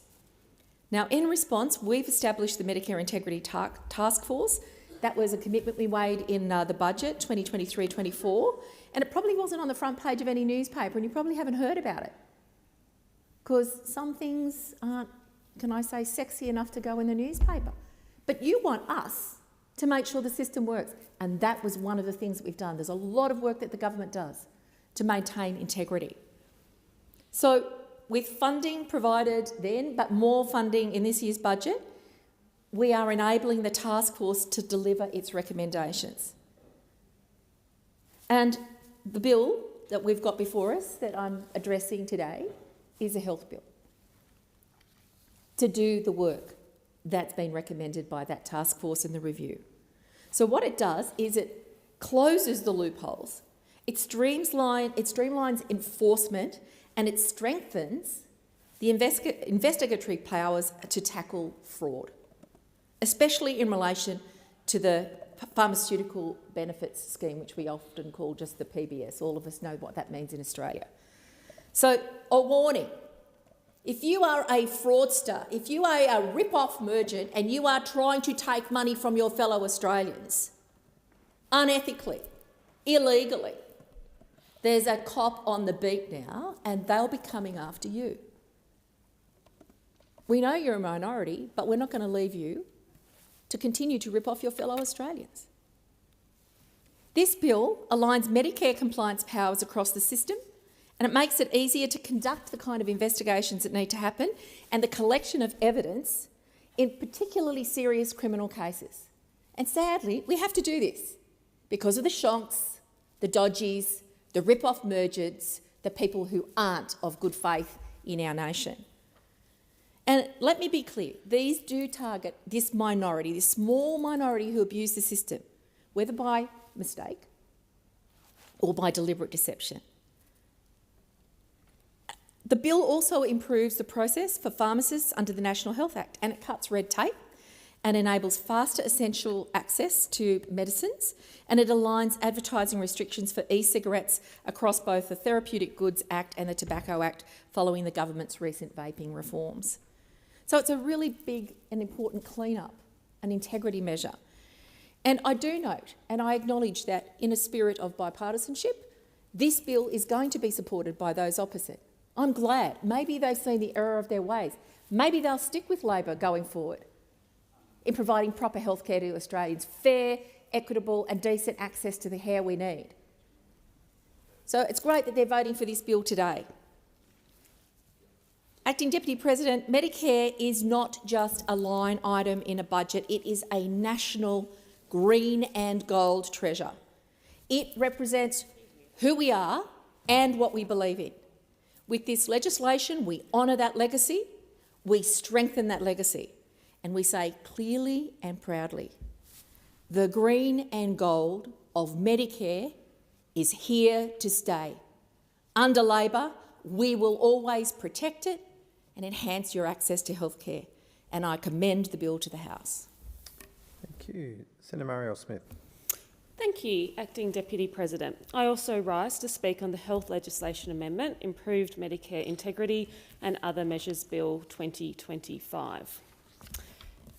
Now, in response, we've established the Medicare Integrity Task Force. That was a commitment we made in the budget, 2023-24, and it probably wasn't on the front page of any newspaper, and you probably haven't heard about it, because some things aren't, can I say, sexy enough to go in the newspaper. But you want us to make sure the system works, and that was one of the things that we've done. There's a lot of work that the government does to maintain integrity. So with funding provided then, but more funding in this year's budget, we are enabling the task force to deliver its recommendations. And the bill that we've got before us that I'm addressing today is a health bill to do the work that's been recommended by that task force and the review. So what it does is it closes the loopholes, it streamlines enforcement, and it strengthens the investigatory powers to tackle fraud, especially in relation to the pharmaceutical benefits scheme, which we often call just the PBS. All of us know what that means in Australia. So, a warning. If you are a fraudster, if you are a rip-off merchant and you are trying to take money from your fellow Australians unethically, illegally, there's a cop on the beat now and they'll be coming after you. We know you're a minority, but we're not going to leave you to continue to rip off your fellow Australians. This bill aligns Medicare compliance powers across the system, and it makes it easier to conduct the kind of investigations that need to happen and the collection of evidence in particularly serious criminal cases. And sadly, we have to do this because of the shonks, the dodgies, the rip-off merchants, the people who aren't of good faith in our nation. And let me be clear, these do target this minority, this small minority who abuse the system, whether by mistake or by deliberate deception. The bill also improves the process for pharmacists under the National Health Act, and it cuts red tape and enables faster essential access to medicines, and it aligns advertising restrictions for e-cigarettes across both the Therapeutic Goods Act and the Tobacco Act following the government's recent vaping reforms. So it's a really big and important clean-up, an integrity measure. And I do note, and I acknowledge that in a spirit of bipartisanship, this bill is going to be supported by those opposite. I'm glad. Maybe they've seen the error of their ways. Maybe they'll stick with Labor going forward in providing proper healthcare to Australians, fair, equitable and decent access to the care we need. So it's great that they're voting for this bill today. Acting Deputy President, Medicare is not just a line item in a budget, it is a national green and gold treasure. It represents who we are and what we believe in. With this legislation, we honour that legacy, we strengthen that legacy, and we say clearly and proudly, the green and gold of Medicare is here to stay. Under Labor, we will always protect it and enhance your access to healthcare, and I commend the bill to the House. Thank you. Senator Marielle Smith. Thank you, Acting Deputy President. I also rise to speak on the Health Legislation Amendment, Improved Medicare Integrity and Other Measures Bill 2025.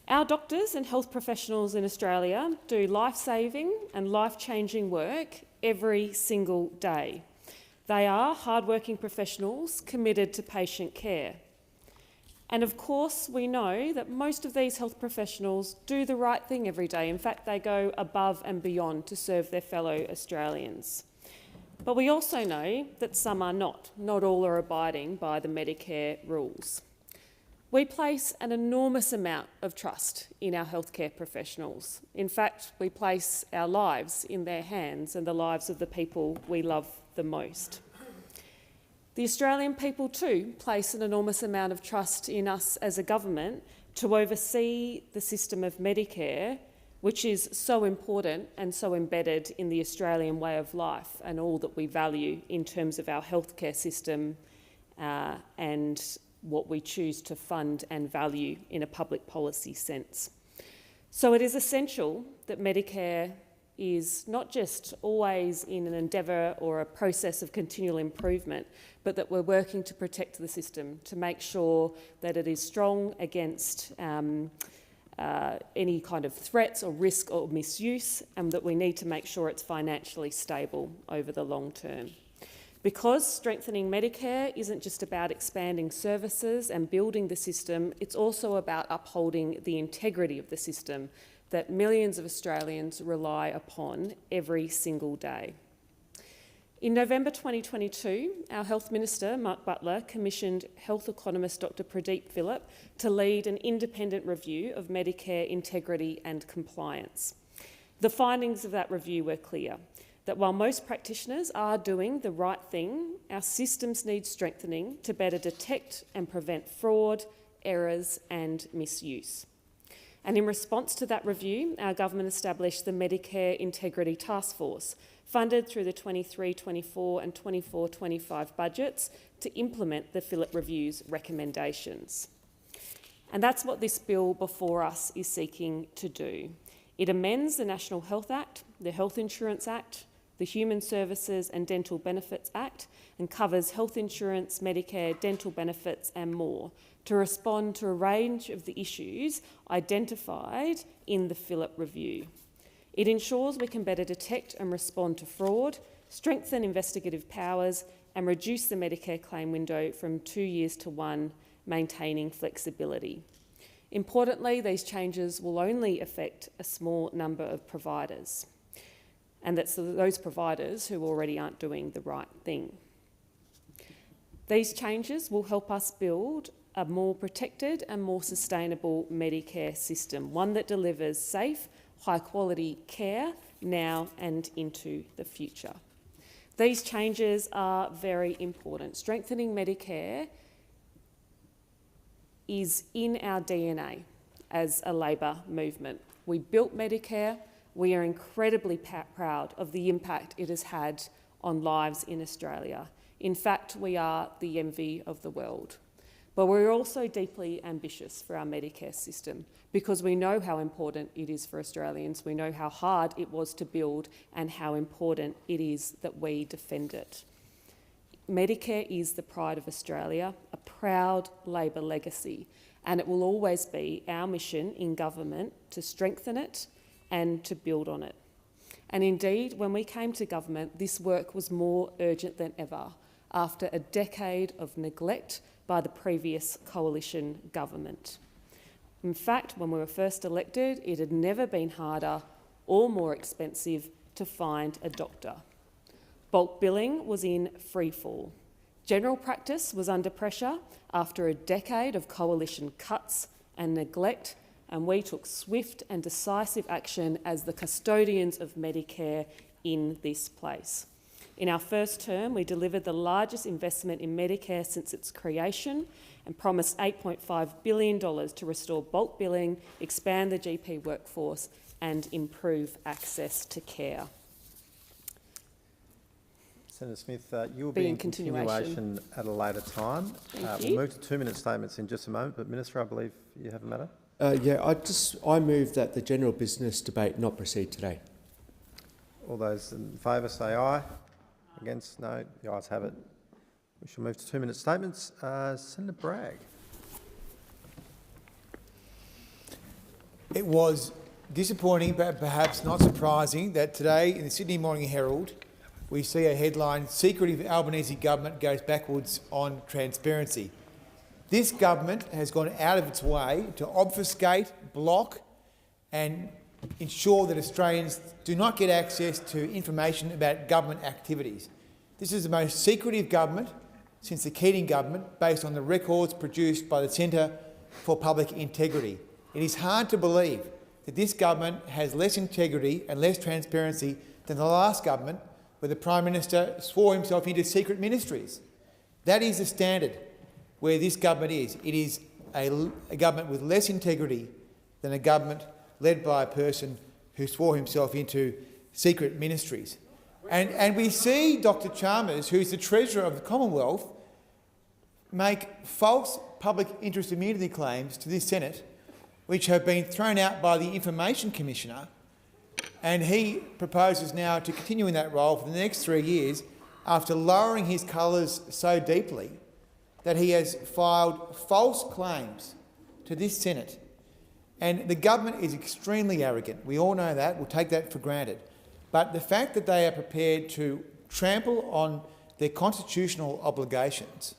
Our doctors and health professionals in Australia do life-saving and life-changing work every single day. They are hard-working professionals committed to patient care. And of course, we know that most of these health professionals do the right thing every day. In fact, they go above and beyond to serve their fellow Australians. But we also know that some are not. Not all are abiding by the Medicare rules. We place an enormous amount of trust in our healthcare professionals. In fact, we place our lives in their hands and the lives of the people we love the most. The Australian people too place an enormous amount of trust in us as a government to oversee the system of Medicare, which is so important and so embedded in the Australian way of life and all that we value in terms of our healthcare system and what we choose to fund and value in a public policy sense. So it is essential that Medicare is not just always in an endeavour or a process of continual improvement, but that we're working to protect the system, to make sure that it is strong against any kind of threats or risk or misuse, and that we need to make sure it's financially stable over the long term. Because strengthening Medicare isn't just about expanding services and building the system, it's also about upholding the integrity of the system that millions of Australians rely upon every single day. In November 2022, our Health Minister, Mark Butler, commissioned health economist Dr Pradeep Philip to lead an independent review of Medicare integrity and compliance. The findings of that review were clear, that while most practitioners are doing the right thing, our systems need strengthening to better detect and prevent fraud, errors and misuse. And in response to that review, our government established the Medicare Integrity Task Force, funded through the 23-24 and 24-25 budgets to implement the Philip Review's recommendations. And that's what this bill before us is seeking to do. It amends the National Health Act, the Health Insurance Act, the Human Services and Dental Benefits Act, and covers health insurance, Medicare, dental benefits and more, to respond to a range of the issues identified in the Philip Review. It ensures we can better detect and respond to fraud, strengthen investigative powers and reduce the Medicare claim window from 2 years to 1, maintaining flexibility. Importantly, these changes will only affect a small number of providers, and that's those providers who already aren't doing the right thing. These changes will help us build a more protected and more sustainable Medicare system, one that delivers safe, high-quality care now and into the future. These changes are very important. Strengthening Medicare is in our DNA as a Labor movement. We built Medicare. We are incredibly proud of the impact it has had on lives in Australia. In fact, we are the envy of the world. But we're also deeply ambitious for our Medicare system because we know how important it is for Australians. We know how hard it was to build and how important it is that we defend it. Medicare is the pride of Australia, a proud Labor legacy, and it will always be our mission in government to strengthen it and to build on it. And indeed, when we came to government, this work was more urgent than ever after a decade of neglect by the previous coalition government. In fact, when we were first elected, it had never been harder or more expensive to find a doctor. Bulk billing was in freefall. General practice was under pressure after a decade of coalition cuts and neglect, and we took swift and decisive action as the custodians of Medicare in this place. In our first term, we delivered the largest investment in Medicare since its creation and promised $8.5 billion to restore bulk billing, expand the GP workforce and improve access to care. Senator Smith, you will be in continuation at a later time. We'll move to 2-minute statements in just a moment, but Minister, I believe you have a matter. I move that the general business debate not proceed today. All those in favour say aye. Against? No. The ayes have it. We shall move to 2-minute statements. Senator Bragg. It was disappointing, but perhaps not surprising, that today in the Sydney Morning Herald we see a headline, "Secretive Albanese government goes backwards on transparency." This government has gone out of its way to obfuscate, block and ensure that Australians do not get access to information about government activities. This is the most secretive government since the Keating government, based on the records produced by the Centre for Public Integrity. It is hard to believe that this government has less integrity and less transparency than the last government, where the Prime Minister swore himself into secret ministries. That is the standard where this government is. It is a government with less integrity than a government led by a person who swore himself into secret ministries. And we see Dr Chalmers, who is the Treasurer of the Commonwealth, make false public interest immunity claims to this Senate, which have been thrown out by the Information Commissioner, and he proposes now to continue in that role for the next 3 years after lowering his colours so deeply that he has filed false claims to this Senate. And the government is extremely arrogant. We all know that. We'll take that for granted. But the fact that they are prepared to trample on their constitutional obligations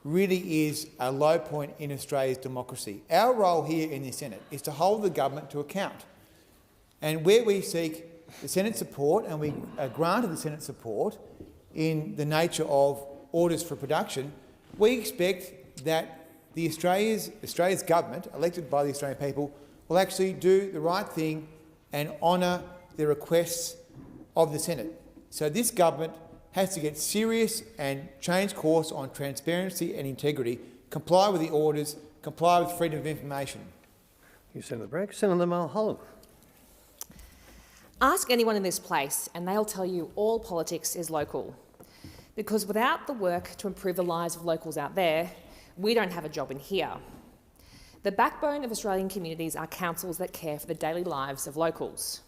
really is a low point in Australia's democracy. Our role here in the Senate is to hold the government to account. And where we seek the Senate support, and we are granted the Senate support in the nature of orders for production, we expect that the Australia's government, elected by the Australian people, will actually do the right thing and honour the requests of the Senate. So this government has to get serious and change course on transparency and integrity, comply with the orders, comply with freedom of information. Thank you, Senator Bragg. Senator Mulholland. Ask anyone in this place and they'll tell you all politics is local. Because without the work to improve the lives of locals out there, we don't have a job in here. The backbone of Australian communities are councils that care for the daily lives of locals.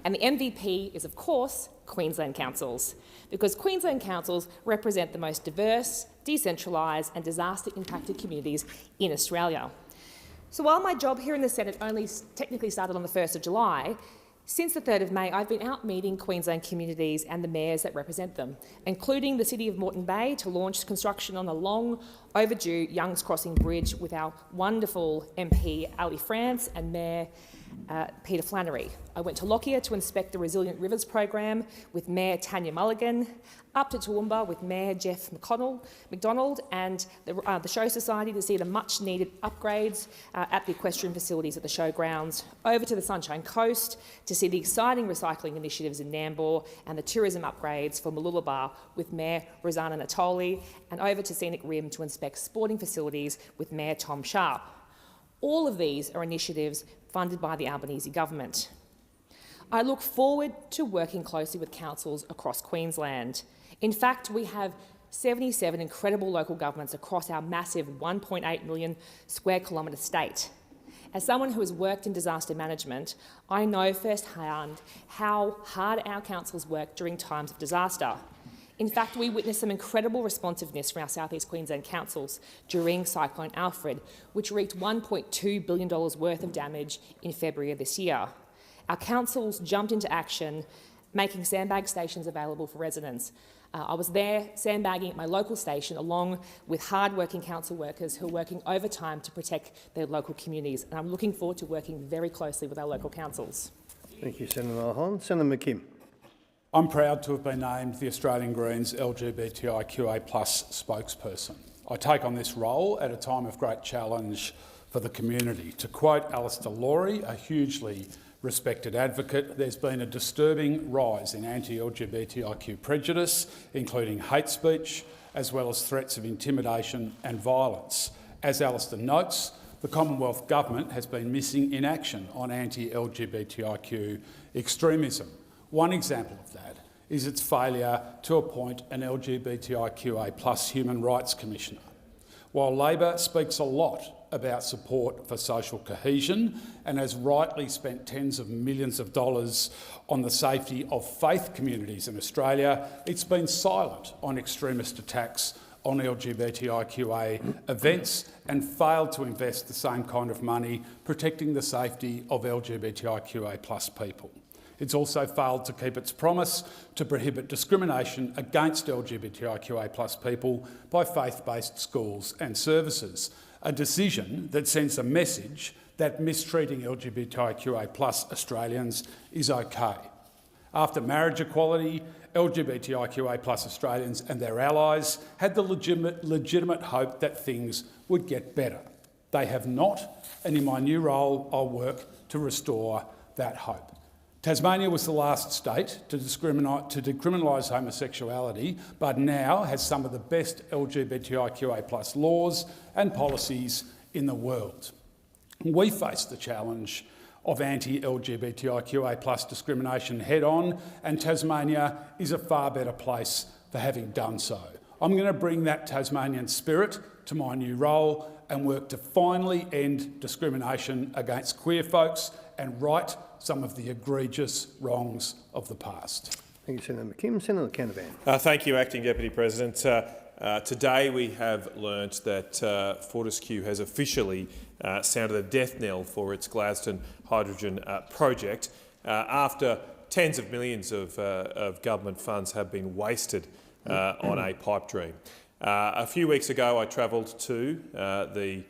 And the MVP is, of course, Queensland councils, because Queensland councils represent the most diverse, decentralised and disaster-impacted communities in Australia. So while my job here in the Senate only technically started on the 1st of July, since the 3rd of May, I've been out meeting Queensland communities and the mayors that represent them, including the City of Moreton Bay to launch construction on the long overdue Youngs Crossing Bridge with our wonderful MP Ali France and Mayor Peter Flannery. I went to Lockyer to inspect the Resilient Rivers program with Mayor Tanya Mulligan, up to Toowoomba with Mayor Jeff McDonald and the Show Society to see the much-needed upgrades at the equestrian facilities at the showgrounds, over to the Sunshine Coast to see the exciting recycling initiatives in Nambour and the tourism upgrades for Mooloolaba with Mayor Rosanna Natoli, and over to Scenic Rim to inspect sporting facilities with Mayor Tom Sharp. All of these are initiatives funded by the Albanese government. I look forward to working closely with councils across Queensland. In fact, we have 77 incredible local governments across our massive 1.8 million square kilometre state. As someone who has worked in disaster management, I know firsthand how hard our councils work during times of disaster. In fact, we witnessed some incredible responsiveness from our South East Queensland councils during Cyclone Alfred, which wreaked $1.2 billion worth of damage in February of this year. Our councils jumped into action, making sandbag stations available for residents. I was there sandbagging at my local station along with hard-working council workers who are working overtime to protect their local communities, and I'm looking forward to working very closely with our local councils. Thank you, Senator Mulholland. Senator McKim. I'm proud to have been named the Australian Greens LGBTIQA+ spokesperson. I take on this role at a time of great challenge for the community. To quote Alistair Laurie, a hugely Respected advocate, there's been a disturbing rise in anti-LGBTIQ prejudice, including hate speech, as well as threats of intimidation and violence. As Alistair notes, the Commonwealth Government has been missing in action on anti-LGBTIQ extremism. One example of that is its failure to appoint an LGBTIQA+ Human Rights Commissioner. While Labor speaks a lot about support for social cohesion and has rightly spent tens of millions of dollars on the safety of faith communities in Australia, it's been silent on extremist attacks on LGBTIQA events and failed to invest the same kind of money protecting the safety of LGBTIQA+ people. It's also failed to keep its promise to prohibit discrimination against LGBTIQA+ people by faith-based schools and services, a decision that sends a message that mistreating LGBTIQA+ Australians is okay. After marriage equality, LGBTIQA+ Australians and their allies had the legitimate hope that things would get better. They have not, and in my new role, I'll work to restore that hope. Tasmania was the last state to decriminalise homosexuality, but now has some of the best LGBTIQA+ laws and policies in the world. We face the challenge of anti-LGBTIQA+ discrimination head-on, and Tasmania is a far better place for having done so. I'm going to bring that Tasmanian spirit to my new role and work to finally end discrimination against queer folks and right some of the egregious wrongs of the past. Thank you, Senator McKim. Senator Canavan. Thank you, Acting Deputy President. Today we have learnt that Fortescue has officially sounded a death knell for its Gladstone hydrogen project after tens of millions of government funds have been wasted on a pipe dream. A few weeks ago I travelled to the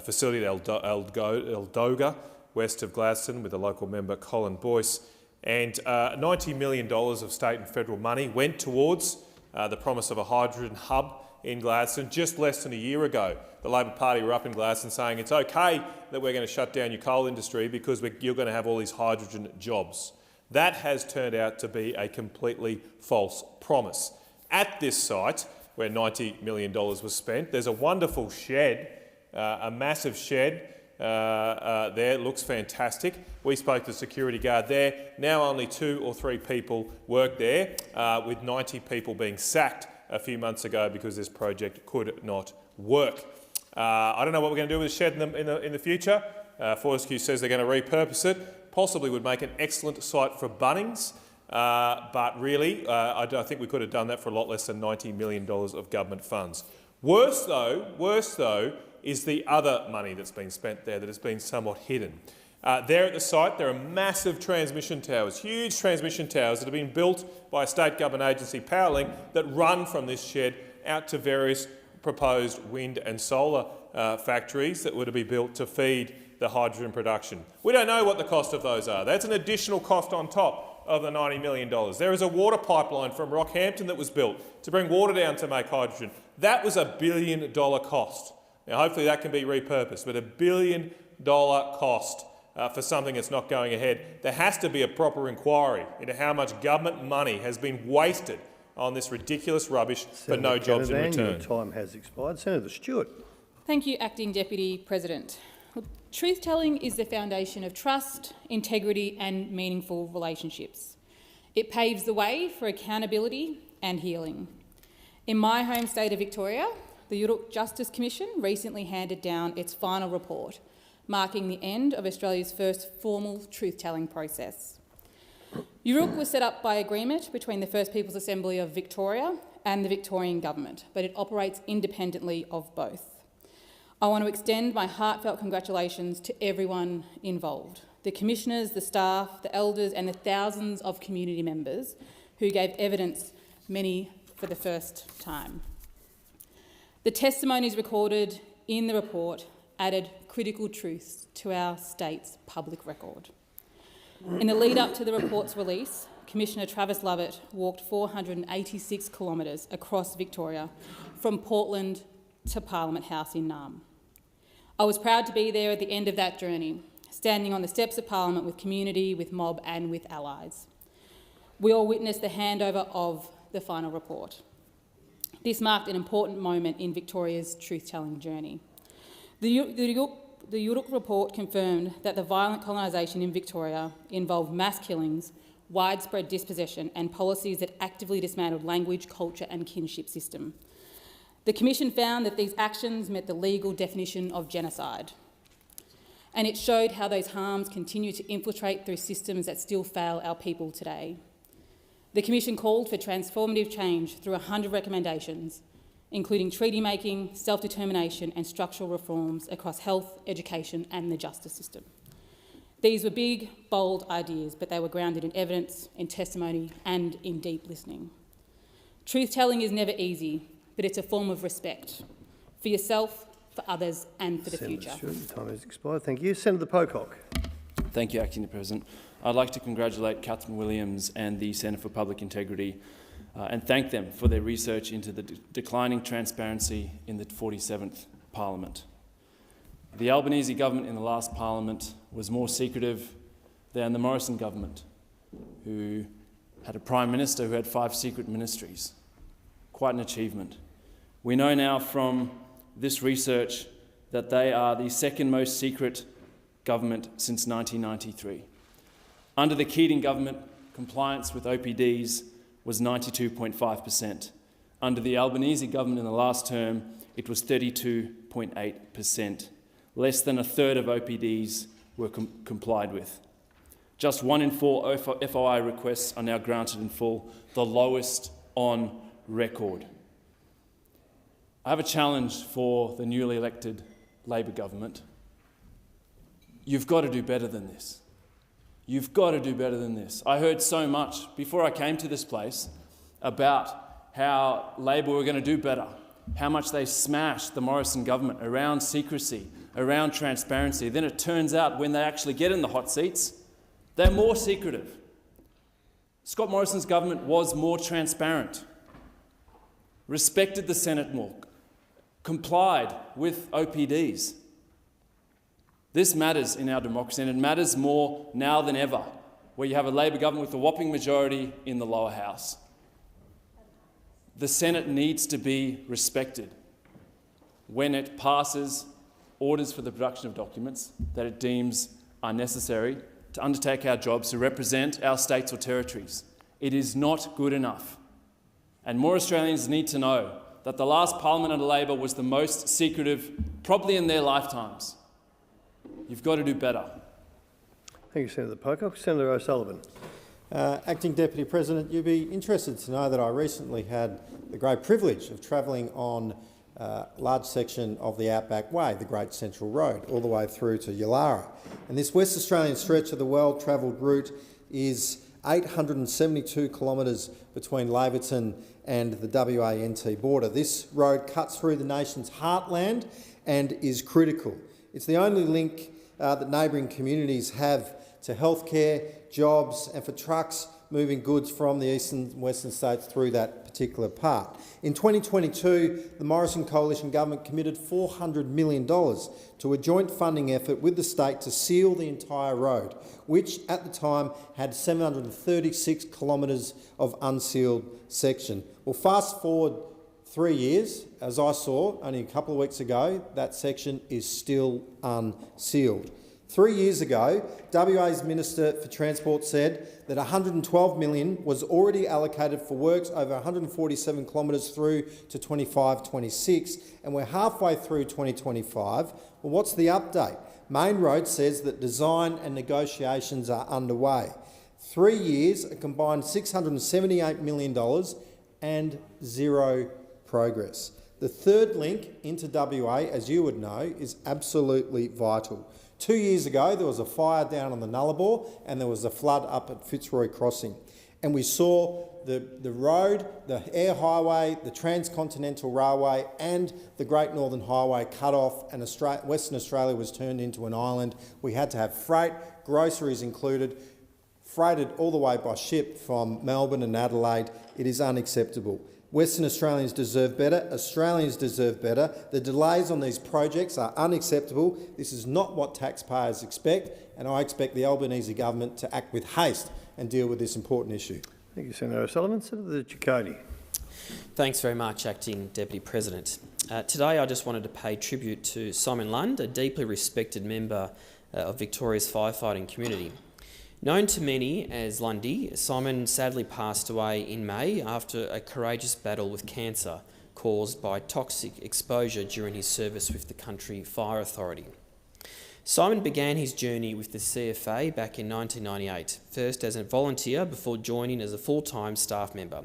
facility at Aldoga, west of Gladstone, with the local member Colin Boyce, and $90 million of state and federal money went towards the promise of a hydrogen hub in Gladstone. Just less than a year ago, the Labor Party were up in Gladstone saying it's okay that we're going to shut down your coal industry because you're going to have all these hydrogen jobs. That has turned out to be a completely false promise. At this site, where $90 million was spent, there's a wonderful shed, a massive shed, there. It looks fantastic. We spoke to the security guard there. Now only 2 or 3 people work there, with 90 people being sacked a few months ago because this project could not work. I don't know what we're going to do with the shed in the future. Fortescue says they're going to repurpose it. Possibly would make an excellent site for Bunnings, but really I think we could have done that for a lot less than $90 million of government funds. Worse though, is the other money that's been spent there that has been somewhat hidden. There at the site, there are massive transmission towers, huge transmission towers that have been built by a state government agency, Powerlink, that run from this shed out to various proposed wind and solar factories that were to be built to feed the hydrogen production. We don't know what the cost of those are. That's an additional cost on top of the $90 million. There is a water pipeline from Rockhampton that was built to bring water down to make hydrogen. That was $1 billion cost. Now, hopefully that can be repurposed, but $1 billion cost for something that's not going ahead. There has to be a proper inquiry into how much government money has been wasted on this ridiculous rubbish for no jobs in return. Your time has expired. Senator Stewart. Thank you, Acting Deputy President. Truth-telling is the foundation of trust, integrity and meaningful relationships. It paves the way for accountability and healing. In my home state of Victoria, the Yuruk Justice Commission recently handed down its final report, marking the end of Australia's first formal truth-telling process. Yuruk was set up by agreement between the First Peoples Assembly of Victoria and the Victorian Government, but it operates independently of both. I want to extend my heartfelt congratulations to everyone involved, the commissioners, the staff, the elders and the thousands of community members who gave evidence, many for the first time. The testimonies recorded in the report added critical truths to our state's public record. In the lead-up to the report's release, Commissioner Travis Lovett walked 486 kilometres across Victoria from Portland to Parliament House in Naarm. I was proud to be there at the end of that journey, standing on the steps of Parliament with community, with mob and with allies. We all witnessed the handover of the final report. This marked an important moment in Victoria's truth-telling journey. The Yuruk report confirmed that the violent colonisation in Victoria involved mass killings, widespread dispossession and policies that actively dismantled language, culture and kinship system. The Commission found that these actions met the legal definition of genocide, and it showed how those harms continue to infiltrate through systems that still fail our people today. The Commission called for transformative change through 100 recommendations, including treaty making, self-determination and structural reforms across health, education and the justice system. These were big, bold ideas, but they were grounded in evidence, in testimony and in deep listening. Truth-telling is never easy, but it's a form of respect for yourself, for others and for the future. Stewart, your time has expired. Thank you. Senator Pocock. Thank you, Acting President. I'd like to congratulate Catherine Williams and the Centre for Public Integrity and thank them for their research into the declining transparency in the 47th Parliament. The Albanese government in the last Parliament was more secretive than the Morrison government, who had a Prime Minister who had 5 secret ministries. Quite an achievement. We know now from this research that they are the second most secret government since 1993. Under the Keating government, compliance with OPDs was 92.5%. Under the Albanese government in the last term, it was 32.8%. Less than a third of OPDs were complied with. Just 1 in 4 FOI requests are now granted in full, the lowest on record. I have a challenge for the newly elected Labor government. You've got to do better than this. You've got to do better than this. I heard so much before I came to this place about how Labor were going to do better, how much they smashed the Morrison government around secrecy, around transparency. Then it turns out when they actually get in the hot seats, they're more secretive. Scott Morrison's government was more transparent, respected the Senate more, complied with OPDs. This matters in our democracy, and it matters more now than ever, where you have a Labor government with a whopping majority in the lower house. The Senate needs to be respected when it passes orders for the production of documents that it deems are necessary to undertake our jobs to represent our states or territories. It is not good enough. And more Australians need to know that the last Parliament under Labor was the most secretive, probably in their lifetimes. You've got to do better. Thank you, Senator Pocock. Senator O'Sullivan. Acting Deputy President, you'll be interested to know that I recently had the great privilege of travelling on a large section of the Outback Way, the Great Central Road, all the way through to Yulara. And this West Australian stretch of the well-travelled route is 872 kilometres between Laverton and the WA-NT border. This road cuts through the nation's heartland and is critical. It's the only link that neighbouring communities have to healthcare, jobs and for trucks moving goods from the eastern and western states through that particular part. In 2022, the Morrison Coalition Government committed $400 million to a joint funding effort with the state to seal the entire road, which at the time had 736 kilometres of unsealed section. Well, fast forward 3 years, as I saw only a couple of weeks ago, that section is still unsealed. 3 years ago, WA's Minister for Transport said that $112 million was already allocated for works over 147 kilometres through to 25-26, and we're halfway through 2025. Well, what's the update? Main Road says that design and negotiations are underway. 3 years, a combined $678 million and zero progress. The third link into WA, as you would know, is absolutely vital. 2 years ago, there was a fire down on the Nullarbor and there was a flood up at Fitzroy Crossing. And we saw the road, the air highway, the transcontinental railway and the Great Northern Highway cut off, and Western Australia was turned into an island. We had to have freight, groceries included, freighted all the way by ship from Melbourne and Adelaide. It is unacceptable. Western Australians deserve better. Australians deserve better. The delays on these projects are unacceptable. This is not what taxpayers expect, and I expect the Albanese government to act with haste and deal with this important issue. Thank you, Senator O'Sullivan. Senator Ciccone. Thanks very much, Acting Deputy President. Today I just wanted to pay tribute to Simon Lund, a deeply respected member of Victoria's firefighting community. Known to many as Lundy, Simon sadly passed away in May after a courageous battle with cancer caused by toxic exposure during his service with the Country Fire Authority. Simon began his journey with the CFA back in 1998, first as a volunteer before joining as a full-time staff member.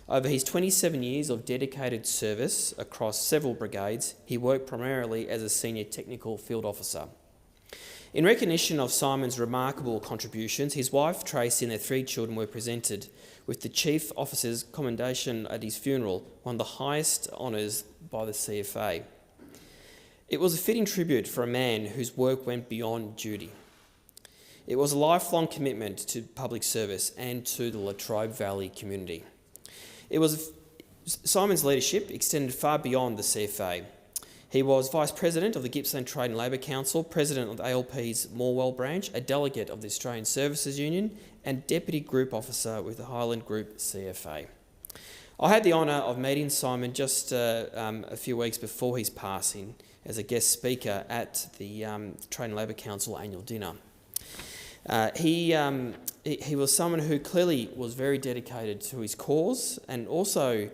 Over his 27 years of dedicated service across several brigades, he worked primarily as a senior technical field officer. In recognition of Simon's remarkable contributions, his wife Tracy and their 3 children were presented with the Chief Officer's Commendation at his funeral, one of the highest honours by the CFA. It was a fitting tribute for a man whose work went beyond duty. It was a lifelong commitment to public service and to the Latrobe Valley community. Simon's leadership extended far beyond the CFA. He was Vice President of the Gippsland Trade and Labour Council, President of the ALP's Morwell branch, a delegate of the Australian Services Union, and Deputy Group Officer with the Highland Group CFA. I had the honour of meeting Simon just a few weeks before his passing as a guest speaker at the Trade and Labour Council annual dinner. He was someone who clearly was very dedicated to his cause and also,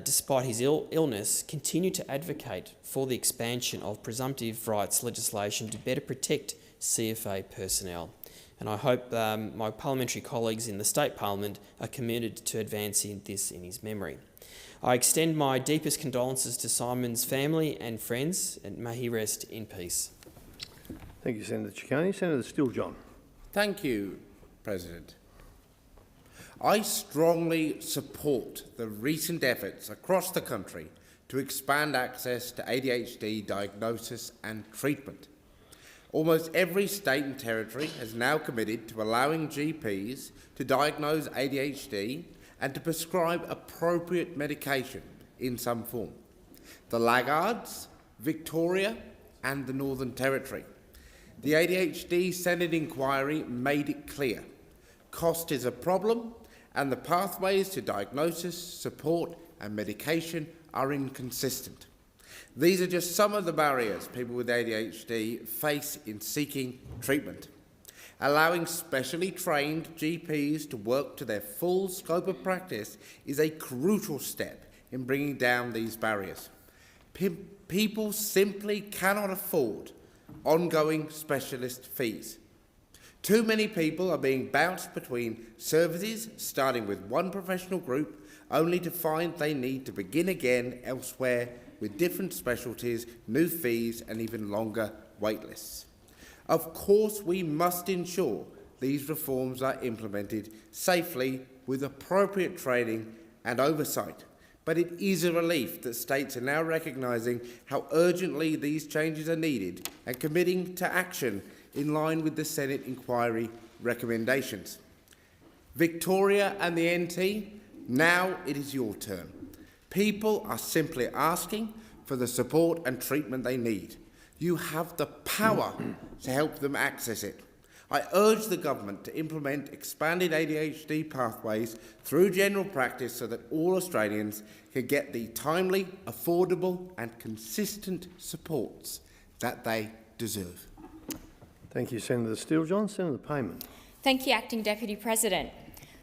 despite his illness, continued to advocate for the expansion of presumptive rights legislation to better protect CFA personnel. And I hope my parliamentary colleagues in the State Parliament are committed to advancing this in his memory. I extend my deepest condolences to Simon's family and friends, and may he rest in peace. Thank you, Senator Ciccone. Senator Steele-John. Thank you, President. I strongly support the recent efforts across the country to expand access to ADHD diagnosis and treatment. Almost every state and territory has now committed to allowing GPs to diagnose ADHD and to prescribe appropriate medication in some form. The laggards, Victoria and the Northern Territory. The ADHD Senate inquiry made it clear. Cost is a problem and the pathways to diagnosis, support and medication are inconsistent. These are just some of the barriers people with ADHD face in seeking treatment. Allowing specially trained GPs to work to their full scope of practice is a crucial step in bringing down these barriers. People simply cannot afford ongoing specialist fees. Too many people are being bounced between services, starting with one professional group, only to find they need to begin again elsewhere with different specialties, new fees and even longer waitlists. Of course, we must ensure these reforms are implemented safely with appropriate training and oversight. But it is a relief that states are now recognising how urgently these changes are needed and committing to action in line with the Senate inquiry recommendations. Victoria and the NT, now it is your turn. People are simply asking for the support and treatment they need. You have the power to help them access it. I urge the government to implement expanded ADHD pathways through general practice so that all Australians can get the timely, affordable and consistent supports that they deserve. Thank you, Senator Steele-John. Senator Payman. Thank you, Acting Deputy President.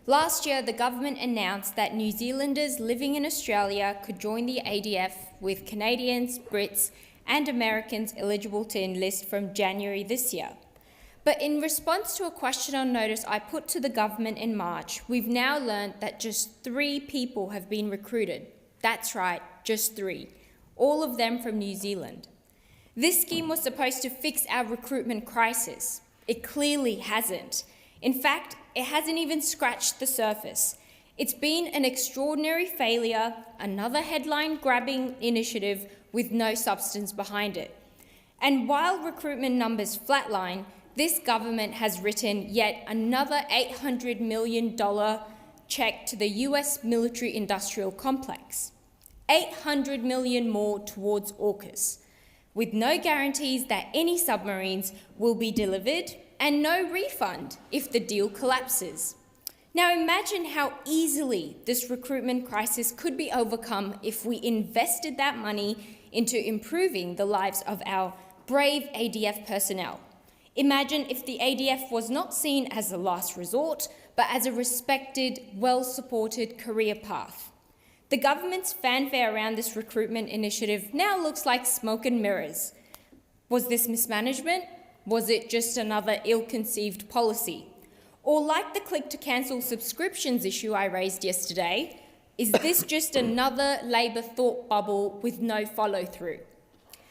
Last year, the government announced that New Zealanders living in Australia could join the ADF with Canadians, Brits and Americans eligible to enlist from January this year. But in response to a question on notice I put to the government in March, we've now learnt that just 3 people have been recruited. That's right, just 3, all of them from New Zealand. This scheme was supposed to fix our recruitment crisis. It clearly hasn't. In fact, it hasn't even scratched the surface. It's been an extraordinary failure, another headline-grabbing initiative with no substance behind it. And while recruitment numbers flatline, this government has written yet another $800 million check to the US military-industrial complex. $800 million more towards AUKUS, with no guarantees that any submarines will be delivered and no refund if the deal collapses. Now imagine how easily this recruitment crisis could be overcome if we invested that money into improving the lives of our brave ADF personnel. Imagine if the ADF was not seen as a last resort, but as a respected, well-supported career path. The government's fanfare around this recruitment initiative now looks like smoke and mirrors. Was this mismanagement? Was it just another ill-conceived policy? Or like the click-to-cancel subscriptions issue I raised yesterday, is this just another Labor thought bubble with no follow-through?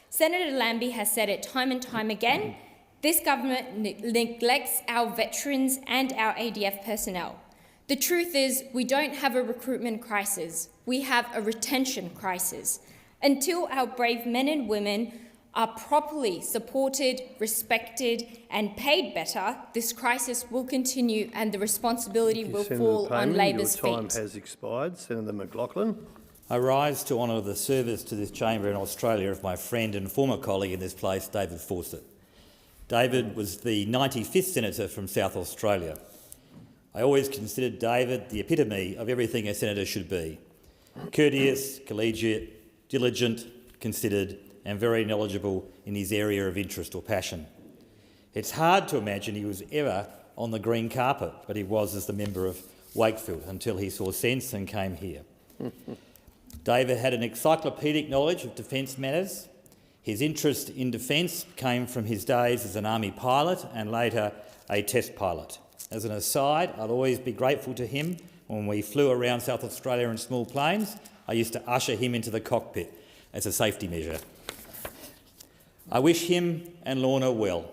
Senator Lambie has said it time and time again, this government neglects our veterans and our ADF personnel. The truth is, we don't have a recruitment crisis, we have a retention crisis. Until our brave men and women are properly supported, respected and paid better, this crisis will continue and the responsibility will fall on Labor's feet. Your time has expired. Senator McLaughlin. I rise to honour the service to this chamber in Australia of my friend and former colleague in this place, David Fawcett. David was the 95th senator from South Australia. I always considered David the epitome of everything a senator should be: courteous, collegiate, diligent, considered and very knowledgeable in his area of interest or passion. It's hard to imagine he was ever on the green carpet, but he was as the member of Wakefield until he saw sense and came here. David had an encyclopaedic knowledge of defence matters. His interest in defence came from his days as an army pilot and later a test pilot. As an aside, I'll always be grateful to him. When we flew around South Australia in small planes, I used to usher him into the cockpit as a safety measure. I wish him and Lorna well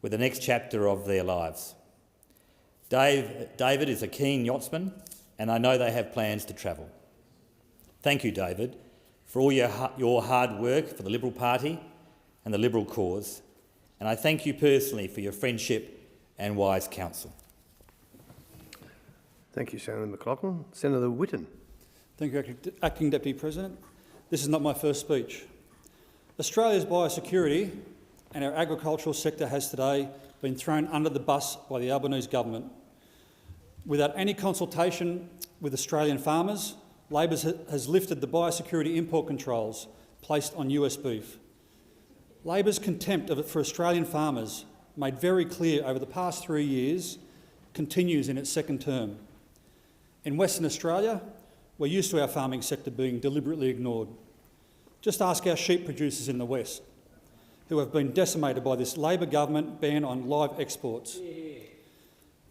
with the next chapter of their lives. David is a keen yachtsman, and I know they have plans to travel. Thank you, David, for all your hard work for the Liberal Party and the Liberal cause, and I thank you personally for your friendship and wise counsel. Thank you, Senator McLaughlin. Senator Whitten. Thank you, Acting Deputy President. This is not my first speech. Australia's biosecurity and our agricultural sector has today been thrown under the bus by the Albanese government. Without any consultation with Australian farmers, Labor has lifted the biosecurity import controls placed on US beef. Labor's contempt for Australian farmers, made very clear over the past 3 years, continues in its second term. In Western Australia, we're used to our farming sector being deliberately ignored. Just ask our sheep producers in the West, who have been decimated by this Labor government ban on live exports.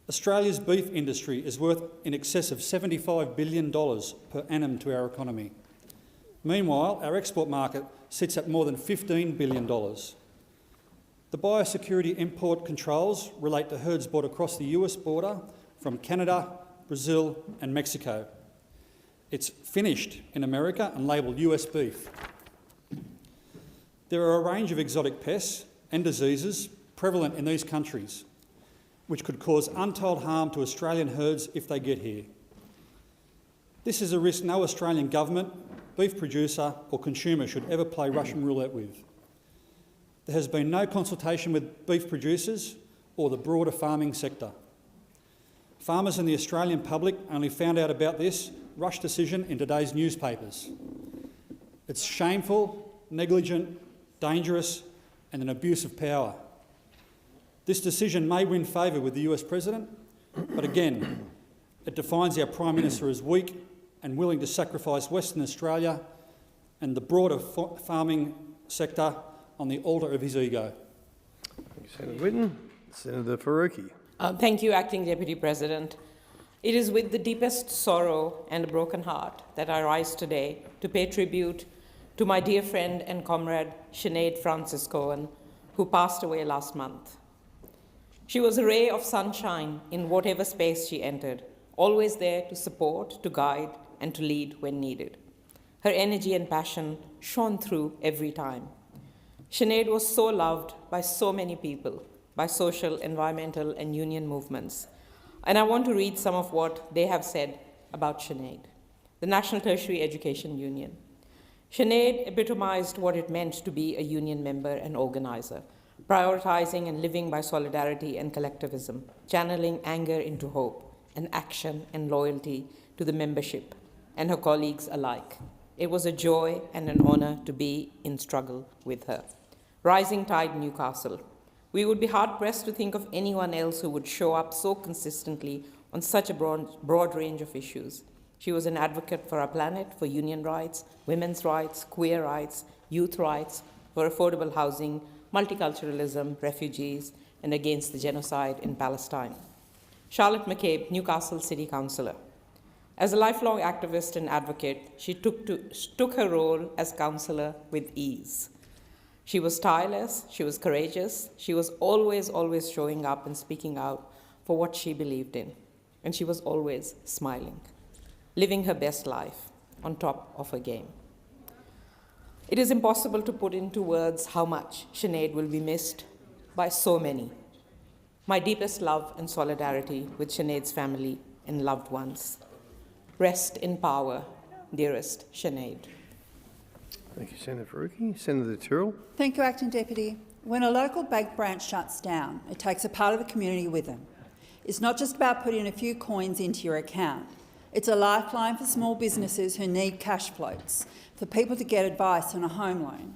Australia's beef industry is worth in excess of $75 billion per annum to our economy. Meanwhile, our export market sits at more than $15 billion. The biosecurity import controls relate to herds brought across the US border from Canada, Brazil and Mexico. It's finished in America and labelled US beef. There are a range of exotic pests and diseases prevalent in these countries, which could cause untold harm to Australian herds if they get here. This is a risk no Australian government, beef producer or consumer should ever play Russian roulette with. There has been no consultation with beef producers or the broader farming sector. Farmers and the Australian public only found out about this rush decision in today's newspapers. It's shameful, negligent, dangerous and an abuse of power. This decision may win favour with the US President, but again, it defines our Prime Minister as weak and willing to sacrifice Western Australia and the broader farming sector on the altar of his ego. Thank you, Senator Whitten. Senator Faruqi. Thank you, Acting Deputy President. It is with the deepest sorrow and a broken heart that I rise today to pay tribute to my dear friend and comrade Sinead Francis Cohen, who passed away last month. She was a ray of sunshine in whatever space she entered, always there to support, to guide, and to lead when needed. Her energy and passion shone through every time. Sinead was so loved by so many people, by social, environmental, and union movements. And I want to read some of what they have said about Sinead, the National Tertiary Education Union. Sinead epitomized what it meant to be a union member and organizer, prioritizing and living by solidarity and collectivism, channeling anger into hope and action and loyalty to the membership and her colleagues alike. It was a joy and an honor to be in struggle with her. Rising Tide Newcastle. We would be hard-pressed to think of anyone else who would show up so consistently on such a broad range of issues. She was an advocate for our planet, for union rights, women's rights, queer rights, youth rights, for affordable housing, multiculturalism, refugees, and against the genocide in Palestine. Charlotte McCabe, Newcastle City Councillor. As a lifelong activist and advocate, she took her role as councillor with ease. She was tireless, she was courageous, she was always showing up and speaking out for what she believed in, and she was always smiling, living her best life on top of her game. It is impossible to put into words how much Sinead will be missed by so many. My deepest love and solidarity with Sinead's family and loved ones. Rest in power, dearest Sinead. Thank you, Senator Faruqi. Senator Tyrrell. Thank you, Acting Deputy. When a local bank branch shuts down, it takes a part of the community with them. It's not just about putting a few coins into your account. It's a lifeline for small businesses who need cash floats, for people to get advice on a home loan.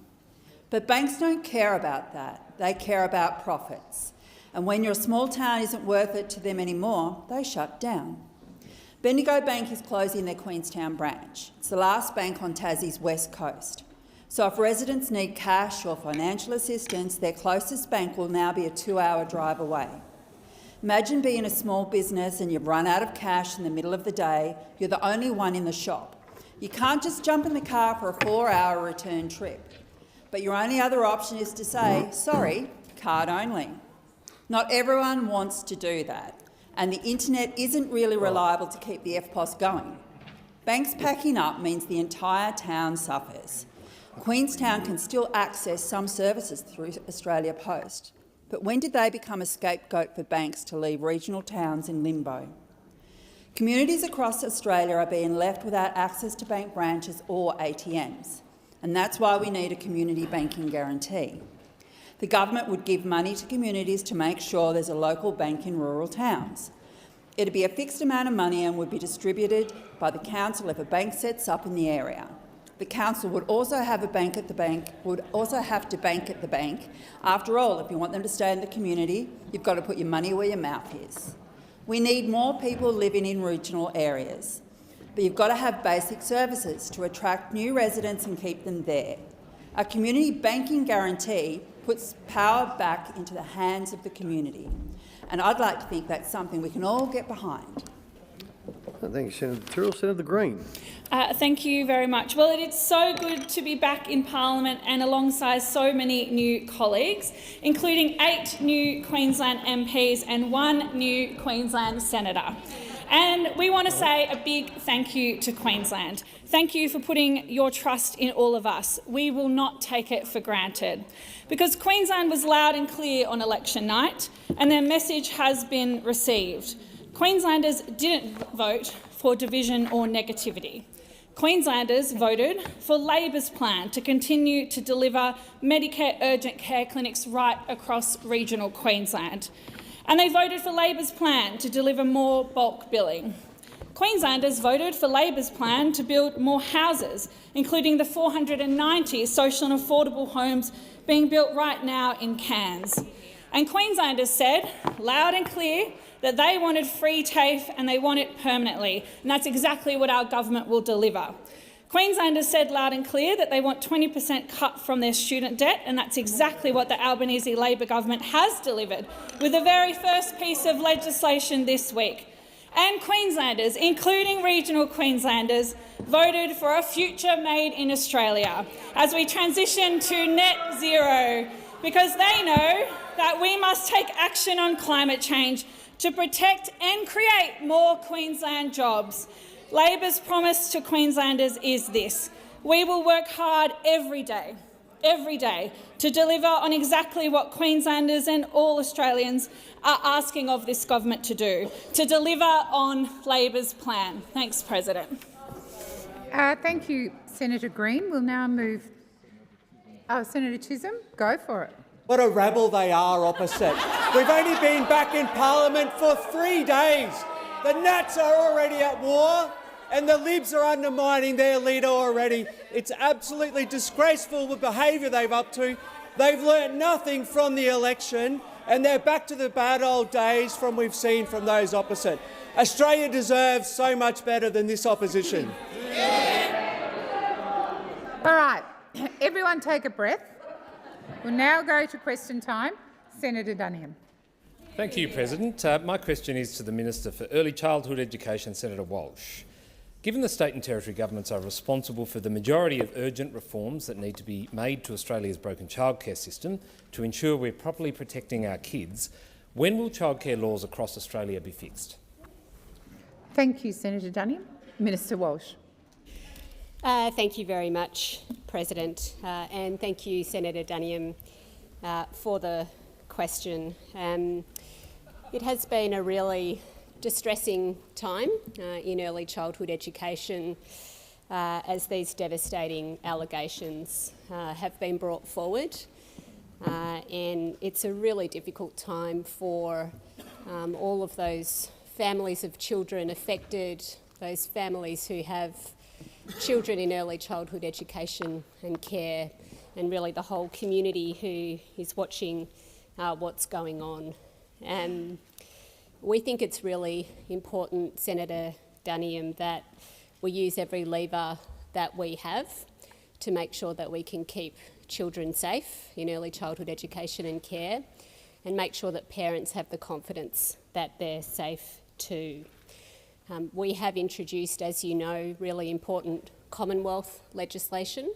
But banks don't care about that. They care about profits. And when your small town isn't worth it to them anymore, they shut down. Bendigo Bank is closing their Queenstown branch. It's the last bank on Tassie's west coast. So if residents need cash or financial assistance, their closest bank will now be a 2-hour drive away. Imagine being a small business and you've run out of cash in the middle of the day. You're the only one in the shop. You can't just jump in the car for a 4-hour return trip. But your only other option is to say, sorry, card only. Not everyone wants to do that, and the internet isn't really reliable to keep the EFTPOS going. Banks packing up means the entire town suffers. Queenstown can still access some services through Australia Post, but when did they become a scapegoat for banks to leave regional towns in limbo? Communities across Australia are being left without access to bank branches or ATMs, and that's why we need a community banking guarantee. The government would give money to communities to make sure there's a local bank in rural towns. It'd be a fixed amount of money and would be distributed by the council if a bank sets up in the area. The council would also have to bank at the bank. After all, if you want them to stay in the community, you've got to put your money where your mouth is. We need more people living in regional areas, but you've got to have basic services to attract new residents and keep them there. A community banking guarantee puts power back into the hands of the community, and I'd like to think that's something we can all get behind. Thank you, Senator Tyrrell. Senator Green. Thank you very much. Well, it is so good to be back in Parliament and alongside so many new colleagues, including 8 new Queensland MPs and 1 new Queensland Senator. And we want to say a big thank you to Queensland. Thank you for putting your trust in all of us. We will not take it for granted. Because Queensland was loud and clear on election night, and their message has been received. Queenslanders didn't vote for division or negativity. Queenslanders voted for Labor's plan to continue to deliver Medicare urgent care clinics right across regional Queensland. And they voted for Labor's plan to deliver more bulk billing. Queenslanders voted for Labor's plan to build more houses, including the 490 social and affordable homes being built right now in Cairns. And Queenslanders said, loud and clear, that they wanted free TAFE and they want it permanently, and that's exactly what our government will deliver. Queenslanders said loud and clear that they want 20% cut from their student debt, and that's exactly what the Albanese Labor government has delivered with the very first piece of legislation this week. And Queenslanders, including regional Queenslanders, voted for a future made in Australia as we transition to net zero, because they know that we must take action on climate change to protect and create more Queensland jobs. Labor's promise to Queenslanders is this: we will work hard every day every day to deliver on exactly what Queenslanders and all Australians are asking of this government to do, to deliver on Labor's plan. Thanks, President. Thank you, Senator Green. We'll now move... Senator Chisholm, go for it. What a rabble they are opposite. We've only been back in Parliament for 3 days. The Nats are already at war and the Libs are undermining their leader already. It's absolutely disgraceful the behaviour they've up to. They've learnt nothing from the election and they're back to the bad old days from we've seen from those opposite. Australia deserves so much better than this opposition. All right, everyone take a breath. We'll now go to question time. Senator Duniam. Thank you, President. My question is to the Minister for Early Childhood Education, Senator Walsh. Given the state and territory governments are responsible for the majority of urgent reforms that need to be made to Australia's broken childcare system to ensure we're properly protecting our kids, when will childcare laws across Australia be fixed? Thank you, Senator Duniam. Minister Walsh. Thank you very much, President, and thank you, Senator Duniam, for the question. It has been a really distressing time in early childhood education as these devastating allegations have been brought forward, and it's a really difficult time for all of those families of children affected, those families who have children in early childhood education and care, and really the whole community who is watching what's going on. We think it's really important, Senator Duniam, that we use every lever that we have to make sure that we can keep children safe in early childhood education and care, and make sure that parents have the confidence that they're safe too. We have introduced, as you know, really important Commonwealth legislation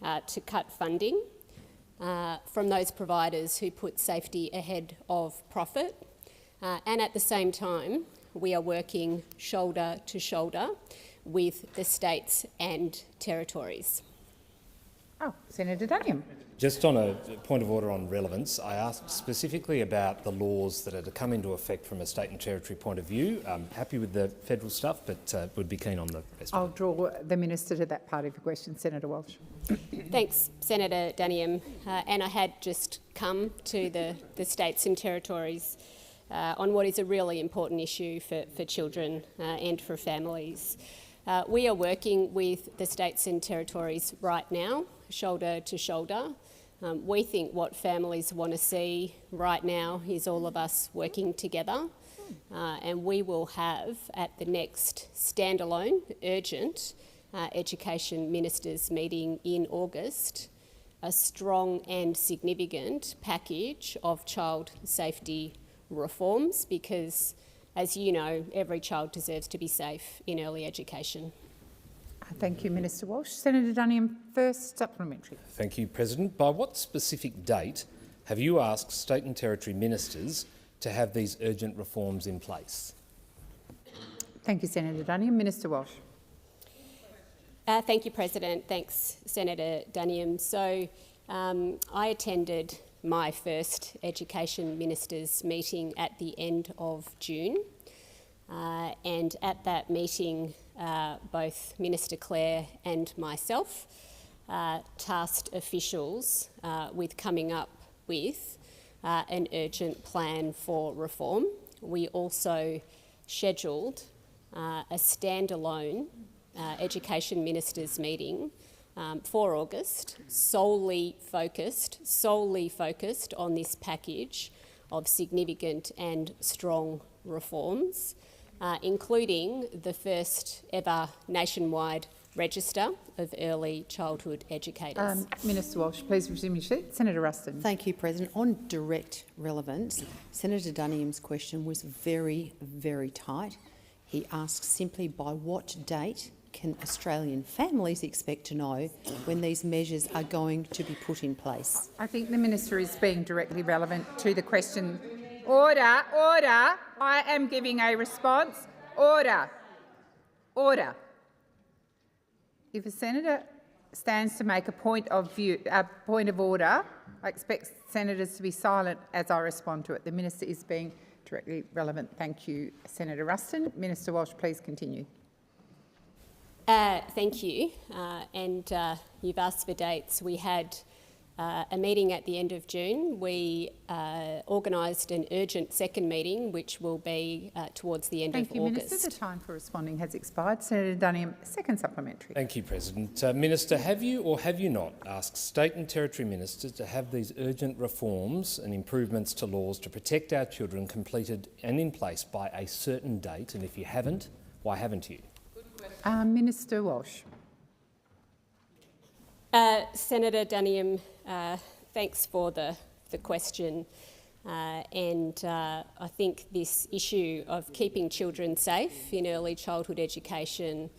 to cut funding from those providers who put safety ahead of profit. And at the same time, we are working shoulder to shoulder with the states and territories. Senator Duniam. Just on a point of order on relevance, I asked specifically about the laws that are to come into effect from a state and territory point of view. I'm happy with the federal stuff, but would be keen on the rest I'll of it. draw the Minister to that part of your question. Senator Walsh. Thanks, Senator Duniam. And I had just come to the states and territories on what is a really important issue for children and for families. We are working with the states and territories right now, shoulder to shoulder. We think what families want to see right now is all of us working together, and we will have at the next standalone urgent Education Ministers meeting in August a strong and significant package of child safety reforms because, as you know, every child deserves to be safe in early education. Thank you, Minister Walsh. Senator Duniam, first supplementary. Thank you, President. By what specific date have you asked state and territory ministers to have these urgent reforms in place? Thank you, Senator Duniam. Minister Walsh. Thank you, President. Thanks, Senator Duniam. So I attended my first Education Ministers meeting at the end of June. And at that meeting, both Minister Clare and myself tasked officials with coming up with an urgent plan for reform. We also scheduled a standalone Education Ministers meeting for August, solely focused on this package of significant and strong reforms, including the first ever nationwide register of early childhood educators. Minister Walsh, please resume your seat. Senator Ruston. Thank you, President. On direct relevance, Senator Duniam's question was very, very tight. He asked simply by what date can Australian families expect to know when these measures are going to be put in place? I think the Minister is being directly relevant to the question. Order, order. I am giving a response. Order, order. If a senator stands to make a point of order. I expect senators to be silent as I respond to it. The minister is being directly relevant. Thank you, Senator Ruston. Minister Walsh, please continue. Thank you. You've asked for dates. We had a meeting at the end of June. We organised an urgent second meeting, which will be towards the end of August. Thank you, Minister. The time for responding has expired. Senator Duniam, second supplementary. Thank you, President. Minister, have you or have you not asked state and territory ministers to have these urgent reforms and improvements to laws to protect our children completed and in place by a certain date? And if you haven't, why haven't you? Minister Walsh. Senator Duniam, thanks for the question. I think this issue of keeping children safe in early childhood education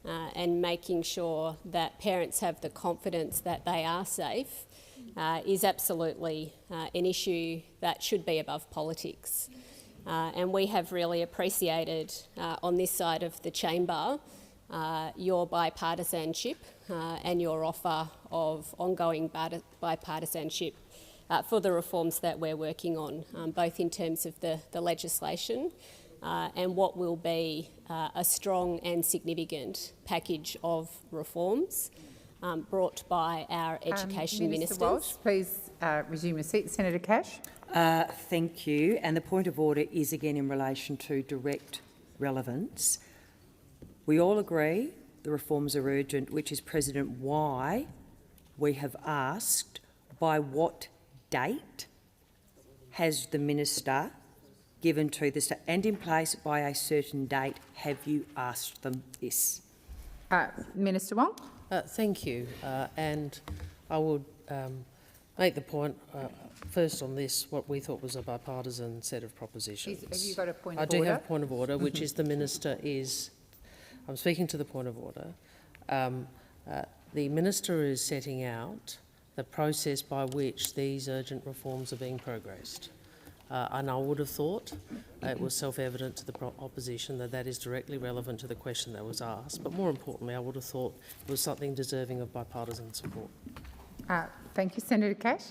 and making sure that parents have the confidence that they are safe is absolutely an issue that should be above politics. And we have really appreciated on this side of the chamber your bipartisanship and your offer of ongoing bipartisanship for the reforms that we're working on, both in terms of the legislation and what will be a strong and significant package of reforms brought by our education ministers. Minister Walsh, please resume your seat. Senator Cash. Thank you. And the point of order is again in relation to direct relevance. We all agree the reforms are urgent, which is, President, why we have asked by what date has the minister given to the state, and in place by a certain date have you asked them this? Minister Wong. Thank you. And I would make the point first on this, what we thought was a bipartisan set of propositions. Have you got a point of order? I do have a point of order, which is the minister is... I'm speaking to the point of order. The minister is setting out the process by which these urgent reforms are being progressed. And I would have thought it was self-evident to the opposition that that is directly relevant to the question that was asked. But more importantly, I would have thought it was something deserving of bipartisan support. Thank you. Senator Cash.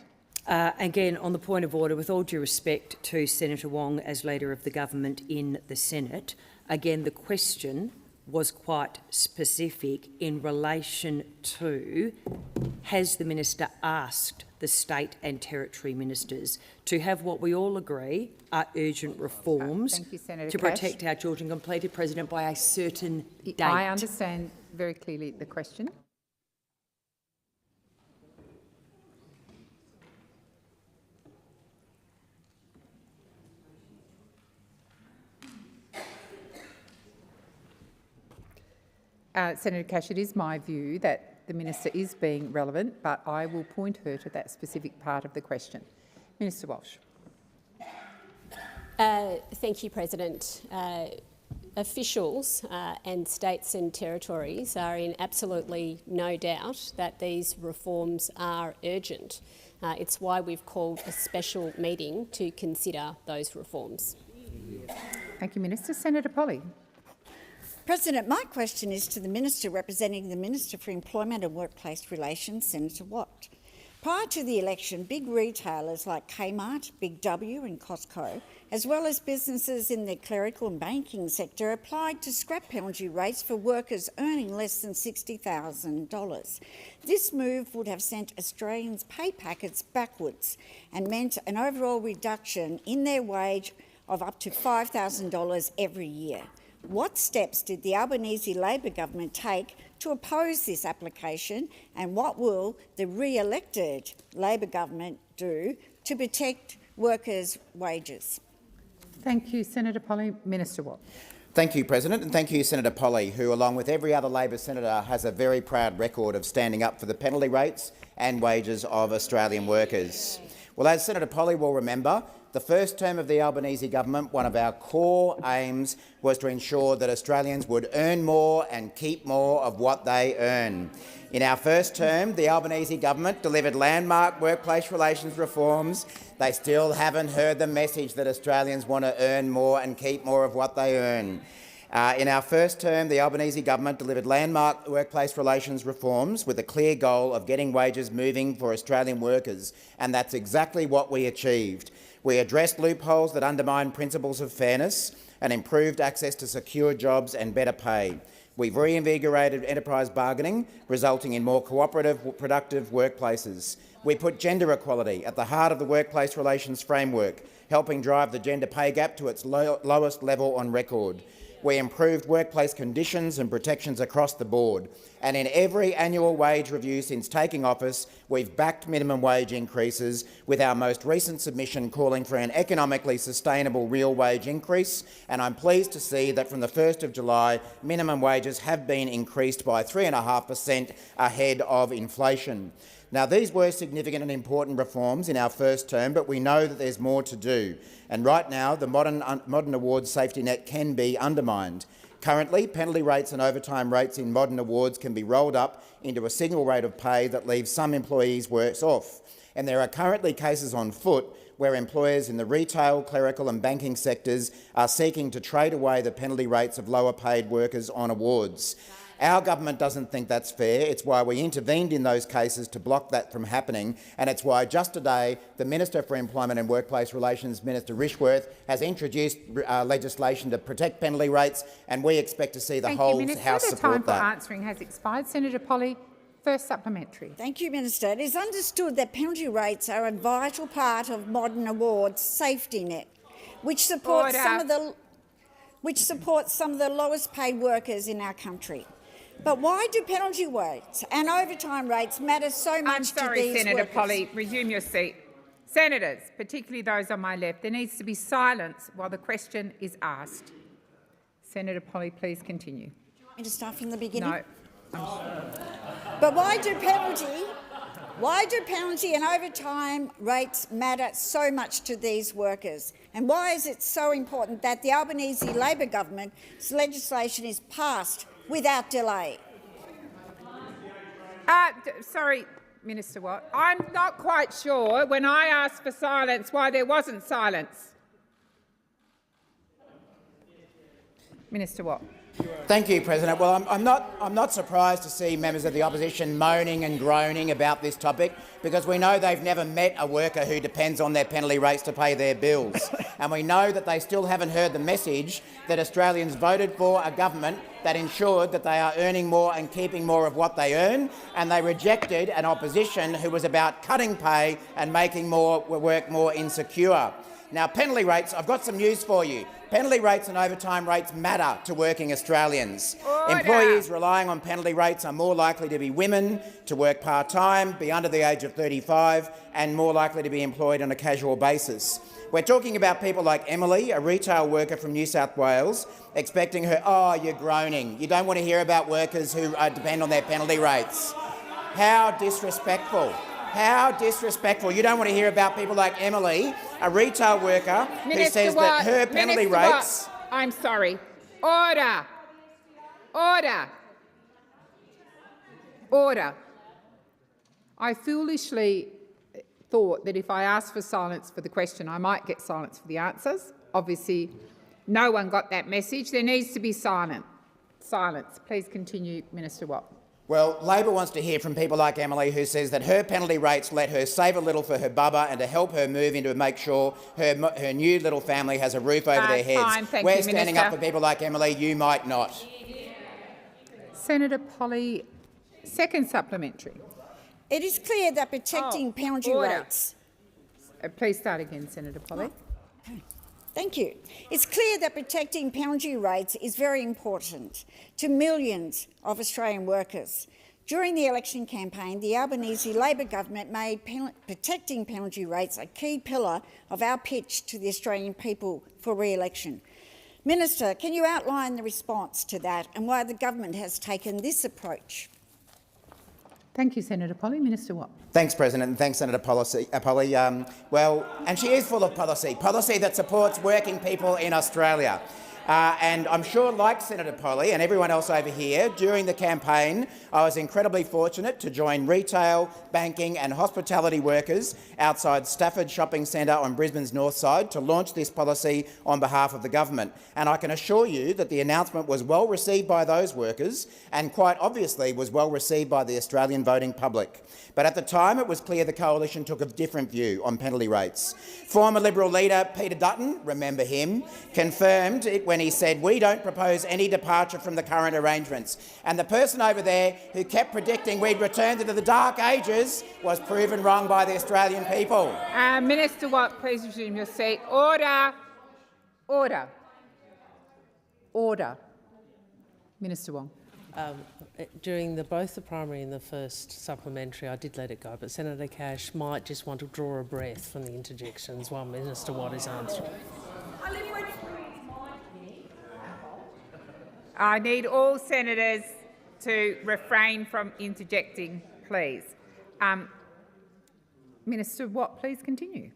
Again, on the point of order, with all due respect to Senator Wong as Leader of the Government in the Senate, again, the question was quite specific in relation to, has the minister asked the state and territory ministers to have what we all agree are urgent reforms to protect our children completed, President, by a certain date? I understand very clearly the question. Senator Cash, it is my view that the minister is being relevant, but I will point her to that specific part of the question. Minister Walsh. Thank you, President. Officials and states and territories are in absolutely no doubt that these reforms are urgent. It's why we've called a special meeting to consider those reforms. Thank you, Minister. Senator Polley. President, my question is to the Minister representing the Minister for Employment and Workplace Relations, Senator Watt. Prior to the election, big retailers like Kmart, Big W and Costco, as well as businesses in the clerical and banking sector, applied to scrap penalty rates for workers earning less than $60,000. This move would have sent Australians' pay packets backwards and meant an overall reduction in their wage of up to $5,000 every year. What steps did the Albanese Labor government take to oppose this application, and what will the re-elected Labor government do to protect workers' wages? Thank you, Senator Polley. Minister Watt. Thank you, President, and thank you, Senator Polley, who, along with every other Labor senator, has a very proud record of standing up for the penalty rates and wages of Australian workers. Well, as Senator Polley will remember, the first term of the Albanese government, one of our core aims was to ensure that Australians would earn more and keep more of what they earn. In our first term, the Albanese government delivered landmark workplace relations reforms. They still haven't heard the message that Australians want to earn more and keep more of what they earn. In our first term, the Albanese government delivered landmark workplace relations reforms with a clear goal of getting wages moving for Australian workers, and that's exactly what we achieved. We addressed loopholes that undermine principles of fairness and improved access to secure jobs and better pay. We've reinvigorated enterprise bargaining, resulting in more cooperative, productive workplaces. We put gender equality at the heart of the workplace relations framework, helping drive the gender pay gap to its lowest level on record. We improved workplace conditions and protections across the board. And in every annual wage review since taking office, we've backed minimum wage increases, with our most recent submission calling for an economically sustainable real wage increase. And I'm pleased to see that from the 1st of July, minimum wages have been increased by 3.5% ahead of inflation. Now, these were significant and important reforms in our first term, but we know that there's more to do. And right now, the modern awards safety net can be undermined. Currently, penalty rates and overtime rates in modern awards can be rolled up into a single rate of pay that leaves some employees worse off. And there are currently cases on foot where employers in the retail, clerical and banking sectors are seeking to trade away the penalty rates of lower paid workers on awards. Our government doesn't think that's fair. It's why we intervened in those cases to block that from happening, and it's why just today the Minister for Employment and Workplace Relations, Minister Rishworth, has introduced legislation to protect penalty rates, and we expect to see the whole House support that. The time for answering has expired. Senator Polley, first supplementary. Thank you, Minister. It is understood that penalty rates are a vital part of modern awards safety net, which supports some of the lowest paid workers in our country. But why do penalty rates and overtime rates matter so much to these Senator workers? Polley, resume your seat. Senators, particularly those on my left, there needs to be silence while the question is asked. Senator Polley, please continue. Do you want me to start from the beginning? No. But why do penalty and overtime rates matter so much to these workers? And why is it so important that the Albanese Labor government's legislation is passed without delay? Sorry, Minister Watt. I'm not quite sure when I asked for silence why there wasn't silence. Minister Watt. Thank you, President. Well, I'm not surprised to see members of the opposition moaning and groaning about this topic, because we know they've never met a worker who depends on their penalty rates to pay their bills. And we know that they still haven't heard the message that Australians voted for a government that ensured that they are earning more and keeping more of what they earn, and they rejected an opposition who was about cutting pay and making work more insecure. Now, penalty rates, I've got some news for you. Penalty rates and overtime rates matter to working Australians. Order. Employees relying on penalty rates are more likely to be women, to work part-time, be under the age of 35 and more likely to be employed on a casual basis. We're talking about people like Emily, a retail worker from New South Wales, expecting her— oh, you're groaning. You don't want to hear about workers who depend on their penalty rates. How disrespectful. How disrespectful. You don't want to hear about people like Emily, a retail worker who says that her penalty rates— I'm sorry. Order. Order. Order. I foolishly thought that if I asked for silence for the question, I might get silence for the answers. Obviously, no one got that message. There needs to be silence. Silence. Please continue, Minister Watt. Well, Labor wants to hear from people like Emily, who says that her penalty rates let her save a little for her bubba and to help her move into make sure her new little family has a roof over their heads. Fine, thank We're you, standing Minister. up for people like Emily. You might not. Senator Polley, second supplementary. It is clear that protecting penalty rates— please start again, Senator Polley. Thank you. It's clear that protecting penalty rates is very important to millions of Australian workers. During the election campaign, the Albanese Labor government made protecting penalty rates a key pillar of our pitch to the Australian people for re-election. Minister, can you outline the response to that and why the government has taken this approach? Thank you, Senator Polley. Minister Watt. Thanks, President, and thanks, Senator Polley. And she is full of policy that supports working people in Australia. And I'm sure, like Senator Polley and everyone else over here, during the campaign, I was incredibly fortunate to join retail, banking and hospitality workers outside Stafford Shopping Centre on Brisbane's north side to launch this policy on behalf of the government. And I can assure you that the announcement was well received by those workers and quite obviously was well received by the Australian voting public. But at the time, it was clear the Coalition took a different view on penalty rates. Former Liberal leader Peter Dutton, remember him, confirmed it when he said, "We don't propose any departure from the current arrangements." And the person over there who kept predicting we'd returned into the dark ages was proven wrong by the Australian people. Minister Watt, please resume your seat. Order. Order. Order. Minister Wong. During both the primary and the first supplementary, I did let it go, but Senator Cash might just want to draw a breath from the interjections while Minister Watt is answering. I need all senators to refrain from interjecting, please. Minister Watt, please continue.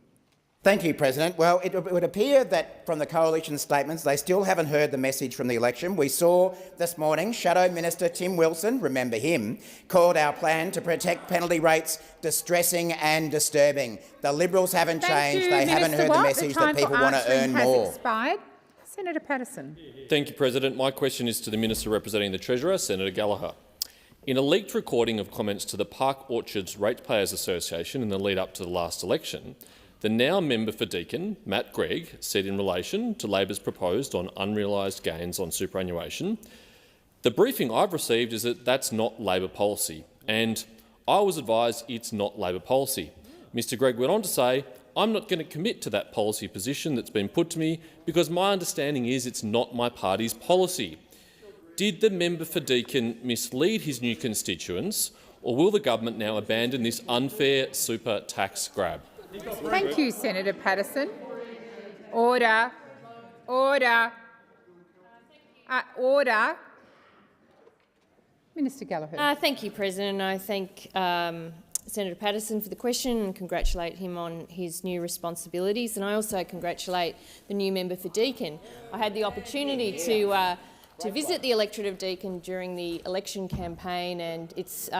Thank you, President. Well, it would appear that from the Coalition statements they still haven't heard the message from the election. We saw this morning Shadow Minister Tim Wilson, remember him, called our plan to protect penalty rates distressing and disturbing. The Liberals haven't changed. They haven't heard the message that people want to earn more. Expired. Senator Patterson. Thank you, President. My question is to the Minister representing the Treasurer, Senator Gallagher. In a leaked recording of comments to the Park Orchards Ratepayers Association in the lead-up to the last election, the now member for Deakin, Matt Gregg, said in relation to Labor's proposed on unrealised gains on superannuation, "The briefing I've received is that that's not Labor policy, and I was advised it's not Labor policy." Mr Gregg went on to say, "I'm not going to commit to that policy position that's been put to me because my understanding is it's not my party's policy." Did the member for Deakin mislead his new constituents, or will the government now abandon this unfair super tax grab? Thank you, Senator Patterson. Order. Order. Order. Minister Gallagher. Thank you, President. I thank Senator Patterson for the question and congratulate him on his new responsibilities. And I also congratulate the new member for Deakin. I had the opportunity to visit the electorate of Deakin during the election campaign, and it's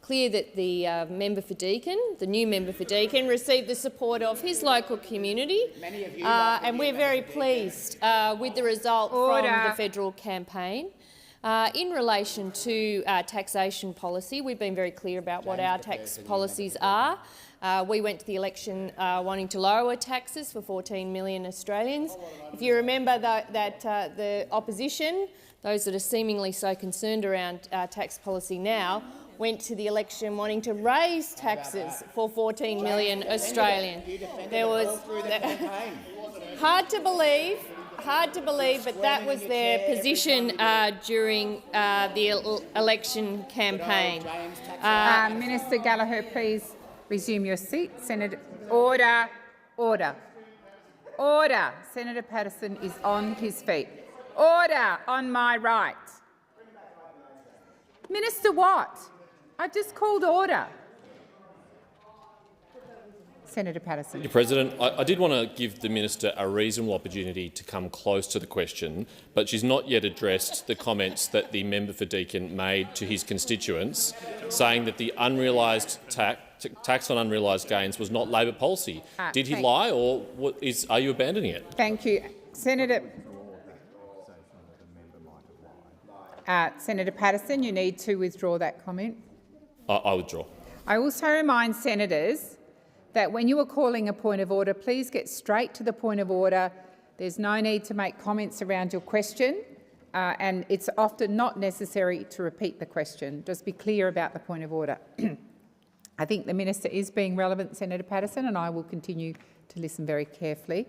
clear that the member for Deakin, the new member for Deakin, received the support of his local community, and we're very pleased with the result from the federal campaign. In relation to taxation policy, we've been very clear about what our tax policies are. We went to the election wanting to lower taxes for 14 million Australians. If you remember that the opposition, those that are seemingly so concerned around tax policy now, went to the election wanting to raise taxes for 14 million Australians. There was hard to believe, but that was their position during the election campaign. Minister Gallagher, please resume your seat. Senator, order, order, order. Senator Patterson is on his feet. Order on my right. Minister Watt, I've just called order. Senator Patterson. Mr President, I did want to give the minister a reasonable opportunity to come close to the question, but she's not yet addressed the comments that the member for Deakin made to his constituents, saying that the unrealised tax on unrealised gains was not Labor policy. Did he lie, or are you abandoning it? Thank you, Senator. Senator Patterson, you need to withdraw that comment. I withdraw. I also remind senators that when you are calling a point of order, please get straight to the point of order. There's no need to make comments around your question, and it's often not necessary to repeat the question. Just be clear about the point of order. I think the minister is being relevant, Senator Patterson, and I will continue to listen very carefully.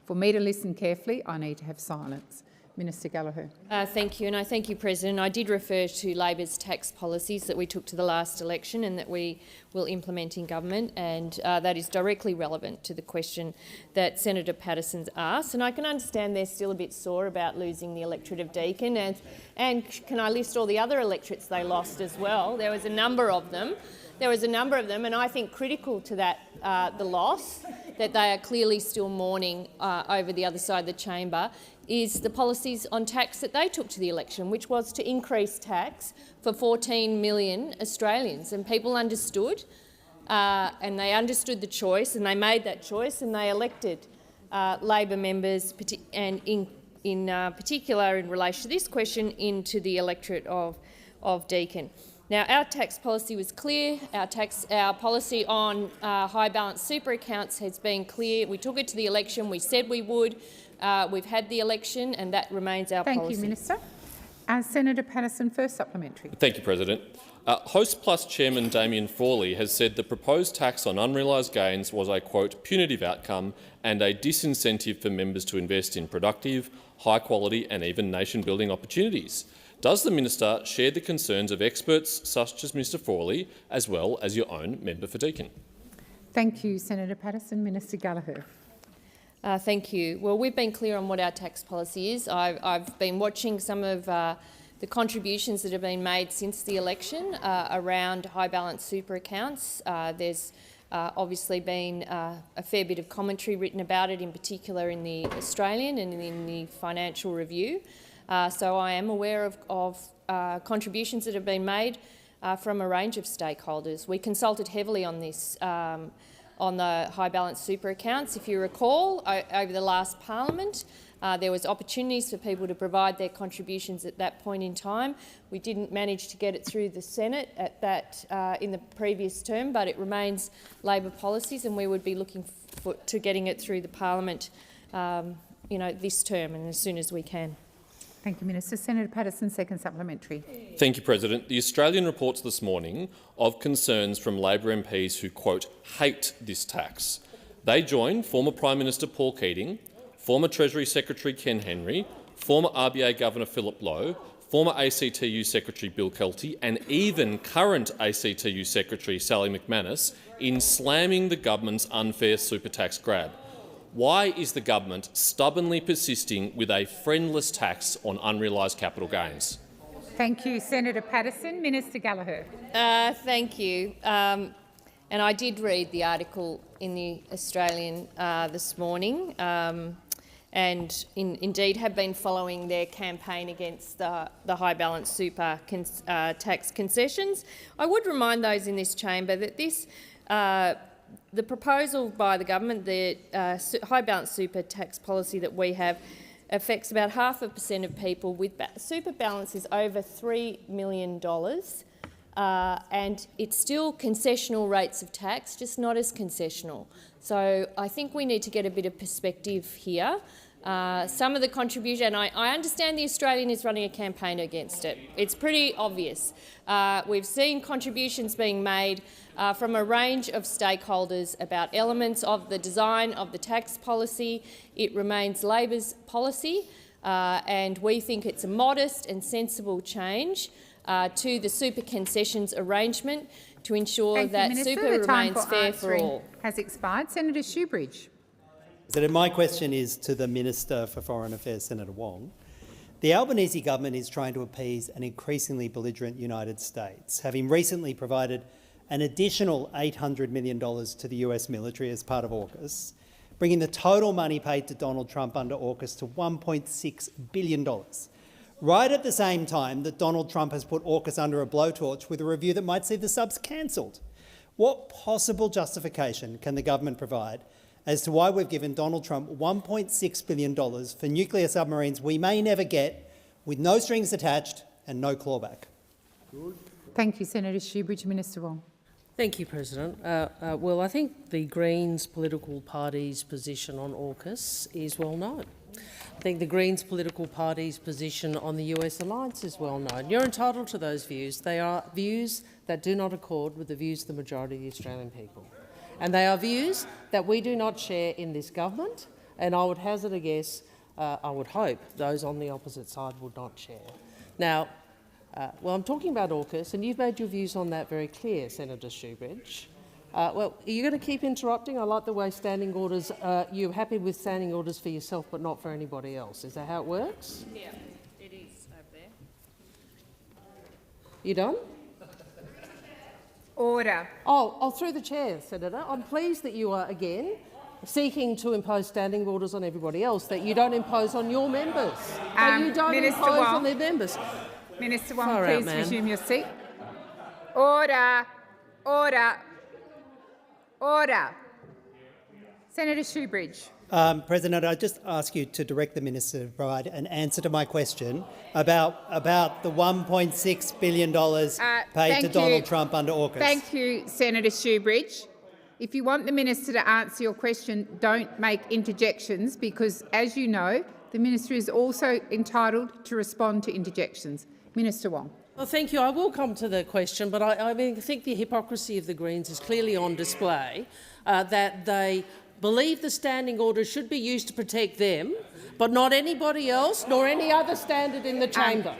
For me to listen carefully, I need to have silence. Minister Gallagher. Thank you, and I thank you, President. I did refer to Labor's tax policies that we took to the last election and that we will implement in government, and that is directly relevant to the question that Senator Patterson's asked. And I can understand they're still a bit sore about losing the electorate of Deakin, and can I list all the other electorates they lost as well? There was a number of them. And I think critical to that, the loss, that they are clearly still mourning over the other side of the chamber is the policies on tax that they took to the election, which was to increase tax for 14 million Australians. And people understood, and they understood the choice, and they made that choice, and they elected Labor members, and in particular in relation to this question, into the electorate of Deakin. Now, our tax policy was clear. Our policy on high balance super accounts has been clear. We took it to the election. We said we would. We've had the election, and that remains our policy. Thank you, Minister. Senator Patterson, first supplementary. Thank you, President. Host Plus Chairman Damien Frawley has said the proposed tax on unrealised gains was a, quote, punitive outcome and a disincentive for members to invest in productive, high-quality and even nation-building opportunities. Does the minister share the concerns of experts such as Mr Frawley, as well as your own member for Deakin? Thank you, Senator Patterson. Minister Gallagher. Thank you. Well, we've been clear on what our tax policy is. I've been watching some of the contributions that have been made since the election around high balance super accounts. There's obviously been a fair bit of commentary written about it, in particular in the Australian and in the Financial Review. So I am aware of contributions that have been made from a range of stakeholders. We consulted heavily on this, on the high balance super accounts. If you recall, over the last Parliament, there was opportunities for people to provide their contributions at that point in time. We didn't manage to get it through the Senate at that in the previous term, but it remains Labor policies, and we would be looking to getting it through the Parliament, this term and as soon as we can. Thank you, Minister. Senator Patterson, second supplementary. Thank you, President. The Australian reports this morning of concerns from Labor MPs who, quote, hate this tax. They join former Prime Minister Paul Keating, former Treasury Secretary Ken Henry, former RBA Governor Philip Lowe, former ACTU Secretary Bill Kelty and even current ACTU Secretary Sally McManus in slamming the government's unfair super tax grab. Why is the government stubbornly persisting with a friendless tax on unrealised capital gains? Thank you, Senator Patterson. Minister Gallagher. Thank you. And I did read the article in the Australian this morning, and indeed have been following their campaign against the high balance super tax concessions. I would remind those in this chamber that this the proposal by the government, the high balance super tax policy that we have, affects about 0.5% of people with super balances over $3 million, and it's still concessional rates of tax, just not as concessional. So I think we need to get a bit of perspective here. Some of the contribution, and I understand the Australian is running a campaign against it. It's pretty obvious. We've seen contributions being made from a range of stakeholders about elements of the design of the tax policy. It remains Labor's policy, and we think it's a modest and sensible change to the super concessions arrangement to ensure that super remains fair for all. Has expired. Senator Shoebridge. My question is to the Minister for Foreign Affairs, Senator Wong. The Albanese government is trying to appease an increasingly belligerent United States, having recently provided an additional $800 million to the US military as part of AUKUS, bringing the total money paid to Donald Trump under AUKUS to $1.6 billion. Right at the same time that Donald Trump has put AUKUS under a blowtorch with a review that might see the subs cancelled. What possible justification can the government provide as to why we've given Donald Trump $1.6 billion for nuclear submarines we may never get, with no strings attached and no clawback? Thank you, Senator Shoebridge. Minister Wong. Thank you, President. Well, I think the Greens political party's position on AUKUS is well known. I think the Greens political party's position on the US alliance is well known. You're entitled to those views. They are views that do not accord with the views of the majority of the Australian people. And they are views that we do not share in this government, and I would hazard a guess, I would hope those on the opposite side would not share. Now, well, I'm talking about AUKUS, and you've made your views on that very clear, Senator Shoebridge. Well, are you going to keep interrupting? I like the way standing orders, you're happy with standing orders for yourself but not for anybody else. Is that how it works? Yeah, it is over there. You done? Order. Oh, through the chair, Senator. I'm pleased that you are again seeking to impose standing orders on everybody else that you don't impose on your members, that you don't Minister impose Wong. on their members. Minister Wong, Far please out, resume your seat. Order. Order. Order. Senator Shoebridge. President, I just ask you to direct the minister to provide an answer to my question about the $1.6 billion paid to Donald Trump under AUKUS. Thank you, Senator Shoebridge. If you want the minister to answer your question, don't make interjections because, as you know, the minister is also entitled to respond to interjections. Minister Wong. Well, thank you. I will come to the question, but I think the hypocrisy of the Greens is clearly on display, that they believe the standing order should be used to protect them, but not anybody else nor any other standard in the chamber.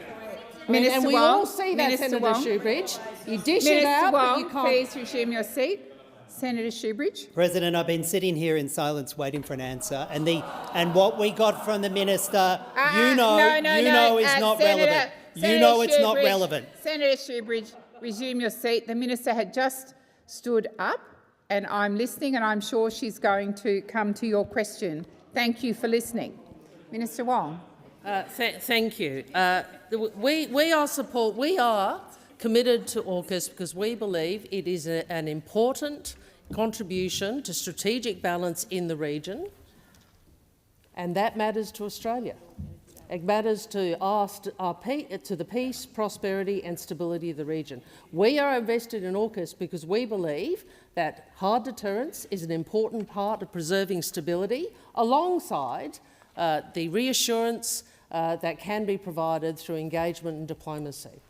Minister and we Wong, all see that, Minister Senator Wong. Shoebridge. You dish Minister it out, Wong, but you can't. please resume your seat. Senator Shoebridge. President, I've been sitting here in silence waiting for an answer, and what we got from the minister, is not relevant. You know it's not relevant. Senator Shoebridge, resume your seat. The minister had just stood up, and I'm listening, and I'm sure she's going to come to your question. Thank you for listening. Minister Wong. Thank you. We are committed to AUKUS because we believe it is an important contribution to strategic balance in the region, and that matters to Australia. It matters to the peace, prosperity and stability of the region. We are invested in AUKUS because we believe that hard deterrence is an important part of preserving stability alongside the reassurance that can be provided through engagement and diplomacy.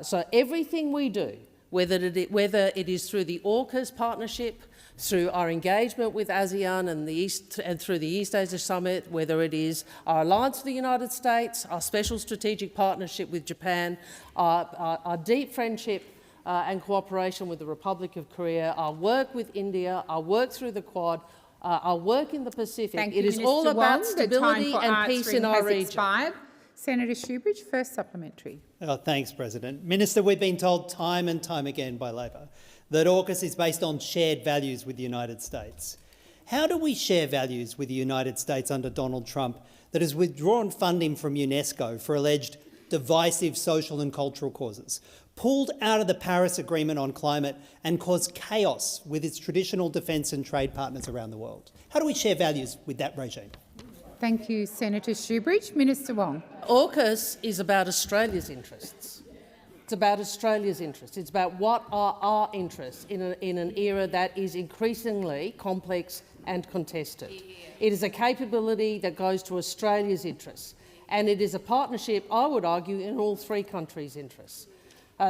So everything we do, whether it is through the AUKUS partnership, through our engagement with ASEAN and through the East Asia Summit, whether it is our alliance with the United States, our special strategic partnership with Japan, our deep friendship and cooperation with the Republic of Korea, our work with India, our work through the Quad, our work in the Pacific. Thank it you, is Minister all about Wong. stability and peace in our region. Expired. Senator Shoebridge, first supplementary. Thanks, President. Minister, we've been told time and time again by Labor that AUKUS is based on shared values with the United States. How do we share values with the United States under Donald Trump that has withdrawn funding from UNESCO for alleged divisive social and cultural causes, pulled out of the Paris Agreement on climate and caused chaos with its traditional defence and trade partners around the world? How do we share values with that regime? Thank you, Senator Shoebridge. Minister Wong. AUKUS is about Australia's interests. It's about Australia's interests. It's about what are our interests in an era that is increasingly complex and contested. It is a capability that goes to Australia's interests, and it is a partnership, I would argue, in all three countries' interests.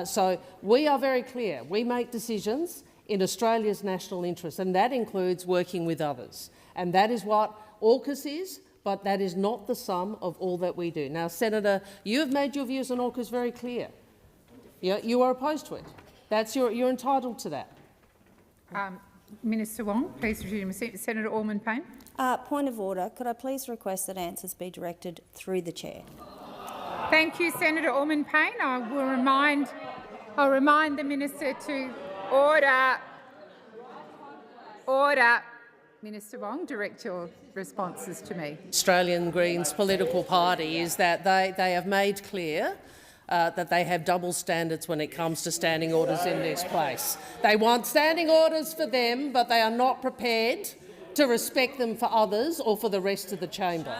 So we are very clear. We make decisions in Australia's national interest, and that includes working with others. And that is what AUKUS is, but that is not the sum of all that we do. Now, Senator, you have made your views on AUKUS very clear. You are opposed to it. You're entitled to that. Minister Wong, please resume your seat. Senator Orman-Payne. Point of order. Could I please request that answers be directed through the chair? Thank you, Senator Orman-Payne. I'll remind the minister to order. Order. Minister Wong, direct your responses to me. Australian Greens political party is that they have made clear that they have double standards when it comes to standing orders in this place. They want standing orders for them, but they are not prepared to respect them for others or for the rest of the chamber.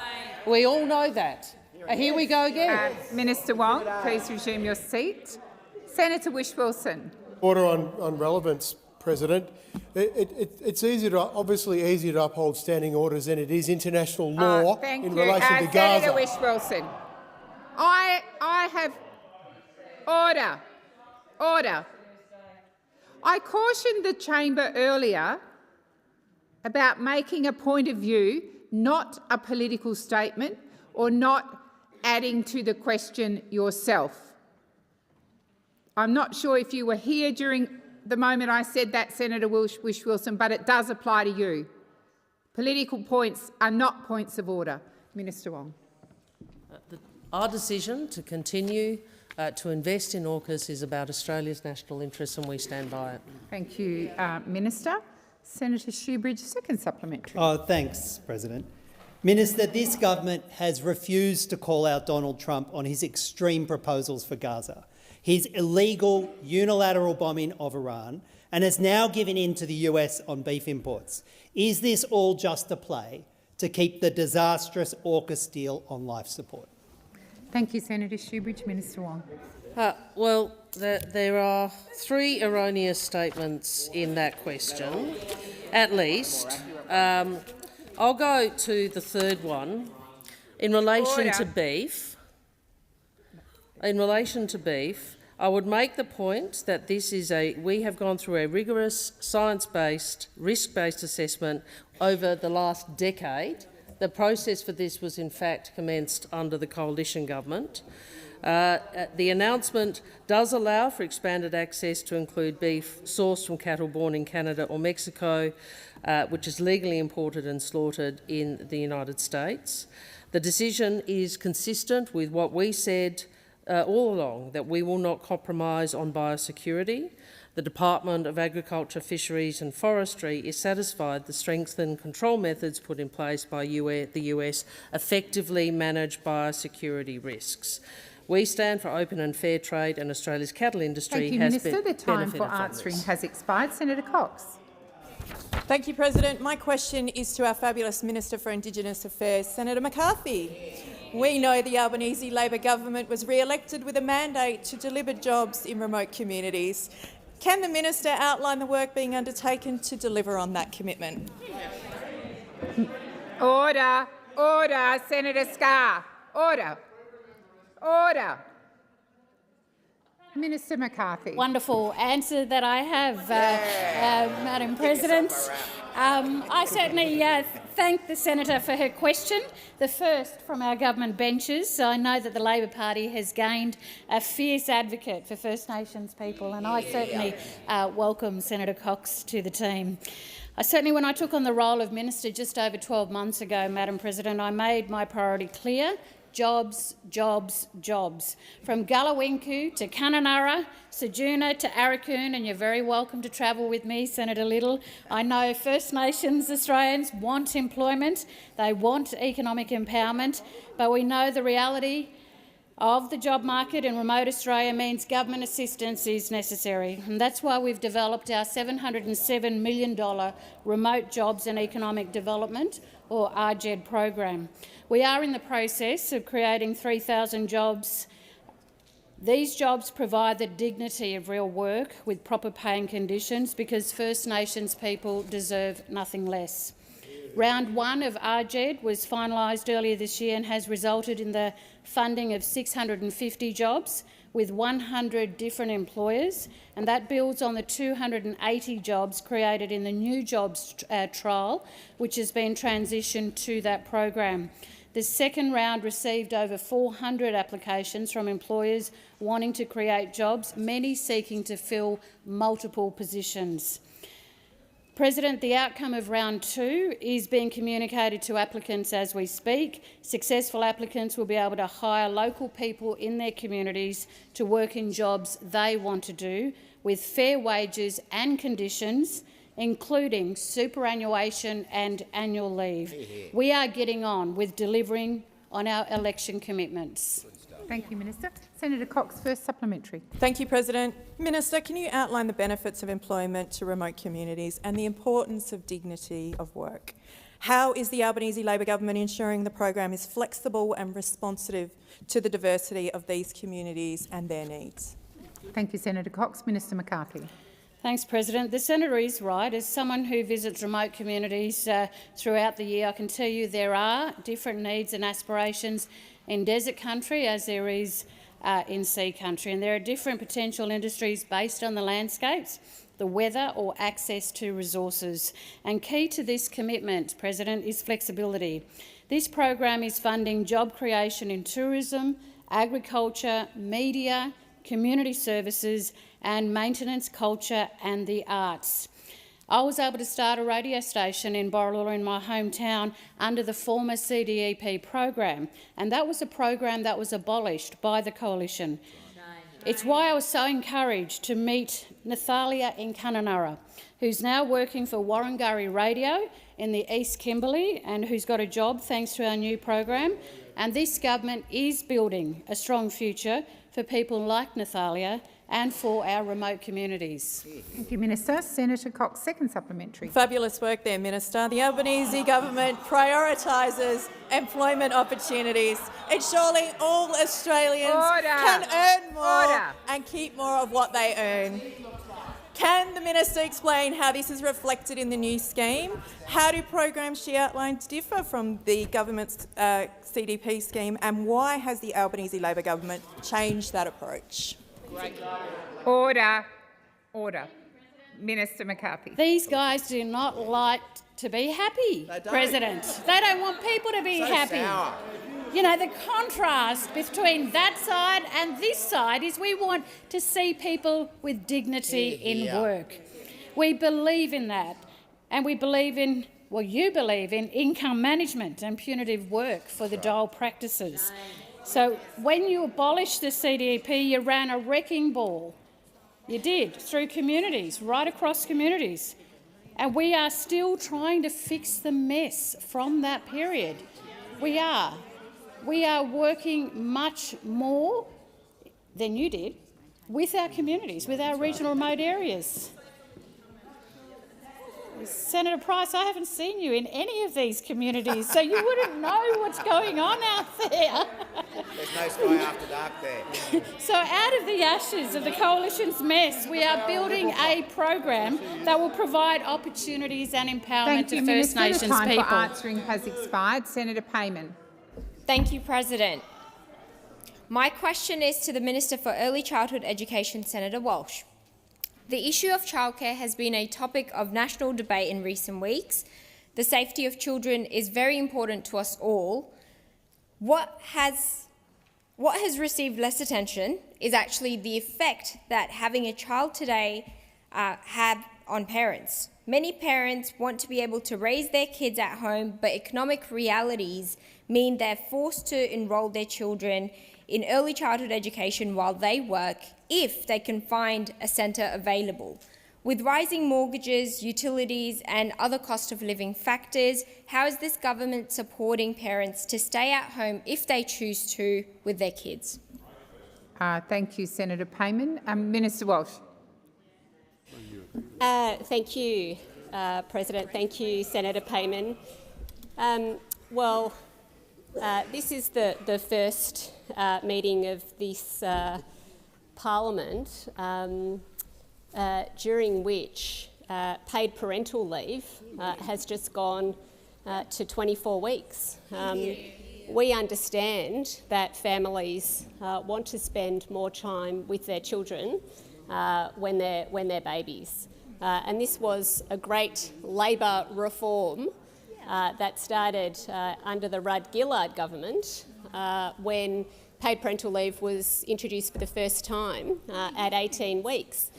We all know that. Here we go again. Minister Wong, please resume your seat. Senator Whish-Wilson. Order on relevance, President. It's obviously easier to uphold standing orders than it is international law in relation to Gaza. Senator Whish-Wilson, I have order. Order. I cautioned the chamber earlier about making a point of view, not a political statement, or not adding to the question yourself. I'm not sure if you were here during the moment I said that, Senator Whish-Wilson, but it does apply to you. Political points are not points of order. Minister Wong. Our decision to continue to invest in AUKUS is about Australia's national interests, and we stand by it. Thank you, Minister. Senator Shoebridge, second supplementary. Oh, thanks, President. Minister, this government has refused to call out Donald Trump on his extreme proposals for Gaza, his illegal unilateral bombing of Iran, and has now given in to the US on beef imports. Is this all just a play to keep the disastrous AUKUS deal on life support? Thank you, Senator Shoebridge. Minister Wong. Well, there are three erroneous statements in that question, at least. I'll go to the third one. In relation to beef, I would make the point that we have gone through a rigorous, science-based, risk-based assessment over the last decade. The process for this was in fact commenced under the coalition government. The announcement does allow for expanded access to include beef sourced from cattle born in Canada or Mexico, which is legally imported and slaughtered in the United States. The decision is consistent with what we said all along, that we will not compromise on biosecurity. The Department of Agriculture, Fisheries and Forestry is satisfied the strengthened control methods put in place by the US effectively manage biosecurity risks. We stand for open and fair trade, and Australia's cattle industry has benefited from this. Thank you, Minister. The time for answering has expired. Senator Cox. Thank you, President. My question is to our fabulous Minister for Indigenous Affairs, Senator McCarthy. We know the Albanese Labor government was re-elected with a mandate to deliver jobs in remote communities. Can the minister outline the work being undertaken to deliver on that commitment? Order. Order. Senator Scarr. Order. Order. Minister McCarthy. Wonderful answer that I have, Madam President. I certainly thank the senator for her question, the first from our government benches. I know that the Labor Party has gained a fierce advocate for First Nations people, and I certainly welcome Senator Cox to the team. When I took on the role of minister just over 12 months ago, Madam President, I made my priority clear: jobs, jobs, jobs. From Gallawinku to Kununurra, Sejuna to Arakoon, and you're very welcome to travel with me, Senator Little. I know First Nations Australians want employment, they want economic empowerment, but we know the reality of the job market in remote Australia means government assistance is necessary. And that's why we've developed our $707 million Remote Jobs and Economic Development, or RJED program. We are in the process of creating 3,000 jobs. These jobs provide the dignity of real work with proper pay and conditions, because First Nations people deserve nothing less. Round 1 of RJED was finalised earlier this year and has resulted in the funding of 650 jobs with 100 different employers, and that builds on the 280 jobs created in the new jobs trial, which has been transitioned to that program. The second round received over 400 applications from employers wanting to create jobs, many seeking to fill multiple positions. President, the outcome of round 2 is being communicated to applicants as we speak. Successful applicants will be able to hire local people in their communities to work in jobs they want to do, with fair wages and conditions, including superannuation and annual leave. We are getting on with delivering on our election commitments. Thank you, Minister. Senator Cox, first supplementary. Thank you, President. Minister, can you outline the benefits of employment to remote communities and the importance of dignity of work? How is the Albanese Labor government ensuring the program is flexible and responsive to the diversity of these communities and their needs? Thank you, Senator Cox. Minister McCarthy. Thanks, President. The senator is right. As someone who visits remote communities throughout the year, I can tell you there are different needs and aspirations in desert country as there is in sea country, and there are different potential industries based on the landscapes, the weather or access to resources. And key to this commitment, President, is flexibility. This program is funding job creation in tourism, agriculture, media, community services and maintenance, culture and the arts. I was able to start a radio station in Borroloola in my hometown under the former CDEP program, and that was a program that was abolished by the Coalition. It's why I was so encouraged to meet Nathalia in Kununurra, who's now working for Warringurri Radio in the East Kimberley and who's got a job thanks to our new program. And this government is building a strong future for people like Nathalia and for our remote communities. Thank you, Minister. Senator Cox, second supplementary. Fabulous work there, Minister. The Albanese government prioritises employment opportunities, ensuring all Australians can earn more and keep more of what they earn. Can the Minister explain how this is reflected in the new scheme? How do programs she outlined differ from the government's CDP scheme, and why has the Albanese Labor government changed that approach? Order. Minister McCarthy. These guys do not like to be happy, President. They don't want people to be happy. Sour. You know, the contrast between that side and this side is we want to see people with dignity in work. We believe in that, and we believe in, well, you believe in income management and punitive work for the dole practices. So when you abolished the CDP, you ran a wrecking ball. You did, through communities, right across communities. And we are still trying to fix the mess from that period. We are. We are working much more than you did with our communities, with our regional remote areas. Senator Price, I haven't seen you in any of these communities, so you wouldn't know what's going on out there. There's no sky after dark there. So out of the ashes of the Coalition's mess, we are building a program that will provide opportunities and empowerment to First Nations the time people. for answering has expired. Senator Payman. Thank you, President. My question is to the Minister for Early Childhood Education, Senator Walsh. The issue of childcare has been a topic of national debate in recent weeks. The safety of children is very important to us all. What has received less attention is actually the effect that having a child today have on parents. Many parents want to be able to raise their kids at home, but economic realities mean they're forced to enrol their children in early childhood education while they work, if they can find a centre available. With rising mortgages, utilities and other cost of living factors, how is this government supporting parents to stay at home if they choose to with their kids? Thank you, Senator Payman. Minister Walsh. Thank you, President. Thank you, Senator Payman. This is the first meeting of this Parliament during which paid parental leave has just gone to 24 weeks. We understand that families want to spend more time with their children when they're babies. And this was a great Labor reform that started under the Rudd-Gillard government when paid parental leave was introduced for the first time at 18 weeks.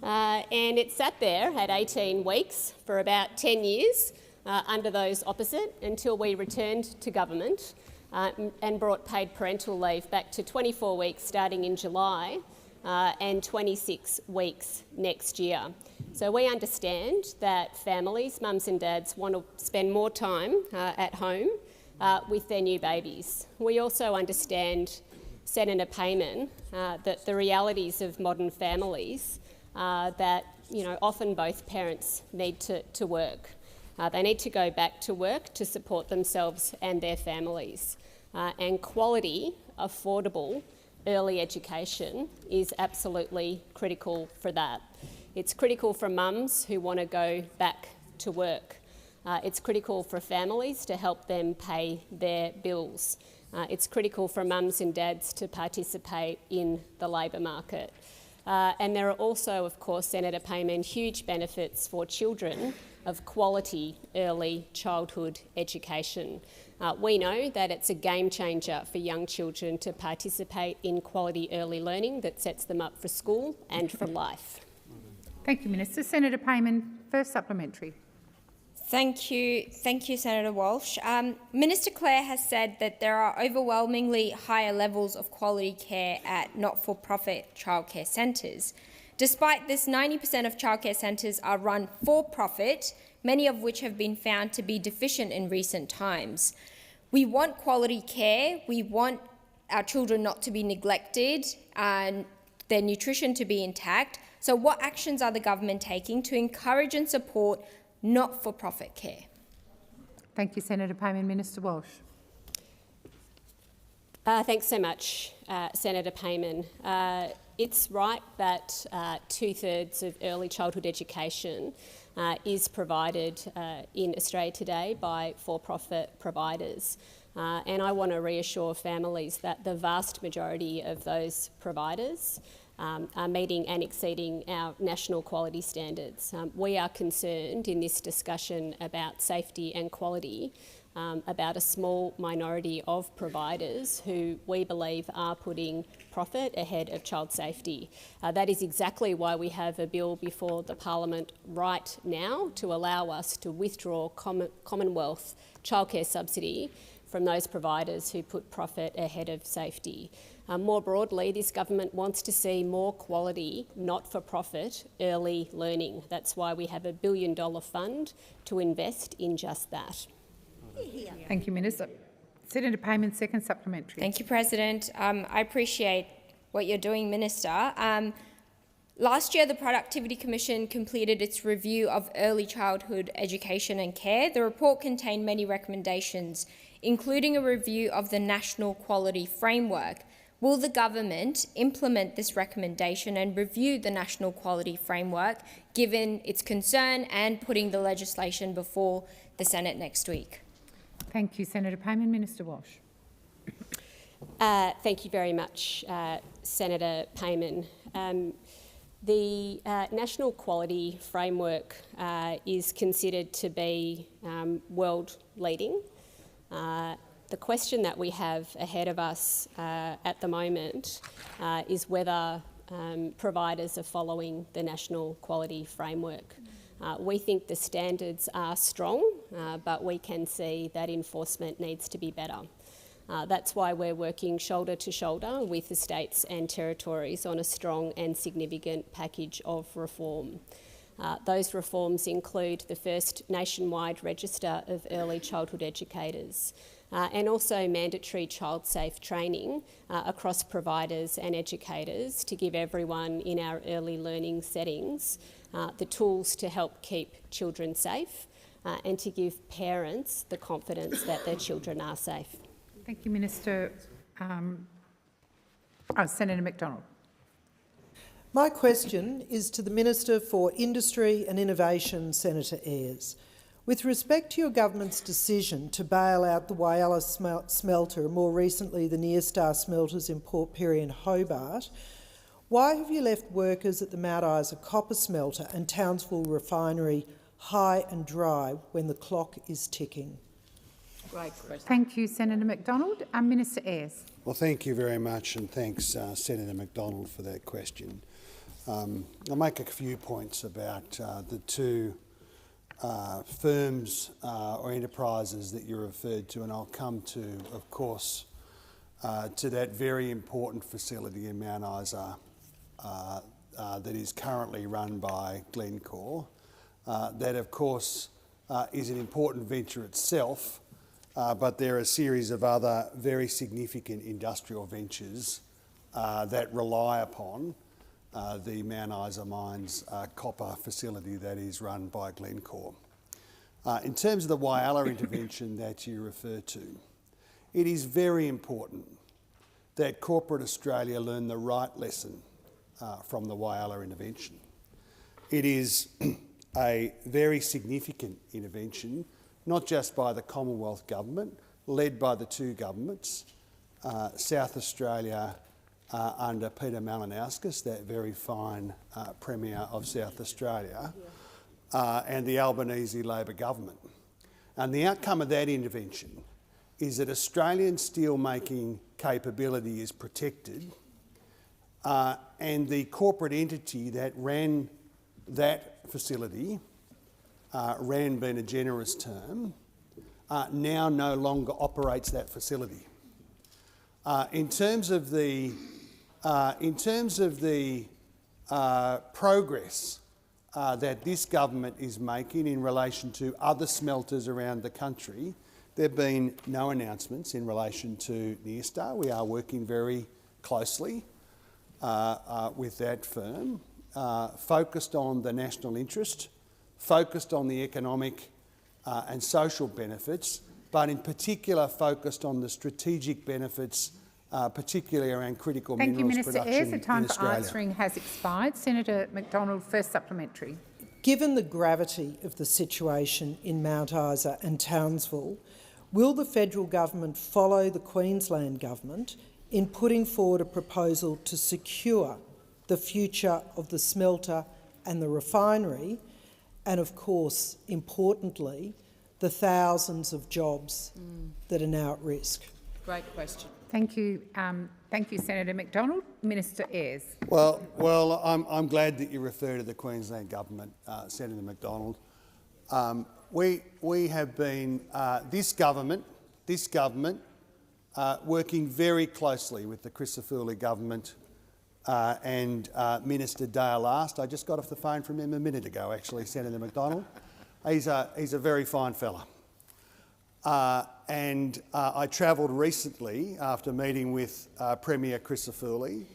And it sat there at 18 weeks for about 10 years under those opposite until we returned to government and brought paid parental leave back to 24 weeks starting in July and 26 weeks next year. So we understand that families, mums and dads, want to spend more time at home with their new babies. We also understand, Senator Payman, that the realities of modern families that often both parents need to work. They need to go back to work to support themselves and their families. And quality, affordable early education is absolutely critical for that. It's critical for mums who want to go back to work. It's critical for families to help them pay their bills. It's critical for mums and dads to participate in the labour market. And there are also, of course, Senator Payman, huge benefits for children of quality early childhood education. We know that it's a game changer for young children to participate in quality early learning that sets them up for school and for life. Thank you, Minister. Senator Payman, first supplementary. Thank you, Senator Walsh. Minister Clare has said that there are overwhelmingly higher levels of quality care at not-for-profit childcare centres. Despite this, 90% of childcare centres are run for-profit, many of which have been found to be deficient in recent times. We want quality care. We want our children not to be neglected and their nutrition to be intact. So what actions are the government taking to encourage and support not-for-profit care? Thank you, Senator Payman. Minister Walsh. Thanks so much, Senator Payman. It's right that 2/3 of early childhood education is provided in Australia today by for-profit providers. And I want to reassure families that the vast majority of those providers are meeting and exceeding our national quality standards. We are concerned in this discussion about safety and quality about a small minority of providers who we believe are putting profit ahead of child safety. That is exactly why we have a bill before the Parliament right now to allow us to withdraw Commonwealth childcare subsidy from those providers who put profit ahead of safety. More broadly, this government wants to see more quality, not-for-profit, early learning. That's why we have a $1 billion fund to invest in just that. Thank you, Minister. Senator Payman, second supplementary. Thank you, President. I appreciate what you're doing, Minister. Last year, the Productivity Commission completed its review of early childhood education and care. The report contained many recommendations, including a review of the National Quality Framework. Will the government implement this recommendation and review the National Quality Framework, given its concern, and putting the legislation before the Senate next week? Thank you, Senator Payman. Minister Walsh. Thank you very much, Senator Payman. The National Quality Framework is considered to be world-leading. The question that we have ahead of us at the moment is whether providers are following the National Quality Framework. We think the standards are strong, but we can see that enforcement needs to be better. That's why we're working shoulder to shoulder with the states and territories on a strong and significant package of reform. Those reforms include the first nationwide register of early childhood educators, and also mandatory child-safe training across providers and educators to give everyone in our early learning settings the tools to help keep children safe and to give parents the confidence that their children are safe. Thank you, Minister. Senator McDonald. My question is to the Minister for Industry and Innovation, Senator Ayres. With respect to your government's decision to bail out the Whyalla smelter and more recently the Nearstar smelters in Port Pirie and Hobart, why have you left workers at the Mount Isa copper smelter and Townsville refinery high and dry when the clock is ticking? Great question. Thank you, Senator McDonald. Minister Ayres. Well, thank you very much, and thanks, Senator McDonald, for that question. I'll make a few points about the two firms or enterprises that you referred to, and I'll come to, of course, to that very important facility in Mount Isa that is currently run by Glencore. That, of course, is an important venture itself, but there are a series of other very significant industrial ventures that rely upon the Mount Isa Mines copper facility that is run by Glencore. In terms of the Whyalla intervention that you refer to, it is very important that corporate Australia learn the right lesson from the Whyalla intervention. It is a very significant intervention, not just by the Commonwealth Government, led by the two governments, South Australia under Peter Malinauskas, that very fine Premier of South Australia, and the Albanese Labor government. And the outcome of that intervention is that Australian steel-making capability is protected, and the corporate entity that ran that facility ran being a generous term, now no longer operates that facility. In terms of the progress that this government is making in relation to other smelters around the country, there have been no announcements in relation to Neostar. We are working very closely with that firm, focused on the national interest, focused on the economic and social benefits, but in particular focused on the strategic benefits, particularly around critical minerals production in Australia. Thank you, Minister Ayres. The time for answering has expired. Senator McDonald, first supplementary. Given the gravity of the situation in Mount Isa and Townsville, will the federal government follow the Queensland government in putting forward a proposal to secure the future of the smelter and the refinery, and of course, importantly, the thousands of jobs that are now at risk? Great question. Thank you. Thank you, Senator McDonald. Minister Ayres. Well, I'm glad that you refer to the Queensland government, Senator McDonald. We have been this government working very closely with the Christofouli government and Minister Dale Last. I just got off the phone from him a minute ago, actually, Senator McDonald. He's a very fine fella. And I travelled recently after meeting with Premier Christofouli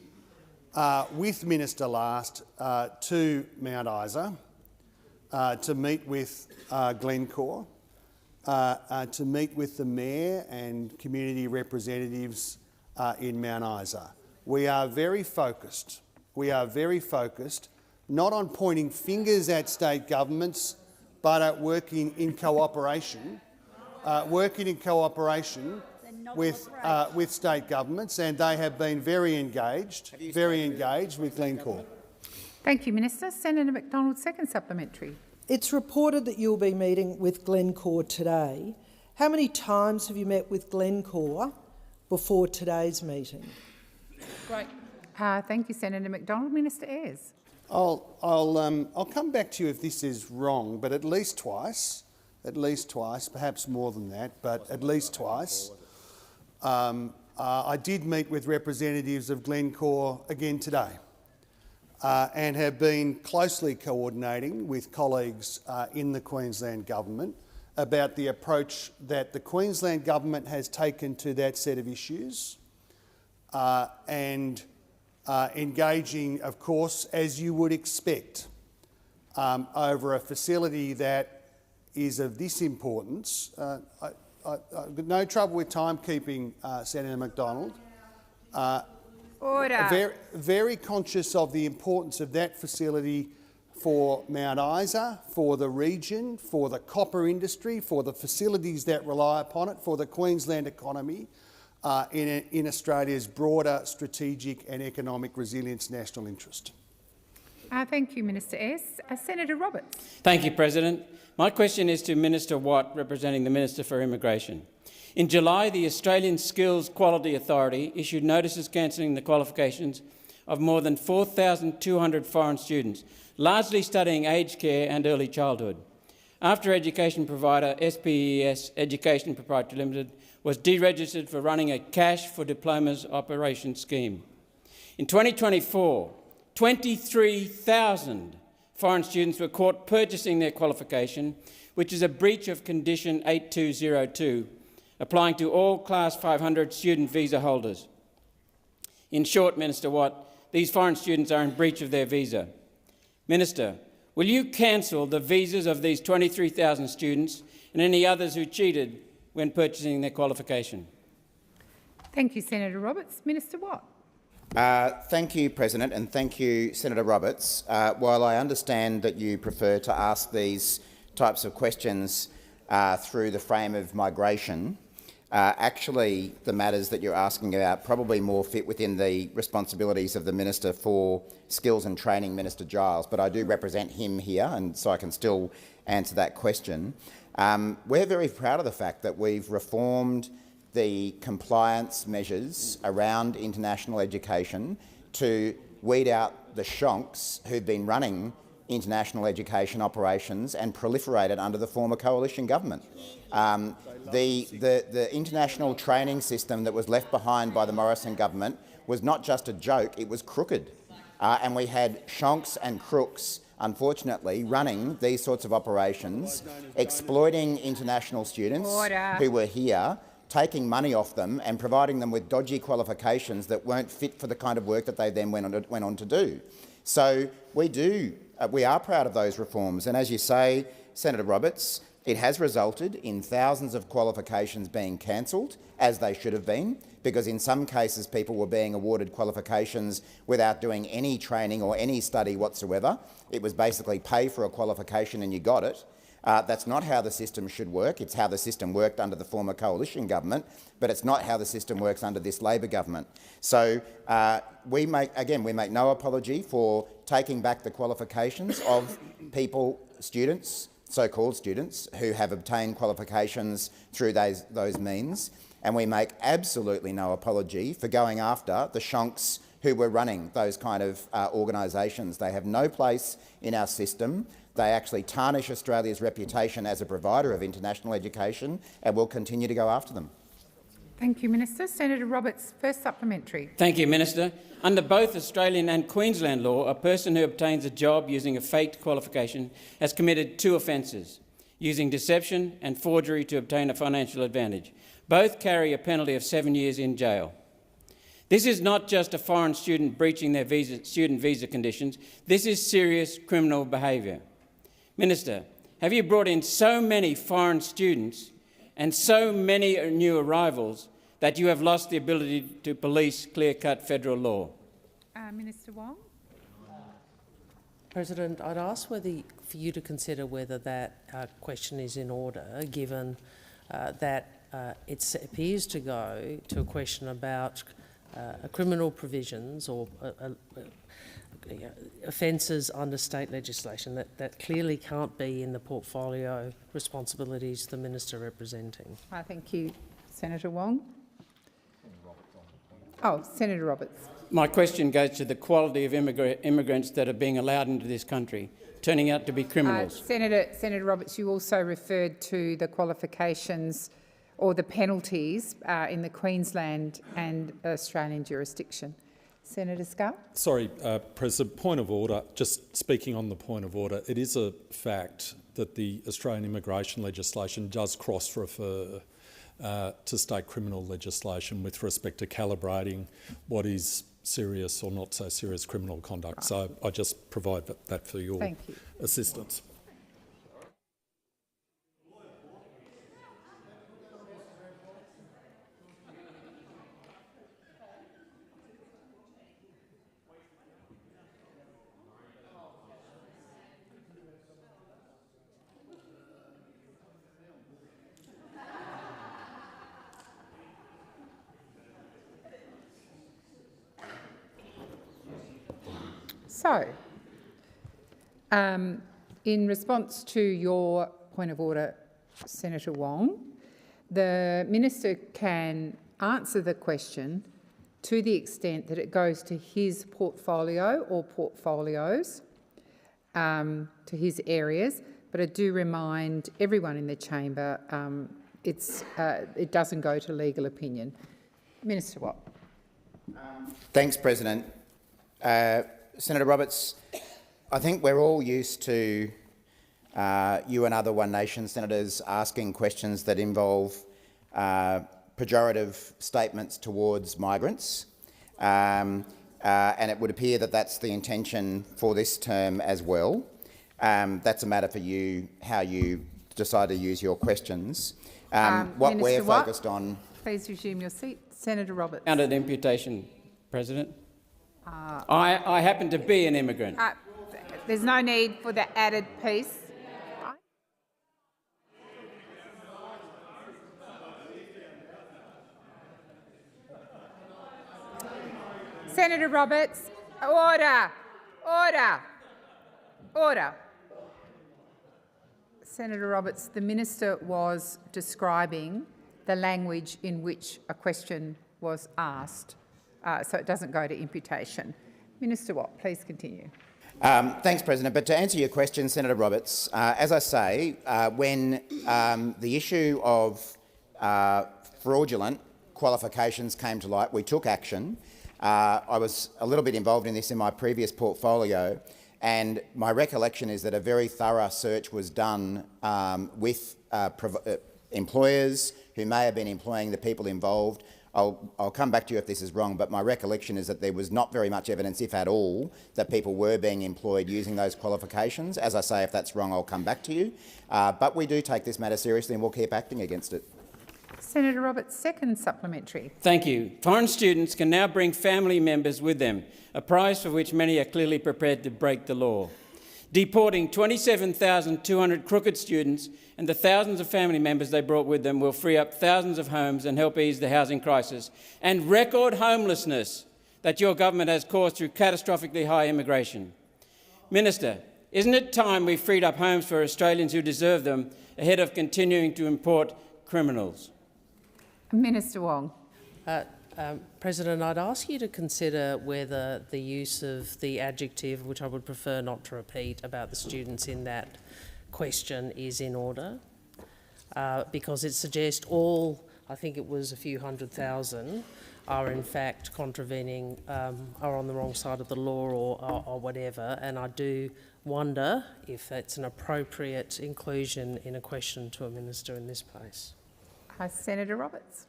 with Minister Last to Mount Isa to meet with Glencore, to meet with the Mayor and community representatives in Mount Isa. We are very focused. Not on pointing fingers at state governments, but at working in cooperation with state governments, and they have been very engaged with Glencore. Thank you, Minister. Senator McDonald, second supplementary. It's reported that you'll be meeting with Glencore today. How many times have you met with Glencore before today's meeting? Great. Thank you, Senator McDonald. Minister Ayres. I'll come back to you if this is wrong, but at least twice, perhaps more than that, but at least twice. I did meet with representatives of Glencore again today and have been closely coordinating with colleagues in the Queensland government about the approach that the Queensland government has taken to that set of issues and engaging, of course, as you would expect, over a facility that is of this importance. I've got no trouble with timekeeping, Senator McDonald. Order. Very conscious of the importance of that facility for Mount Isa, for the region, for the copper industry, for the facilities that rely upon it, for the Queensland economy, in Australia's broader strategic and economic resilience national interest. Thank you, Minister Ayres. Senator Roberts. Thank you, President. My question is to Minister Watt, representing the Minister for Immigration. In July, the Australian Skills Quality Authority issued notices cancelling the qualifications of more than 4,200 foreign students, largely studying aged care and early childhood. After education provider SPES Education Proprietary Limited was deregistered for running a cash for diplomas operation scheme. In 2024, 23,000 foreign students were caught purchasing their qualification, which is a breach of Condition 8202, applying to all Class 500 student visa holders. In short, Minister Watt, these foreign students are in breach of their visa. Minister, will you cancel the visas of these 23,000 students and any others who cheated when purchasing their qualification? Thank you, Senator Roberts. Minister Watt. Thank you, President, and thank you, Senator Roberts. While I understand that you prefer to ask these types of questions through the frame of migration, actually the matters that you're asking about probably more fit within the responsibilities of the Minister for Skills and Training, Minister Giles, but I do represent him here, and so I can still answer that question. We're very proud of the fact that we've reformed the compliance measures around international education to weed out the shonks who've been running international education operations and proliferated under the former coalition government. The international training system that was left behind by the Morrison government was not just a joke, it was crooked. And we had shonks and crooks, unfortunately, running these sorts of operations, exploiting international students who were here, taking money off them and providing them with dodgy qualifications that weren't fit for the kind of work that they then went on to do. So we are proud of those reforms, and as you say, Senator Roberts, it has resulted in thousands of qualifications being cancelled, as they should have been, because in some cases people were being awarded qualifications without doing any training or any study whatsoever. It was basically pay for a qualification and you got it. That's not how the system should work. It's how the system worked under the former coalition government, but it's not how the system works under this Labor government. So we make no apology for taking back the qualifications of people, students, so-called students, who have obtained qualifications through those means, and we make absolutely no apology for going after the shonks who were running those kind of organisations. They have no place in our system. They actually tarnish Australia's reputation as a provider of international education, and we'll continue to go after them. Thank you, Minister. Senator Roberts, first supplementary. Thank you, Minister. Under both Australian and Queensland law, a person who obtains a job using a faked qualification has committed 2 offences, using deception and forgery to obtain a financial advantage. Both carry a penalty of 7 years in jail. This is not just a foreign student breaching their student visa conditions. This is serious criminal behaviour. Minister, have you brought in so many foreign students and so many new arrivals that you have lost the ability to police clear-cut federal law? Minister Wong. President, I'd ask for you to consider whether that question is in order, given that it appears to go to a question about criminal provisions or offences under state legislation that clearly can't be in the portfolio responsibilities the minister representing. Thank you, Senator Wong. Oh, Senator Roberts. My question goes to the quality of immigrants that are being allowed into this country, turning out to be criminals. Senator Roberts, you also referred to the qualifications or the penalties in the Queensland and Australian jurisdiction. Senator Scarr. Sorry, President, point of order. Just speaking on the point of order, it is a fact that the Australian immigration legislation does cross-refer to state criminal legislation with respect to calibrating what is serious or not so serious criminal conduct. Right. So I just provide that for your assistance. So, in response to your point of order, Senator Wong, the minister can answer the question to the extent that it goes to his portfolio or portfolios, to his areas, but I do remind everyone in the chamber it doesn't go to legal opinion. Minister Watt. Thanks, President. Senator Roberts, I think we're all used to you and other One Nation senators asking questions that involve pejorative statements towards migrants, and it would appear that that's the intention for this term as well. That's a matter for you, how you decide to use your questions. What we're focused on... Please resume your seat. Senator Roberts. Under the imputation, President. I happen to be an immigrant. There's no need for the added piece. Senator Roberts, order, order, order. Senator Roberts, the minister was describing the language in which a question was asked. So it doesn't go to imputation. Minister Watt, please continue. Thanks, President. But to answer your question, Senator Roberts, as I say, when the issue of fraudulent qualifications came to light, we took action. I was a little bit involved in this in my previous portfolio, and my recollection is that a very thorough search was done with employers who may have been employing the people involved. I'll come back to you if this is wrong, but my recollection is that there was not very much evidence, if at all, that people were being employed using those qualifications. As I say, if that's wrong, I'll come back to you. But we do take this matter seriously and we'll keep acting against it. Senator Roberts, second supplementary. Thank you. Foreign students can now bring family members with them, a prize for which many are clearly prepared to break the law. Deporting 27,200 crooked students and the thousands of family members they brought with them will free up thousands of homes and help ease the housing crisis and record homelessness that your government has caused through catastrophically high immigration. Minister, isn't it time we freed up homes for Australians who deserve them ahead of continuing to import criminals? Minister Wong. President, I'd ask you to consider whether the use of the adjective, which I would prefer not to repeat, about the students in that question is in order, because it suggests all, I think it was a few 100,000, are in fact contravening, are on the wrong side of the law or whatever, and I do wonder if that's an appropriate inclusion in a question to a minister in this place. Senator Roberts.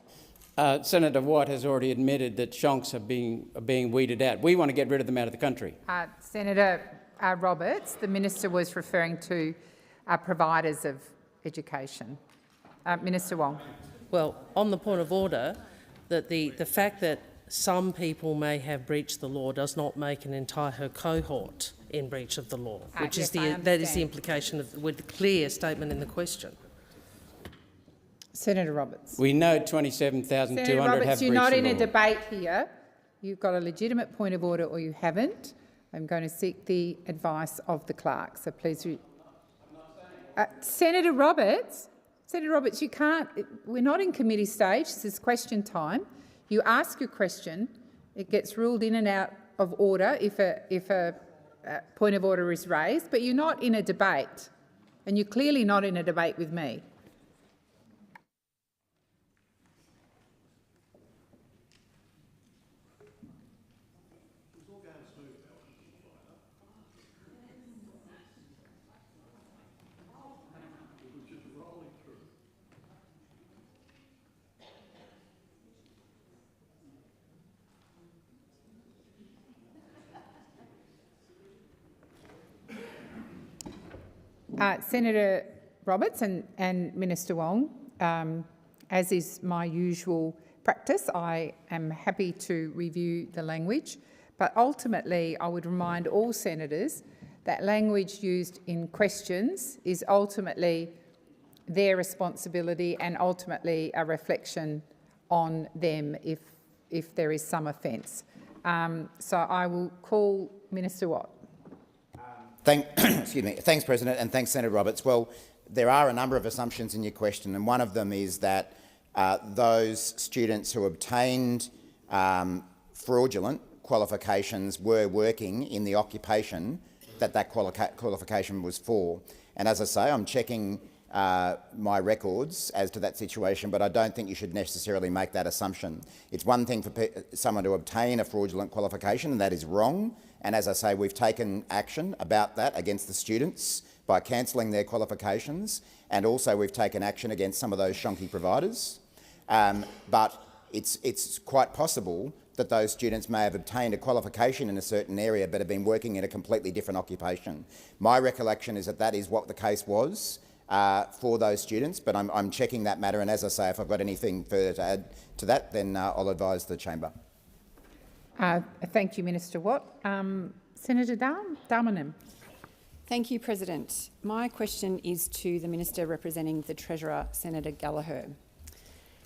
Senator Watt has already admitted that shonks are being weeded out. We want to get rid of them out of the country. Senator Roberts, the minister was referring to providers of education. Minister Wong. Well, on the point of order, that the fact that some people may have breached the law does not make an entire cohort in breach of the law, which yes, that is the implication of with the clear statement in the question. Senator Roberts. We know 27,200 have breached the law. Senator Roberts, you're not in a debate here. You've got a legitimate point of order or you haven't. I'm going to seek the advice of the clerk. So please, Senator Roberts, you can't. We're not in committee stage. This is question time. You ask your question. It gets ruled in and out of order if a point of order is raised. But you're not in a debate, and you're clearly not in a debate with me. Senator Roberts and Minister Wong, as is my usual practice, I am happy to review the language, but ultimately I would remind all senators that language used in questions is ultimately their responsibility and ultimately a reflection on them if there is some offence. So I will call Minister Watt. Excuse me. Thanks, President, and thanks, Senator Roberts. Well, there are a number of assumptions in your question, and one of them is that those students who obtained fraudulent qualifications were working in the occupation that qualification was for. And as I say, I'm checking my records as to that situation, but I don't think you should necessarily make that assumption. It's one thing for someone to obtain a fraudulent qualification, and that is wrong. And as I say, we've taken action about that against the students by cancelling their qualifications, and also we've taken action against some of those shonky providers. But it's quite possible that those students may have obtained a qualification in a certain area but have been working in a completely different occupation. My recollection is that that is what the case was for those students, but I'm checking that matter, and as I say, if I've got anything further to add to that, then I'll advise the chamber. Thank you, Minister Watt. Senator Darmingham. Thank you, President. My question is to the Minister representing the Treasurer, Senator Gallagher.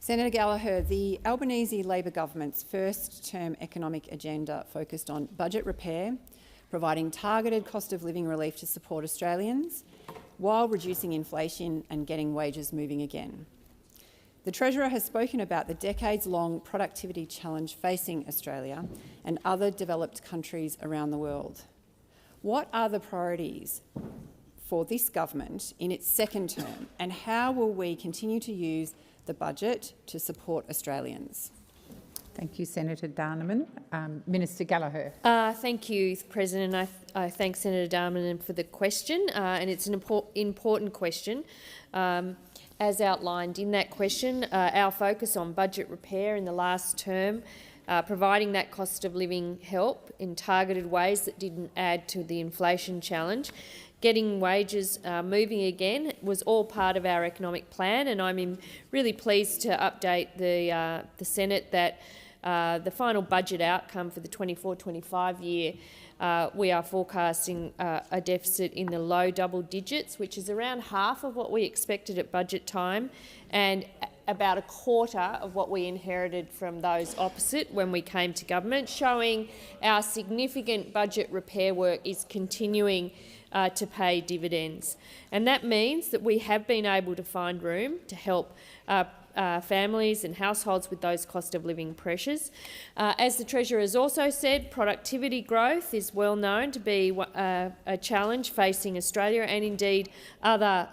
Senator Gallagher, the Albanese Labor government's first-term economic agenda focused on budget repair, providing targeted cost of living relief to support Australians, while reducing inflation and getting wages moving again. The Treasurer has spoken about the decades-long productivity challenge facing Australia and other developed countries around the world. What are the priorities for this government in its second term, and how will we continue to use the budget to support Australians? Thank you, Senator Darman. Minister Gallagher. Thank you, President. I thank Senator Darman for the question, and it's an important question. As outlined in that question, our focus on budget repair in the last term, providing that cost of living help in targeted ways that didn't add to the inflation challenge, getting wages moving again, was all part of our economic plan, and I'm really pleased to update the Senate that the final budget outcome for the 24-25 year, we are forecasting a deficit in the low double digits, which is around half of what we expected at budget time and about a quarter of what we inherited from those opposite when we came to government, showing our significant budget repair work is continuing to pay dividends. And that means that we have been able to find room to help families and households with those cost of living pressures. As the Treasurer has also said, productivity growth is well known to be a challenge facing Australia and indeed other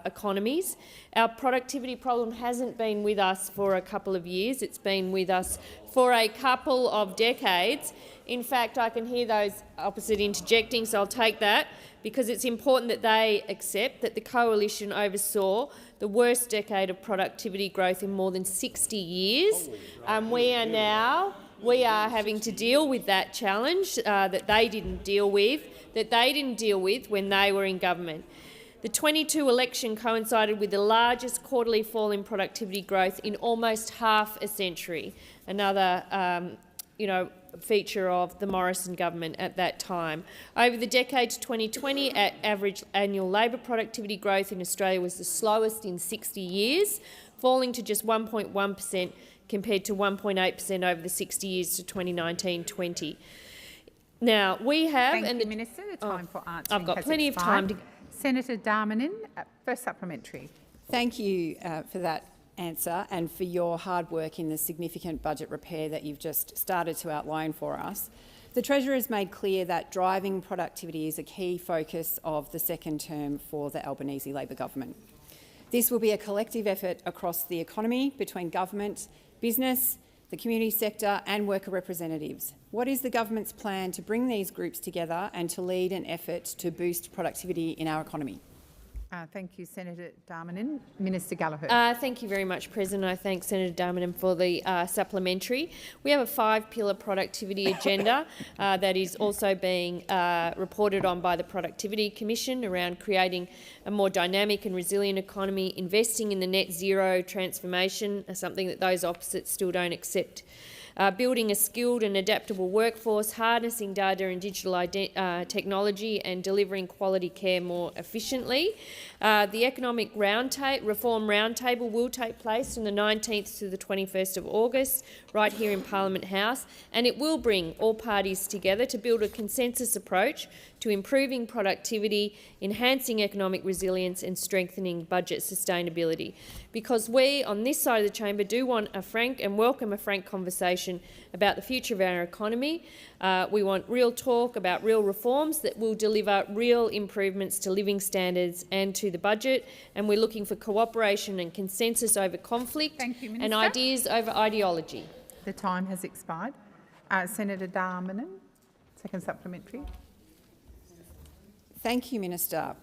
economies. Our productivity problem hasn't been with us for a couple of years, it's been with us for a couple of decades. In fact, I can hear those opposite interjecting, so I'll take that, because it's important that they accept that the Coalition oversaw the worst decade of productivity growth in more than 60 years. We are having to deal with that challenge that they didn't deal with when they were in government. The 22 election coincided with the largest quarterly fall in productivity growth in almost half a century. Another, feature of the Morrison government at that time. Over the decade to 2020, average annual labour productivity growth in Australia was the slowest in 60 years, falling to just 1.1% compared to 1.8% over the 60 years to 2019-20. Now, we have... Thank you, Minister. The time for answering I've got plenty of time to... Senator Darmanin, first supplementary. Thank you for that answer and for your hard work in the significant budget repair that you've just started to outline for us. The Treasurer has made clear that driving productivity is a key focus of the second term for the Albanese Labor government. This will be a collective effort across the economy between government, business, the community sector and worker representatives. What is the government's plan to bring these groups together and to lead an effort to boost productivity in our economy? Thank you, Senator Darmanin. Minister Gallagher. Thank you very much, President. I thank Senator Darmanin for the supplementary. We have a 5-pillar productivity agenda that is also being reported on by the Productivity Commission around creating a more dynamic and resilient economy, investing in the net zero transformation, something that those opposites still don't accept. Building a skilled and adaptable workforce, harnessing data and digital technology and delivering quality care more efficiently. The Economic Reform Roundtable will take place from the 19th to the 21st of August right here in Parliament House, and it will bring all parties together to build a consensus approach to improving productivity, enhancing economic resilience and strengthening budget sustainability. Because we, on this side of the chamber, do want a frank and welcome a frank conversation about the future of our economy. We want real talk about real reforms that will deliver real improvements to living standards and to the budget, and we're looking for cooperation and consensus over conflict and ideas over ideology. The time has expired. Senator Darmanin, second supplementary. Thank you, Minister.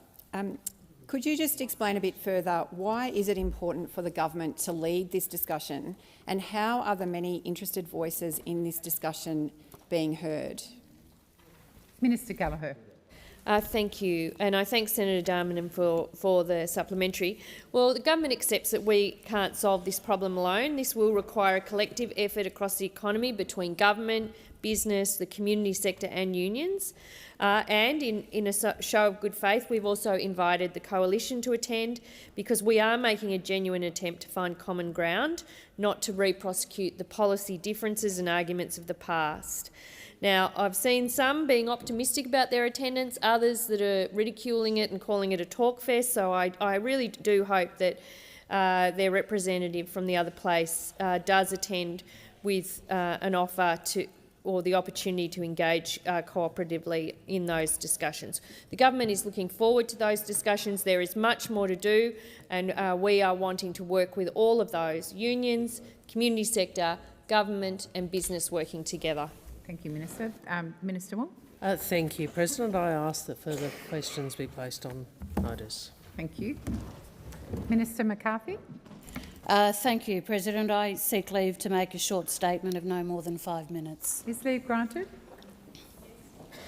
Could you just explain a bit further why is it important for the government to lead this discussion, and how are the many interested voices in this discussion being heard? Minister Gallagher. Thank you, and I thank Senator Darmanin for the supplementary. Well, the government accepts that we can't solve this problem alone. This will require a collective effort across the economy between government, business, the community sector and unions. And in a show of good faith, we've also invited the Coalition to attend, because we are making a genuine attempt to find common ground, not to re-prosecute the policy differences and arguments of the past. Now, I've seen some being optimistic about their attendance, others that are ridiculing it and calling it a talk fest, so I really do hope that their representative from the other place does attend with an offer or the opportunity to engage cooperatively in those discussions. The government is looking forward to those discussions. There is much more to do, and we are wanting to work with all of those unions, community sector, government and business working together. Thank you, Minister. Minister Wong. Thank you, President. I ask that further questions be placed on notice. Thank you. Minister McCarthy. Thank you, President. I seek leave to make a short statement of no more than 5 minutes. Is leave granted?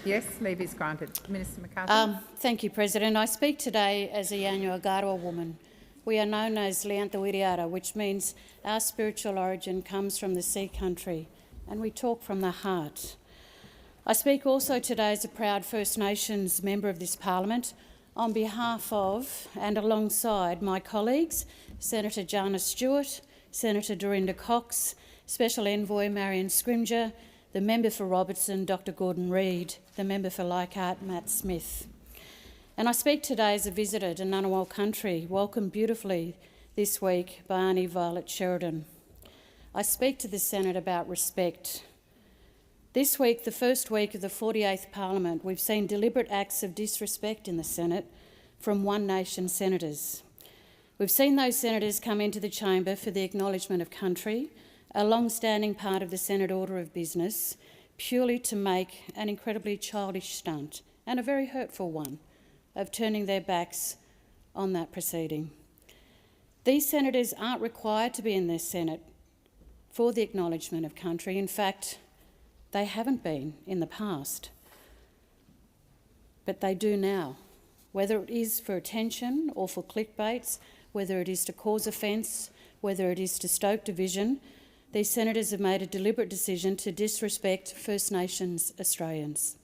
Yes, leave is granted. Minister McCarthy. Thank you, President. I speak today as a Yanyuwa Garwa woman. We are known as Liantawiriara, which means our spiritual origin comes from the sea country, and we talk from the heart. I speak also today as a proud First Nations member of this Parliament on behalf of and alongside my colleagues, Senator Jana Stewart, Senator Dorinda Cox, Special Envoy Marion Scrimger, the Member for Robertson, Dr Gordon Reid, the Member for Leichhardt, Matt Smith. And I speak today as a visitor to Ngunnawal country, welcomed beautifully this week by Aunty Violet Sheridan. I speak to the Senate about respect. This week, the first week of the 48th Parliament, we've seen deliberate acts of disrespect in the Senate from One Nation senators. We've seen those senators come into the chamber for the acknowledgement of country, a long-standing part of the Senate order of business, purely to make an incredibly childish stunt, and a very hurtful one, of turning their backs on that proceeding. These senators aren't required to be in their Senate for the acknowledgement of country. In fact, they haven't been in the past, but they do now. Whether it is for attention or for clickbaits, whether it is to cause offence, whether it is to stoke division, these senators have made a deliberate decision to disrespect First Nations Australians.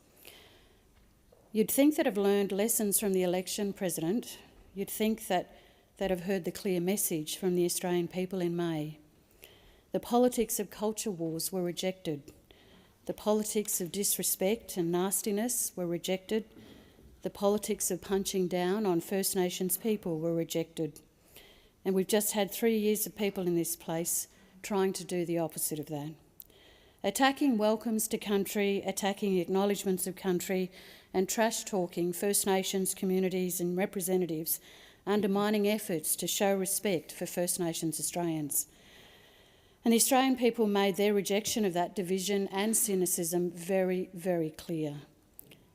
You'd think that have learned lessons from the election, President. You'd think that have heard the clear message from the Australian people in May. The politics of culture wars were rejected. The politics of disrespect and nastiness were rejected. The politics of punching down on First Nations people were rejected. And we've just had 3 years of people in this place trying to do the opposite of that. Attacking welcomes to country, attacking acknowledgements of country, and trash-talking First Nations communities and representatives, undermining efforts to show respect for First Nations Australians. And the Australian people made their rejection of that division and cynicism very, very clear.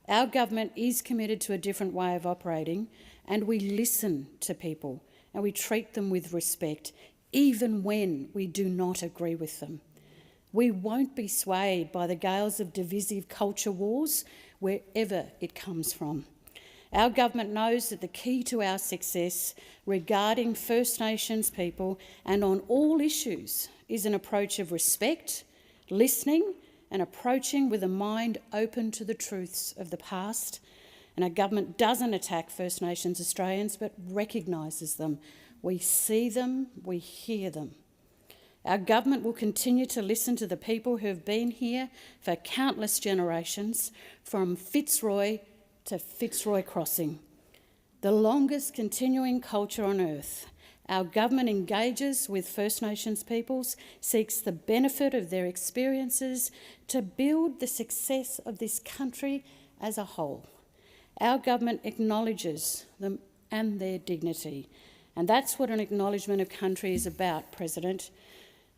Our government is committed to a different way of operating, and we listen to people and we treat them with respect, even when we do not agree with them. We won't be swayed by the gales of divisive culture wars, wherever it comes from. Our government knows that the key to our success regarding First Nations people and on all issues is an approach of respect, listening and approaching with a mind open to the truths of the past. And our government doesn't attack First Nations Australians but recognises them. We see them, we hear them. Our government will continue to listen to the people who have been here for countless generations, from Fitzroy to Fitzroy Crossing. The longest continuing culture on earth. Our government engages with First Nations peoples, seeks the benefit of their experiences to build the success of this country as a whole. Our government acknowledges them and their dignity. And that's what an acknowledgement of country is about, President.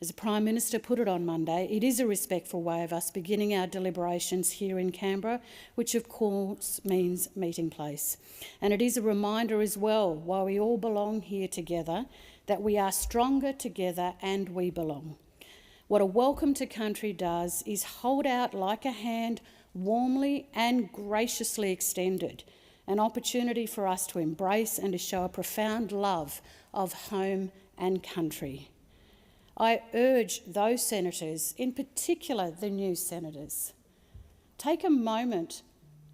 As the Prime Minister put it on Monday, it is a respectful way of us beginning our deliberations here in Canberra, which of course means meeting place. And it is a reminder as well, while we all belong here together, that we are stronger together and we belong. What a welcome to country does is hold out like a hand, warmly and graciously extended, an opportunity for us to embrace and to show a profound love of home and country. I urge those senators, in particular the new senators, take a moment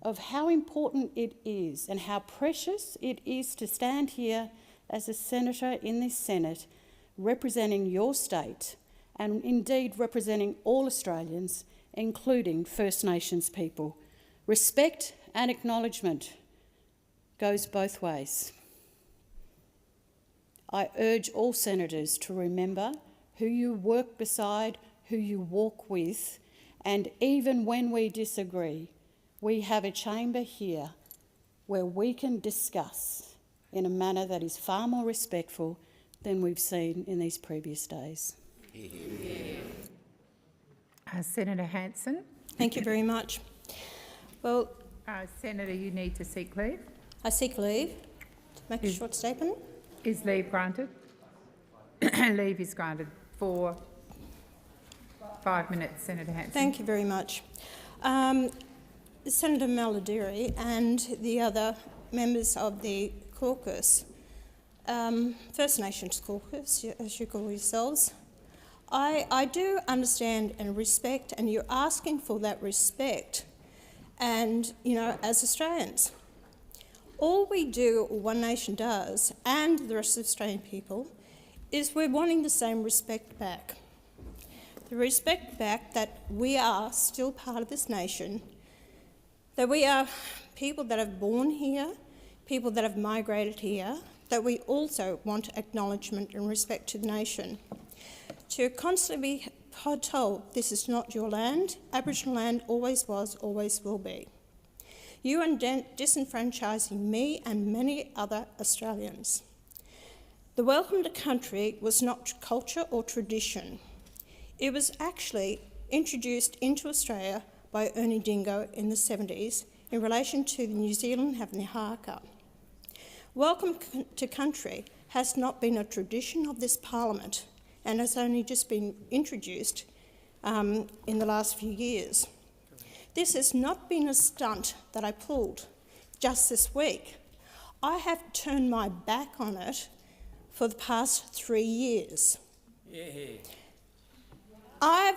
of how important it is and how precious it is to stand here as a senator in this Senate representing your state and indeed representing all Australians, including First Nations people. Respect and acknowledgement goes both ways. I urge all senators to remember who you work beside, who you walk with, And even when we disagree, we have a chamber here where we can discuss in a manner that is far more respectful than we've seen in these previous days. Senator Hanson. Thank you very much. Well, Senator, you need to seek leave. I seek leave to make a short statement. Is leave granted? Leave is granted for 5 minutes, Senator Hanson. Thank you very much. Senator Valedictory and the other members of the caucus, First Nations caucus, as you call yourselves, I do understand and respect, and you're asking for that respect, and, you know, as Australians. All we do, or One Nation does, and the rest of Australian people, is we're wanting the same respect back. The respect back that we are still part of this nation, that we are people that have born here, people that have migrated here, that we also want acknowledgement and respect to the nation. To constantly be told this is not your land, Aboriginal land always was, always will be. You are disenfranchising me and many other Australians. The welcome to country was not culture or tradition. It was actually introduced into Australia by Ernie Dingo in the 70s in relation to New Zealand having the haka. Welcome to country has not been a tradition of this parliament and has only just been introduced in the last few years. This has not been a stunt that I pulled just this week. I have turned my back on it for the past 3 years. I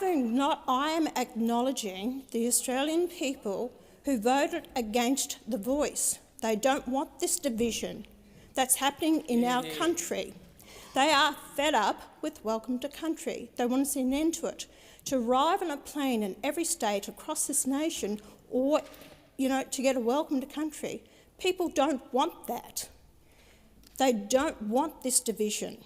am acknowledging the Australian people who voted against the voice. They don't want this division that's happening in our country. They are fed up with welcome to country. They want to see an end to it. To arrive on a plane in every state across this nation, or, you know, to get a welcome to country, people don't want that. They don't want this division.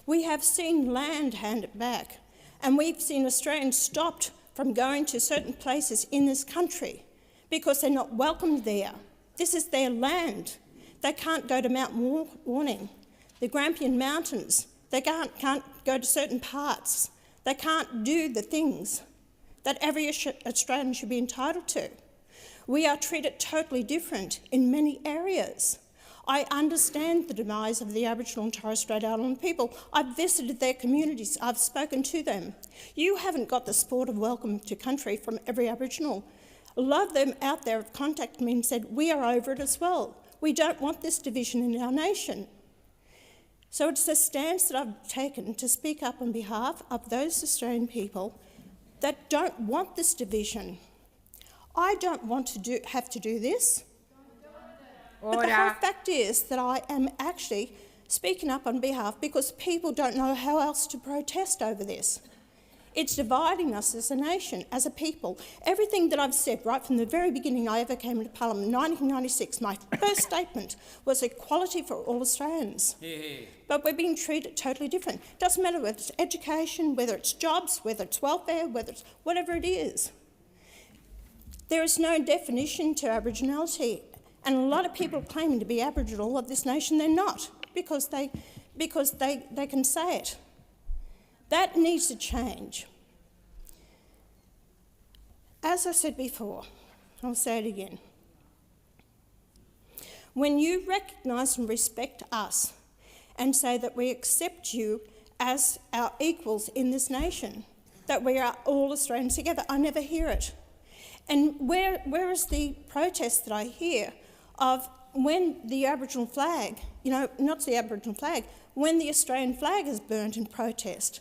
We have seen land handed back, and we've seen Australians stopped from going to certain places in this country because they're not welcomed there. This is their land. They can't go to Mount Warning, the Grampian Mountains. They can't go to certain parts. They can't do the things that every Australian should be entitled to. We are treated totally different in many areas. I understand the demise of the Aboriginal and Torres Strait Islander people. I've visited their communities. I've spoken to them. You haven't got the support of welcome to country from every Aboriginal. A lot of them out there have contacted me and said, we are over it as well. We don't want this division in our nation. So it's a stance that I've taken to speak up on behalf of those Australian people that don't want this division. I don't want to have to do this. Order. But the whole fact is that I am actually speaking up on behalf because people don't know how else to protest over this. It's dividing us as a nation, as a people. Everything that I've said right from the very beginning I ever came into Parliament in 1996, my first statement was equality for all Australians. But we're being treated totally different. It doesn't matter whether it's education, whether it's jobs, whether it's welfare, whether it's whatever it is. There is no definition to Aboriginality, and a lot of people claiming to be Aboriginal of this nation, they're not, because they can say it. That needs to change. As I said before, I'll say it again. When you recognise and respect us and say that we accept you as our equals in this nation, that we are all Australians together, I never hear it. And where is the protest that I hear of when the Aboriginal flag, not the Aboriginal flag, when the Australian flag is burnt in protest?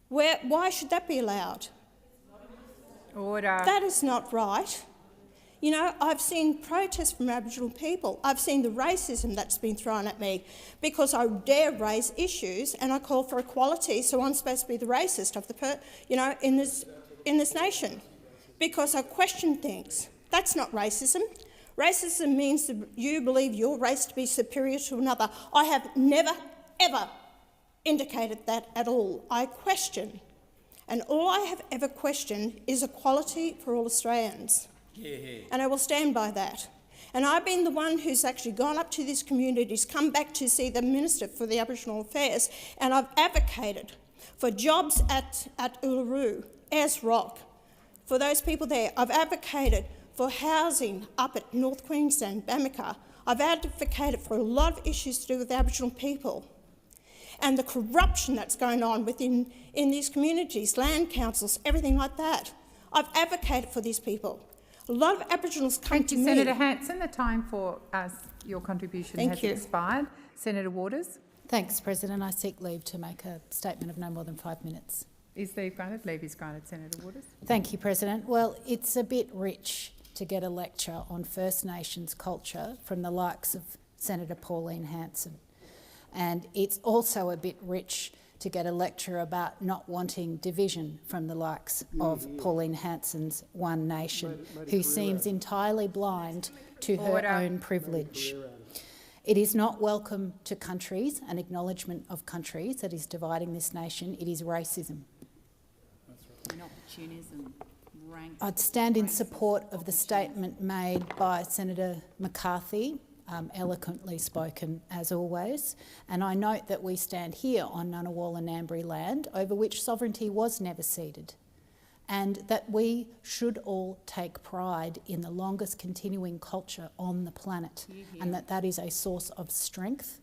Why should that be allowed? Order. That is not right. I've seen protests from Aboriginal people. I've seen the racism that's been thrown at me because I dare raise issues and I call for equality, so I'm supposed to be the racist of in this nation because I question things. That's not racism. Racism means that you believe your race to be superior to another. I have never, ever indicated that at all. I question And all I have ever questioned is equality for all Australians. And I will stand by that. And I've been the one who's actually gone up to these communities, come back to see the Minister for the Aboriginal Affairs, and I've advocated for jobs at Uluru, Ayers Rock, for those people there. I've advocated for housing up at North Queensland, Bamaka. I've advocated for a lot of issues to do with Aboriginal people. And the corruption that's going on in these communities, land councils, everything like that. I've advocated for these people. A lot of Aboriginals come to me. Thank you, Senator Hanson. The time for your contribution has expired. Senator Waters. Thanks, President. I seek leave to make a statement of no more than 5 minutes. Is leave granted? Leave is granted. Senator Waters. Thank you, President. Well, it's a bit rich to get a lecture on First Nations culture from the likes of Senator Pauline Hanson. And it's also a bit rich to get a lecture about not wanting division from the likes of Pauline Hanson's One Nation, who seems entirely blind to her own privilege. It is not welcome to countries, an acknowledgement of countries that is dividing this nation. It is racism. I'd stand in support of the statement made by Senator McCarthy, eloquently spoken as always, and I note that we stand here on Ngunnawal and Ngambri land over which sovereignty was never ceded, and that we should all take pride in the longest continuing culture on the planet, and that is a source of strength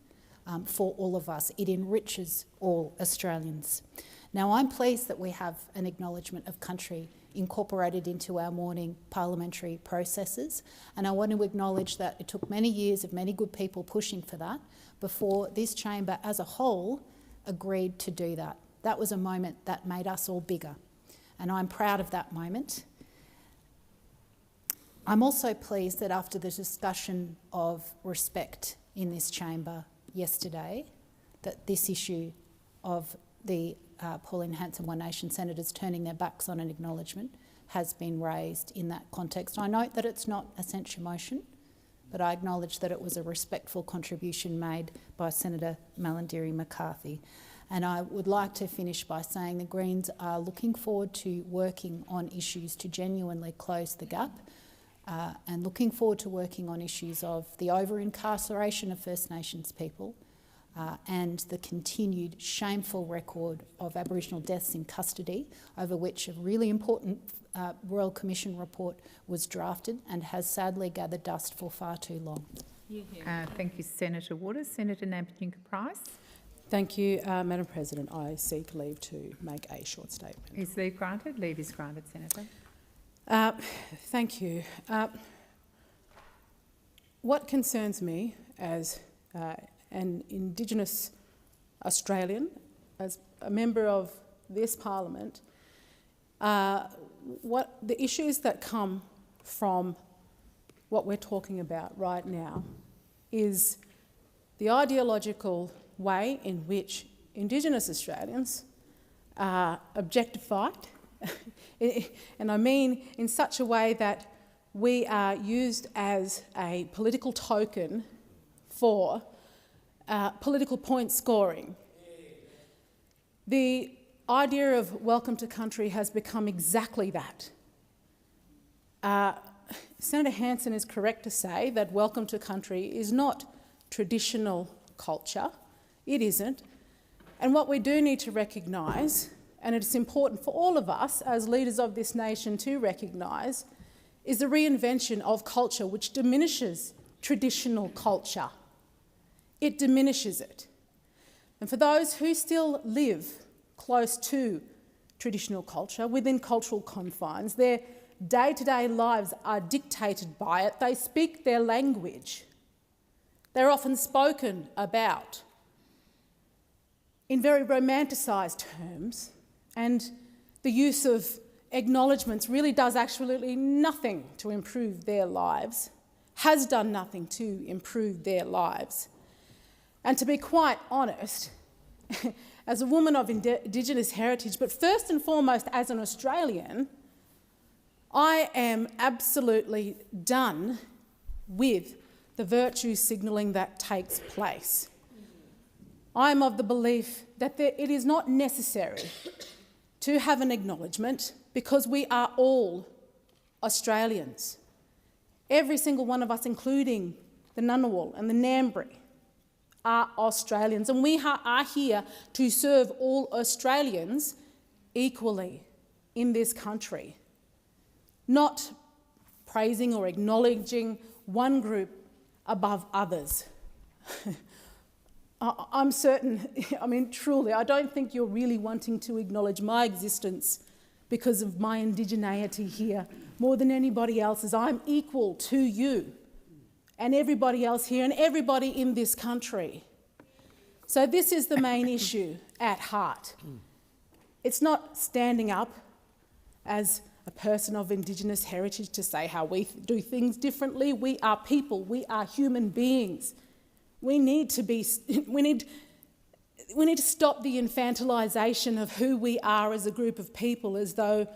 for all of us. It enriches all Australians. Now, I'm pleased that we have an acknowledgement of country incorporated into our morning parliamentary processes, and I want to acknowledge that it took many years of many good people pushing for that before this chamber as a whole agreed to do that. That was a moment that made us all bigger, and I'm proud of that moment. I'm also pleased that after the discussion of respect in this chamber yesterday, that this issue of the Pauline Hanson One Nation senators turning their backs on an acknowledgement has been raised in that context. I note that it's not a censure motion, but I acknowledge that it was a respectful contribution made by Senator Malandiri McCarthy. And I would like to finish by saying the Greens are looking forward to working on issues to genuinely close the gap and looking forward to working on issues of the over-incarceration of First Nations people, and the continued shameful record of Aboriginal deaths in custody, over which a really important Royal Commission report was drafted and has sadly gathered dust for far too long. Thank you, Senator Waters. Senator Nampijinka-Price. Thank you, Madam President. I seek leave to make a short statement. Is leave granted? Leave is granted, Senator. Thank you. What concerns me as an Indigenous Australian, as a member of this Parliament, what the issues that come from what we're talking about right now is the ideological way in which Indigenous Australians are objectified, and I mean in such a way that we are used as a political token for political point scoring. The idea of welcome to country has become exactly that. Senator Hanson is correct to say that welcome to country is not traditional culture. It isn't. And what we do need to recognise, and it's important for all of us as leaders of this nation to recognise, is the reinvention of culture which diminishes traditional culture. It diminishes it. And for those who still live close to traditional culture, within cultural confines, their day-to-day lives are dictated by it. They speak their language. They're often spoken about in very romanticised terms, and the use of acknowledgements really does absolutely nothing to improve their lives, has done nothing to improve their lives. And to be quite honest, as a woman of Indigenous heritage, but first and foremost as an Australian, I am absolutely done with the virtue signalling that takes place. I am of the belief that it is not necessary to have an acknowledgement because we are all Australians. Every single one of us, including the Ngunnawal and the Ngambri, are Australians, and we are here to serve all Australians equally in this country, not praising or acknowledging one group above others. I'm certain, I mean, truly, I don't think you're really wanting to acknowledge my existence because of my indigeneity here more than anybody else's. I'm equal to you and everybody else here and everybody in this country. So this is the main issue at heart. It's not standing up as a person of Indigenous heritage to say how we do things differently. We are people. We are human beings. We need to stop the infantilisation of who we are as a group of people as though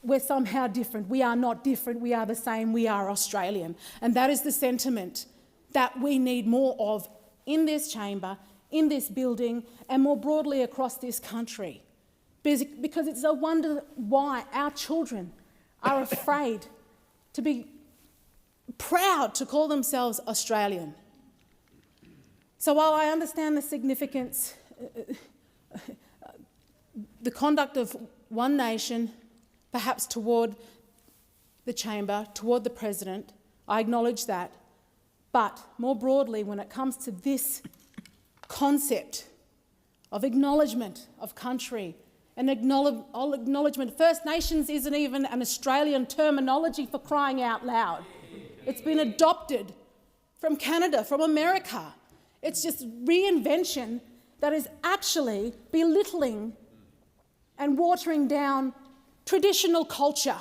we're somehow different. We are not different. We are the same. We are Australian. And that is the sentiment that we need more of in this chamber, in this building, and more broadly across this country. Because it's a wonder why our children are afraid to be proud to call themselves Australian. So while I understand the significance, the conduct of one nation, perhaps toward the chamber, toward the president, I acknowledge that. But more broadly, when it comes to this concept of acknowledgement of country, and acknowledgement, First Nations isn't even an Australian terminology, for crying out loud. It's been adopted from Canada, from America. It's just reinvention that is actually belittling and watering down traditional culture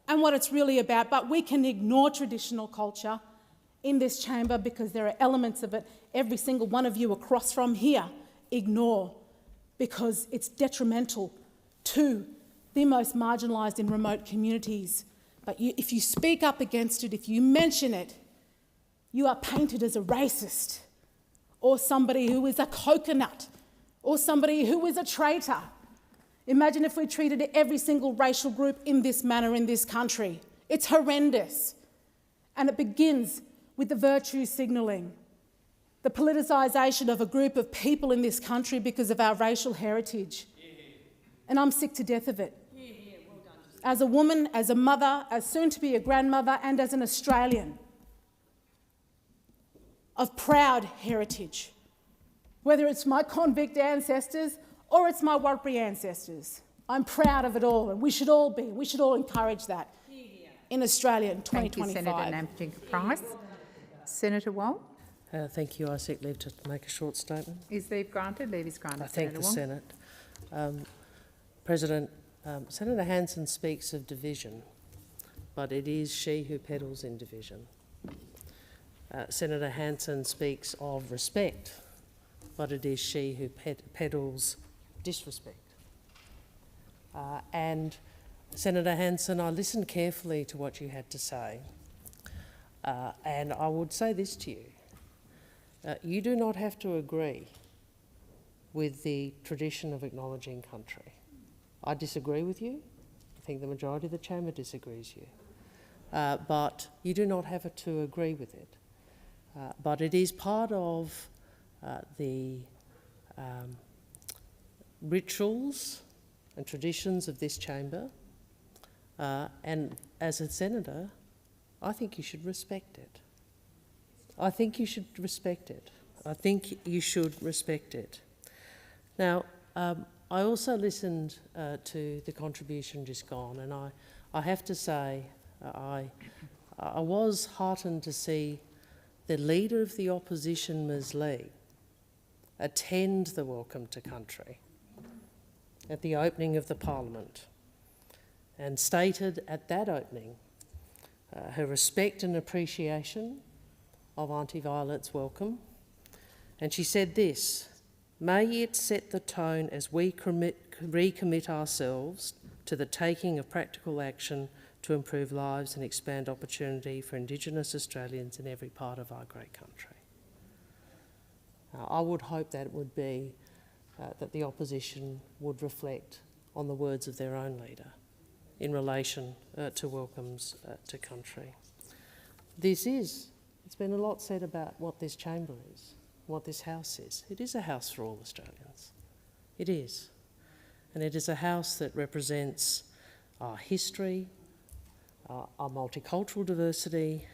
and what it's really about. But we can ignore traditional culture in this chamber because there are elements of it every single one of you across from here ignore because it's detrimental to the most marginalised in remote communities. But if you speak up against it, if you mention it, you are painted as a racist or somebody who is a coconut or somebody who is a traitor. Imagine if we treated every single racial group in this manner in this country. It's horrendous. And it begins with the virtue signalling, the politicisation of a group of people in this country because of our racial heritage. And I'm sick to death of it. As a woman, as a mother, as soon to be a grandmother, and as an Australian of proud heritage, whether it's my convict ancestors or it's my Warlpiri ancestors. I'm proud of it all, and we should all be. We should all encourage that in Australia in 2025. Thank you, Senator Nampijinka-Price. Senator Wong. Thank you. I seek leave to make a short statement. Is leave granted? Leave is granted. I thank Senator the Wong. Senate. President, Senator Hanson speaks of division, but it is she who peddles in division. Senator Hanson speaks of respect, but it is she who peddles disrespect. And Senator Hanson, I listened carefully to what you had to say, and I would say this to you. You do not have to agree with the tradition of acknowledging country. I disagree with you. I think the majority of the chamber disagrees with you. But you do not have to agree with it. But it is part of the rituals and traditions of this chamber. And as a senator, I think you should respect it. I think you should respect it. I think you should respect it. Now, I also listened to the contribution just gone, and I have to say I was heartened to see the Leader of the Opposition, Ms Lee, attend the Welcome to Country at the opening of the Parliament and stated at that opening her respect and appreciation of Auntie Violet's welcome. And she said this: "May it set the tone as we recommit ourselves to the taking of practical action to improve lives and expand opportunity for Indigenous Australians in every part of our great country." I would hope that it would be that the opposition would reflect on the words of their own leader in relation to welcomes to country. It's been a lot said about what this chamber is, what this house is. It is a house for all Australians. It is. And it is a house that represents our history, our multicultural diversity,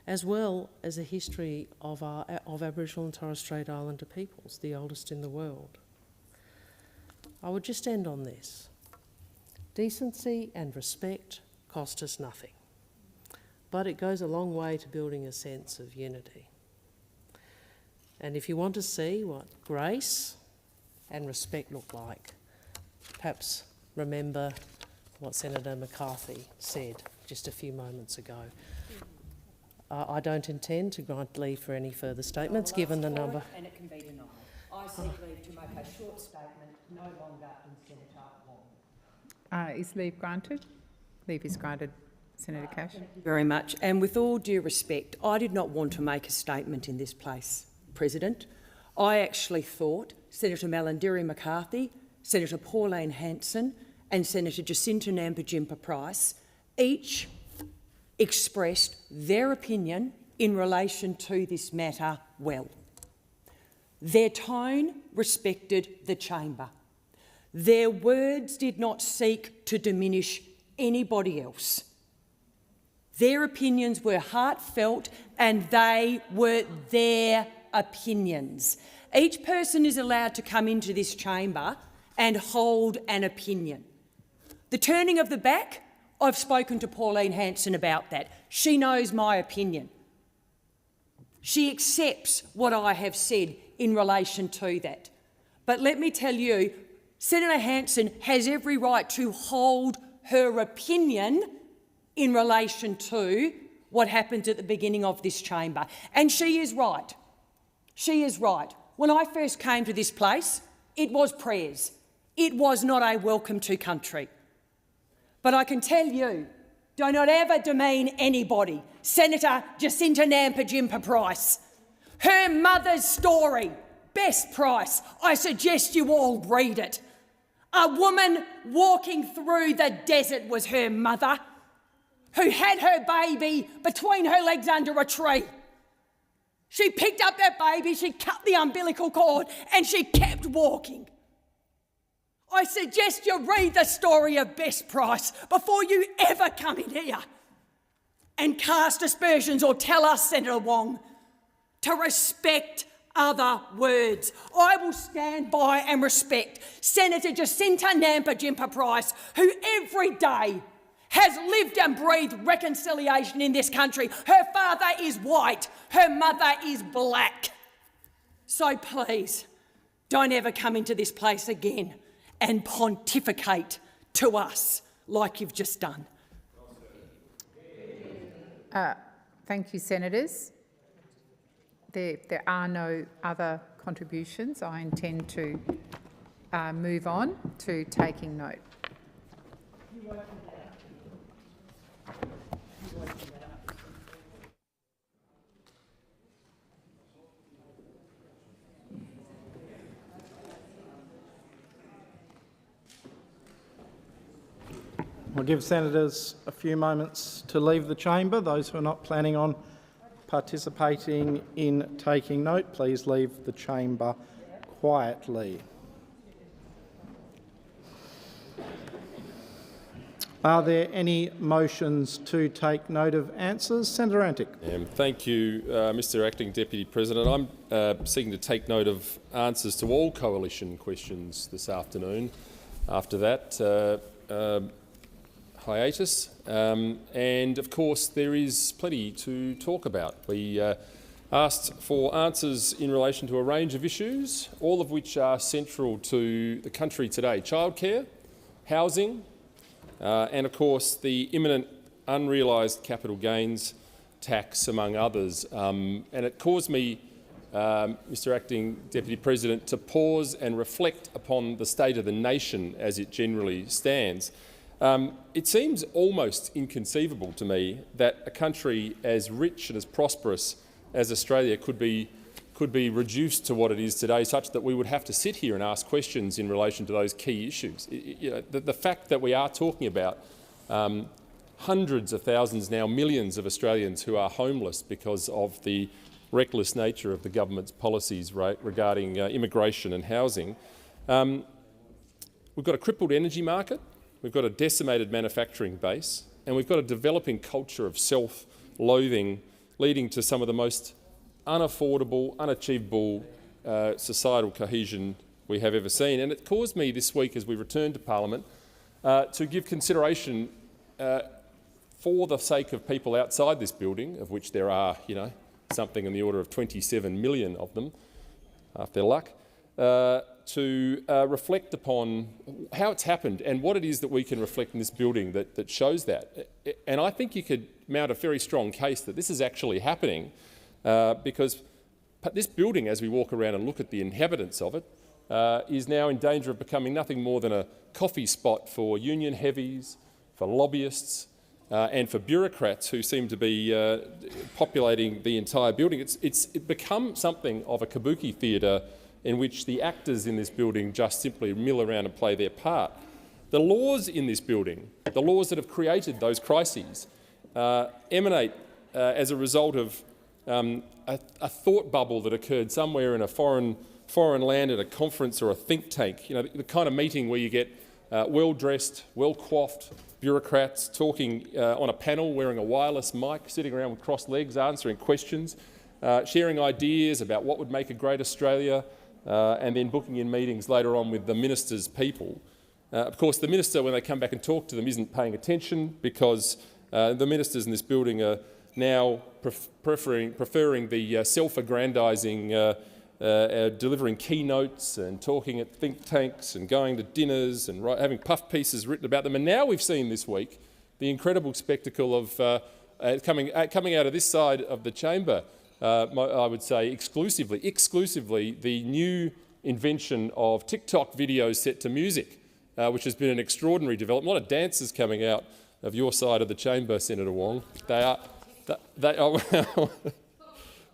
as well as a history of Aboriginal and Torres Strait Islander peoples, the oldest in the world. I would just end on this. Decency and respect cost us nothing, but it goes a long way to building a sense of unity. And if you want to see what grace and respect look like, perhaps remember what Senator McCarthy said just a few moments ago. I don't intend to grant leave for any further statements, given the number. And it can be denied. I seek leave to make a short statement, no longer than Senator Wong. Is leave granted? Leave is granted. Senator Cash. Thank you very much. And with all due respect, I did not want to make a statement in this place, President. I actually thought Senator Malandiri McCarthy, Senator Pauline Hanson and Senator Jacinta Nampijinpa-Price each expressed their opinion in relation to this matter well. Their tone respected the chamber. Their words did not seek to diminish anybody else. Their opinions were heartfelt and they were their opinions. Each person is allowed to come into this chamber and hold an opinion. The turning of the back, I've spoken to Pauline Hanson about that. She knows my opinion. She accepts what I have said in relation to that. But let me tell you, Senator Hanson has every right to hold her opinion in relation to what happened at the beginning of this chamber. And she is right. She is right. When I first came to this place, it was prayers. It was not a welcome to country. But I can tell you, do not ever demean anybody. Senator Jacinta Nampijinpa-Price, her mother's story, best price. I suggest you all read it. A woman walking through the desert was her mother, who had her baby between her legs under a tree. She picked up that baby, she cut the umbilical cord, and she kept walking. I suggest you read the story of Best Price before you ever come in here and cast aspersions or tell us, Senator Wong, to respect other words. I will stand by and respect Senator Jacinta Nampijinpa-Price, who every day has lived and breathed reconciliation in this country. Her father is white, her mother is black. So please, don't ever come into this place again and pontificate to us like you've just done. Thank you, Senators. There are no other contributions. I intend to move on to taking note. I'll give senators a few moments to leave the chamber. Those who are not planning on participating in taking note, please leave the chamber quietly. Are there any motions to take note of answers? Senator Antic. Thank you, Mr Acting Deputy President. I'm seeking to take note of answers to all coalition questions this afternoon after that hiatus. And of course there is plenty to talk about. We asked for answers in relation to a range of issues, all of which are central to the country today: childcare, housing, and of course the imminent unrealised capital gains tax, among others. And it caused me, Mr Acting Deputy President, to pause and reflect upon the state of the nation as it generally stands. It seems almost inconceivable to me that a country as rich and as prosperous as Australia could be could be reduced to what it is today, such that we would have to sit here and ask questions in relation to those key issues. The fact that we are talking about hundreds of thousands, now millions of Australians who are homeless because of the reckless nature of the government's policies regarding immigration and housing. We've got a crippled energy market, we've got a decimated manufacturing base, and we've got a developing culture of self-loathing leading to some of the most unaffordable, unachievable societal cohesion we have ever seen. And it caused me this week, as we returned to Parliament, to give consideration for the sake of people outside this building, of which there are, something in the order of 27 million of them, half their luck, to reflect upon how it's happened and what it is that we can reflect in this building that shows that. And I think you could mount a very strong case that this is actually happening because this building, as we walk around and look at the inhabitants of it, is now in danger of becoming nothing more than a coffee spot for union heavies, for lobbyists, and for bureaucrats who seem to be populating the entire building. It's become something of a kabuki theatre in which the actors in this building just simply mill around and play their part. The laws in this building, the laws that have created those crises, emanate as a result of a thought bubble that occurred somewhere in a foreign land at a conference or a think tank. The kind of meeting where you get well-dressed, well-coiffed bureaucrats talking on a panel, wearing a wireless mic, sitting around with crossed legs, answering questions, sharing ideas about what would make a great Australia, and then booking in meetings later on with the minister's people. Of course, the minister, when they come back and talk to them, isn't paying attention because the ministers in this building are now preferring the self-aggrandising delivering keynotes and talking at think tanks and going to dinners and having puff pieces written about them. And now we've seen this week the incredible spectacle of coming out of this side of the chamber, I would say exclusively the new invention of TikTok videos set to music, which has been an extraordinary development. A lot of dancers coming out of your side of the chamber, Senator Wong. They are well,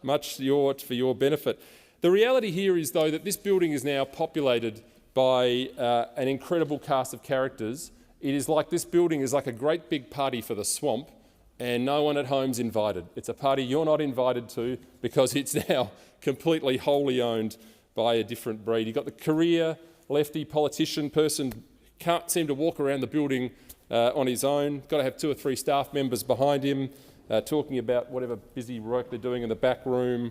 much for your benefit. The reality here is, though, that this building is now populated by an incredible cast of characters. It is like this building is like a great big party for the swamp, and no one at home's invited. It's a party you're not invited to because it's now completely wholly owned by a different breed. You've got the career lefty politician person, can't seem to walk around the building on his own, got to have 2 or 3 staff members behind him talking about whatever busy work they're doing in the back room.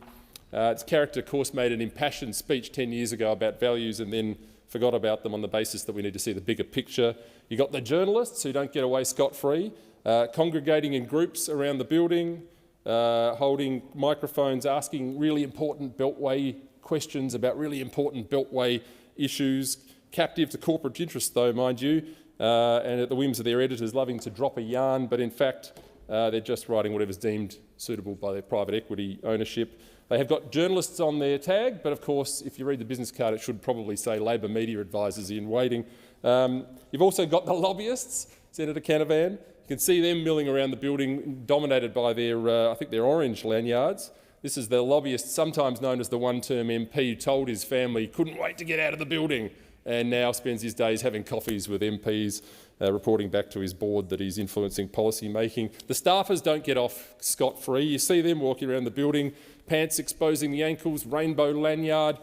Its character, of course, made an impassioned speech 10 years ago about values and then forgot about them on the basis that we need to see the bigger picture. You've got the journalists who don't get away scot-free, congregating in groups around the building, holding microphones, asking really important Beltway questions about really important Beltway issues, captive to corporate interests, though, mind you, and at the whims of their editors, loving to drop a yarn, but in fact they're just writing whatever's deemed suitable by their private equity ownership. They have got journalists on their tag, but of course, if you read the business card, it should probably say Labor media advisors in waiting. You've also got the lobbyists, Senator Canavan. You can see them milling around the building, dominated by their, I think, their orange lanyards. This is the lobbyist, sometimes known as the one-term MP, who told his family he couldn't wait to get out of the building and now spends his days having coffees with MPs, reporting back to his board that he's influencing policy making. The staffers don't get off scot-free. You see them walking around the building, pants exposing the ankles, rainbow lanyard,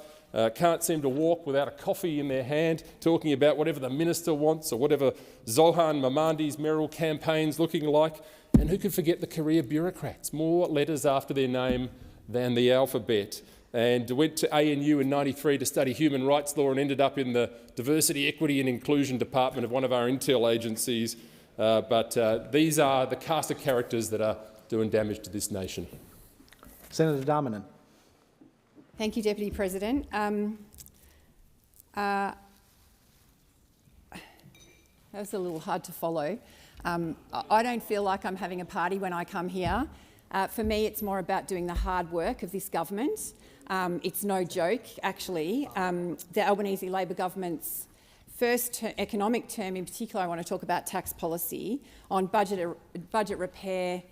can't seem to walk without a coffee in their hand, talking about whatever the minister wants or whatever Zohan Mamandi's mayoral campaign's looking like. And who can forget the career bureaucrats? More letters after their name than the alphabet. And went to ANU in '93 to study human rights law and ended up in the Diversity, Equity and Inclusion Department of one of our intel agencies. But these are the cast of characters that are doing damage to this nation. Senator Darmanin. Thank you, Deputy President. That was a little hard to follow. I don't feel like I'm having a party when I come here. For me, it's more about doing the hard work of this government. It's no joke, actually. The Albanese Labor government's first economic term in particular, I want to talk about tax policy on budget repair,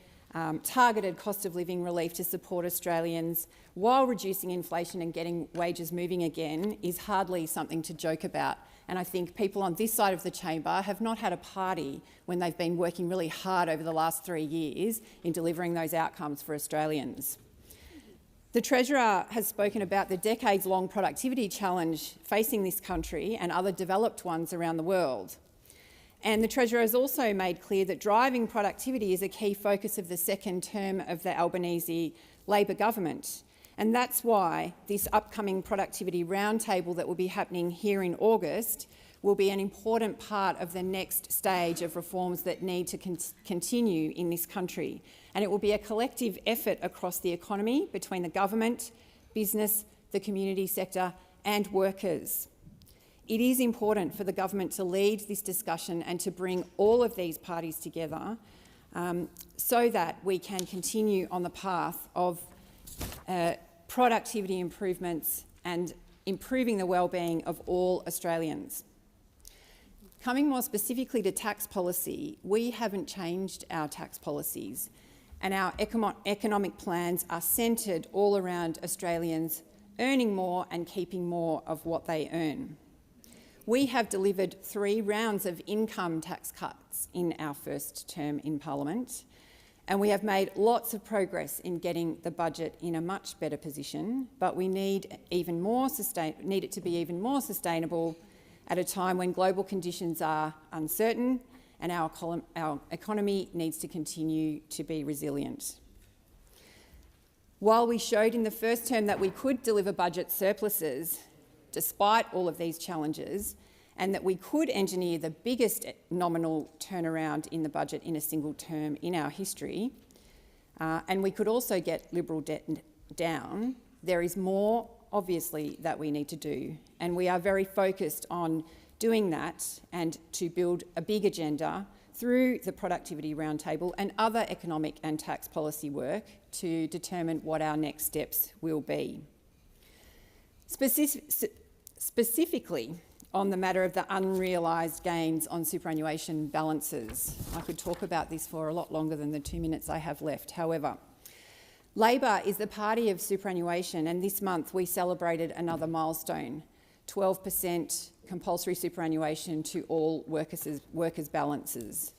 targeted cost of living relief to support Australians while reducing inflation and getting wages moving again is hardly something to joke about. And I think people on this side of the chamber have not had a party when they've been working really hard over the last 3 years in delivering those outcomes for Australians. The Treasurer has spoken about the decades-long productivity challenge facing this country and other developed ones around the world. And the Treasurer has also made clear that driving productivity is a key focus of the second term of the Albanese Labor government. And that's why this upcoming productivity roundtable that will be happening here in August will be an important part of the next stage of reforms that need to continue in this country. And it will be a collective effort across the economy between the government, business, the community sector and workers. It is important for the government to lead this discussion and to bring all of these parties together so that we can continue on the path of productivity improvements and improving the wellbeing of all Australians. Coming more specifically to tax policy, we haven't changed our tax policies, and our economic plans are centred all around Australians earning more and keeping more of what they earn. We have delivered 3 rounds of income tax cuts in our first term in Parliament, and we have made lots of progress in getting the budget in a much better position, but we need it to be even more sustainable at a time when global conditions are uncertain and our economy needs to continue to be resilient. While we showed in the first term that we could deliver budget surpluses despite all of these challenges, and that we could engineer the biggest nominal turnaround in the budget in a single term in our history, and we could also get Liberal debt down, there is more, obviously, that we need to do. And we are very focused on doing that and to build a big agenda through the Productivity Roundtable and other economic and tax policy work to determine what our next steps will be. Specifically, on the matter of the unrealised gains on superannuation balances. I could talk about this for a lot longer than the 2 minutes I have left. However, Labor is the party of superannuation, and this month we celebrated another milestone, 12% compulsory superannuation to all workers' balances.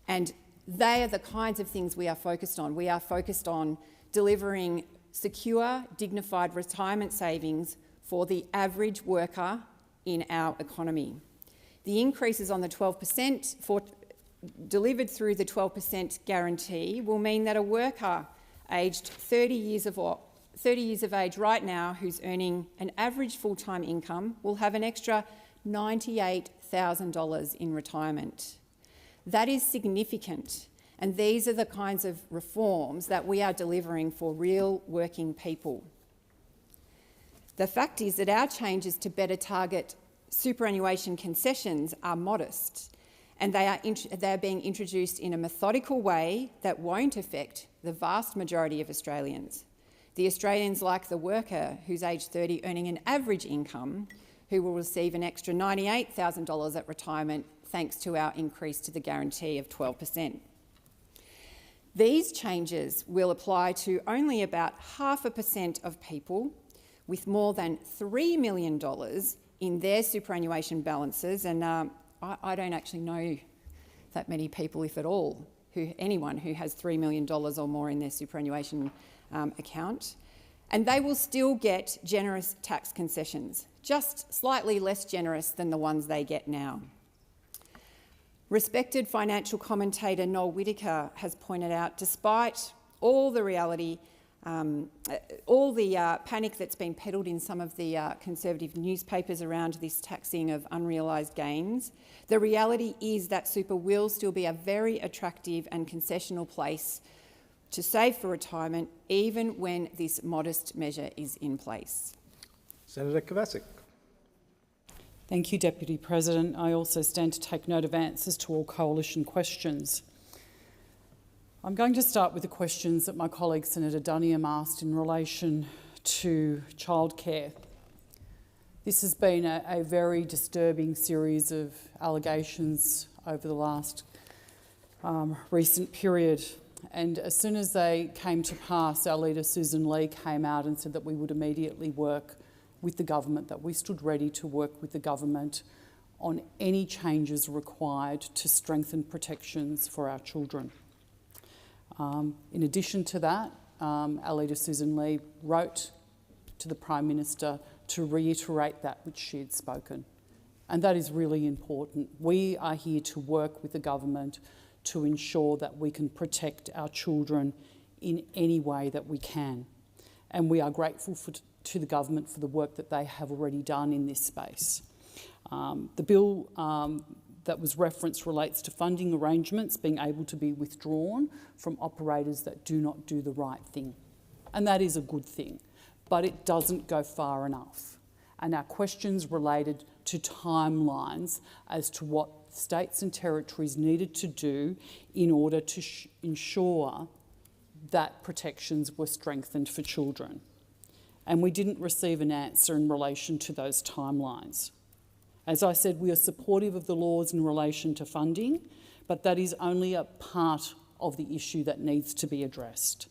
And they are the kinds of things we are focused on. We are focused on delivering secure, dignified retirement savings for the average worker in our economy. The increases on the 12% delivered through the 12% guarantee will mean that a worker aged 30 years of age right now who's earning an average full-time income will have an extra $98,000 in retirement. That is significant, and these are the kinds of reforms that we are delivering for real working people. The fact is that our changes to better target superannuation concessions are modest, and they are being introduced in a methodical way that won't affect the vast majority of Australians. The Australians like the worker who's aged 30 earning an average income who will receive an extra $98,000 at retirement thanks to our increase to the guarantee of 12%. These changes will apply to only about 0.5% of people with more than $3 million in their superannuation balances, and I don't actually know that many people, if at all, anyone who has $3 million or more in their superannuation account. And they will still get generous tax concessions, just slightly less generous than the ones they get now. Respected financial commentator Noel Whittaker has pointed out, despite all the panic that's been peddled in some of the conservative newspapers around this taxing of unrealised gains, the reality is that super will still be a very attractive and concessional place to save for retirement, even when this modest measure is in place. Senator Kovacic. Thank you, Deputy President. I also stand to take note of answers to all coalition questions. I'm going to start with the questions that my colleague Senator Duniam asked in relation to childcare. This has been a very disturbing series of allegations over the last recent period, And as soon as they came to pass, our leader Susan Lee came out and said that we would immediately work with the government, that we stood ready to work with the government on any changes required to strengthen protections for our children. In addition to that, our leader Susan Lee wrote to the Prime Minister to reiterate that which she had spoken. And that is really important. We are here to work with the government to ensure that we can protect our children in any way that we can. And we are grateful to the government for the work that they have already done in this space. The bill that was referenced relates to funding arrangements being able to be withdrawn from operators that do not do the right thing. And that is a good thing, but it doesn't go far enough. And our questions related to timelines as to what states and territories needed to do in order to ensure that protections were strengthened for children. And we didn't receive an answer in relation to those timelines. As I said, we are supportive of the laws in relation to funding, but that is only a part of the issue that needs to be addressed.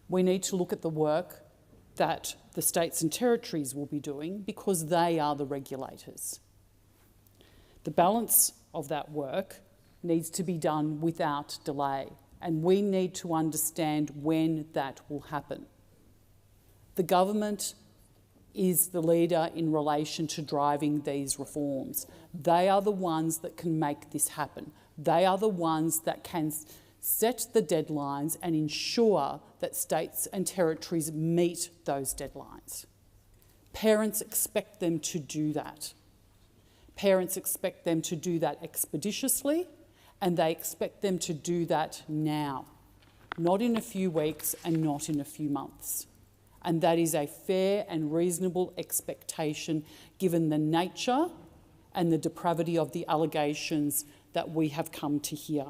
We need to look at the work that the states and territories will be doing because they are the regulators. The balance of that work needs to be done without delay, and we need to understand when that will happen. The government is the leader in relation to driving these reforms. They are the ones that can make this happen. They are the ones that can set the deadlines and ensure that states and territories meet those deadlines. Parents expect them to do that. Parents expect them to do that expeditiously, and they expect them to do that now, not in a few weeks and not in a few months. And that is a fair and reasonable expectation given the nature and the depravity of the allegations that we have come to hear.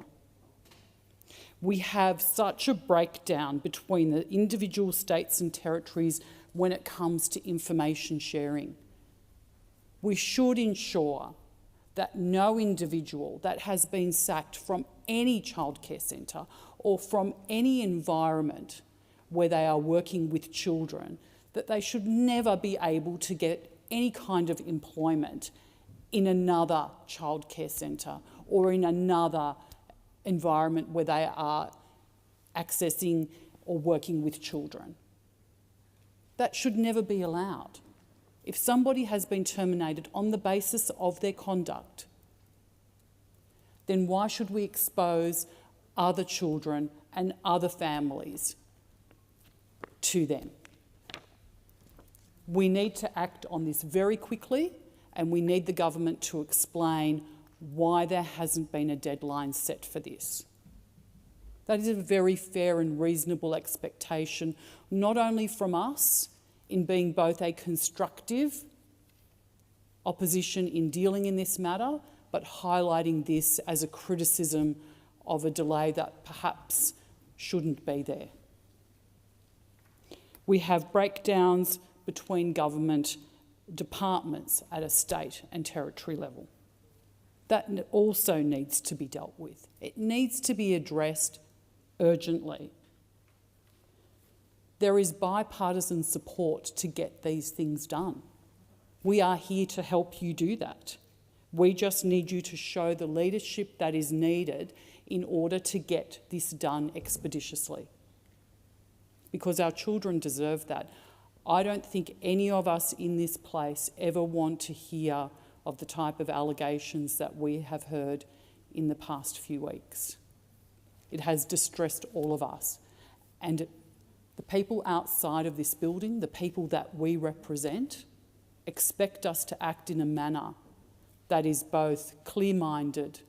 We have such a breakdown between the individual states and territories when it comes to information sharing. We should ensure that no individual that has been sacked from any childcare centre or from any environment where they are working with children, that they should never be able to get any kind of employment in another childcare centre or in another environment where they are accessing or working with children. That should never be allowed. If somebody has been terminated on the basis of their conduct, then why should we expose other children and other families to them? We need to act on this very quickly, and we need the government to explain why there hasn't been a deadline set for this. That is a very fair and reasonable expectation, not only from us in being both a constructive opposition in dealing in this matter, but highlighting this as a criticism of a delay that perhaps shouldn't be there. We have breakdowns between government departments at a state and territory level. That also needs to be dealt with. It needs to be addressed urgently. There is bipartisan support to get these things done. We are here to help you do that. We just need you to show the leadership that is needed in order to get this done expeditiously. Because our children deserve that. I don't think any of us in this place ever want to hear of the type of allegations that we have heard in the past few weeks. It has distressed all of us. And the people outside of this building, the people that we represent, expect us to act in a manner that is both clear-minded,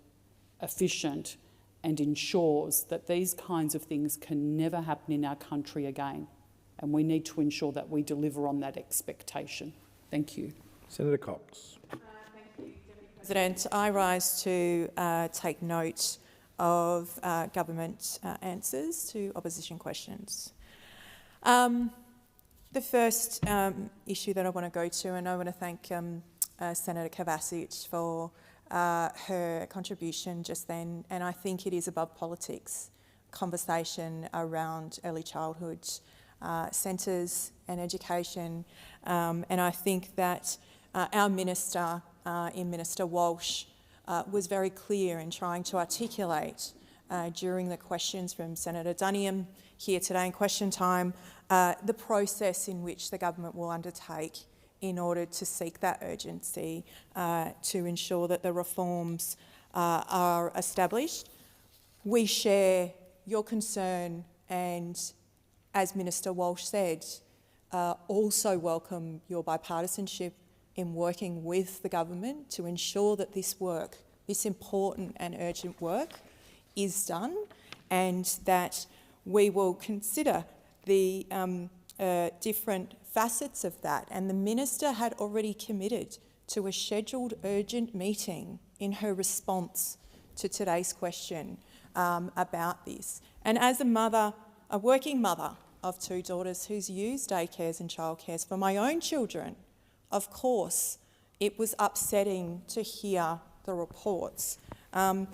efficient, and ensures that these kinds of things can never happen in our country again. And we need to ensure that we deliver on that expectation. Thank you. Senator Cox. Thank you, Deputy President. I rise to take note of government answers to opposition questions. The first issue that I want to go to, and I want to thank Senator Kovacic for her contribution just then, and I think it is above politics. Conversation around early childhood centres and education, and I think that our Minister, in Minister Walsh, was very clear in trying to articulate during the questions from Senator Duniam here today in question time, the process in which the government will undertake in order to seek that urgency to ensure that the reforms are established. We share your concern and, as Minister Walsh said, also welcome your bipartisanship in working with the government to ensure that this work, this important and urgent work, is done, and that we will consider the different facets of that. And the Minister had already committed to a scheduled urgent meeting in her response to today's question about this. And as a mother, a working mother of 2 daughters who's used daycares and childcares for my own children, of course, it was upsetting to hear the reports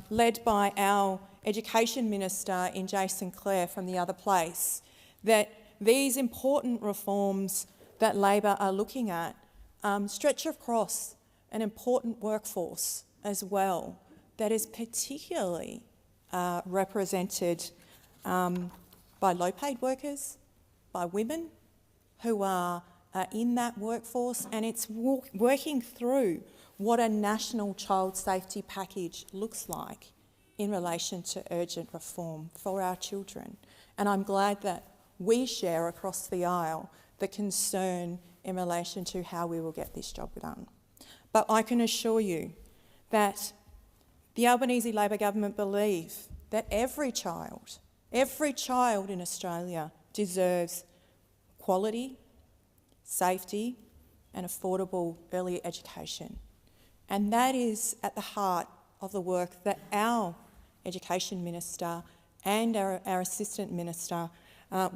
led by our Education Minister in Jason Clare from the other place, that these important reforms that Labor are looking at stretch across an important workforce as well that is particularly represented by low-paid workers, by women who are in that workforce, and it's working through what a national child safety package looks like in relation to urgent reform for our children. And I'm glad that we share across the aisle the concern in relation to how we will get this job done. But I can assure you that the Albanese Labor government believe that every child in Australia deserves quality, safety and affordable early education. And that is at the heart of the work that our Education Minister and our Assistant Minister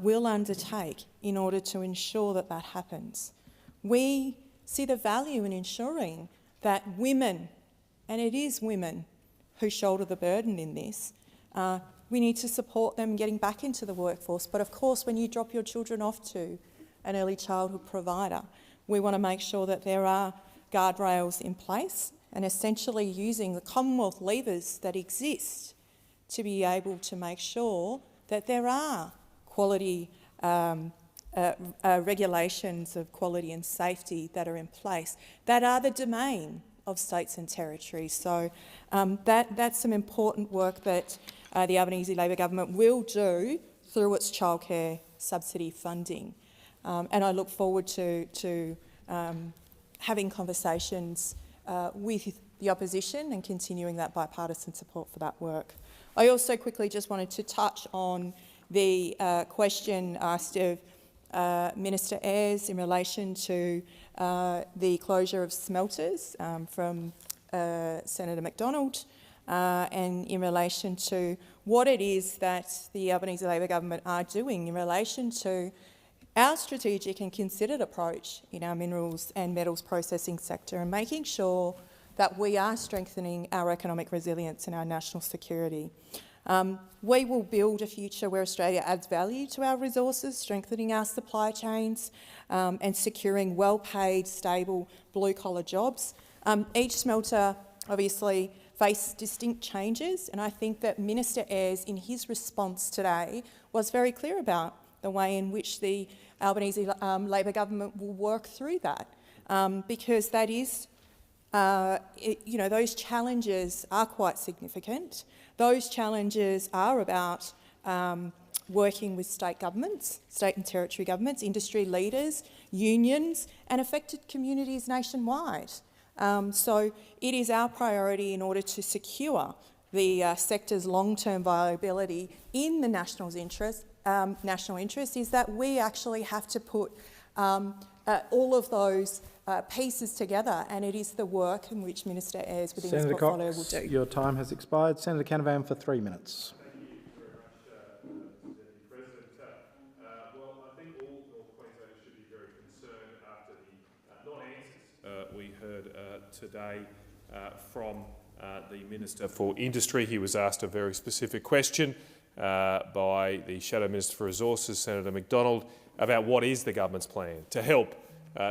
will undertake in order to ensure that that happens. We see the value in ensuring that women, and it is women who shoulder the burden in this, we need to support them getting back into the workforce. But of course, when you drop your children off to an early childhood provider, we want to make sure that there are guardrails in place and essentially using the Commonwealth levers that exist to be able to make sure that there are quality regulations of quality and safety that are in place that are the domain of states and territories. So that's some important work that the Albanese Labor government will do through its childcare subsidy funding. And I look forward to having conversations with the opposition and continuing that bipartisan support for that work. I also quickly just wanted to touch on the question asked of Minister Ayres in relation to the closure of smelters from Senator McDonald and in relation to what it is that the Albanese Labor government are doing in relation to our strategic and considered approach in our minerals and metals processing sector and making sure that we are strengthening our economic resilience and our national security. We will build a future where Australia adds value to our resources, strengthening our supply chains and securing well-paid, stable, blue-collar jobs. Each smelter obviously face distinct changes, and I think that Minister Ayres, in his response today, was very clear about the way in which the Albanese Labor government will work through that, because that is, those challenges are quite significant. Those challenges are about working with state governments, state and territory governments, industry leaders, unions and affected communities nationwide. So it is our priority in order to secure the sector's long-term viability in the national interest is that we actually have to put all of those pieces together, and it is the work in which Minister Ayres within his portfolio will do. Your time has expired. Senator Canavan for 3 minutes. Thank you very much, Deputy President. Well, I think all North Queenslanders should be very concerned after the non-answers we heard today from the Minister for Industry. He was asked a very specific question by the Shadow Minister for Resources, Senator McDonald, about what is the government's plan to help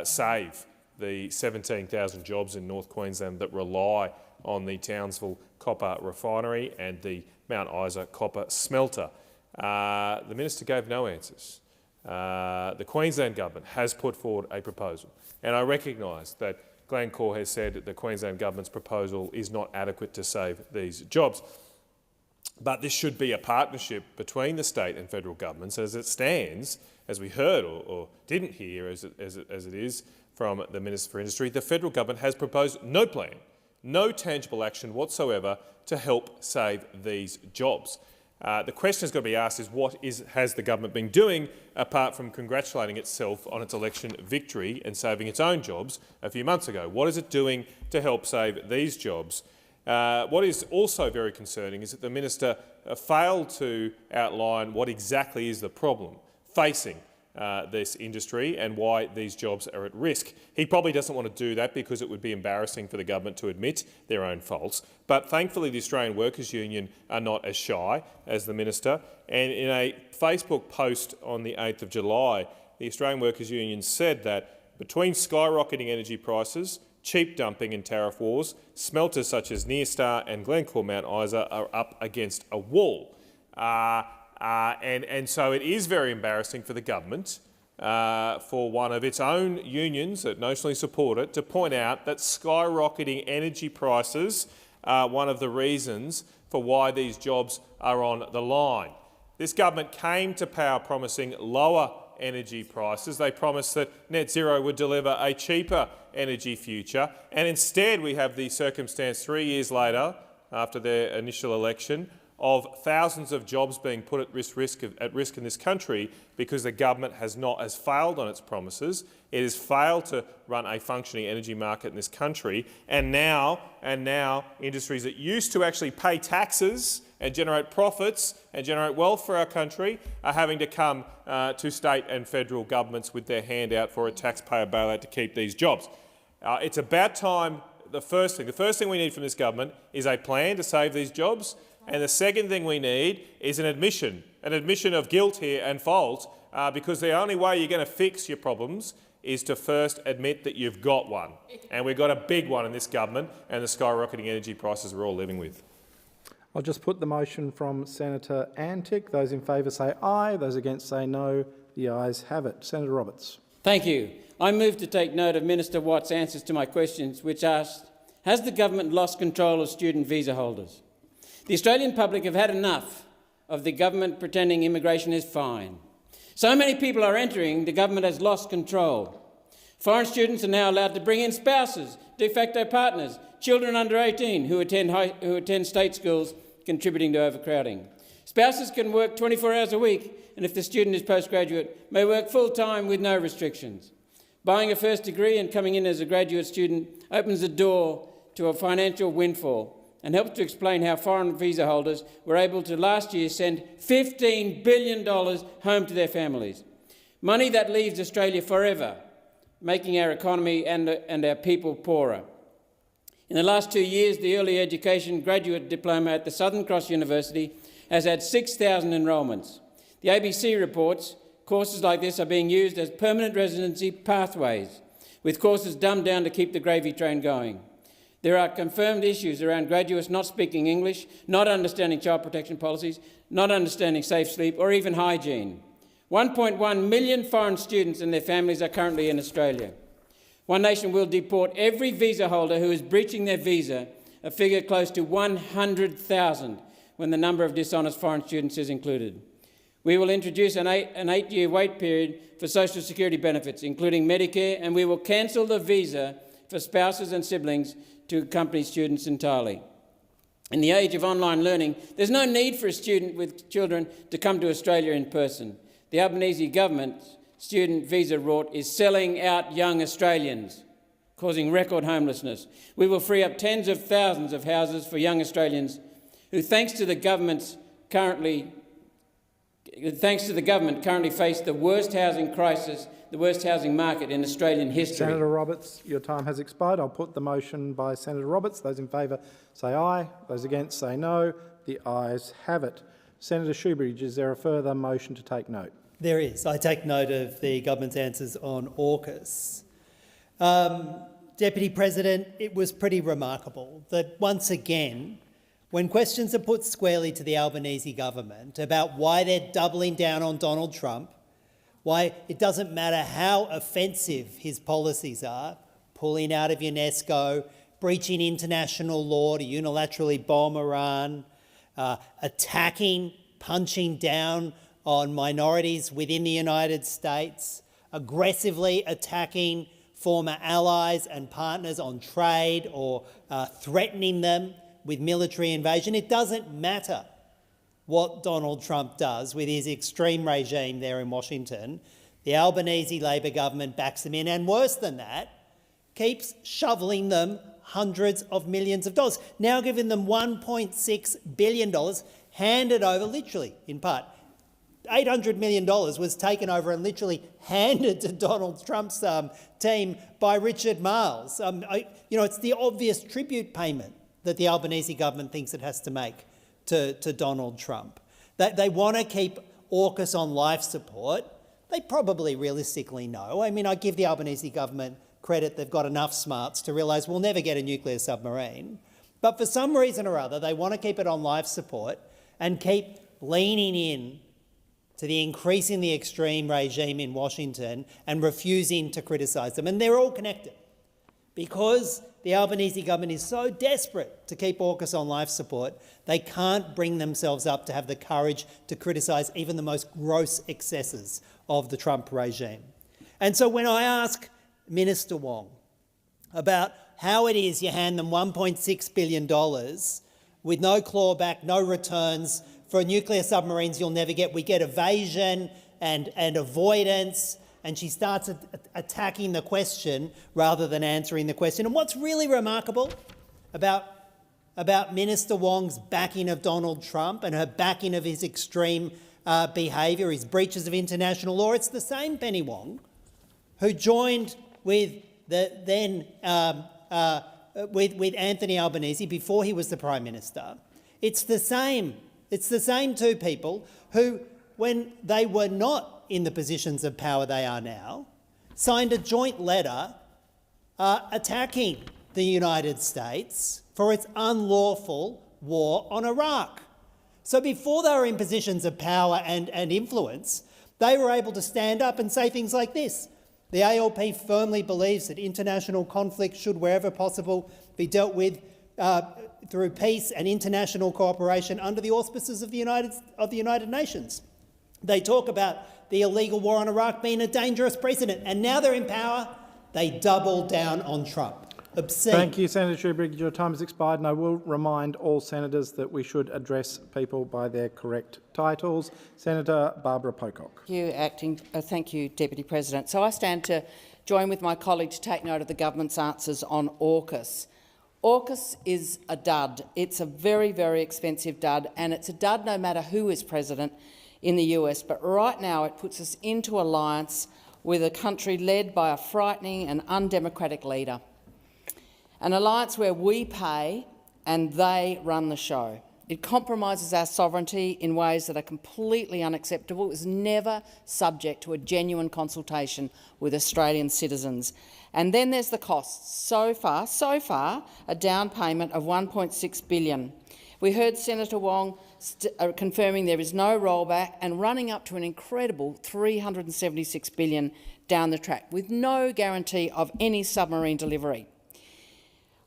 save the 17,000 jobs in North Queensland that rely on the Townsville copper refinery and the Mount Isa copper smelter. The Minister gave no answers. The Queensland Government has put forward a proposal, and I recognise that Glencore has said that the Queensland Government's proposal is not adequate to save these jobs. But this should be a partnership between the state and federal governments. As it stands, as we heard or didn't hear as it is from the Minister for Industry, the federal government has proposed no plan, no tangible action whatsoever to help save these jobs. The question that's got to be asked is what has the government been doing apart from congratulating itself on its election victory and saving its own jobs a few months ago? What is it doing to help save these jobs? What is also very concerning is that the minister failed to outline what exactly is the problem facing this industry and why these jobs are at risk. He probably doesn't want to do that because it would be embarrassing for the government to admit their own faults. But thankfully the Australian Workers' Union are not as shy as the minister. And in a Facebook post on the 8th of July, the Australian Workers' Union said that between skyrocketing energy prices, cheap dumping and tariff wars, smelters such as Neostar and Glencore Mount Isa are up against a wall. And so it is very embarrassing for the government, for one of its own unions that notionally support it, to point out that skyrocketing energy prices are one of the reasons for why these jobs are on the line. This government came to power promising lower energy prices. They promised that net zero would deliver a cheaper energy future, and instead we have the circumstance 3 years later, after their initial election, of thousands of jobs being put at risk in this country because the government has failed on its promises. It has failed to run a functioning energy market in this country, and now industries that used to actually pay taxes and generate profits and generate wealth for our country are having to come to state and federal governments with their hand out for a taxpayer bailout to keep these jobs. It's about time. The first thing we need from this government is a plan to save these jobs. And the second thing we need is an admission of guilt here and fault, because the only way you're going to fix your problems is to first admit that you've got one. And we've got a big one in this government, and the skyrocketing energy prices we're all living with. I'll just put the motion from Senator Antic. Those in favour say aye. Those against say no. The ayes have it. Senator Roberts. Thank you. I move to take note of Minister Watt's answers to my questions, which asked, has the government lost control of student visa holders? The Australian public have had enough of the government pretending immigration is fine. So many people are entering, the government has lost control. Foreign students are now allowed to bring in spouses, de facto partners, children under 18 who attend state schools, contributing to overcrowding. Spouses can work 24 hours a week, and if the student is postgraduate, may work full-time with no restrictions. Buying a first degree and coming in as a graduate student opens the door to a financial windfall and helps to explain how foreign visa holders were able to last year send $15 billion home to their families. Money that leaves Australia forever, making our economy and our people poorer. In the last 2 years, the early education graduate diploma at the Southern Cross University has had 6,000 enrolments. The ABC reports courses like this are being used as permanent residency pathways, with courses dumbed down to keep the gravy train going. There are confirmed issues around graduates not speaking English, not understanding child protection policies, not understanding safe sleep or even hygiene. 1.1 million foreign students and their families are currently in Australia. One Nation will deport every visa holder who is breaching their visa, a figure close to 100,000 when the number of dishonest foreign students is included. We will introduce an eight-year wait period for social security benefits, including Medicare, and we will cancel the visa for spouses and siblings to accompany students entirely. In the age of online learning, there's no need for a student with children to come to Australia in person. The Albanese government's student visa rort is selling out young Australians, causing record homelessness. We will free up tens of thousands of houses for young Australians who, thanks to the government's currently thanks to the government, currently face the worst housing crisis, the worst housing market in Australian history. Senator Roberts, your time has expired. I'll put the motion by Senator Roberts. Those in favour say aye. Those against say no. The ayes have it. Senator Shoebridge, is there a further motion to take note? There is. I take note of the government's answers on AUKUS. Deputy President, it was pretty remarkable that once again, when questions are put squarely to the Albanese government about why they're doubling down on Donald Trump, why it doesn't matter how offensive his policies are, pulling out of UNESCO, breaching international law to unilaterally bomb Iran, attacking, punching down on minorities within the United States, aggressively attacking former allies and partners on trade or threatening them with military invasion. It doesn't matter what Donald Trump does with his extreme regime there in Washington. The Albanese Labor government backs him in, and worse than that, keeps shoveling them hundreds of millions of dollars, now giving them $1.6 billion handed over, literally, in part. $800 million was taken over and literally handed to Donald Trump's team by Richard Marles. It's the obvious tribute payment that the Albanese government thinks it has to make to Donald Trump. They want to keep AUKUS on life support. They probably realistically know. I mean, I give the Albanese government credit. They've got enough smarts to realise we'll never get a nuclear submarine. But for some reason or other, they want to keep it on life support and keep leaning in to the increasingly extreme regime in Washington and refusing to criticise them. And they're all connected. Because the Albanese government is so desperate to keep AUKUS on life support, they can't bring themselves up to have the courage to criticise even the most gross excesses of the Trump regime. And so when I ask Minister Wong about how it is you hand them $1.6 billion with no clawback, no returns, for nuclear submarines you'll never get. We get evasion and avoidance, and she starts attacking the question rather than answering the question. And what's really remarkable about Minister Wong's backing of Donald Trump and her backing of his extreme behaviour, his breaches of international law, it's the same Penny Wong who joined with with Anthony Albanese before he was the Prime Minister. It's the same two people who, when they were not in the positions of power they are now, signed a joint letter attacking the United States for its unlawful war on Iraq. So before they were in positions of power and influence, they were able to stand up and say things like this: the ALP firmly believes that international conflict should, wherever possible, be dealt with through peace and international cooperation under the auspices of the United Nations. They talk about the illegal war on Iraq being a dangerous precedent, and now they're in power, they double down on Trump. Obscene. Thank you, Senator Shoebridge. Your time has expired, and I will remind all senators that we should address people by their correct titles. Senator Barbara Pocock. Thank you, Deputy President. So I stand to join with my colleague to take note of the government's answers on AUKUS. AUKUS is a dud. It's a very, very expensive dud, and it's a dud no matter who is president in the US. But right now it puts us into alliance with a country led by a frightening and undemocratic leader. An alliance where we pay and they run the show. It compromises our sovereignty in ways that are completely unacceptable. It was never subject to a genuine consultation with Australian citizens. And then there's the costs. So far, a down payment of $1.6 billion. We heard Senator Wong confirming there is no rollback and running up to an incredible $376 billion down the track, with no guarantee of any submarine delivery.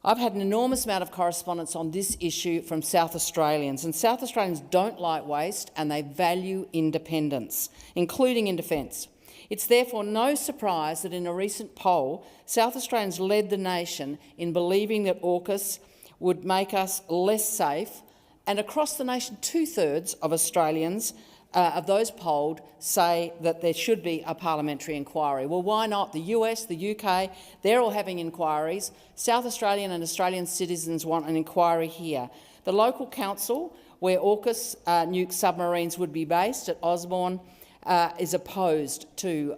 I've had an enormous amount of correspondence on this issue from South Australians, and South Australians don't like waste and they value independence, including in defence. It's therefore no surprise that in a recent poll, South Australians led the nation in believing that AUKUS would make us less safe, and across the nation 2/3 of Australians of those polled say that there should be a parliamentary inquiry. Well, why not? The US, the UK, they're all having inquiries. South Australian and Australian citizens want an inquiry here. The local council where AUKUS nuke submarines would be based at Osborne, is opposed to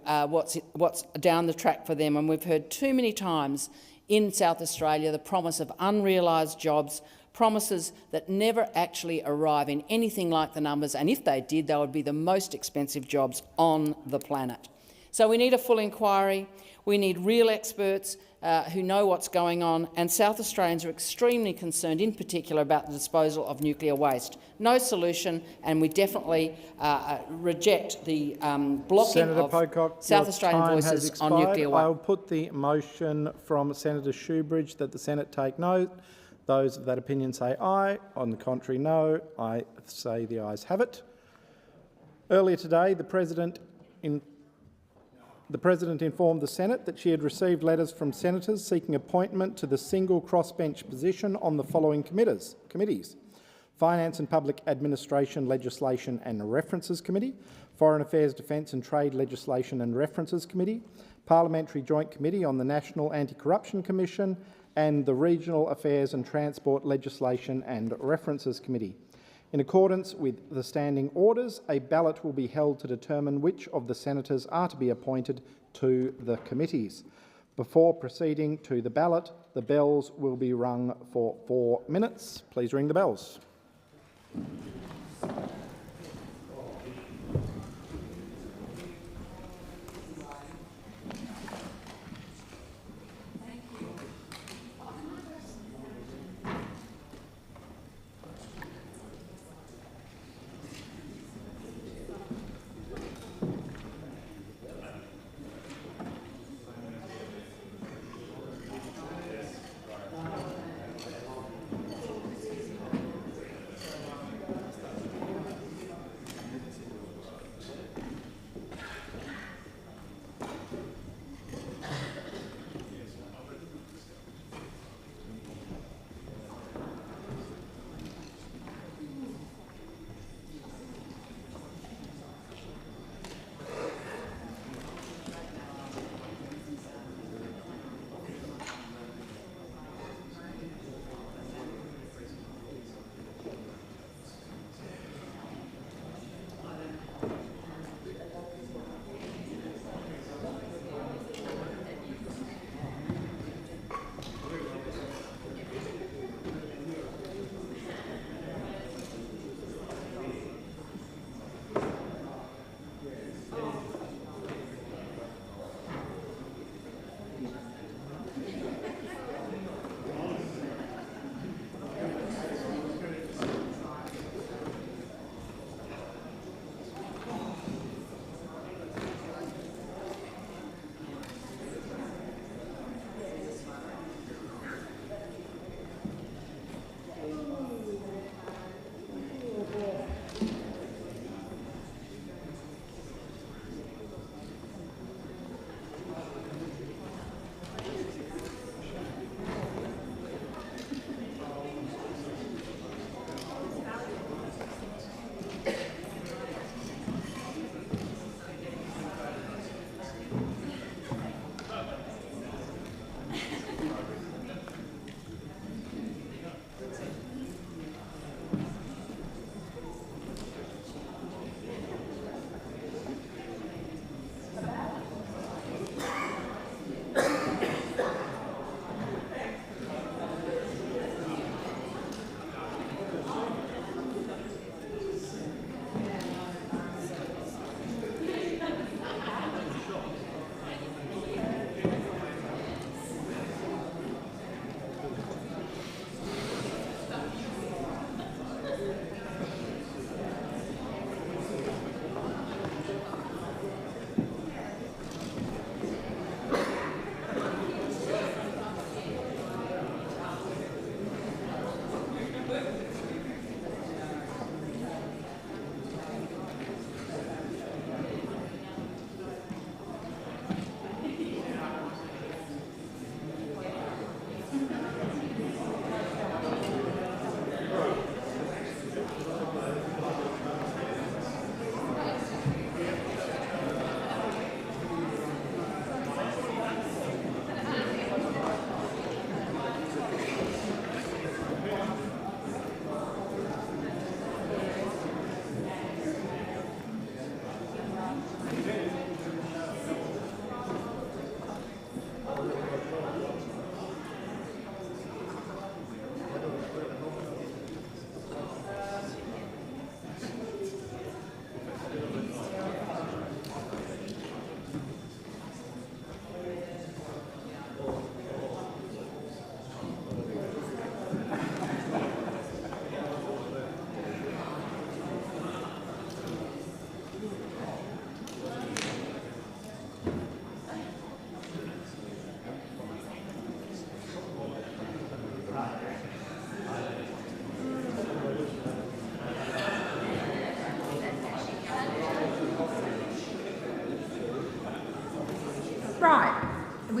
what's down the track for them. And we've heard too many times in South Australia the promise of unrealised jobs, promises that never actually arrive in anything like the numbers, and if they did, they would be the most expensive jobs on the planet. So we need a full inquiry. We need real experts who know what's going on, and South Australians are extremely concerned, in particular, about the disposal of nuclear waste. No solution, and we definitely reject the blocking Senator of Pocock, South Australian voices on nuclear waste. I'll put the motion from Senator Shoebridge that the Senate take note. Those of that opinion say aye. On the contrary, no. I say the ayes have it. Earlier today, the President informed the Senate that she had received letters from senators seeking appointment to the single crossbench position on the following committees: Finance and Public Administration, Legislation and References Committee, Foreign Affairs, Defence and Trade Legislation and References Committee, Parliamentary Joint Committee on the National Anti-Corruption Commission, and the Regional Affairs and Transport Legislation and References Committee. In accordance with the standing orders, a ballot will be held to determine which of the senators are to be appointed to the committees. Before proceeding to the ballot, the bells will be rung for 4 minutes. Please ring the bells.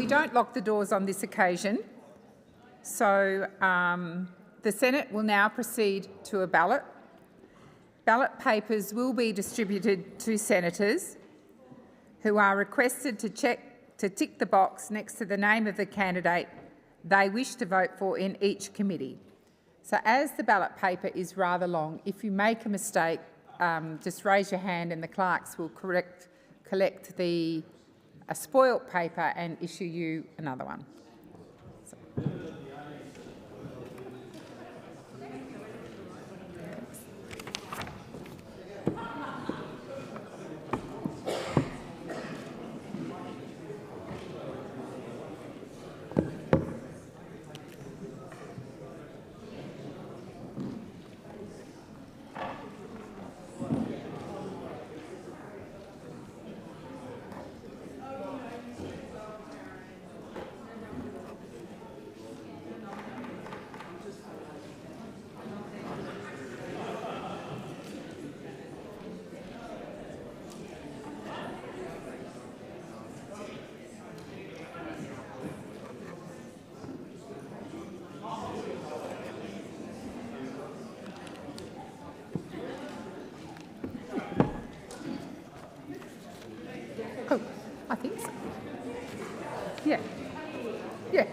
We don't lock the doors on this occasion. So the Senate will now proceed to a ballot. Ballot papers will be distributed to senators who are requested to tick the box next to the name of the candidate they wish to vote for in each committee. So as the ballot paper is rather long, if you make a mistake, just raise your hand and the clerks will collect the spoilt paper and issue you another one. Oh, I think so. Yeah. Yeah.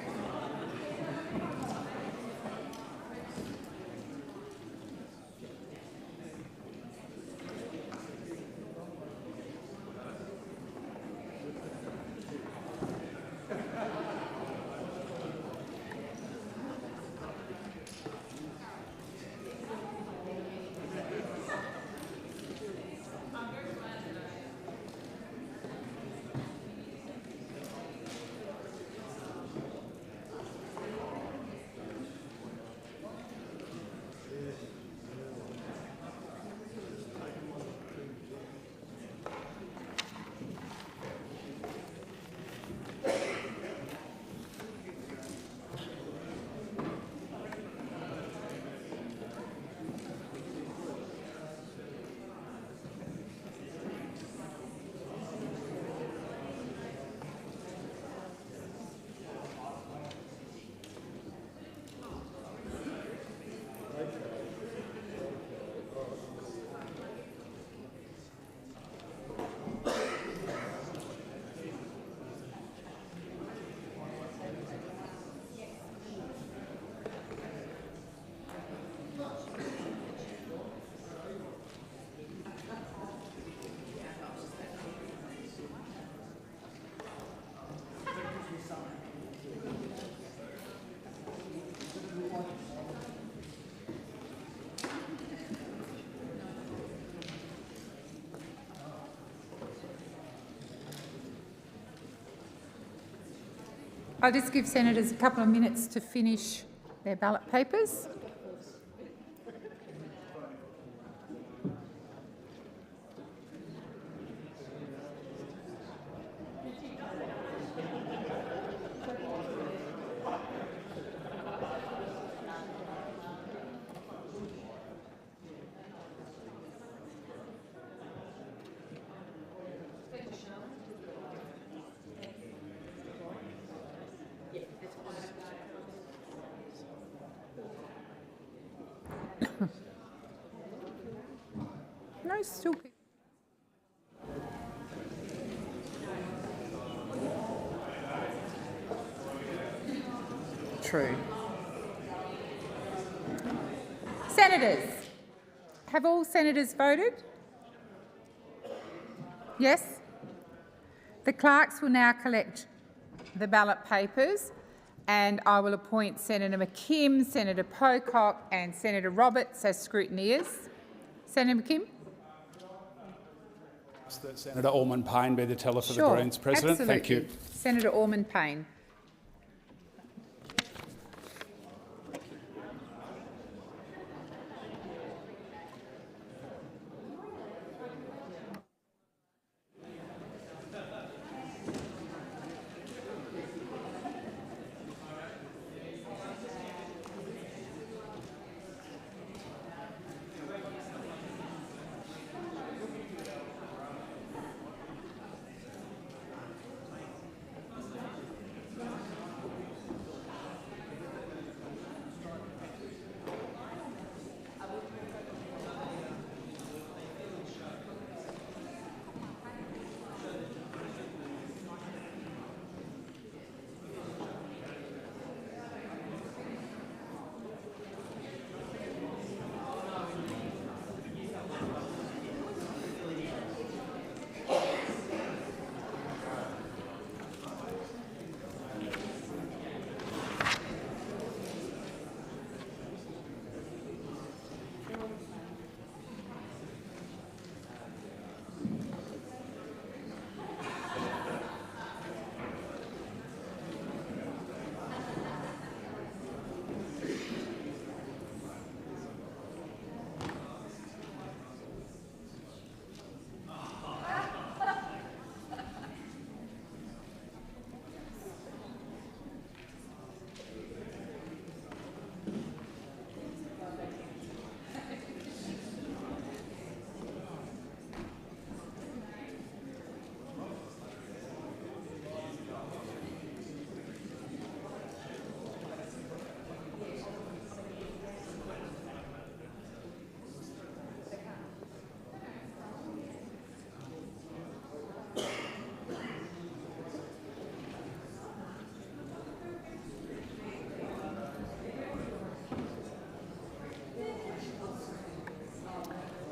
I'll just give senators a couple of minutes to finish their ballot papers. No, still people. True. Senators, have all senators voted? Yes? The clerks will now collect the ballot papers and I will appoint Senator McKim, Senator Pocock and Senator Roberts as scrutineers. Senator McKim? That Senator Orman-Payne be the teller for the Greens, President. Absolutely. Thank you. Senator Orman-Payne.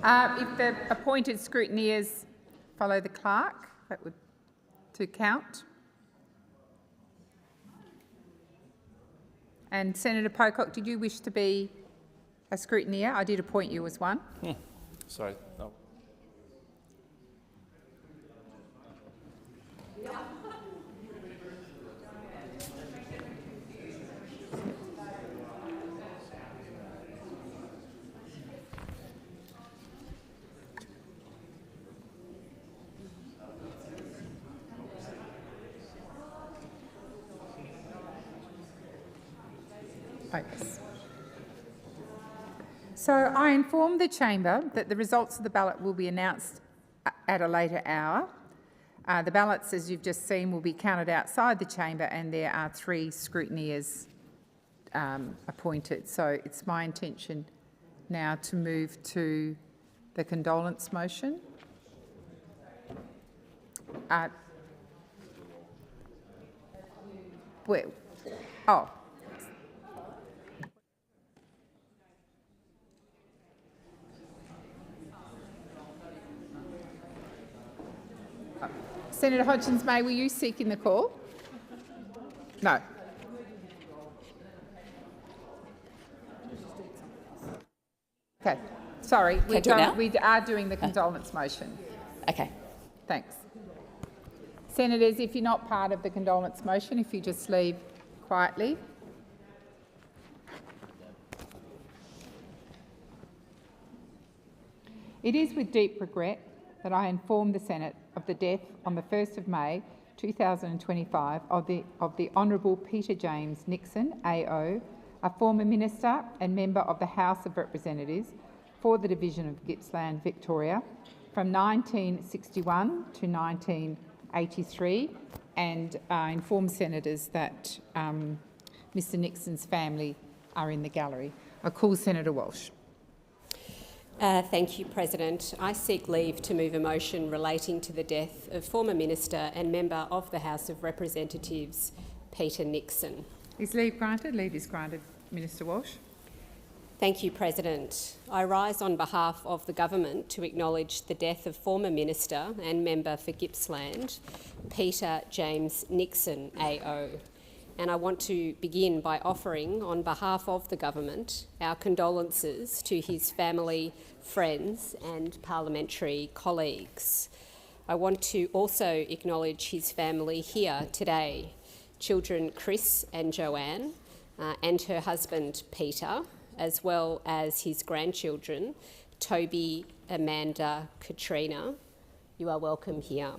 If the appointed scrutineers follow the clerk, that would to count. And Senator Pocock, did you wish to be a scrutineer? I did appoint you as one. Sorry. No. Yes. So I inform the chamber that the results of the ballot will be announced at a later hour. The ballots, as you've just seen, will be counted outside the chamber, and there are 3 scrutineers appointed. So it's my intention now to move to the condolence motion. Senator Hodgins-May, were you seeking the call? No. Okay. Sorry, we are doing the condolence motion. Okay. Thanks. Senators, if you're not part of the condolence motion, if you just leave quietly. It is with deep regret that I inform the Senate of the death on the 1st of May 2025 of the Honourable Peter James Nixon, AO, a former Minister and Member of the House of Representatives for the Division of Gippsland, Victoria, from 1961 to 1983, and inform Senators that Mr Nixon's family are in the gallery. I call Senator Walsh. Thank you, President. I seek leave to move a motion relating to the death of former Minister and Member of the House of Representatives, Peter Nixon. Is leave granted? Leave is granted. Minister Walsh. Thank you, President. I rise on behalf of the Government to acknowledge the death of former Minister and Member for Gippsland, Peter James Nixon, AO. And I want to begin by offering, on behalf of the Government, our condolences to his family, friends and parliamentary colleagues. I want to also acknowledge his family here today, children Chris and Joanne, and her husband Peter, as well as his grandchildren, Toby, Amanda, Katrina. You are welcome here.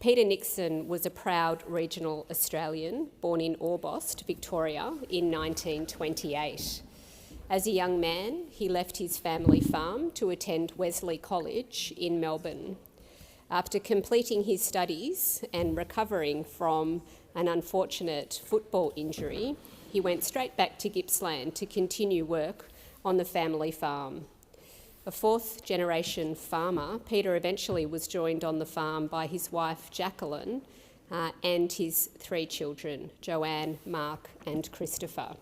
Peter Nixon was a proud regional Australian born in Orbost, Victoria in 1928. As a young man, he left his family farm to attend Wesley College in Melbourne. After completing his studies and recovering from an unfortunate football injury, he went straight back to Gippsland to continue work on the family farm. A fourth-generation farmer, Peter eventually was joined on the farm by his wife Jacqueline and his 3 children, Joanne, Mark and Christopher.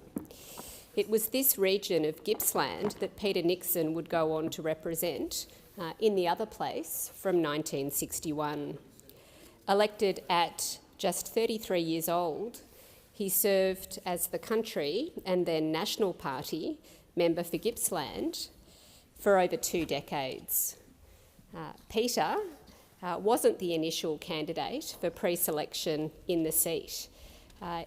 It was this region of Gippsland that Peter Nixon would go on to represent in the other place from 1961. Elected at just 33 years old, he served as the country and then National Party member for Gippsland for over 2 decades. Peter wasn't the initial candidate for pre-selection in the seat.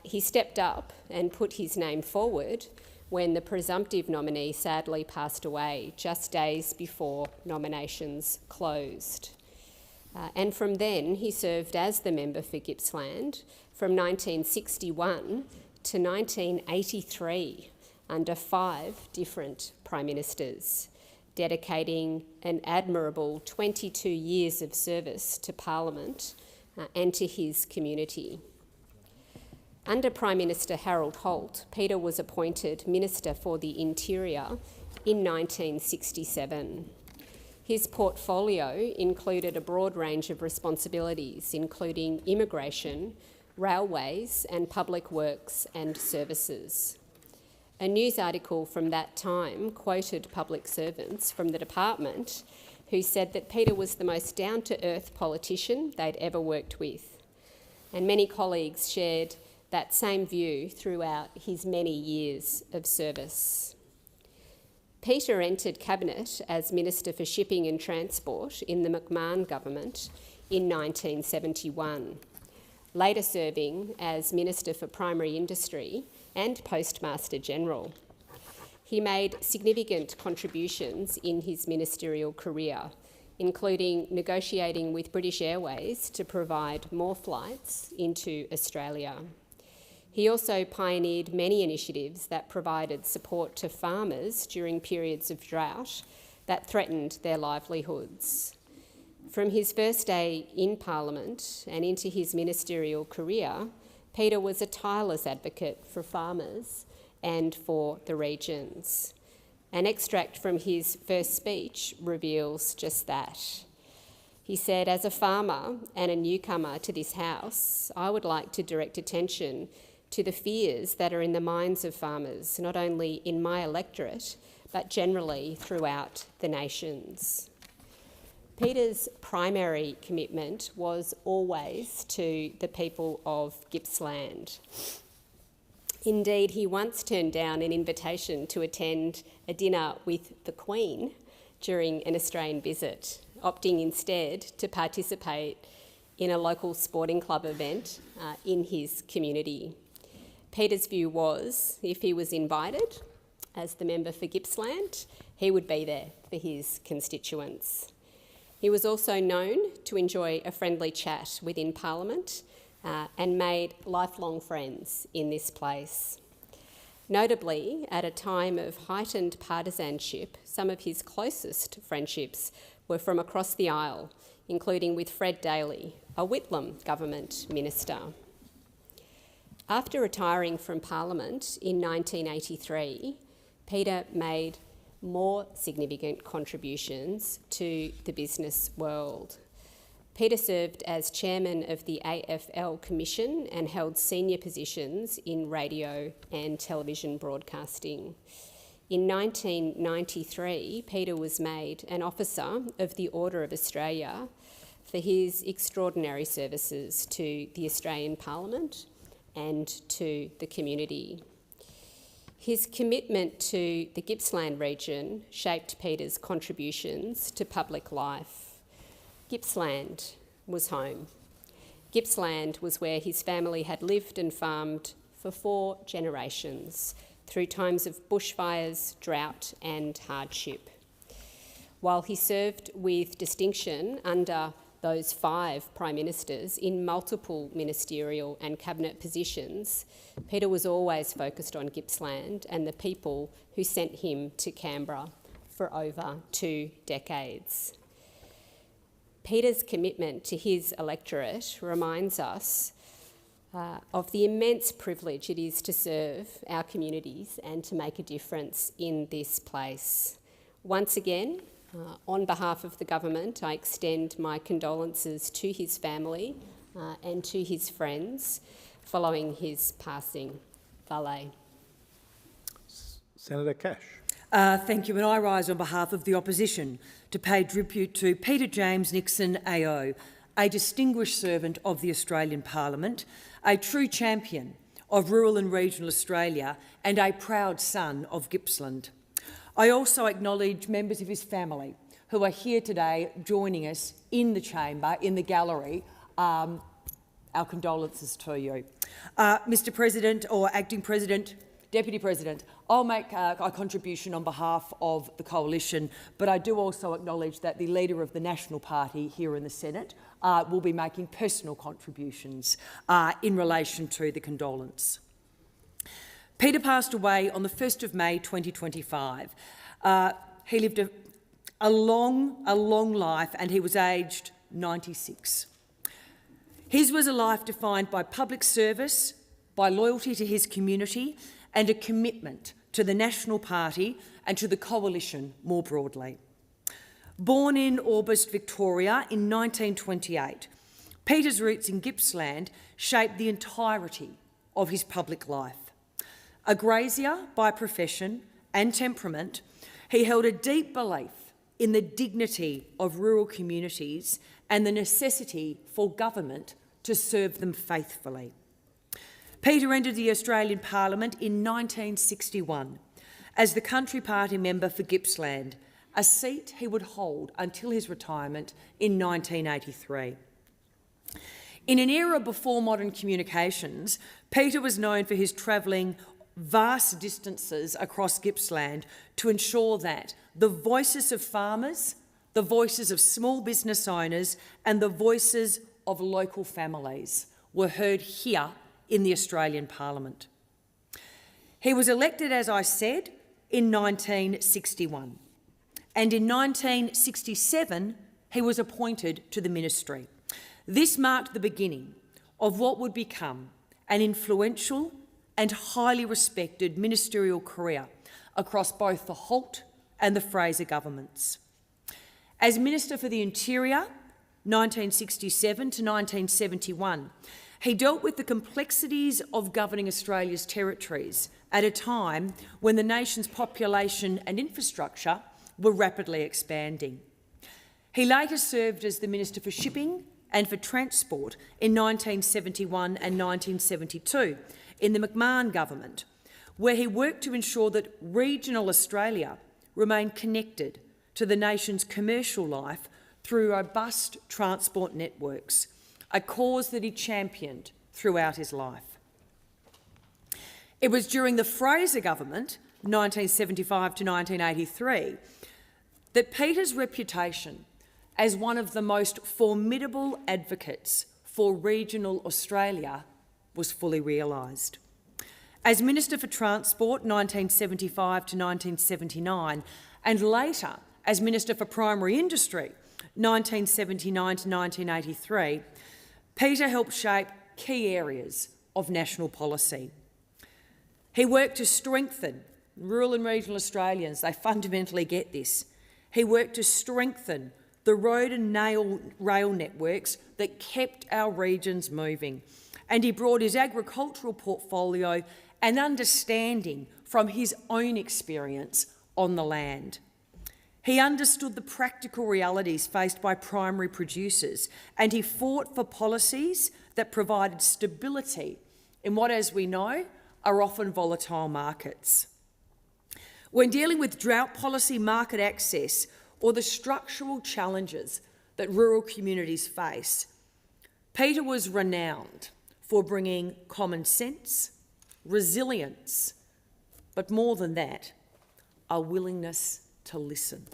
He stepped up and put his name forward when the presumptive nominee sadly passed away just days before nominations closed. And from then, he served as the member for Gippsland from 1961 to 1983 under 5 different Prime Ministers, dedicating an admirable 22 years of service to Parliament and to his community. Under Prime Minister Harold Holt, Peter was appointed Minister for the Interior in 1967. His portfolio included a broad range of responsibilities, including immigration, railways and public works and services. A news article from that time quoted public servants from the department who said that Peter was the most down-to-earth politician they'd ever worked with. And many colleagues shared that same view throughout his many years of service. Peter entered Cabinet as Minister for Shipping and Transport in the McMahon government in 1971, later serving as Minister for Primary Industry and Postmaster General. He made significant contributions in his ministerial career, including negotiating with British Airways to provide more flights into Australia. He also pioneered many initiatives that provided support to farmers during periods of drought that threatened their livelihoods. From his first day in Parliament and into his ministerial career, Peter was a tireless advocate for farmers and for the regions. An extract from his first speech reveals just that. He said, "As a farmer and a newcomer to this House, I would like to direct attention to the fears that are in the minds of farmers, not only in my electorate, but generally throughout the nations." Peter's primary commitment was always to the people of Gippsland. Indeed, he once turned down an invitation to attend a dinner with the Queen during an Australian visit, opting instead to participate in a local sporting club event in his community. Peter's view was, if he was invited as the member for Gippsland, he would be there for his constituents. He was also known to enjoy a friendly chat within Parliament and made lifelong friends in this place. Notably, at a time of heightened partisanship, some of his closest friendships were from across the aisle, including with Fred Daly, a Whitlam government minister. After retiring from Parliament in 1983, Peter made more significant contributions to the business world. Peter served as chairman of the AFL Commission and held senior positions in radio and television broadcasting. In 1993, Peter was made an officer of the Order of Australia for his extraordinary services to the Australian Parliament and to the community. His commitment to the Gippsland region shaped Peter's contributions to public life. Gippsland was home. Gippsland was where his family had lived and farmed for 4 generations through times of bushfires, drought and hardship. While he served with distinction under those 5 Prime Ministers in multiple ministerial and cabinet positions, Peter was always focused on Gippsland and the people who sent him to Canberra for over 2 decades. Peter's commitment to his electorate reminds us of the immense privilege it is to serve our communities and to make a difference in this place. Once again, on behalf of the government, I extend my condolences to his family and to his friends following his passing. Vale. Senator Cash. Thank you, and I rise on behalf of the opposition to pay tribute to Peter James Nixon AO, a distinguished servant of the Australian Parliament, a true champion of rural and regional Australia and a proud son of Gippsland. I also acknowledge members of his family who are here today joining us in the chamber, in the gallery. Our condolences to you. Mr President, or Acting President, Deputy President, I'll make a contribution on behalf of the Coalition, but I do also acknowledge that the Leader of the National Party here in the Senate will be making personal contributions in relation to the condolence. Peter passed away on the 1st of May 2025. He lived a long life and he was aged 96. His was a life defined by public service, by loyalty to his community and a commitment to the National Party and to the Coalition more broadly. Born in Orbost, Victoria in 1928, Peter's roots in Gippsland shaped the entirety of his public life. A grazier by profession and temperament, he held a deep belief in the dignity of rural communities and the necessity for government to serve them faithfully. Peter entered the Australian Parliament in 1961 as the Country Party member for Gippsland, a seat he would hold until his retirement in 1983. In an era before modern communications, Peter was known for his travelling vast distances across Gippsland to ensure that the voices of farmers, the voices of small business owners and the voices of local families were heard here in the Australian Parliament. He was elected, as I said, in 1961, and in 1967 he was appointed to the ministry. This marked the beginning of what would become an influential and highly respected ministerial career across both the Holt and the Fraser governments. As Minister for the Interior, 1967 to 1971, he dealt with the complexities of governing Australia's territories at a time when the nation's population and infrastructure were rapidly expanding. He later served as the Minister for Shipping and for Transport in 1971 and 1972 in the McMahon government, where he worked to ensure that regional Australia remained connected to the nation's commercial life through robust transport networks, a cause that he championed throughout his life. It was during the Fraser government, 1975 to 1983, that Peter's reputation as one of the most formidable advocates for regional Australia was fully realised. As Minister for Transport 1975 to 1979 and later as Minister for Primary Industry 1979 to 1983, Peter helped shape key areas of national policy. He worked to strengthen rural and regional Australians. They fundamentally get this. He worked to strengthen the road and rail networks that kept our regions moving. And he brought his agricultural portfolio and understanding from his own experience on the land. He understood the practical realities faced by primary producers, and he fought for policies that provided stability in what, as we know, are often volatile markets. When dealing with drought policy, market access, or the structural challenges that rural communities face, Peter was renowned for bringing common sense, resilience, but more than that, a willingness to listen.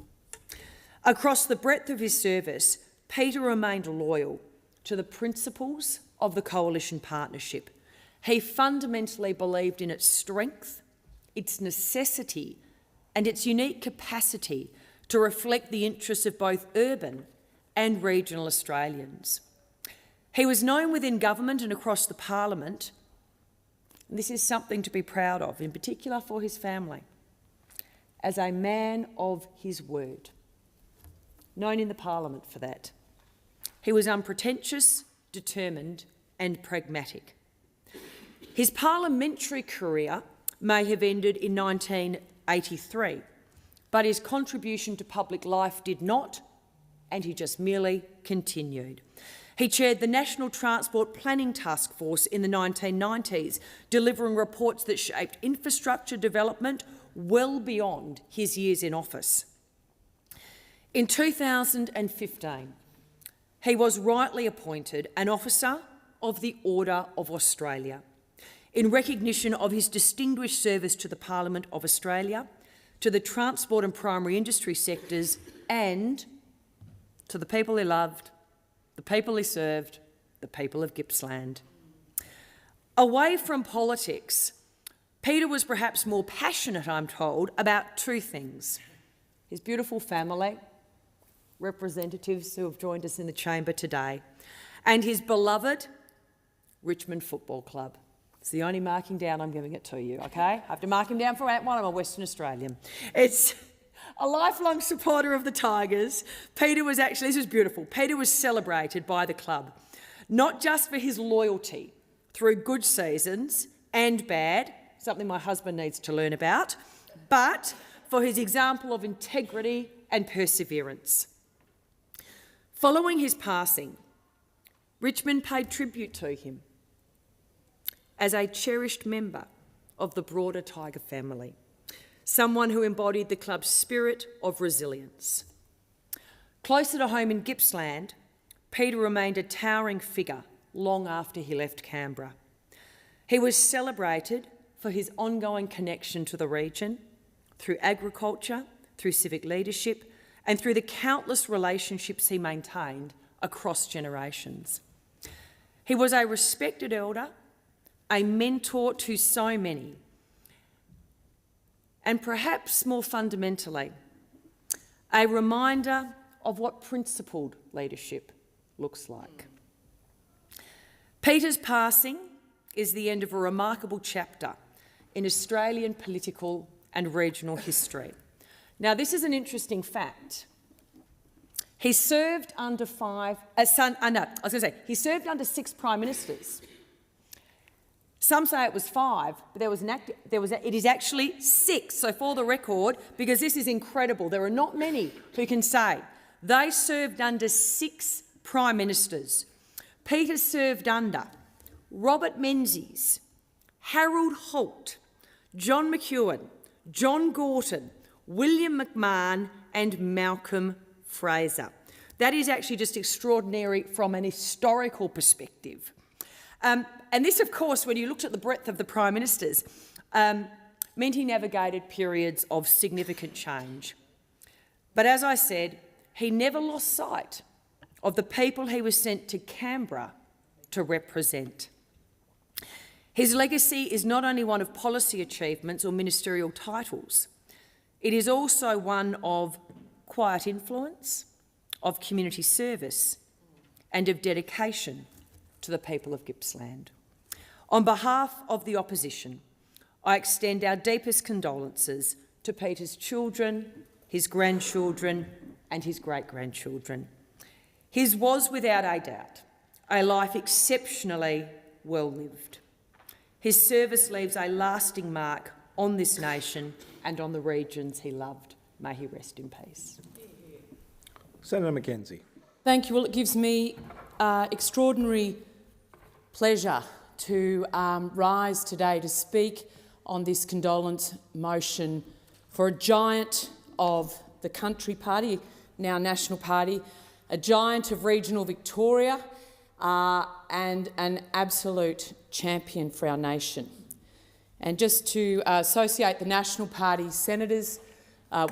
Across the breadth of his service, Peter remained loyal to the principles of the coalition partnership. He fundamentally believed in its strength, its necessity, and its unique capacity to reflect the interests of both urban and regional Australians. He was known within government and across the Parliament, and this is something to be proud of, in particular for his family, as a man of his word, known in the Parliament for that. He was unpretentious, determined and pragmatic. His parliamentary career may have ended in 1983, but his contribution to public life did not, and he just merely continued. He chaired the National Transport Planning Task Force in the 1990s, delivering reports that shaped infrastructure development well beyond his years in office. In 2015, he was rightly appointed an Officer of the Order of Australia in recognition of his distinguished service to the Parliament of Australia, to the transport and primary industry sectors, and to the people he loved, the people he served, the people of Gippsland. Away from politics, Peter was perhaps more passionate, I'm told, about two things: his beautiful family, representatives who have joined us in the chamber today, and his beloved Richmond Football Club. It's the only marking down I'm giving it to you, OK? I have to mark him down for that one. I'm a Western Australian. It's a lifelong supporter of the Tigers. Peter was actually, this was beautiful, Peter was celebrated by the club, not just for his loyalty through good seasons and bad, something my husband needs to learn about, but for his example of integrity and perseverance. Following his passing, Richmond paid tribute to him as a cherished member of the broader Tiger family, someone who embodied the club's spirit of resilience. Closer to home in Gippsland, Peter remained a towering figure long after he left Canberra. He was celebrated for his ongoing connection to the region through agriculture, through civic leadership, and through the countless relationships he maintained across generations. He was a respected elder, a mentor to so many, and perhaps more fundamentally, a reminder of what principled leadership looks like. Peter's passing is the end of a remarkable chapter in Australian political and regional history. Now, this is an interesting fact. He served under he served under 6 prime ministers. Some say it was 5, but it is actually 6. So for the record, because this is incredible, there are not many who can say they served under 6 prime ministers. Peter served under Robert Menzies, Harold Holt, John McEwen, John Gorton, William McMahon and Malcolm Fraser. That is actually just extraordinary from an historical perspective. And this, of course, when you looked at the breadth of the prime ministers, meant he navigated periods of significant change. But as I said, he never lost sight of the people he was sent to Canberra to represent. His legacy is not only one of policy achievements or ministerial titles, it is also one of quiet influence, of community service, and of dedication to the people of Gippsland. On behalf of the opposition, I extend our deepest condolences to Peter's children, his grandchildren, and his great-grandchildren. His was, without a doubt, a life exceptionally well lived. His service leaves a lasting mark on this nation and on the regions he loved. May he rest in peace. Senator Mackenzie. Thank you. Well, it gives me extraordinary pleasure to rise today to speak on this condolence motion for a giant of the country party, now National Party, a giant of regional Victoria, and an absolute champion for our nation. And just to associate the National Party senators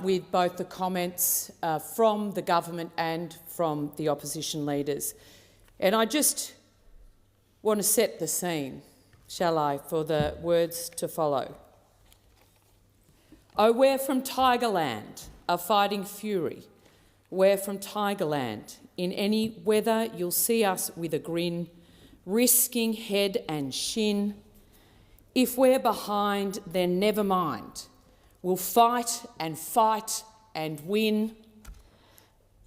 with both the comments from the government and from the opposition leaders. And I just want to set the scene, shall I, for the words to follow. Oh, we're from Tigerland, a fighting fury. We're from Tigerland. In any weather, you'll see us with a grin, risking head and shin. If we're behind, then never mind. We'll fight and win.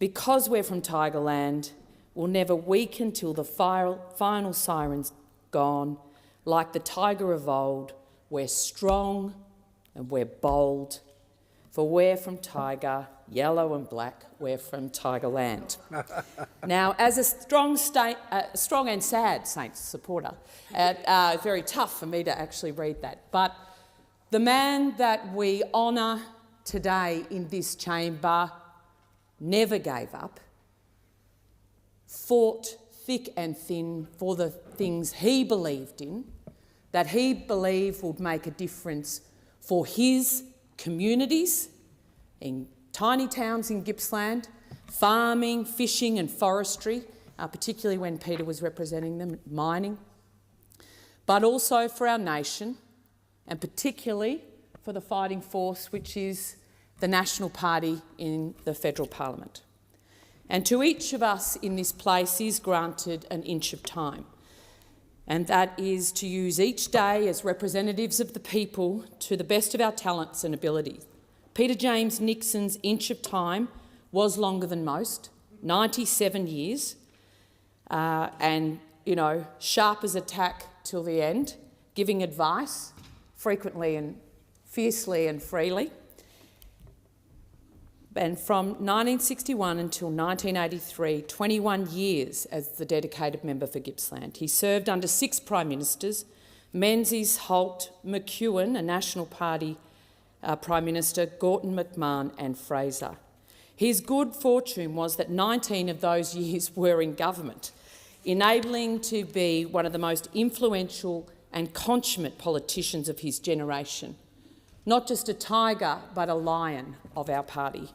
Because we're from Tigerland, we'll never weaken till the final siren's gone. Like the tiger of old, we're strong and we're bold. For we're from Tiger, yellow and black, we're from Tigerland. Now, as a strong and sad Saints supporter, it's very tough for me to actually read that. But the man that we honour today in this chamber never gave up, fought thick and thin for the things he believed in, that he believed would make a difference for his communities in tiny towns in Gippsland, farming, fishing and forestry, particularly when Peter was representing them, mining, but also for our nation and particularly for the fighting force which is the National Party in the Federal Parliament. And to each of us in this place is granted an inch of time, and that is to use each day as representatives of the people to the best of our talents and abilities. Peter James Nixon's inch of time was longer than most, 97 years, and, sharp as a tack till the end, giving advice frequently and fiercely and freely. And from 1961 until 1983, 21 years as the dedicated member for Gippsland. He served under 6 Prime Ministers, Menzies, Holt, McEwen, a National Party Prime Minister, Gorton, McMahon and Fraser. His good fortune was that 19 of those years were in government, enabling to be one of the most influential and consummate politicians of his generation. Not just a tiger, but a lion of our party.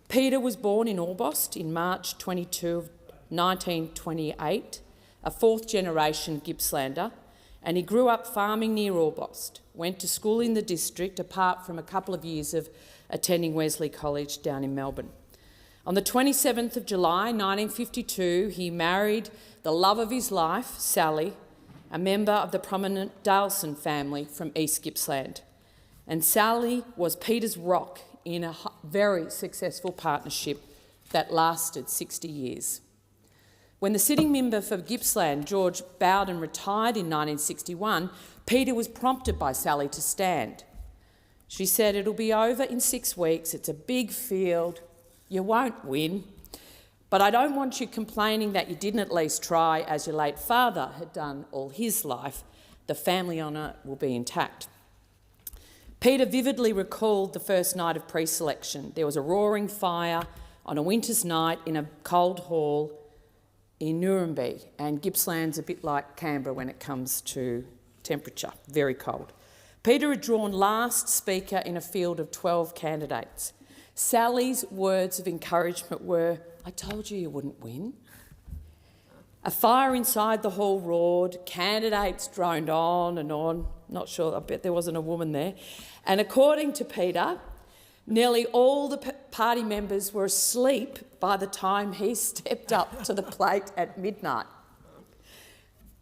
Peter was born in Orbost in March 22 of 1928, a 4th-generation Gippslander, and he grew up farming near Orbost, went to school in the district apart from a couple of years of attending Wesley College down in Melbourne. On the 27th of July 1952, he married the love of his life, Sally, a member of the prominent Daleson family from East Gippsland. And Sally was Peter's rock in a very successful partnership that lasted 60 years. When the sitting member for Gippsland, George Bowden, retired in 1961, Peter was prompted by Sally to stand. She said, "It'll be over in 6 weeks, it's a big field, you won't win, but I don't want you complaining that you didn't at least try, as your late father had done all his life. The family honour will be intact." Peter vividly recalled the first night of pre-selection. There was a roaring fire on a winter's night in a cold hall in Nuremberg, and Gippsland's a bit like Canberra when it comes to temperature, very cold. Peter had drawn last speaker in a field of 12 candidates. Sally's words of encouragement were, "I told you you wouldn't win." A fire inside the hall roared, candidates droned on and on. Not sure, I bet there wasn't a woman there. And according to Peter, nearly all the party members were asleep by the time he stepped up to the plate at midnight.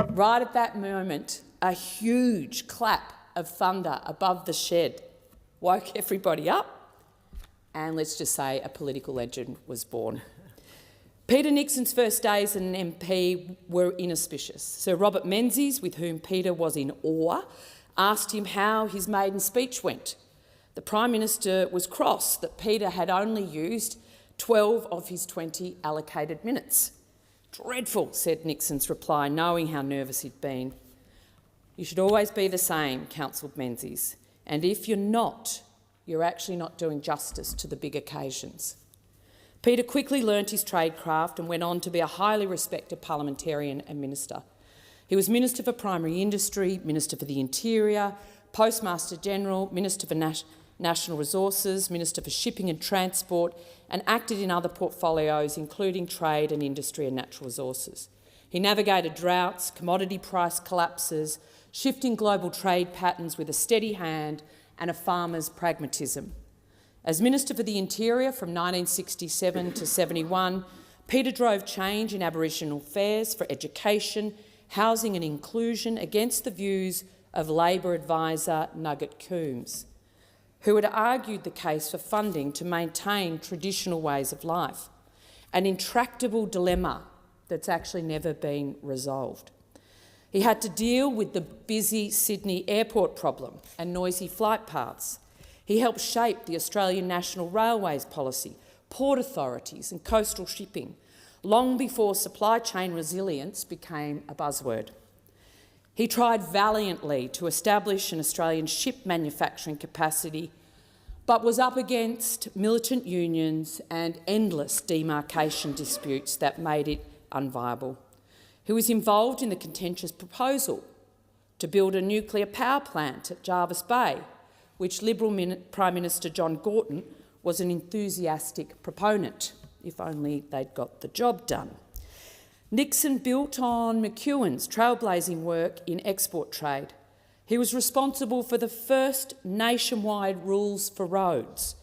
Right at that moment, a huge clap of thunder above the shed woke everybody up, and let's just say a political legend was born. Peter Nixon's first days as an MP were inauspicious. Sir Robert Menzies, with whom Peter was in awe, asked him how his maiden speech went. The Prime Minister was cross that Peter had only used 12 of his 20 allocated minutes. "Dreadful," said Nixon's reply, knowing how nervous he'd been. "You should always be the same," counselled Menzies, "and if you're not, you're actually not doing justice to the big occasions." Peter quickly learnt his tradecraft and went on to be a highly respected parliamentarian and minister. He was Minister for Primary Industry, Minister for the Interior, Postmaster General, Minister for National Resources, Minister for Shipping and Transport, and acted in other portfolios including trade and industry and natural resources. He navigated droughts, commodity price collapses, shifting global trade patterns with a steady hand and a farmer's pragmatism. As Minister for the Interior from 1967 to 71, Peter drove change in Aboriginal affairs for education, housing and inclusion against the views of Labor advisor Nugget Coombs, who had argued the case for funding to maintain traditional ways of life, an intractable dilemma that's actually never been resolved. He had to deal with the busy Sydney airport problem and noisy flight paths. He helped shape the Australian National Railways policy, port authorities and coastal shipping, long before supply chain resilience became a buzzword. He tried valiantly to establish an Australian ship manufacturing capacity, but was up against militant unions and endless demarcation disputes that made it unviable. He was involved in the contentious proposal to build a nuclear power plant at Jervis Bay, which Liberal Prime Minister John Gorton was an enthusiastic proponent, if only they'd got the job done. Nixon built on McEwen's trailblazing work in export trade. He was responsible for the first nationwide rules for roads,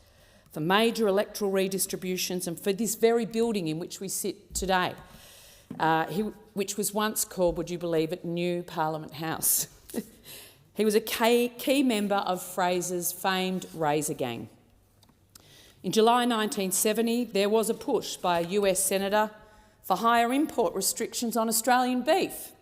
for major electoral redistributions and for this very building in which we sit today, which was once called, would you believe it, New Parliament House. He was a key member of Fraser's famed Razor Gang. In July 1970, there was a push by a US senator for higher import restrictions on Australian beef,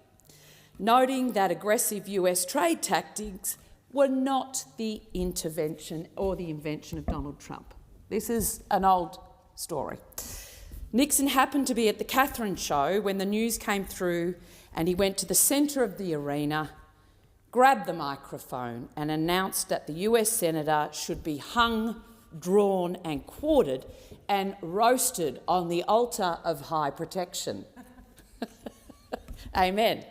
noting that aggressive US trade tactics were not the intervention or the invention of Donald Trump. This is an old story. Nixon happened to be at the Catherine show when the news came through, and he went to the centre of the arena, grabbed the microphone and announced that the US Senator should be hung, drawn and quartered and roasted on the altar of high protection. Amen.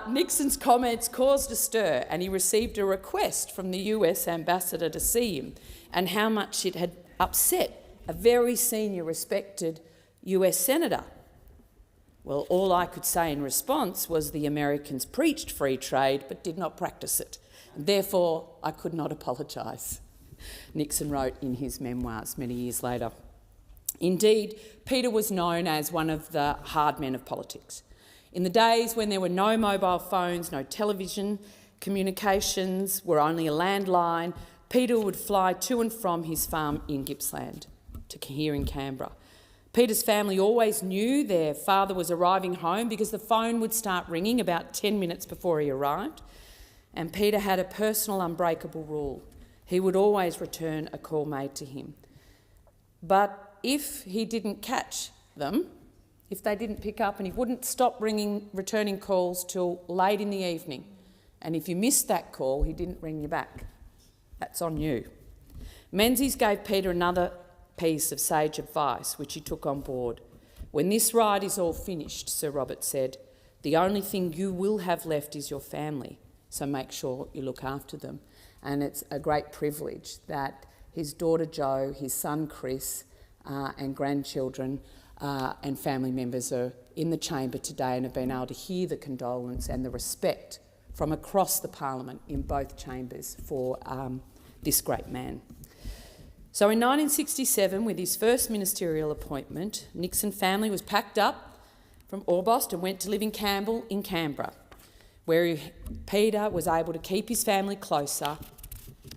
Nixon's comments caused a stir, and he received a request from the US ambassador to see him, and how much it had upset a very senior, respected US senator. Well, all I could say in response was the Americans preached free trade but did not practice it. Therefore, I could not apologise, Nixon wrote in his memoirs many years later. Indeed, Peter was known as one of the hard men of politics. In the days when there were no mobile phones, no television, communications were only a landline, Peter would fly to and from his farm in Gippsland to here in Canberra. Peter's family always knew their father was arriving home because the phone would start ringing about 10 minutes before he arrived, and Peter had a personal unbreakable rule. He would always return a call made to him. But if he didn't catch them, if they didn't pick up, and he wouldn't stop returning calls till late in the evening, and if you missed that call, he didn't ring you back. That's on you. Menzies gave Peter another piece of sage advice, which he took on board. When this ride is all finished, Sir Robert said, the only thing you will have left is your family, so make sure you look after them. And it's a great privilege that his daughter Jo, his son Chris, and grandchildren and family members are in the chamber today and have been able to hear the condolence and the respect from across the Parliament in both chambers for this great man. So in 1967, with his first ministerial appointment, Nixon family was packed up from Orbost and went to live in Campbell in Canberra, where Peter was able to keep his family closer,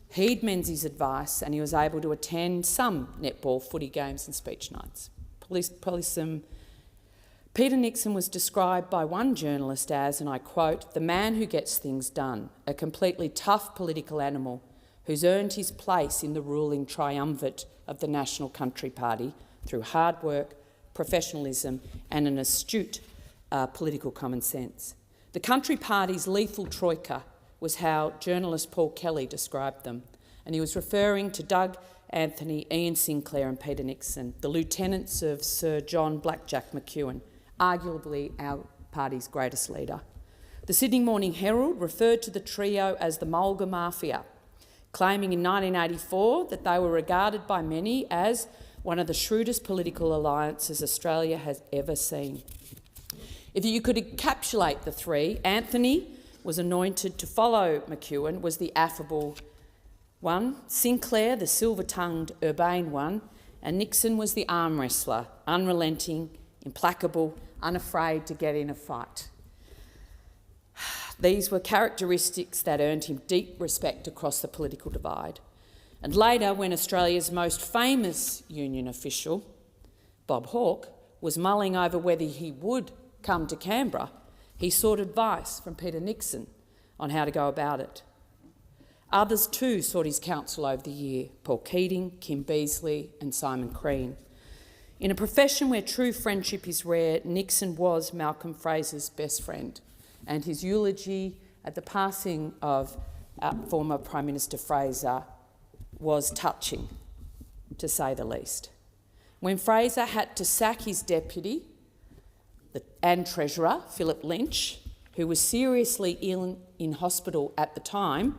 heed Menzies' advice, and he was able to attend some netball, footy games and speech nights. Peter Nixon was described by one journalist as, and I quote, the man who gets things done, a completely tough political animal who's earned his place in the ruling triumvirate of the National Country Party through hard work, professionalism and an astute political common sense. The Country Party's lethal troika was how journalist Paul Kelly described them, and he was referring to Doug Anthony, Ian Sinclair and Peter Nixon, the lieutenants of Sir John Blackjack McEwen, arguably our party's greatest leader. The Sydney Morning Herald referred to the trio as the Mulga Mafia, claiming in 1984 that they were regarded by many as one of the shrewdest political alliances Australia has ever seen. If you could encapsulate the three, Anthony was anointed to follow McEwen, was the affable one, Sinclair the silver-tongued, urbane one, and Nixon was the arm wrestler, unrelenting, implacable, unafraid to get in a fight. These were characteristics that earned him deep respect across the political divide. And later, when Australia's most famous union official, Bob Hawke, was mulling over whether he would come to Canberra, he sought advice from Peter Nixon on how to go about it. Others too sought his counsel over the year, Paul Keating, Kim Beazley and Simon Crean. In a profession where true friendship is rare, Nixon was Malcolm Fraser's best friend, and his eulogy at the passing of former Prime Minister Fraser was touching, to say the least. When Fraser had to sack his deputy and treasurer, Philip Lynch, who was seriously ill in hospital at the time,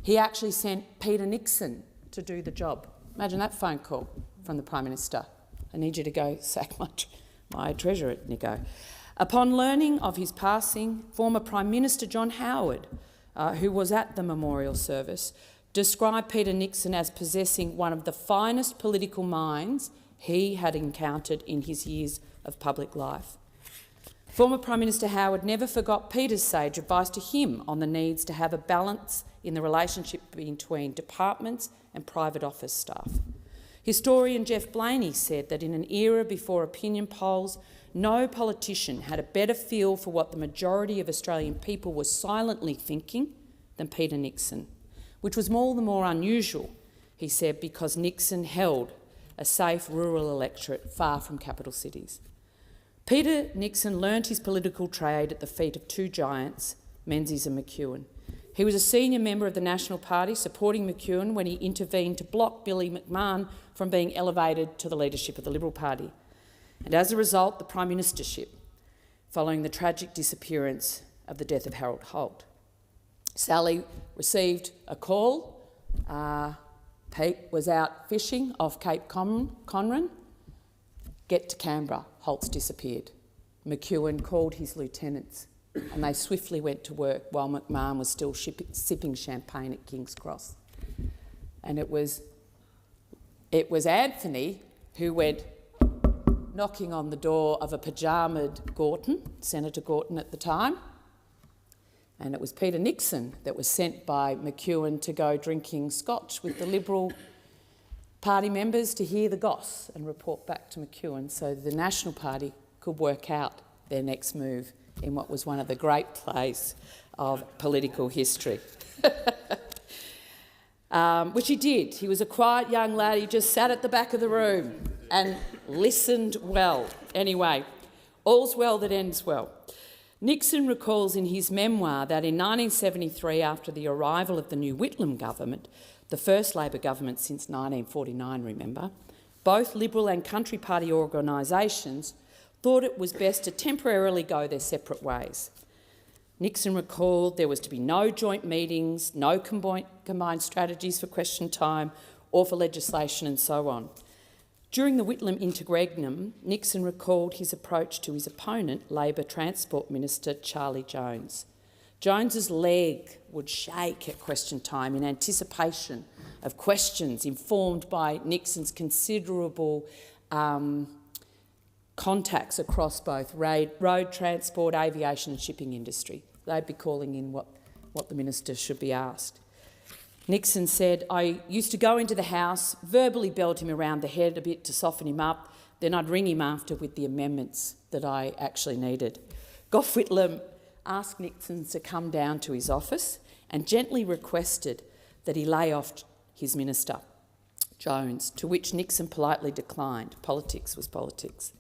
he actually sent Peter Nixon to do the job. Imagine that phone call from the Prime Minister. I need you to go sack my treasurer, Nico. Upon learning of his passing, former Prime Minister John Howard, who was at the memorial service, described Peter Nixon as possessing one of the finest political minds he had encountered in his years of public life. Former Prime Minister Howard never forgot Peter's sage advice to him on the needs to have a balance in the relationship between departments and private office staff. Historian Jeff Blaney said that in an era before opinion polls, no politician had a better feel for what the majority of Australian people were silently thinking than Peter Nixon, which was all the more unusual, he said, because Nixon held a safe rural electorate far from capital cities. Peter Nixon learnt his political trade at the feet of two giants, Menzies and McEwen. He was a senior member of the National Party, supporting McEwen when he intervened to block Billy McMahon from being elevated to the leadership of the Liberal Party, and as a result, the Prime Ministership, following the tragic disappearance of the death of Harold Holt. Sally received a call. Pete was out fishing off Cape Conran. Get to Canberra. Holt's disappeared. McEwen called his lieutenants and they swiftly went to work while McMahon was still sipping champagne at King's Cross. And it was Anthony who went knocking on the door of a pyjamaed Gorton, Senator Gorton at the time, and it was Peter Nixon that was sent by McEwen to go drinking scotch with the Liberal Party members to hear the goss and report back to McEwen so the National Party could work out their next move in what was one of the great plays of political history. Which he did. He was a quiet young lad. He just sat at the back of the room and listened well. Anyway, all's well that ends well. Nixon recalls in his memoir that in 1973, after the arrival of the new Whitlam government, the first Labor government since 1949, remember, both Liberal and Country Party organisations thought it was best to temporarily go their separate ways. Nixon recalled there was to be no joint meetings, no combined strategies for question time or for legislation and so on. During the Whitlam interregnum, Nixon recalled his approach to his opponent, Labor Transport Minister Charlie Jones. Jones's leg would shake at question time in anticipation of questions informed by Nixon's considerable contacts across both road transport, aviation and shipping industry. They'd be calling in what the minister should be asked. Nixon said, I used to go into the House, verbally belt him around the head a bit to soften him up, then I'd ring him after with the amendments that I actually needed. Gough Whitlam asked Nixon to come down to his office and gently requested that he lay off his minister, Jones, to which Nixon politely declined. Politics was politics.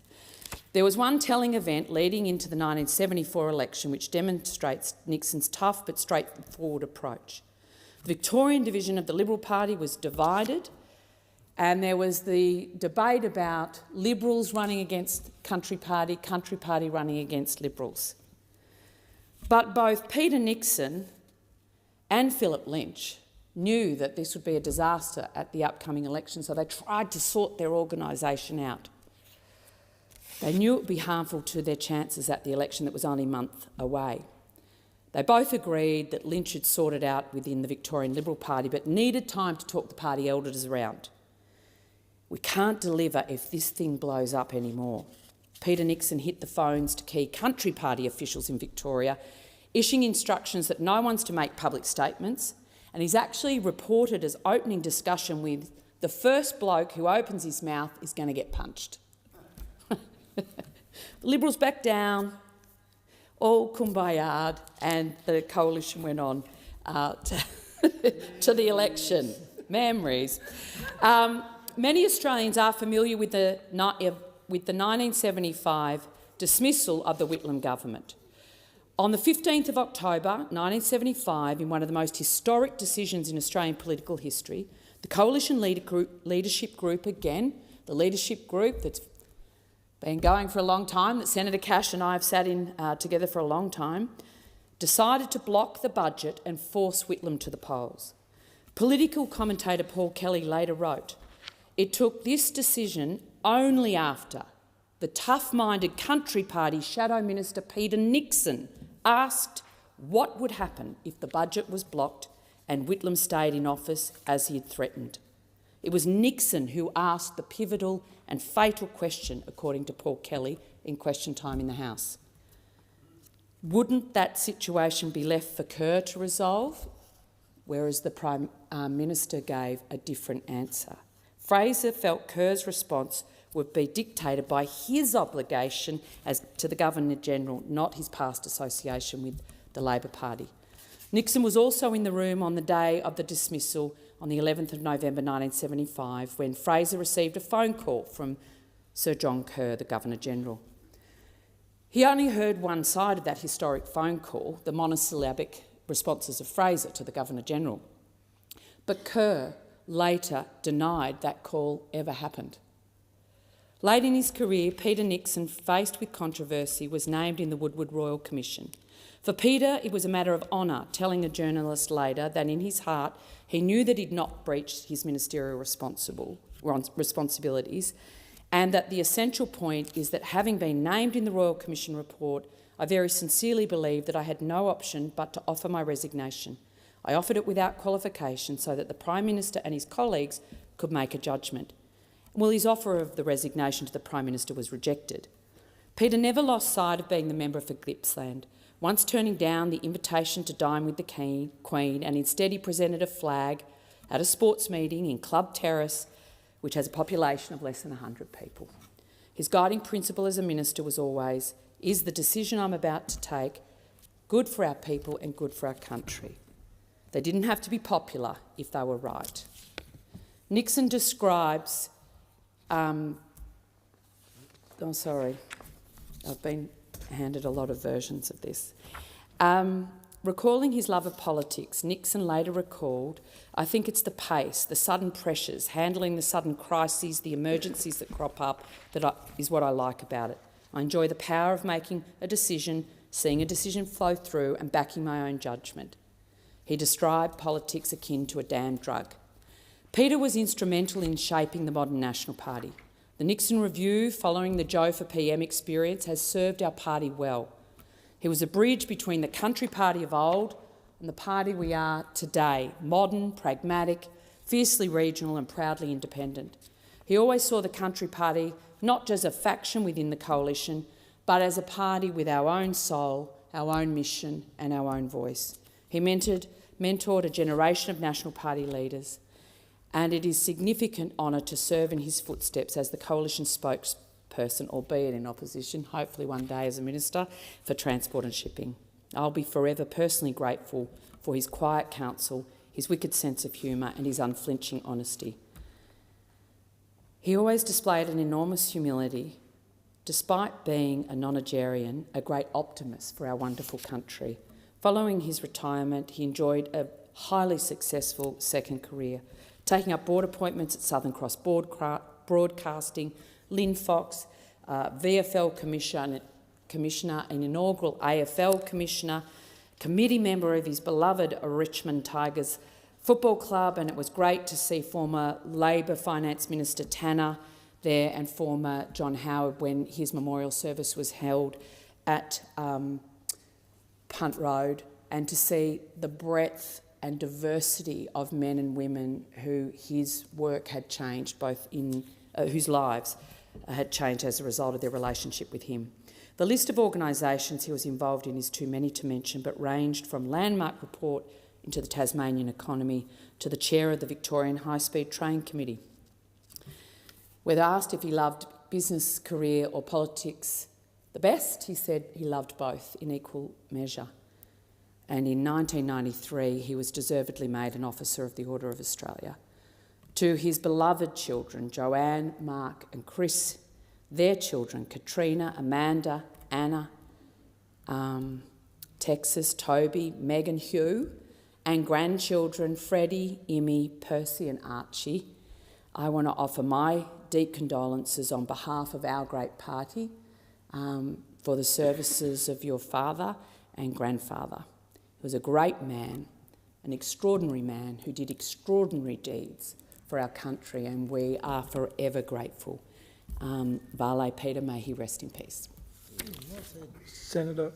There was one telling event leading into the 1974 election which demonstrates Nixon's tough but straightforward approach. The Victorian division of the Liberal Party was divided and there was the debate about Liberals running against Country Party running against Liberals. But both Peter Nixon and Philip Lynch knew that this would be a disaster at the upcoming election, so they tried to sort their organisation out. They knew it would be harmful to their chances at the election that was only a month away. They both agreed that Lynch had sorted out within the Victorian Liberal Party but needed time to talk the party elders around. We can't deliver if this thing blows up anymore. Peter Nixon hit the phones to key Country Party officials in Victoria, issuing instructions that no one's to make public statements, and he's actually reported as opening discussion with the first bloke who opens his mouth is going to get punched. The Liberals backed down, all kumbaya, and the coalition went on to the election. Memories. Many Australians are familiar with the 1975 dismissal of the Whitlam government. On the 15th of October 1975, in one of the most historic decisions in Australian political history, the coalition leadership group again, the leadership group that's been going for a long time, that Senator Cash and I have sat in together for a long time, decided to block the budget and force Whitlam to the polls. Political commentator Paul Kelly later wrote, "It took this decision only after the tough-minded Country Party Shadow Minister Peter Nixon asked what would happen if the budget was blocked and Whitlam stayed in office as he had threatened. It was Nixon who asked the pivotal and fatal question, according to Paul Kelly, in question time in the House. Wouldn't that situation be left for Kerr to resolve?" Whereas the Prime Minister gave a different answer. Fraser felt Kerr's response would be dictated by his obligation as to the Governor-General, not his past association with the Labor Party. Nixon was also in the room on the day of the dismissal on the 11th of November 1975 when Fraser received a phone call from Sir John Kerr, the Governor-General. He only heard one side of that historic phone call, the monosyllabic responses of Fraser to the Governor-General. But Kerr later denied that call ever happened. Late in his career, Peter Nixon, faced with controversy, was named in the Woodward Royal Commission. For Peter, it was a matter of honour, telling a journalist later that in his heart he knew that he'd not breached his ministerial responsibilities, and that the essential point is that, having been named in the Royal Commission report, I very sincerely believe that I had no option but to offer my resignation. I offered it without qualification so that the Prime Minister and his colleagues could make a judgment. Well, his offer of the resignation to the Prime Minister was rejected. Peter never lost sight of being the member for Gippsland, once turning down the invitation to dine with the Queen, and instead he presented a flag at a sports meeting in Club Terrace, which has a population of less than 100 people. His guiding principle as a minister was always, is the decision I'm about to take good for our people and good for our country? They didn't have to be popular if they were right. Nixon describes... I've been handed a lot of versions of this. Recalling his love of politics, Nixon later recalled, I think it's the pace, the sudden pressures, handling the sudden crises, the emergencies that crop up is what I like about it. I enjoy the power of making a decision, seeing a decision flow through and backing my own judgment. He described politics akin to a damn drug. Peter was instrumental in shaping the modern National Party. The Nixon Review, following the Joe for PM experience, has served our party well. He was a bridge between the country party of old and the party we are today, modern, pragmatic, fiercely regional and proudly independent. He always saw the country party not just a faction within the coalition, but as a party with our own soul, our own mission and our own voice. He mentored a generation of National Party leaders, and it is a significant honour to serve in his footsteps as the coalition spokesperson, albeit in opposition, hopefully one day as a minister, for transport and shipping. I'll be forever personally grateful for his quiet counsel, his wicked sense of humour and his unflinching honesty. He always displayed an enormous humility, despite being a nonagerian, a great optimist for our wonderful country. Following his retirement, he enjoyed a highly successful second career, taking up board appointments at Southern Cross Broadcasting, Lynn Fox, VFL Commissioner, an inaugural AFL Commissioner, committee member of his beloved Richmond Tigers Football Club, and it was great to see former Labor Finance Minister Tanner there and former John Howard when his memorial service was held at Punt Road, and to see the breadth and diversity of men and women who his work had changed, both in whose lives had changed as a result of their relationship with him. The list of organisations he was involved in is too many to mention, but ranged from Landmark Report into the Tasmanian economy to the chair of the Victorian High Speed Train Committee. When asked if he loved business, career or politics the best, he said he loved both in equal measure. And in 1993, he was deservedly made an Officer of the Order of Australia. To his beloved children, Joanne, Mark and Chris, their children, Katrina, Amanda, Anna, Texas, Toby, Megan, Hugh, and grandchildren, Freddie, Emmy, Percy and Archie, I want to offer my deep condolences on behalf of our great party for the services of your father and grandfather. He was a great man, an extraordinary man who did extraordinary deeds for our country, and we are forever grateful. Vale Peter, may he rest in peace. Senator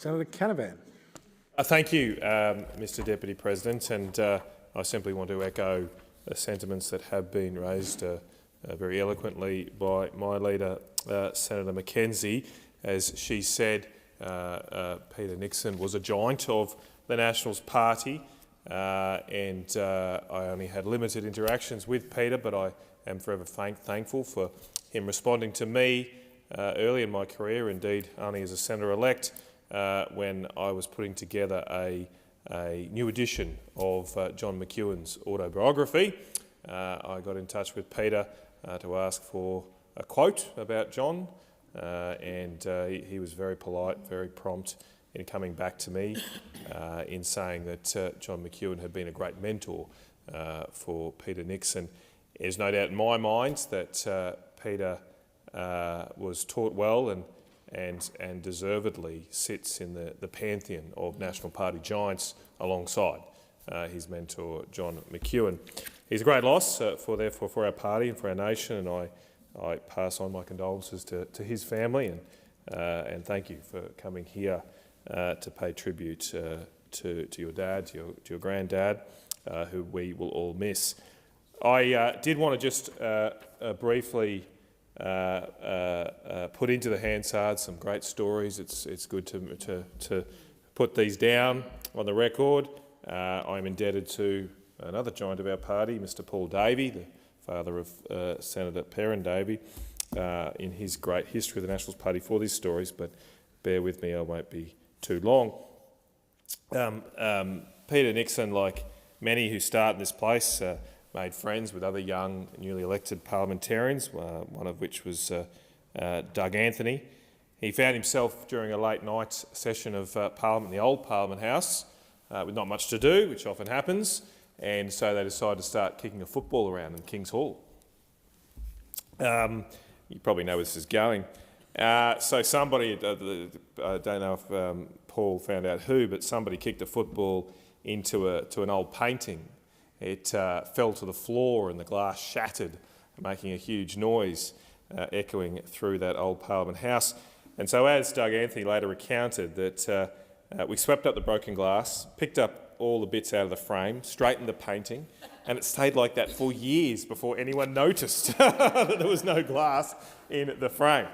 Canavan. Thank you, Mr Deputy President, and I simply want to echo the sentiments that have been raised very eloquently by my leader, Senator Mackenzie. As she said, Peter Nixon was a giant of the Nationals Party, and I only had limited interactions with Peter, but I am forever thankful for him responding to me early in my career, indeed only as a senator-elect, when I was putting together a new edition of John McEwen's autobiography. I got in touch with Peter to ask for a quote about John, and he was very polite, very prompt in coming back to me in saying that John McEwen had been a great mentor for Peter Nixon. There's no doubt in my mind that Peter was taught well and deservedly sits in the pantheon of National Party giants alongside his mentor John McEwen. He's a great loss for our party and for our nation, and I pass on my condolences to his family and thank you for coming here to pay tribute to your dad, to your granddad, who we will all miss. I did want to just briefly put into the Hansard some great stories. It's good to put these down on the record. I'm indebted to another giant of our party, Mr. Paul Davey, the father of Senator Perrin Davey, in his great history of the Nationals Party for these stories, but bear with me, I won't be too long. Peter Nixon, like many who start in this place, made friends with other young, newly elected parliamentarians, one of which was Doug Anthony. He found himself during a late night session of Parliament, the old Parliament House, with not much to do, which often happens, and so they decided to start kicking a football around in King's Hall. You probably know where this is going. So somebody, I don't know if Paul found out who, but somebody kicked a football into an old painting. It fell to the floor and the glass shattered, making a huge noise echoing through that old Parliament House. And so, as Doug Anthony later recounted, that we swept up the broken glass, picked up all the bits out of the frame, straightened the painting, and it stayed like that for years before anyone noticed that there was no glass in the frame.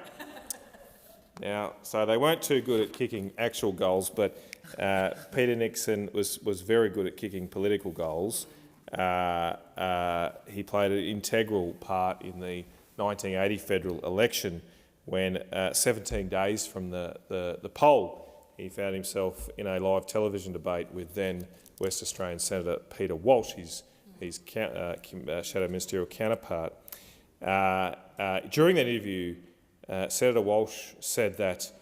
Now, so they weren't too good at kicking actual goals, but Peter Nixon was very good at kicking political goals. He played an integral part in the 1980 federal election when 17 days from the poll, he found himself in a live television debate with then West Australian Senator Peter Walsh, his shadow ministerial counterpart. During that interview, Senator Walsh said that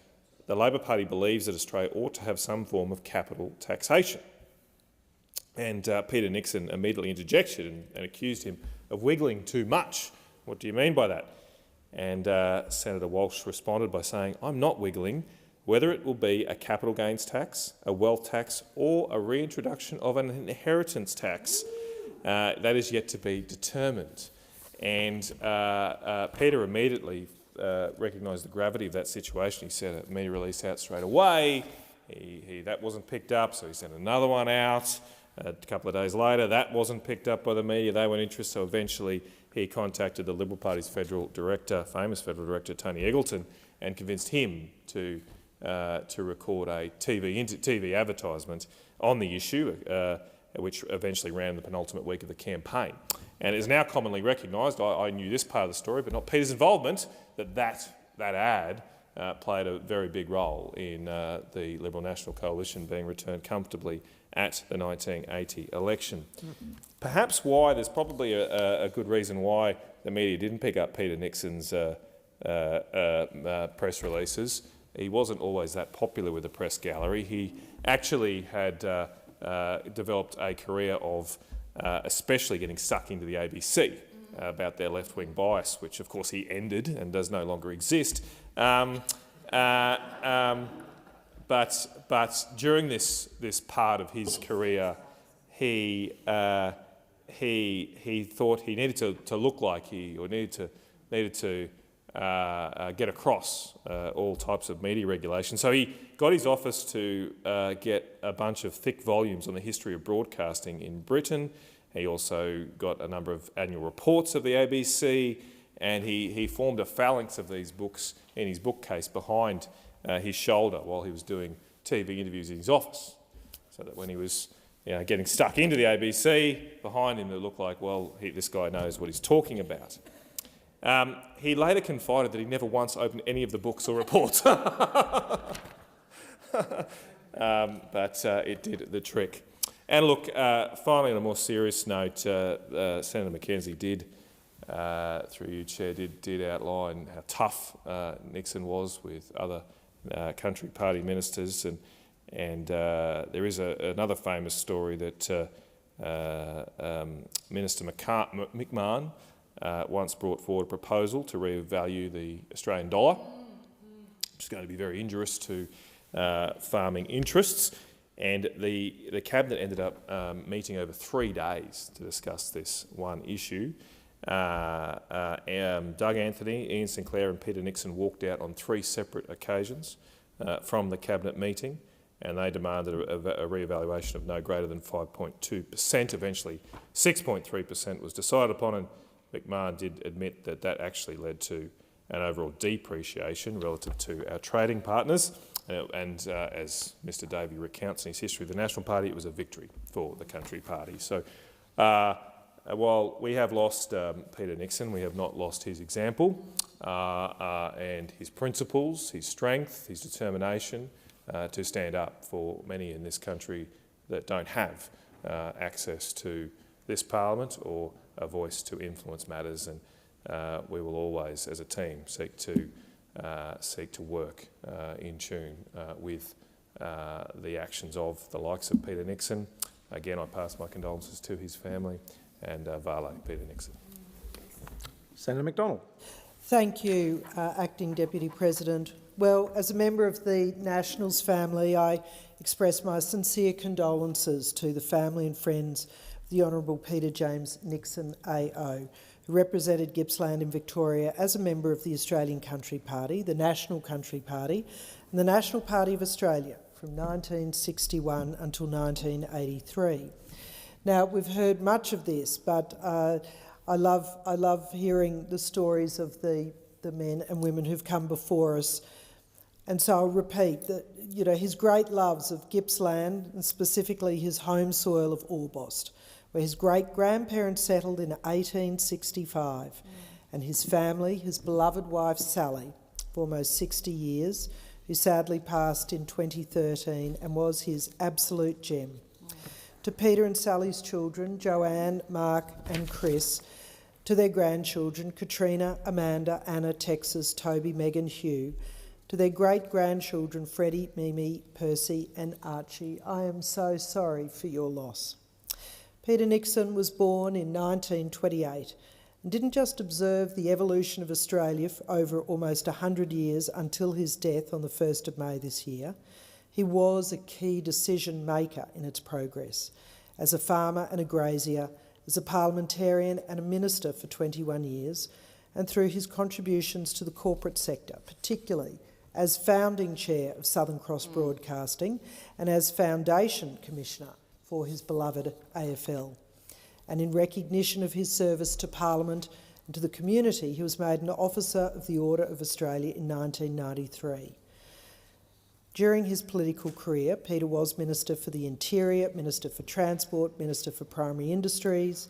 the Labor Party believes that Australia ought to have some form of capital taxation. And Peter Nixon immediately interjected and accused him of wiggling too much. What do you mean by that? And Senator Walsh responded by saying, "I'm not wiggling. Whether it will be a capital gains tax, a wealth tax, or a reintroduction of an inheritance tax, that is yet to be determined." And Peter immediately recognised the gravity of that situation. He sent a media release out straight away. That wasn't picked up, so he sent another one out. A couple of days later, that wasn't picked up by the media. They weren't interested, so eventually he contacted the Liberal Party's federal director, famous federal director, Tony Eggleton, and convinced him to record a TV advertisement on the issue, which eventually ran the penultimate week of the campaign. And it is now commonly recognised, I knew this part of the story, but not Peter's involvement, that ad played a very big role in the Liberal National Coalition being returned comfortably at the 1980 election. Perhaps why, there's probably a good reason why the media didn't pick up Peter Nixon's press releases. He wasn't always that popular with the press gallery. He actually had developed a career of especially getting stuck into the ABC about their left-wing bias, which of course he ended and does no longer exist. But during this part of his career, he thought he needed to look like needed to get across all types of media regulation. So he got his office to get a bunch of thick volumes on the history of broadcasting in Britain. He also got a number of annual reports of the ABC, and he formed a phalanx of these books in his bookcase behind his shoulder while he was doing TV interviews in his office, so that when he was getting stuck into the ABC, behind him it looked like, well, this guy knows what he's talking about. He later confided that he never once opened any of the books or reports. but it did the trick. And look, finally, on a more serious note, Senator Mackenzie did, through you, Chair, did outline how tough Nixon was with other country party ministers, and there is another famous story that Minister McMahon once brought forward a proposal to revalue the Australian dollar, which is going to be very injurious to farming interests. And the Cabinet ended up meeting over 3 days to discuss this one issue. Doug Anthony, Ian Sinclair and Peter Nixon walked out on 3 separate occasions from the Cabinet meeting, and they demanded a re-evaluation of no greater than 5.2%. Eventually 6.3% was decided upon, and McMahon did admit that that actually led to an overall depreciation relative to our trading partners. And as Mr Davey recounts in his history of the National Party, it was a victory for the country party. So while we have lost Peter Nixon, we have not lost his example and his principles, his strength, his determination to stand up for many in this country that don't have access to this Parliament or a voice to influence matters. And we will always, as a team, seek to work in tune with the actions of the likes of Peter Nixon. Again, I pass my condolences to his family and Vale Peter Nixon. Senator McDonald. Thank you, Acting Deputy President. Well, as a member of the Nationals family, I express my sincere condolences to the family and friends of the Honourable Peter James Nixon AO, who represented Gippsland in Victoria as a member of the Australian Country Party, the National Country Party, and the National Party of Australia from 1961 until 1983. Now, we've heard much of this, but I love hearing the stories of the men and women who've come before us. And so I'll repeat that, you know, his great loves of Gippsland, and specifically his home soil of Orbost, where his great-grandparents settled in 1865, and his family, his beloved wife Sally, for almost 60 years, who sadly passed in 2013 and was his absolute gem. To Peter and Sally's children, Joanne, Mark and Chris, to their grandchildren, Katrina, Amanda, Anna, Texas, Toby, Megan, Hugh, to their great-grandchildren, Freddie, Mimi, Percy and Archie, I am so sorry for your loss. Peter Nixon was born in 1928 and didn't just observe the evolution of Australia for over almost 100 years until his death on the 1st of May this year. He was a key decision maker in its progress. As a farmer and a grazier, as a parliamentarian and a minister for 21 years, and through his contributions to the corporate sector, particularly as founding chair of Southern Cross Broadcasting and as Foundation Commissioner for his beloved AFL. And in recognition of his service to Parliament and to the community, he was made an Officer of the Order of Australia in 1993. During his political career, Peter was Minister for the Interior, Minister for Transport, Minister for Primary Industries.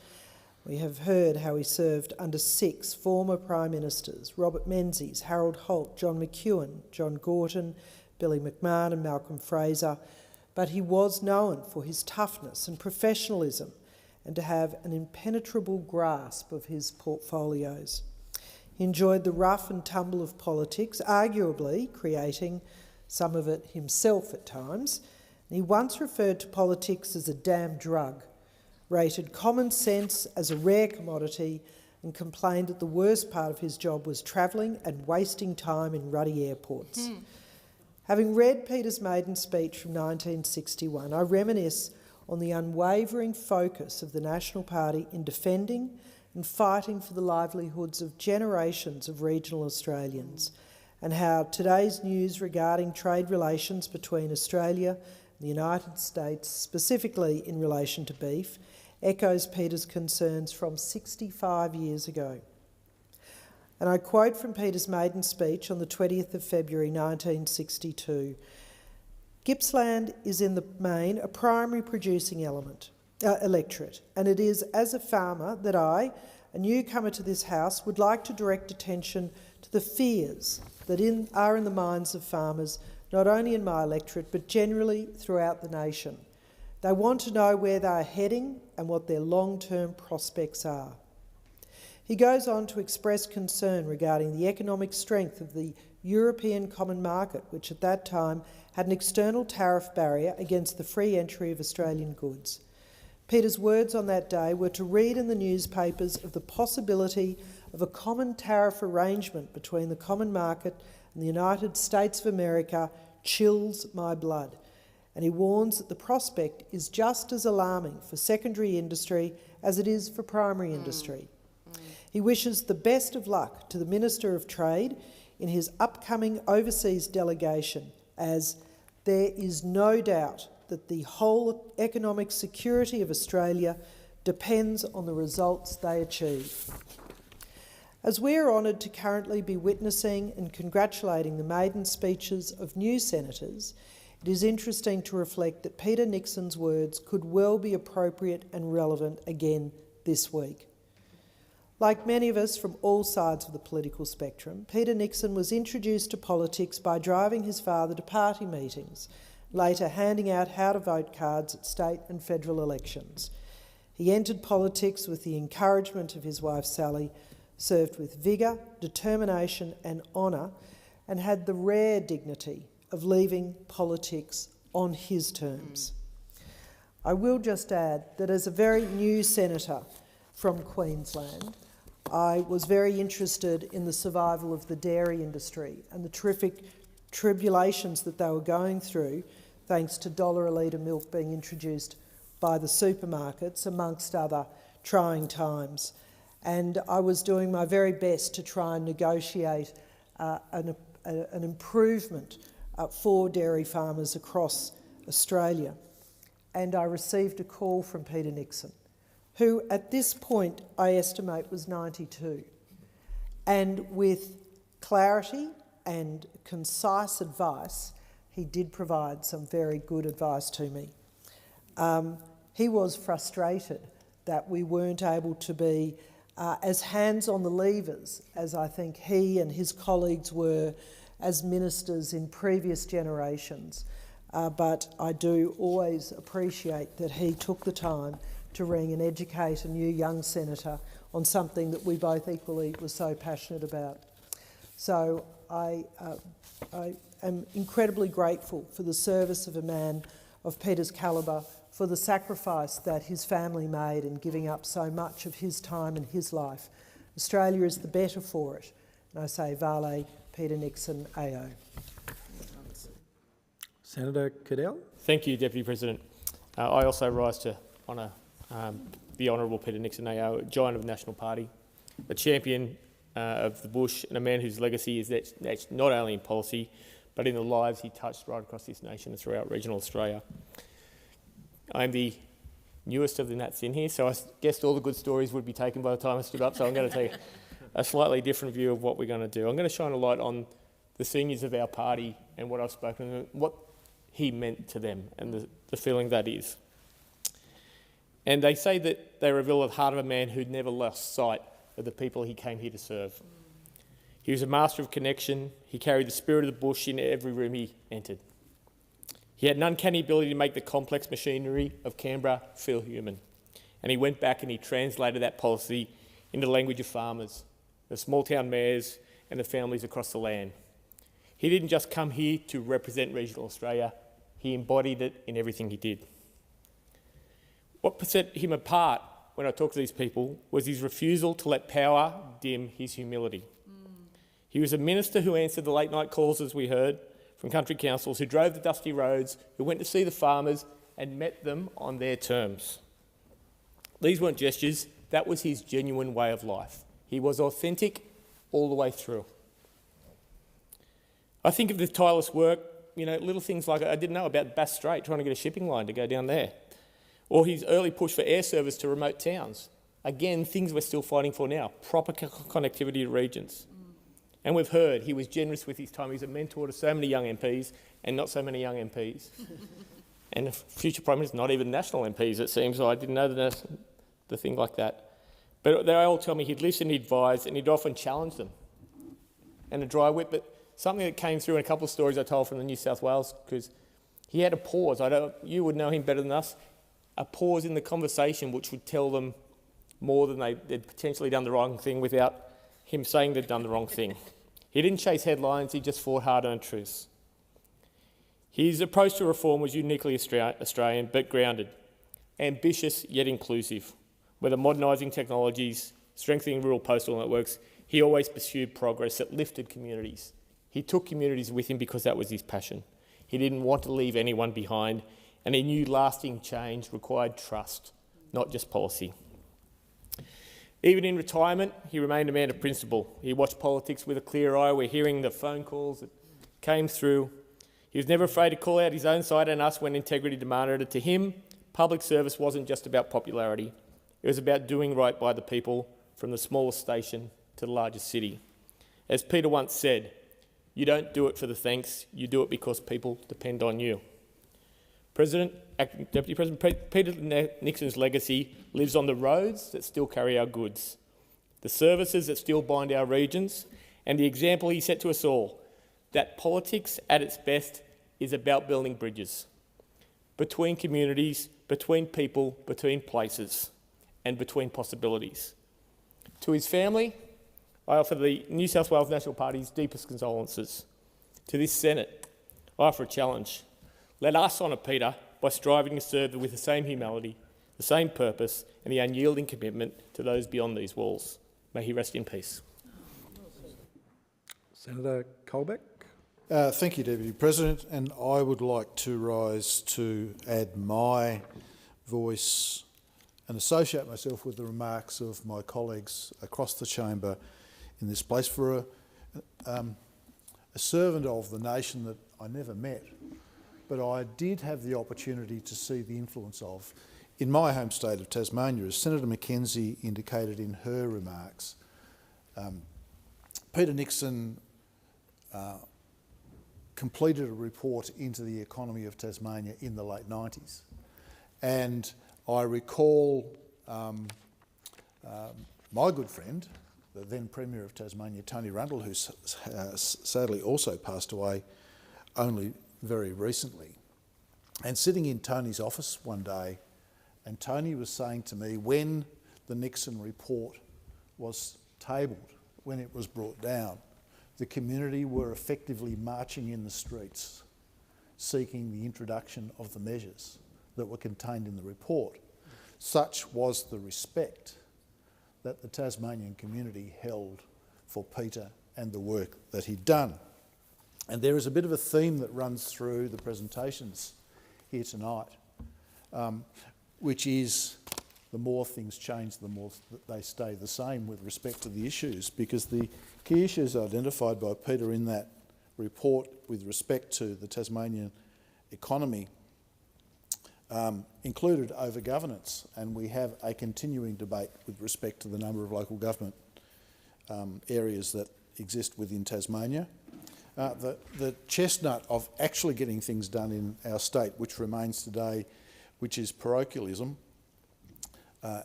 We have heard how he served under 6 former Prime Ministers, Robert Menzies, Harold Holt, John McEwen, John Gorton, Billy McMahon and Malcolm Fraser, but he was known for his toughness and professionalism and to have an impenetrable grasp of his portfolios. He enjoyed the rough and tumble of politics, arguably creating some of it himself at times. And he once referred to politics as a damn drug, rated common sense as a rare commodity, and complained that the worst part of his job was travelling and wasting time in ruddy airports. Having read Peter's maiden speech from 1961, I reminisce on the unwavering focus of the National Party in defending and fighting for the livelihoods of generations of regional Australians, and how today's news regarding trade relations between Australia and the United States, specifically in relation to beef, echoes Peter's concerns from 65 years ago. And I quote from Peter's maiden speech on the 20th of February 1962, "Gippsland is in the main a primary producing electorate, and it is as a farmer that I, a newcomer to this House, would like to direct attention to the fears that are in the minds of farmers not only in my electorate but generally throughout the nation. They want to know where they are heading and what their long-term prospects are. He goes on to express concern regarding the economic strength of the European Common Market, which at that time had an external tariff barrier against the free entry of Australian goods. Peter's words on that day were to read in the newspapers of the possibility of a common tariff arrangement between the Common Market and the United States of America chills my blood. And he warns that the prospect is just as alarming for secondary industry as it is for primary industry. He wishes the best of luck to the Minister of Trade in his upcoming overseas delegation, as there is no doubt that the whole economic security of Australia depends on the results they achieve. As we are honoured to currently be witnessing and congratulating the maiden speeches of new senators, it is interesting to reflect that Peter Nixon's words could well be appropriate and relevant again this week. Like many of us from all sides of the political spectrum, Peter Nixon was introduced to politics by driving his father to party meetings, later handing out how-to-vote cards at state and federal elections. He entered politics with the encouragement of his wife Sally, served with vigour, determination and honour, and had the rare dignity of leaving politics on his terms. I will just add that as a very new senator from Queensland, I was very interested in the survival of the dairy industry and the terrific tribulations that they were going through, thanks to $1 a litre milk being introduced by the supermarkets, amongst other trying times. And I was doing my very best to try and negotiate an improvement for dairy farmers across Australia. And I received a call from Peter Nixon, who at this point I estimate was 92. And with clarity and concise advice, he did provide some very good advice to me. He was frustrated that we weren't able to be as hands on the levers as I think he and his colleagues were as ministers in previous generations. But I do always appreciate that he took the time to ring and educate a new young senator on something that we both equally were so passionate about. So I am incredibly grateful for the service of a man of Peter's calibre, for the sacrifice that his family made in giving up so much of his time and his life. Australia is the better for it. And I say, Vale, Peter Nixon, AO. Senator Cadell. Thank you, Deputy President. I also rise to honour the Honourable Peter Nixon AO, a giant of the National Party, a champion of the bush, and a man whose legacy is that's not only in policy, but in the lives he touched right across this nation and throughout regional Australia. I'm the newest of the Nats in here, so I guessed all the good stories would be taken by the time I stood up, so I'm going to take a slightly different view of what we're going to do. I'm going to shine a light on the seniors of our party and what I've spoken to them, what he meant to them and the feeling that is. And they say that they reveal the heart of a man who'd never lost sight of the people he came here to serve. He was a master of connection. He carried the spirit of the bush in every room he entered. He had an uncanny ability to make the complex machinery of Canberra feel human. And he went back and he translated that policy into the language of farmers, the small town mayors and the families across the land. He didn't just come here to represent regional Australia, he embodied it in everything he did. What set him apart when I talked to these people was his refusal to let power dim his humility. He was a minister who answered the late night calls, as we heard, from country councils, who drove the dusty roads, who went to see the farmers and met them on their terms. These weren't gestures, that was his genuine way of life. He was authentic all the way through. I think of the tireless work, little things like I didn't know about Bass Strait, trying to get a shipping line to go down there. Or his early push for air service to remote towns. Again, things we're still fighting for now, proper connectivity to regions. And we've heard he was generous with his time. He's a mentor to so many young MPs and not so many young MPs. And the future Prime Minister, not even national MPs, it seems. I didn't know the thing like that. But they all tell me he'd listen, he'd advise, and he'd often challenge them. And a dry whip, but something that came through in a couple of stories I told from the New South Wales, because he had a pause. You would know him better than us. A pause in the conversation which would tell them more than they'd potentially done the wrong thing without him saying they'd done the wrong thing. He didn't chase headlines, he just fought hard-earned truths. His approach to reform was uniquely Australian, but grounded, ambitious yet inclusive. Whether modernising technologies, strengthening rural postal networks, he always pursued progress that lifted communities. He took communities with him because that was his passion. He didn't want to leave anyone behind, and he knew lasting change required trust, not just policy. Even in retirement, he remained a man of principle. He watched politics with a clear eye. We're hearing the phone calls that came through. He was never afraid to call out his own side and us when integrity demanded it. To him, public service wasn't just about popularity. It was about doing right by the people, from the smallest station to the largest city. As Peter once said, you don't do it for the thanks, you do it because people depend on you. Deputy President, Peter Nixon's legacy lives on the roads that still carry our goods, the services that still bind our regions, and the example he set to us all, that politics at its best is about building bridges between communities, between people, between places, and between possibilities. To his family, I offer the New South Wales National Party's deepest condolences. To this Senate, I offer a challenge. Let us honour Peter by striving to serve with the same humility, the same purpose, and the unyielding commitment to those beyond these walls. May he rest in peace. Senator Colbeck. Thank you, Deputy President, and I would like to rise to add my voice and associate myself with the remarks of my colleagues across the chamber in this place for a servant of the nation that I never met, but I did have the opportunity to see the influence of in my home state of Tasmania, as Senator Mackenzie indicated in her remarks. Peter Nixon completed a report into the economy of Tasmania in the late 90s. And I recall my good friend, the then Premier of Tasmania, Tony Rundle, who sadly also passed away only very recently, and sitting in Tony's office one day, and Tony was saying to me, when the Nixon report was tabled, when it was brought down, the community were effectively marching in the streets seeking the introduction of the measures that were contained in the report. Such was the respect that the Tasmanian community held for Peter and the work that he'd done. And there is a bit of a theme that runs through the presentations here tonight, which is the more things change, the more they stay the same with respect to the issues, because the key issues identified by Peter in that report with respect to the Tasmanian economy included over-governance, and we have a continuing debate with respect to the number of local government areas that exist within Tasmania. The chestnut of actually getting things done in our state, which remains today, which is parochialism,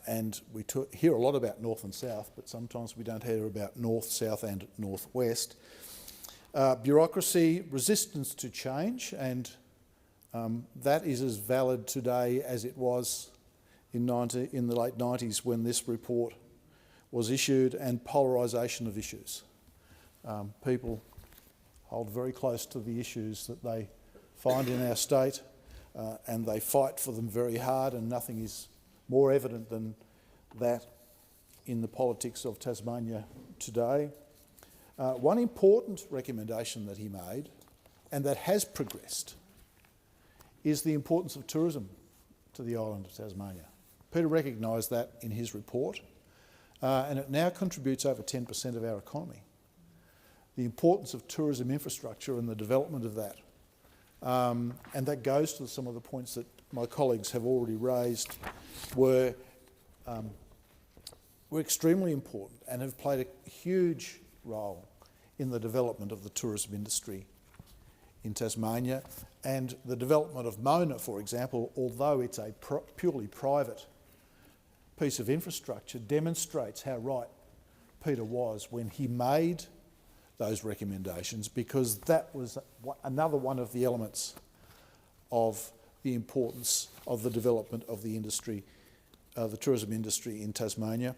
and we hear a lot about north and south, but sometimes we don't hear about north, south and northwest. Bureaucracy, resistance to change, and that is as valid today as it was in the late 90s when this report was issued, and polarisation of issues. People hold very close to the issues that they find in our state, and they fight for them very hard, and nothing is more evident than that in the politics of Tasmania today. One important recommendation that he made, and that has progressed, is the importance of tourism to the island of Tasmania. Peter recognised that in his report, and it now contributes over 10% of our economy. The importance of tourism infrastructure and the development of that. And that goes to some of the points that my colleagues have already raised, were extremely important and have played a huge role in the development of the tourism industry in Tasmania, and the development of Mona, for example, although it's a purely private piece of infrastructure, demonstrates how right Peter was when he made those recommendations, because that was another one of the elements of the importance of the development of the industry, the tourism industry in Tasmania.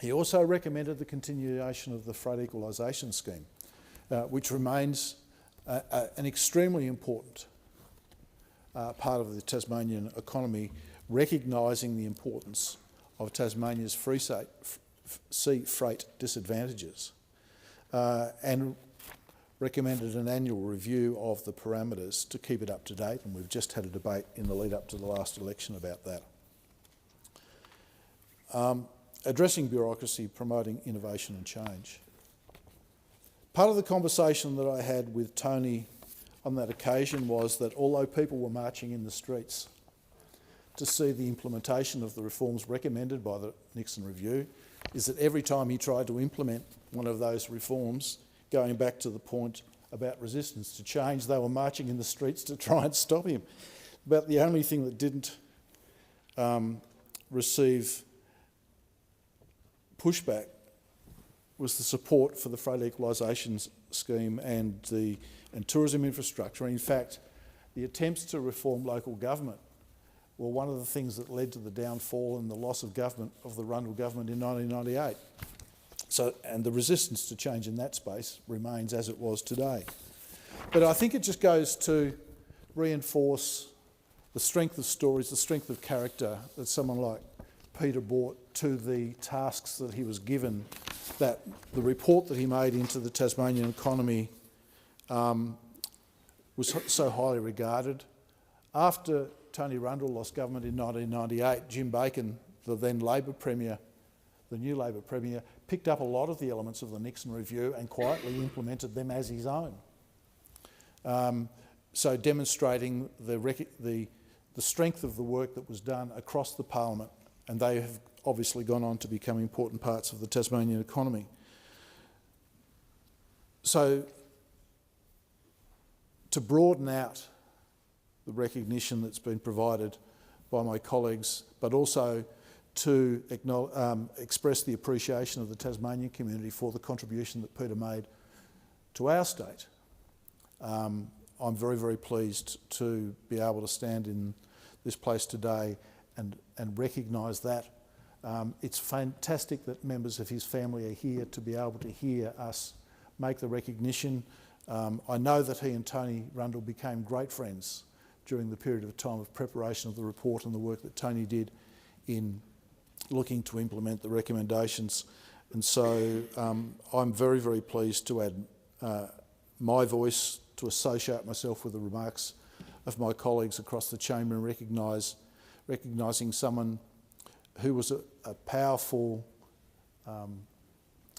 He also recommended the continuation of the freight equalisation scheme, which remains an extremely important part of the Tasmanian economy, recognising the importance of Tasmania's sea freight disadvantages, and recommended an annual review of the parameters to keep it up to date, and we've just had a debate in the lead up to the last election about that. Addressing bureaucracy, promoting innovation and change. Part of the conversation that I had with Tony on that occasion was that although people were marching in the streets to see the implementation of the reforms recommended by the Nixon Review, is that every time he tried to implement one of those reforms, going back to the point about resistance to change, they were marching in the streets to try and stop him. But the only thing that didn't receive pushback was the support for the freight equalisation scheme and tourism infrastructure. In fact, the attempts to reform local government were one of the things that led to the downfall and the loss of government of the Rundle government in 1998. And the resistance to change in that space remains as it was today. But I think it just goes to reinforce the strength of stories, the strength of character that someone like Peter brought to the tasks that he was given, that the report that he made into the Tasmanian economy was so highly regarded. After Tony Rundle lost government in 1998, Jim Bacon, the then Labor Premier, the new Labor Premier, picked up a lot of the elements of the Nixon Review and quietly implemented them as his own. So demonstrating the strength of the work that was done across the Parliament, and they have obviously gone on to become important parts of the Tasmanian economy. So to broaden out the recognition that's been provided by my colleagues, but also to express the appreciation of the Tasmanian community for the contribution that Peter made to our state. I'm very, very pleased to be able to stand in this place today and recognise that. It's fantastic that members of his family are here to be able to hear us make the recognition. I know that he and Tony Rundle became great friends during the period of time of preparation of the report and the work that Tony did in looking to implement the recommendations. And so I'm very, very pleased to add my voice, to associate myself with the remarks of my colleagues across the chamber and recognising someone who was a powerful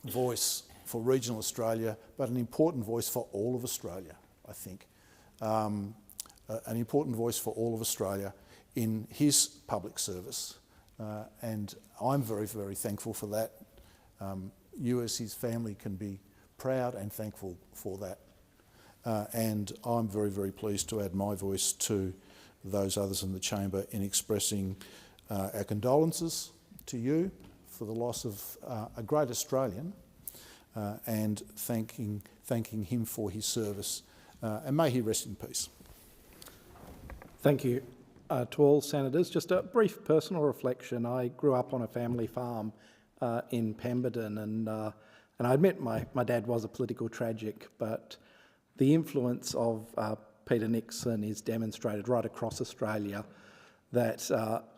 voice for regional Australia, but an important voice for all of Australia, I think. An important voice for all of Australia in his public service. And I'm very, very thankful for that. You as his family can be proud and thankful for that. And I'm very, very pleased to add my voice to those others in the chamber in expressing our condolences to you for the loss of a great Australian and thanking him for his service. And may he rest in peace. Thank you to all senators. Just a brief personal reflection. I grew up on a family farm in Pemberton, and I admit my dad was a political tragic, but the influence of Peter Nixon is demonstrated right across Australia, that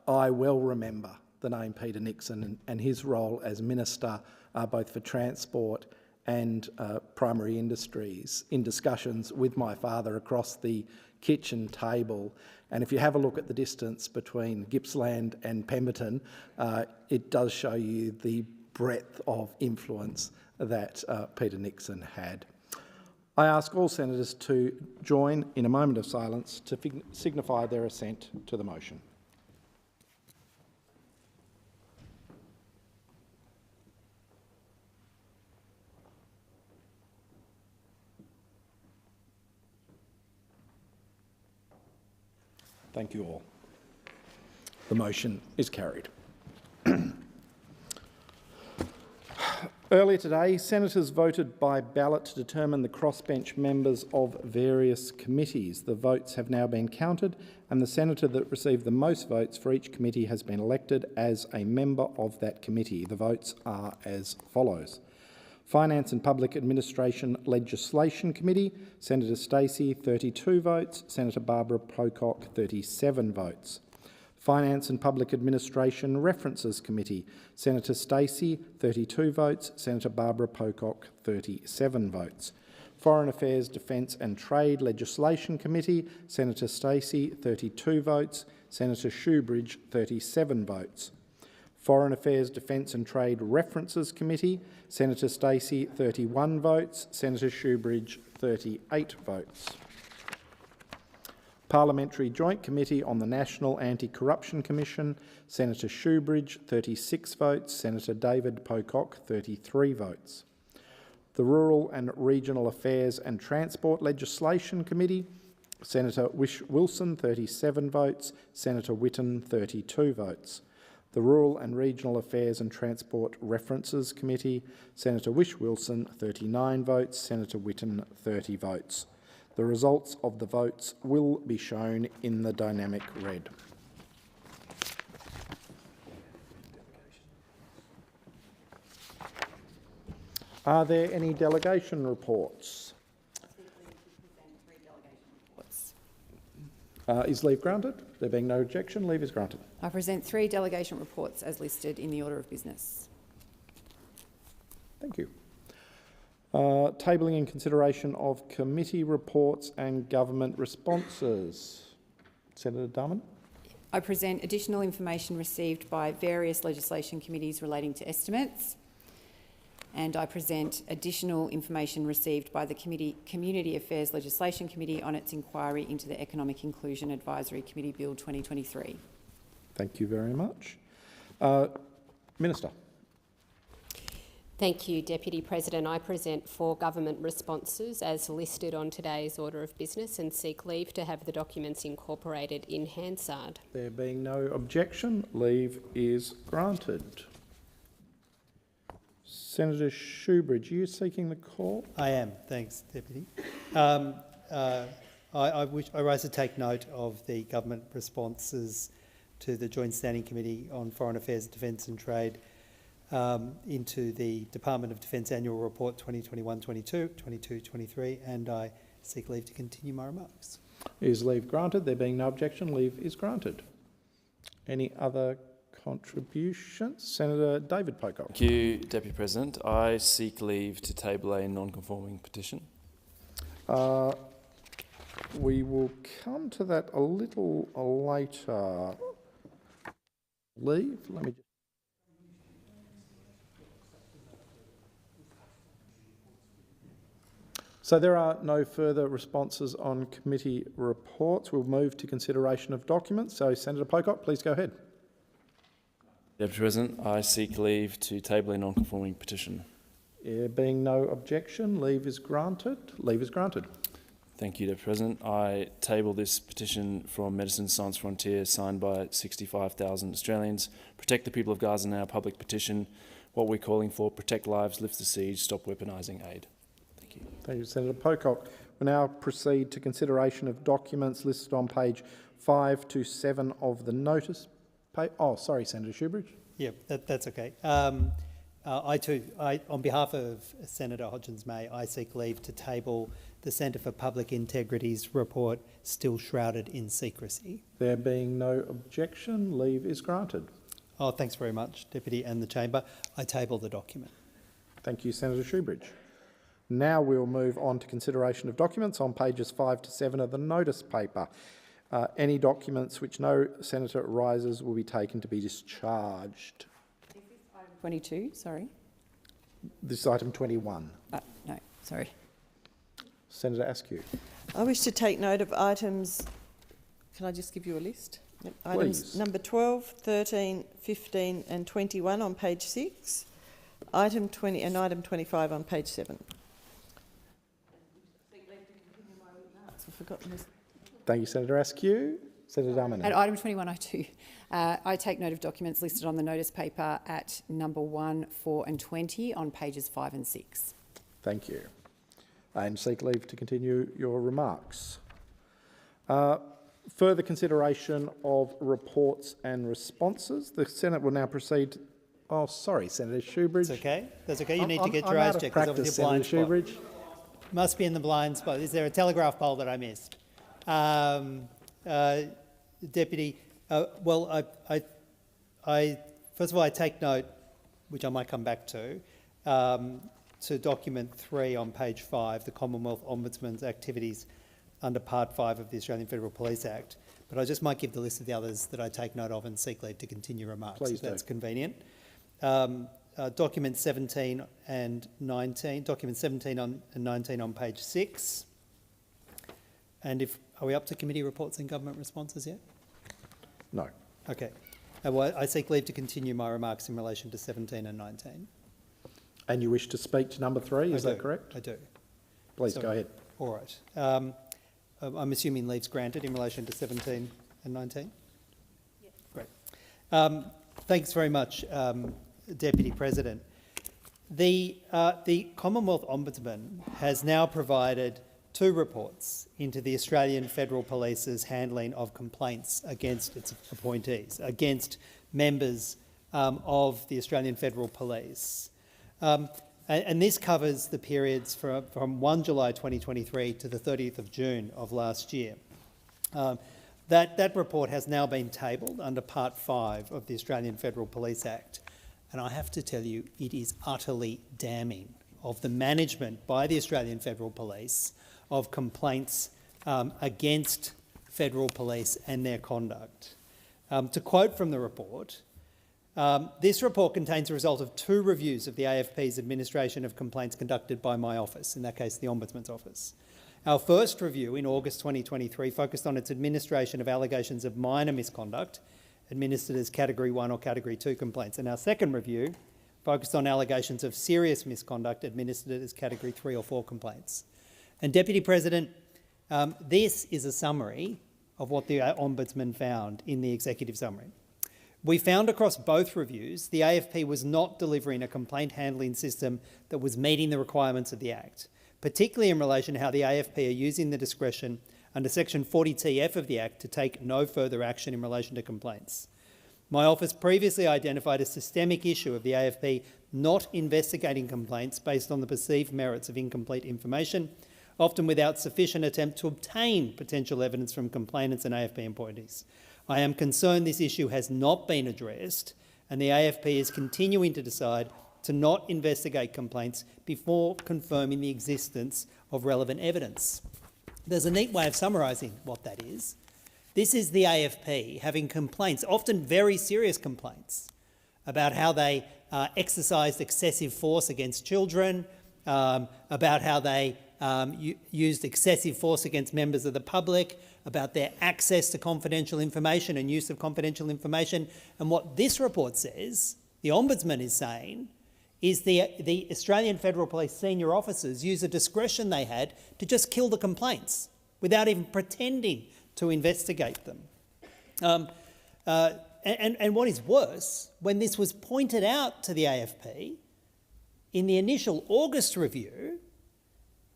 I well remember the name Peter Nixon and his role as Minister both for Transport and Primary Industries in discussions with my father across the kitchen table. And if you have a look at the distance between Gippsland and Pemberton, it does show you the breadth of influence that Peter Nixon had. I ask all senators to join in a moment of silence to signify their assent to the motion. Thank you all. The motion is carried. Earlier today, senators voted by ballot to determine the crossbench members of various committees. The votes have now been counted, and the senator that received the most votes for each committee has been elected as a member of that committee. The votes are as follows. Finance and Public Administration Legislation Committee, Senator Stacey, 32 votes. Senator Barbara Pocock, 37 votes. Finance and Public Administration References Committee, Senator Stacey, 32 votes. Senator Barbara Pocock, 37 votes. Foreign Affairs, Defence and Trade Legislation Committee, Senator Stacey, 32 votes. Senator Shoebridge, 37 votes. Foreign Affairs, Defence and Trade References Committee, Senator Stacey, 31 votes. Senator Shoebridge, 38 votes. Parliamentary Joint Committee on the National Anti-Corruption Commission, Senator Shoebridge, 36 votes. Senator David Pocock, 33 votes. The Rural and Regional Affairs and Transport Legislation Committee, Senator Wilson, 37 votes. Senator Whitten, 32 votes. The Rural and Regional Affairs and Transport References Committee, Senator Wilson, 39 votes. Senator Whitten, 30 votes. The results of the votes will be shown in the dynamic red. Are there any delegation reports? Is leave granted? There being no objection, leave is granted. I present 3 delegation reports as listed in the order of business. Thank you. Tabling and consideration of committee reports and government responses. Senator Darman. I present additional information received by various legislation committees relating to estimates, and I present additional information received by the Community Affairs Legislation Committee on its inquiry into the Economic Inclusion Advisory Committee Bill 2023. Thank you very much. Minister. Thank you, Deputy President. I present 4 government responses as listed on today's order of business and seek leave to have the documents incorporated in Hansard. There being no objection, leave is granted. Senator Shoebridge, are you seeking the call? I am. Thanks, Deputy. I rise to take note of the government responses to the Joint Standing Committee on Foreign Affairs, Defence and Trade into the Department of Defence Annual Report 2021-22, 22-23, and I seek leave to continue my remarks. Is leave granted? There being no objection, leave is granted. Any other contributions? Senator David Pocock. Thank you, Deputy President. I seek leave to table a non-conforming petition. We will come to that a little later. Leave? Let me just... So there are no further responses on committee reports. We'll move to consideration of documents. So Senator Pocock, please go ahead. Deputy President, I seek leave to table a non-conforming petition. There being no objection, leave is granted. Leave is granted. Thank you, Deputy President. I table this petition from Medicine Sans Frontier, signed by 65,000 Australians. Protect the people of Gaza now, public petition. What we're calling for: protect lives, lift the siege, stop weaponising aid. Thank you. Thank you, Senator Pocock. We now proceed to consideration of documents listed on page 5 to 7 of the notice. Oh, sorry, Senator Shoebridge. Yeah, that's okay. On behalf of Senator Hodgins-May, I seek leave to table the Centre for Public Integrity's report, still shrouded in secrecy. There being no objection, leave is granted. Oh, thanks very much, Deputy and the Chamber. I table the document. Thank you, Senator Shoebridge. Now we'll move on to consideration of documents on pages 5 to 7 of the notice paper. Any documents which no senator rises will be taken to be discharged. Is this item 22? Sorry. This is item 21. No, sorry. Senator Askew. I wish to take note of items. Can I just give you a list? Yep. Items number 12, 13, 15 and 21 on page 6. Item 20 and item 25 on page 7. Thank you, Senator Askew. Senator Darmanin. At item 2102, I take note of documents listed on the notice paper at number 1, 4 and 20 on pages 5 and 6. Thank you. And seek leave to continue your remarks. Further consideration of reports and responses. The Senate will now proceed. Oh, sorry, Senator Shoebridge. That's okay. That's okay. You need to get your eyes checked. I'm out of practice, Senator Shoebridge. Must be in the blind spot. Is there a telegraph poll that I missed? Deputy, well, I first of all, I take note, which I might come back to document 3 on page 5, the Commonwealth Ombudsman's activities under Part 5 of the Australian Federal Police Act. But I just might give the list of the others that I take note of and seek leave to continue remarks, Please if that's do. convenient. Document 17 and 19, document 17 and 19 on page 6. And are we up to committee reports and government responses yet? No. Okay. Well, I seek leave to continue my remarks in relation to 17 and 19. And you wish to speak to number 3, is that correct? I do. Please go ahead. All right. I'm assuming leave's granted in relation to 17 and 19? Yes. Great. Thanks very much, Deputy President. The Commonwealth Ombudsman has now provided 2 reports into the Australian Federal Police's handling of complaints against its appointees, against members of the Australian Federal Police. And this covers the periods from 1 July 2023 to the 30th of June of last year. That report has now been tabled under Part 5 of the Australian Federal Police Act. And I have to tell you, it is utterly damning of the management by the Australian Federal Police of complaints against federal police and their conduct. To quote from the report, this report contains the result of 2 reviews of the AFP's administration of complaints conducted by my office, in that case the Ombudsman's office. Our first review in August 2023 focused on its administration of allegations of minor misconduct administered as Category 1 or Category 2 complaints, and our second review focused on allegations of serious misconduct administered as Category 3 or 4 complaints. And Deputy President, this is a summary of what the Ombudsman found in the executive summary. We found across both reviews the AFP was not delivering a complaint handling system that was meeting the requirements of the Act, particularly in relation to how the AFP are using the discretion under Section 40TF of the Act to take no further action in relation to complaints. My office previously identified a systemic issue of the AFP not investigating complaints based on the perceived merits of incomplete information, often without sufficient attempt to obtain potential evidence from complainants and AFP appointees. I am concerned this issue has not been addressed and the AFP is continuing to decide to not investigate complaints before confirming the existence of relevant evidence. There's a neat way of summarising what that is. This is the AFP having complaints, often very serious complaints, about how they exercised excessive force against children, about how they used excessive force against members of the public, about their access to confidential information and use of confidential information. And what this report says, the Ombudsman is saying, is the Australian Federal Police senior officers use a discretion they had to just kill the complaints without even pretending to investigate them. And what is worse, when this was pointed out to the AFP, in the initial August review,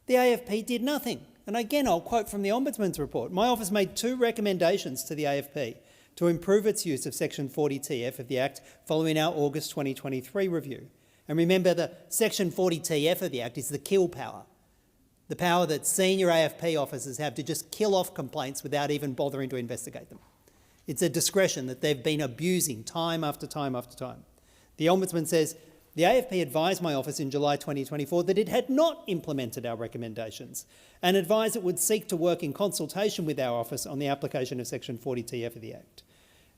the AFP did nothing. And again, I'll quote from the Ombudsman's report. My office made 2 recommendations to the AFP to improve its use of Section 40TF of the Act following our August 2023 review. And remember, the Section 40TF of the Act is the kill power, the power that senior AFP officers have to just kill off complaints without even bothering to investigate them. It's a discretion that they've been abusing time after time after time. The Ombudsman says, the AFP advised my office in July 2024 that it had not implemented our recommendations and advised it would seek to work in consultation with our office on the application of Section 40TF of the Act.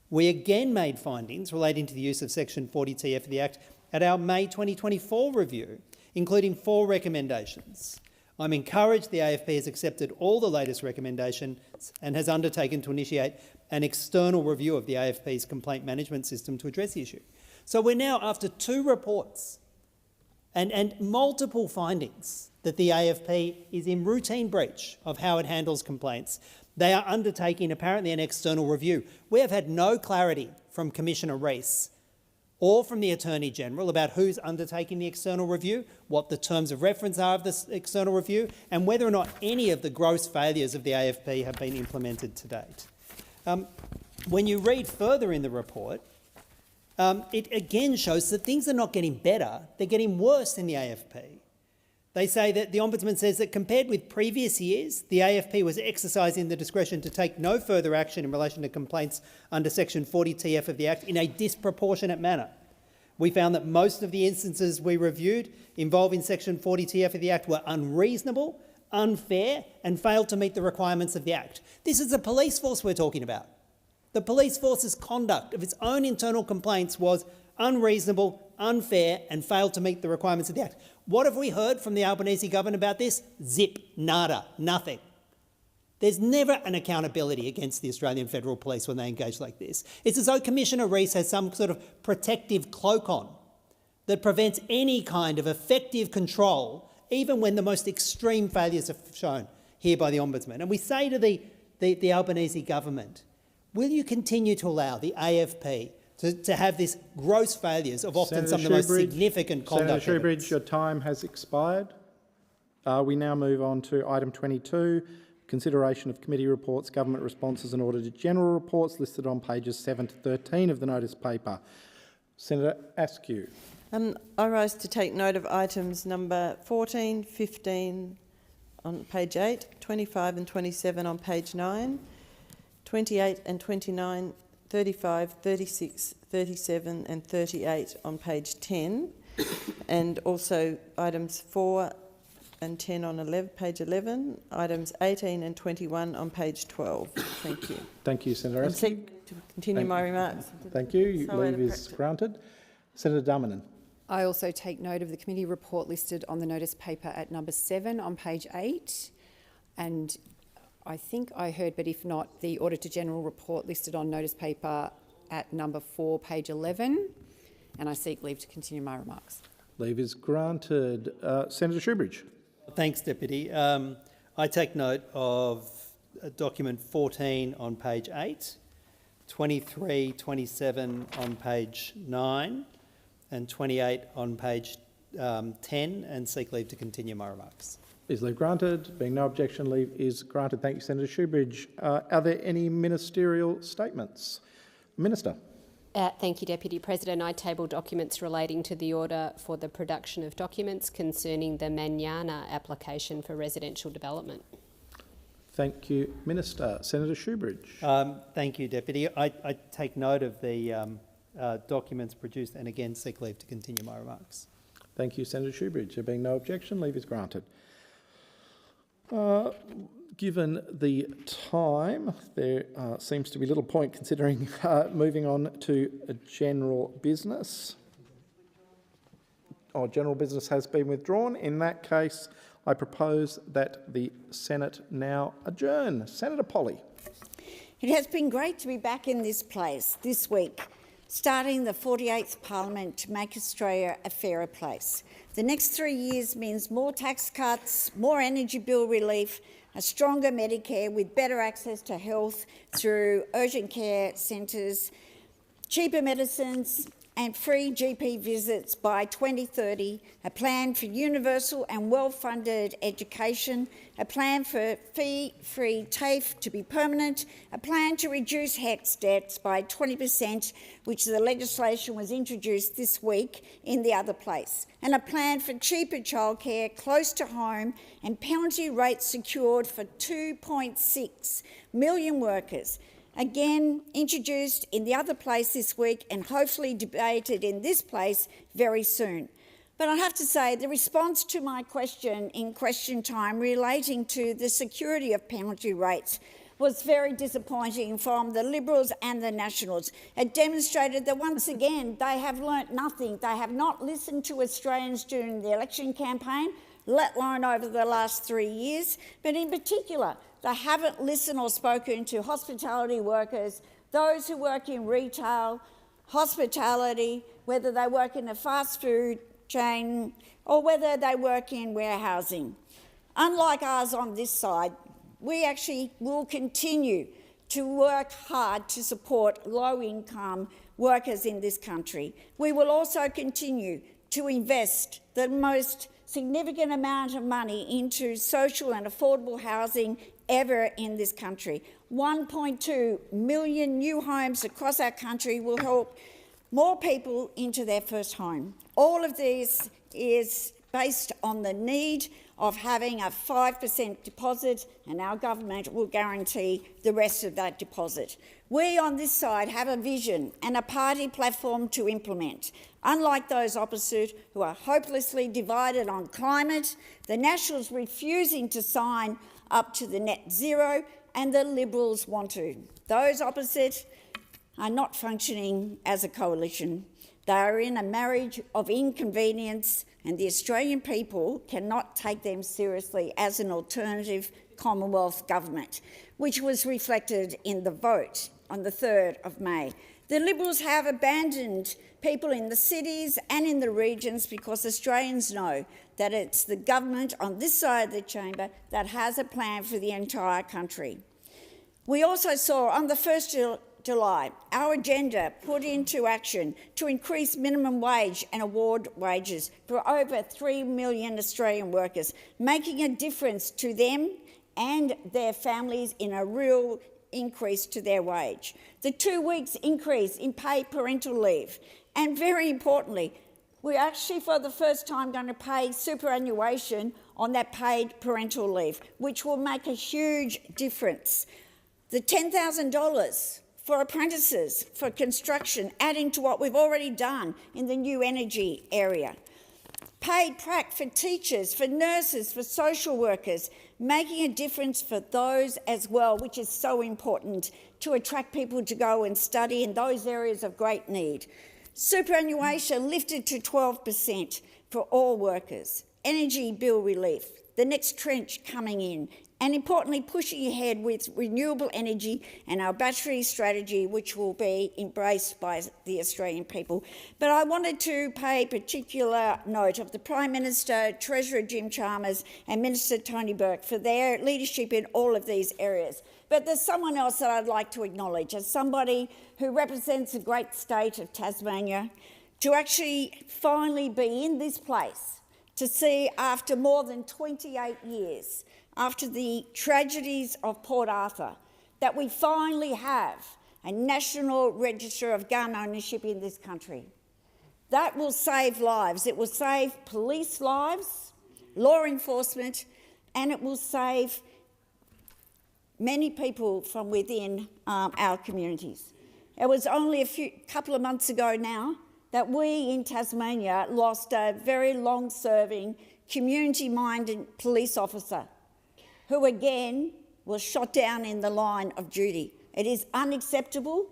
We again made findings relating to the use of Section 40TF of the Act at our May 2024 review, including 4 recommendations. I'm encouraged the AFP has accepted all the latest recommendations and has undertaken to initiate an external review of the AFP's complaint management system to address the issue. So we're now, after 2 reports and multiple findings that the AFP is in routine breach of how it handles complaints. They are undertaking apparently an external review. We have had no clarity from Commissioner Rees or from the Attorney-General about who's undertaking the external review, what the terms of reference are of this external review, and whether or not any of the gross failures of the AFP have been implemented to date. When you read further in the report, it again shows that things are not getting better, they're getting worse in the AFP. They say that the Ombudsman says that compared with previous years, the AFP was exercising the discretion to take no further action in relation to complaints under Section 40TF of the Act in a disproportionate manner. We found that most of the instances we reviewed involving Section 40TF of the Act were unreasonable, unfair, and failed to meet the requirements of the Act. This is the police force we're talking about. The police force's conduct of its own internal complaints was unreasonable, unfair, and failed to meet the requirements of the Act. What have we heard from the Albanese government about this? Zip, nada, nothing. There's never an accountability against the Australian Federal Police when they engage like this. It's as though Commissioner Rees has some sort of protective cloak on that prevents any kind of effective control, even when the most extreme failures are shown here by the Ombudsman. And we say to the Albanese government, will you continue to allow the AFP to have this gross failures of often some of the most significant conduct? Senator Shoebridge, your time has expired. We now move on to item 22, consideration of committee reports, government responses and auditor general reports listed on pages 7 to 13 of the notice paper. Senator Askew. I rise to take note of items number 14, 15 on page 8, 25 and 27 on page 9, 28 and 29, 35, 36, 37 and 38 on page 10, and also items 4 and 10 on page 11, items 18 and 21 on page 12. Thank you. Thank you, Senator Askew. To continue my remarks. Thank you. Leave is granted. Senator Darmanin. I also take note of the committee report listed on the notice paper at number 7 on page 8, and I think I heard, but if not, the Auditor General report listed on notice paper at number 4, page 11, and I seek leave to continue my remarks. Leave is granted. Senator Shoebridge. Thanks, Deputy. I take note of document 14 on page 8, 23, 27 on page 9, and 28 on page 10, and seek leave to continue my remarks. Is leave granted? Being no objection, leave is granted. Thank you, Senator Shoebridge. Are there any ministerial statements? Minister. Thank you, Deputy President. I table documents relating to the order for the production of documents concerning the Manana application for residential development. Thank you, Minister. Senator Shoebridge. Thank you, Deputy. I take note of the documents produced and again seek leave to continue my remarks. Thank you, Senator Shoebridge. There being no objection, leave is granted. Given the time, there seems to be little point considering moving on to a general business. General business has been withdrawn. In that case, I propose that the Senate now adjourn. Senator Polly. It has been great to be back in this place this week, starting the 48th Parliament to make Australia a fairer place. The next 3 years means more tax cuts, more energy bill relief, a stronger Medicare with better access to health through urgent care centres, cheaper medicines and free GP visits by 2030, a plan for universal and well-funded education, a plan for fee-free TAFE to be permanent, a plan to reduce HECS debts by 20%, which the legislation was introduced this week in the other place, and a plan for cheaper childcare close to home and penalty rates secured for 2.6 million workers. Again, introduced in the other place this week and hopefully debated in this place very soon. But I have to say, the response to my question in question time relating to the security of penalty rates was very disappointing from the Liberals and the Nationals. It demonstrated that once again they have learnt nothing. They have not listened to Australians during the election campaign, let alone over the last 3 years, but in particular, they haven't listened or spoken to hospitality workers, those who work in retail, hospitality, whether they work in a fast food chain, or whether they work in warehousing. Unlike ours on this side, we actually will continue to work hard to support low-income workers in this country. We will also continue to invest the most significant amount of money into social and affordable housing ever in this country. 1.2 million new homes across our country will help more people into their first home. All of this is based on the need of having a 5% deposit, and our government will guarantee the rest of that deposit. We on this side have a vision and a party platform to implement. Unlike those opposite who are hopelessly divided on climate, the Nationals refusing to sign up to the net zero, and the Liberals want to. Those opposite are not functioning as a coalition. They are in a marriage of inconvenience, and the Australian people cannot take them seriously as an alternative Commonwealth government, which was reflected in the vote on the 3rd of May. The Liberals have abandoned people in the cities and in the regions because Australians know that it's the government on this side of the chamber that has a plan for the entire country. We also saw on the 1st of July our agenda put into action to increase minimum wage and award wages for over 3 million Australian workers, making a difference to them and their families in a real increase to their wage. The 2 weeks increase in paid parental leave, and very importantly, we're actually for the first time going to pay superannuation on that paid parental leave, which will make a huge difference. The $10,000 for apprentices, for construction, adding to what we've already done in the new energy area. Paid prac for teachers, for nurses, for social workers, making a difference for those as well, which is so important to attract people to go and study in those areas of great need. Superannuation lifted to 12% for all workers. Energy bill relief, the next trench coming in, and importantly pushing ahead with renewable energy and our battery strategy, which will be embraced by the Australian people. But I wanted to pay particular note of the Prime Minister, Treasurer Jim Chalmers and Minister Tony Burke for their leadership in all of these areas. But there's someone else that I'd like to acknowledge as somebody who represents the great state of Tasmania, to actually finally be in this place, to see after more than 28 years, after the tragedies of Port Arthur, that we finally have a national register of gun ownership in this country. That will save lives. It will save police lives, law enforcement, and it will save many people from within our communities. It was only a couple of months ago now that we in Tasmania lost a very long-serving, community-minded police officer who again was shot down in the line of duty. It is unacceptable,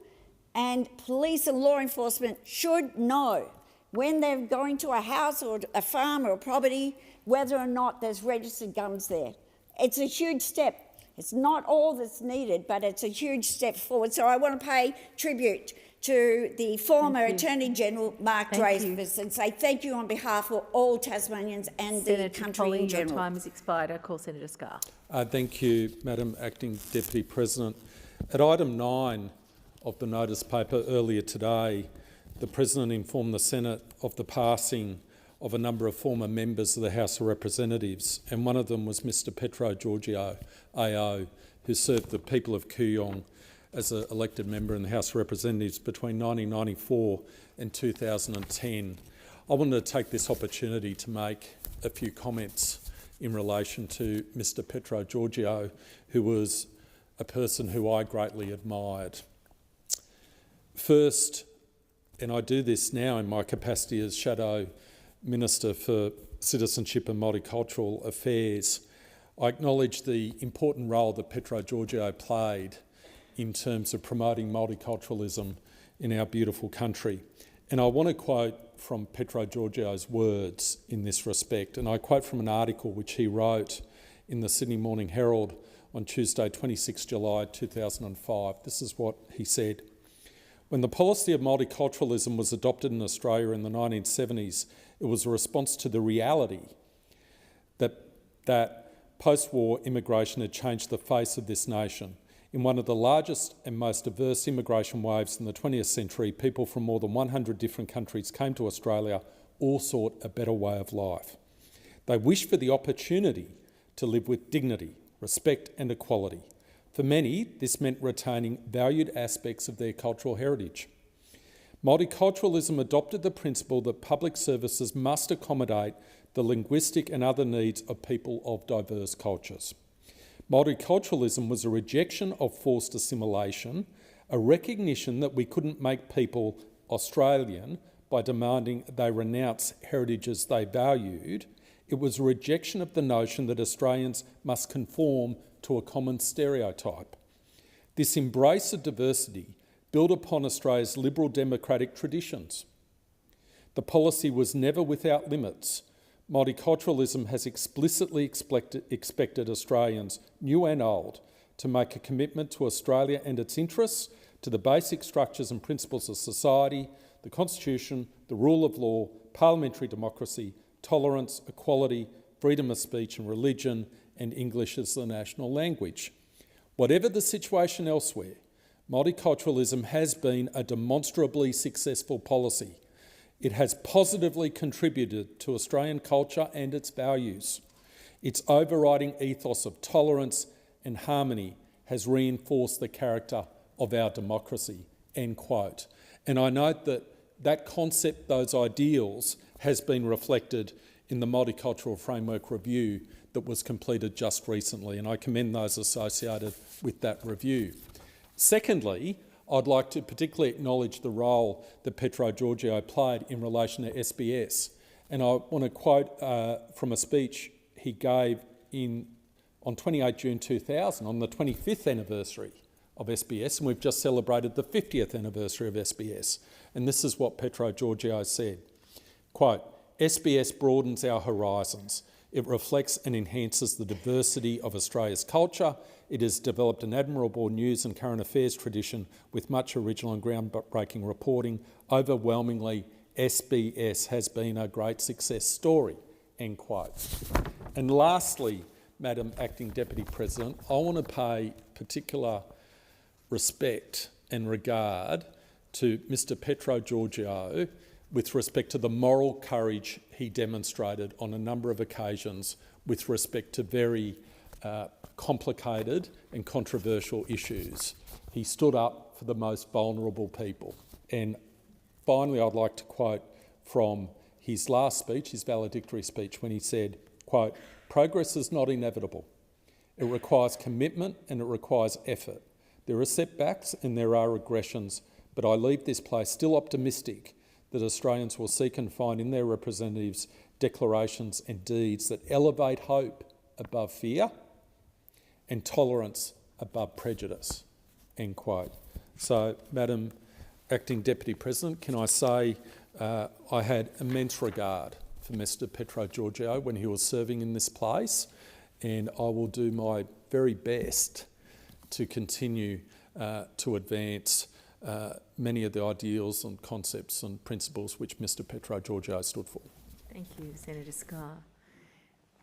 and police and law enforcement should know when they're going to a house or a farm or a property whether or not there's registered guns there. It's a huge step. It's not all that's needed, but it's a huge step forward. So I want to pay tribute to the former Attorney General, Mark Dreyfus, and say thank you on behalf of all Tasmanians and the country in general. Your time has expired. I call Senator Scarr. Thank you, Madam Acting Deputy President. At item 9 of the notice paper earlier today, the President informed the Senate of the passing of a number of former members of the House of Representatives, and one of them was Mr Petro Giorgio, AO, who served the people of Kooyong as an elected member in the House of Representatives between 1994 and 2010. I wanted to take this opportunity to make a few comments in relation to Mr Petro Giorgio, who was a person who I greatly admired. First, and I do this now in my capacity as Shadow Minister for Citizenship and Multicultural Affairs, I acknowledge the important role that Petro Giorgio played in terms of promoting multiculturalism in our beautiful country. And I want to quote from Petro Giorgio's words in this respect, and I quote from an article which he wrote in the Sydney Morning Herald on Tuesday, 26 July 2005. This is what he said. When the policy of multiculturalism was adopted in Australia in the 1970s, it was a response to the reality that post-war immigration had changed the face of this nation. In one of the largest and most diverse immigration waves in the 20th century, people from more than 100 different countries came to Australia, all sought a better way of life. They wished for the opportunity to live with dignity, respect and equality. For many, this meant retaining valued aspects of their cultural heritage. Multiculturalism adopted the principle that public services must accommodate the linguistic and other needs of people of diverse cultures. Multiculturalism was a rejection of forced assimilation, a recognition that we couldn't make people Australian by demanding they renounce heritages they valued. It was a rejection of the notion that Australians must conform to a common stereotype. This embrace of diversity built upon Australia's liberal democratic traditions. The policy was never without limits. Multiculturalism has explicitly expected Australians, new and old, to make a commitment to Australia and its interests, to the basic structures and principles of society, the Constitution, the rule of law, parliamentary democracy, tolerance, equality, freedom of speech and religion, and English as the national language. Whatever the situation elsewhere, multiculturalism has been a demonstrably successful policy. It has positively contributed to Australian culture and its values. Its overriding ethos of tolerance and harmony has reinforced the character of our democracy, end quote. And I note that that concept, those ideals, has been reflected in the Multicultural Framework Review that was completed just recently, and I commend those associated with that review. Secondly, I'd like to particularly acknowledge the role that Petro Giorgio played in relation to SBS. And I want to quote from a speech he gave on 28 June 2000, on the 25th anniversary of SBS, and we've just celebrated the 50th anniversary of SBS. And this is what Petro Giorgio said, quote, "SBS broadens our horizons. It reflects and enhances the diversity of Australia's culture. It has developed an admirable news and current affairs tradition with much original and groundbreaking reporting. Overwhelmingly, SBS has been a great success story," end quote. And lastly, Madam Acting Deputy President, I want to pay particular respect and regard to Mr Petro Giorgio with respect to the moral courage he demonstrated on a number of occasions with respect to very complicated and controversial issues. He stood up for the most vulnerable people. And finally, I'd like to quote from his last speech, his valedictory speech, when he said, quote, "Progress is not inevitable. It requires commitment and it requires effort. There are setbacks and there are regressions, but I leave this place still optimistic that Australians will seek and find in their representatives declarations and deeds that elevate hope above fear and tolerance above prejudice," end quote. So, Madam Acting Deputy President, can I say I had immense regard for Mr Petro Giorgio when he was serving in this place, and I will do my very best to continue to advance many of the ideals and concepts and principles which Mr Petro Giorgio stood for. Thank you, Senator Scarr.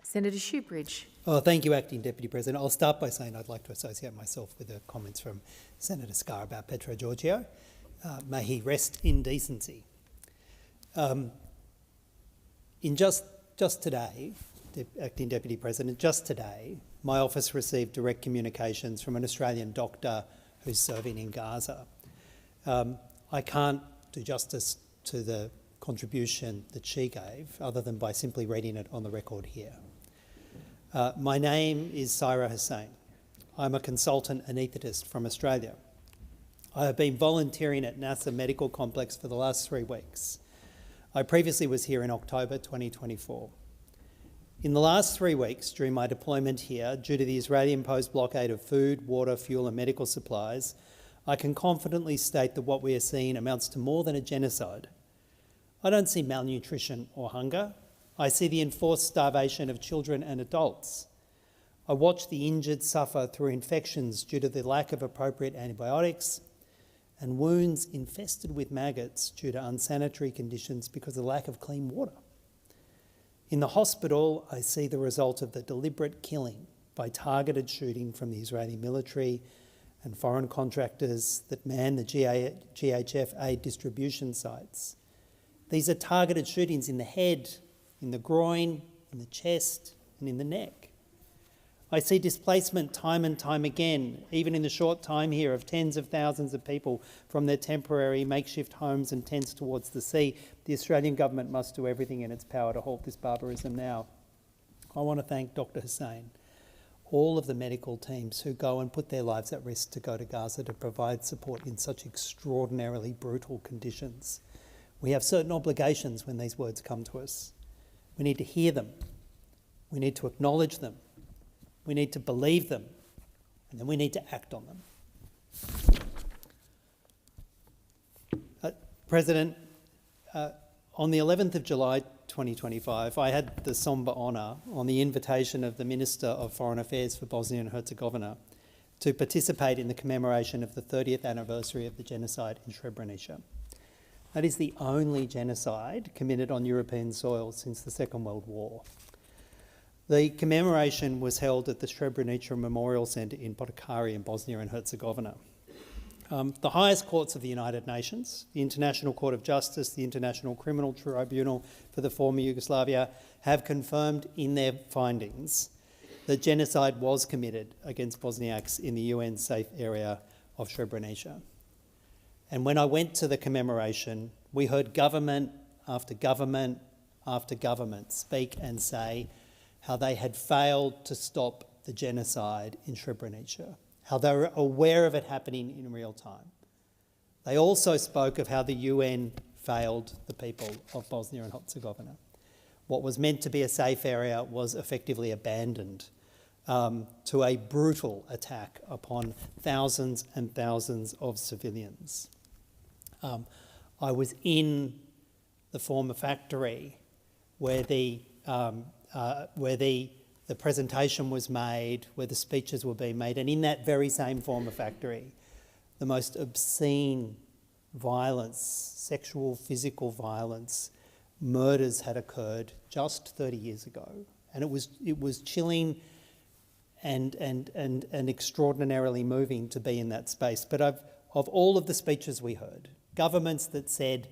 Senator Shoebridge. Oh, thank you, Acting Deputy President. I'll start by saying I'd like to associate myself with the comments from Senator Scarr about Petro Giorgio. May he rest in decency. Just today, Acting Deputy President, just today, my office received direct communications from an Australian doctor who's serving in Gaza. I can't do justice to the contribution that she gave other than by simply reading it on the record here. My name is Saira Hussain. I'm a consultant anaesthetist from Australia. I have been volunteering at NASA Medical Complex for the last 3 weeks. I previously was here in October 2024. In the last 3 weeks during my deployment here, due to the Israeli-imposed blockade of food, water, fuel and medical supplies, I can confidently state that what we are seeing amounts to more than a genocide. I don't see malnutrition or hunger. I see the enforced starvation of children and adults. I watch the injured suffer through infections due to the lack of appropriate antibiotics, and wounds infested with maggots due to unsanitary conditions because of the lack of clean water. In the hospital, I see the result of the deliberate killing by targeted shooting from the Israeli military and foreign contractors that man the GHF aid distribution sites. These are targeted shootings in the head, in the groin, in the chest, and in the neck. I see displacement time and time again, even in the short time here, of tens of thousands of people from their temporary makeshift homes and tents towards the sea. The Australian government must do everything in its power to halt this barbarism now. I want to thank Dr. Hussein, all of the medical teams who go and put their lives at risk to go to Gaza to provide support in such extraordinarily brutal conditions. We have certain obligations when these words come to us. We need to hear them. We need to acknowledge them. We need to believe them, and then we need to act on them. President, on the 11th of July 2025, I had the sombre honour, on the invitation of the Minister of Foreign Affairs for Bosnia and Herzegovina, to participate in the commemoration of the 30th anniversary of the genocide in Srebrenica. That is the only genocide committed on European soil since the Second World War. The commemoration was held at the Srebrenica Memorial Centre in Potokari in Bosnia and Herzegovina. The highest courts of the United Nations, the International Court of Justice, the International Criminal Tribunal for the former Yugoslavia, have confirmed in their findings that genocide was committed against Bosniaks in the UN safe area of Srebrenica. And when I went to the commemoration, we heard government after government after government speak and say how they had failed to stop the genocide in Srebrenica, how they were aware of it happening in real time. They also spoke of how the UN failed the people of Bosnia and Herzegovina. What was meant to be a safe area was effectively abandoned to a brutal attack upon thousands and thousands of civilians. I was in the former factory where the presentation was made, where the speeches were being made, and in that very same former factory, the most obscene violence, sexual, physical violence, murders had occurred just 30 years ago. And it was chilling and extraordinarily moving to be in that space. But of all of the speeches we heard, governments that said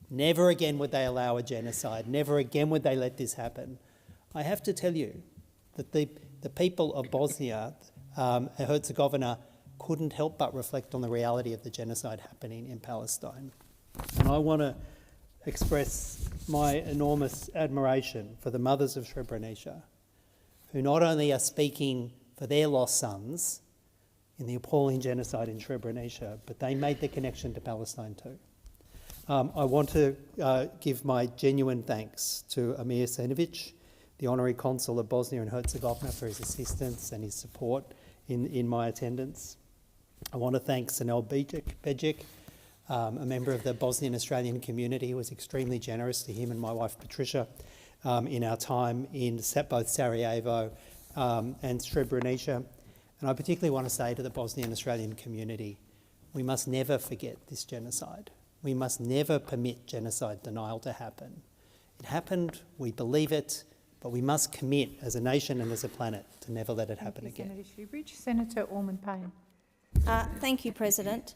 never again would they allow a genocide, never again would they let this happen, I have to tell you that the people of Bosnia and Herzegovina couldn't help but reflect on the reality of the genocide happening in Palestine. And I want to express my enormous admiration for the mothers of Srebrenica, who not only are speaking for their lost sons in the appalling genocide in Srebrenica, but they made the connection to Palestine too. I want to give my genuine thanks to Amir Senovic, the Honorary Consul of Bosnia and Herzegovina, for his assistance and his support in my attendance. I want to thank Sanel Bejic, a member of the Bosnian Australian community, who was extremely generous to him and my wife Patricia in our time in both Sarajevo and Srebrenica. And I particularly want to say to the Bosnian Australian community, we must never forget this genocide. We must never permit genocide denial to happen. It happened, we believe it, but we must commit as a nation and as a planet to never let it happen again. Senator Shoebridge. Senator Ormond-Payne. Thank you, President.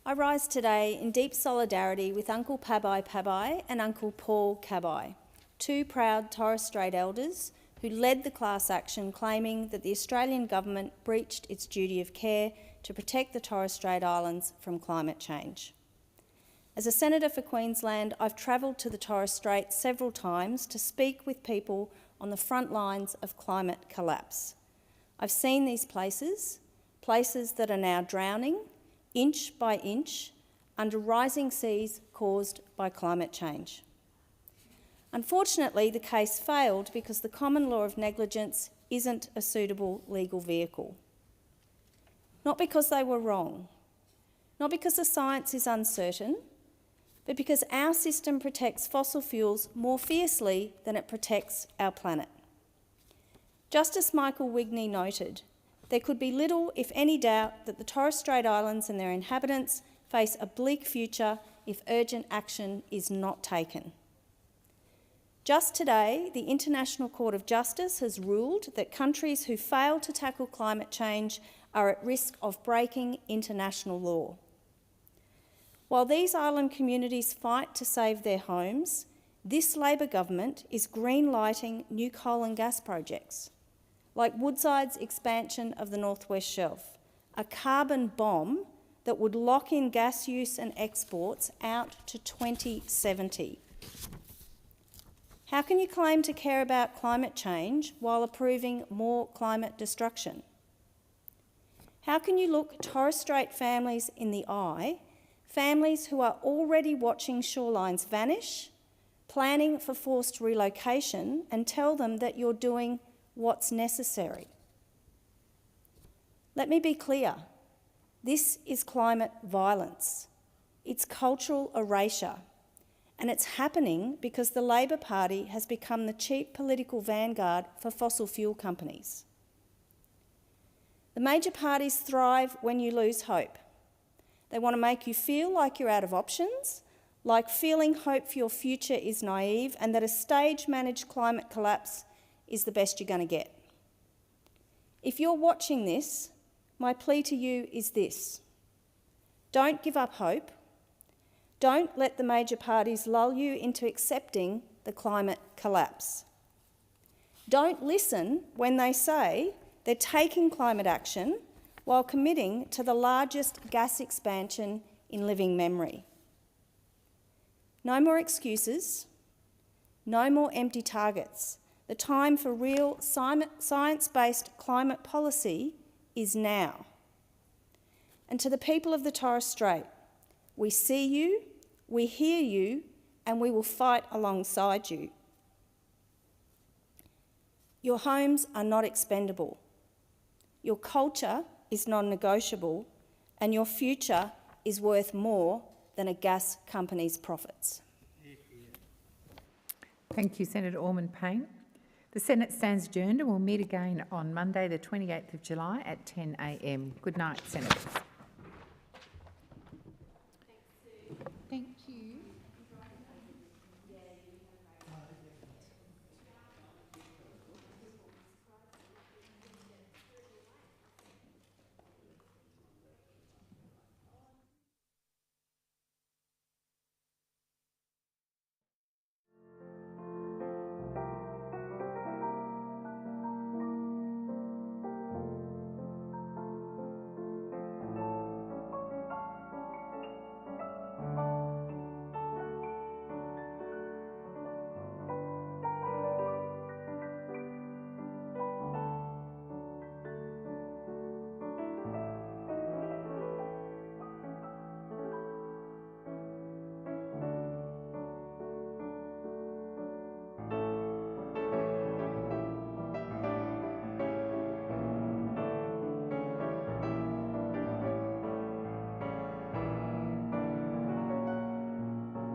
I rise today in deep solidarity with Uncle Pabai Pabai and Uncle Paul Cabai, two proud Torres Strait elders who led the class action claiming that the Australian government breached its duty of care to protect the Torres Strait Islands from climate change. As a Senator for Queensland, I've travelled to the Torres Strait several times to speak with people on the front lines of climate collapse. I've seen these places that are now drowning, inch by inch, under rising seas caused by climate change. Unfortunately, the case failed because the common law of negligence isn't a suitable legal vehicle. Not because they were wrong, not because the science is uncertain, but because our system protects fossil fuels more fiercely than it protects our planet. Justice Michael Wigney noted, there could be little, if any, doubt that the Torres Strait Islands and their inhabitants face a bleak future if urgent action is not taken. Just today, the International Court of Justice has ruled that countries who fail to tackle climate change are at risk of breaking international law. While these island communities fight to save their homes, this Labor government is green-lighting new coal and gas projects, like Woodside's expansion of the North West Shelf, a carbon bomb that would lock in gas use and exports out to 2070. How can you claim to care about climate change while approving more climate destruction? How can you look Torres Strait families in the eye, families who are already watching shorelines vanish, planning for forced relocation, and tell them that you're doing what's necessary? Let me be clear. This is climate violence. It's cultural erasure. And it's happening because the Labor Party has become the cheap political vanguard for fossil fuel companies. The major parties thrive when you lose hope. They want to make you feel like you're out of options, like feeling hope for your future is naive, and that a stage-managed climate collapse is the best you're going to get. If you're watching this, my plea to you is this: don't give up hope. Don't let the major parties lull you into accepting the climate collapse. Don't listen when they say they're taking climate action while committing to the largest gas expansion in living memory. No more excuses, no more empty targets. The time for real science-based climate policy is now. And to the people of the Torres Strait, we see you, we hear you, and we will fight alongside you. Your homes are not expendable. Your culture is non-negotiable, and your future is worth more than a gas company's profits. Thank you, Senator Ormond-Payne. The Senate stands adjourned and will meet again on Monday the 28th of July at 10 a.m. Good night, Senators.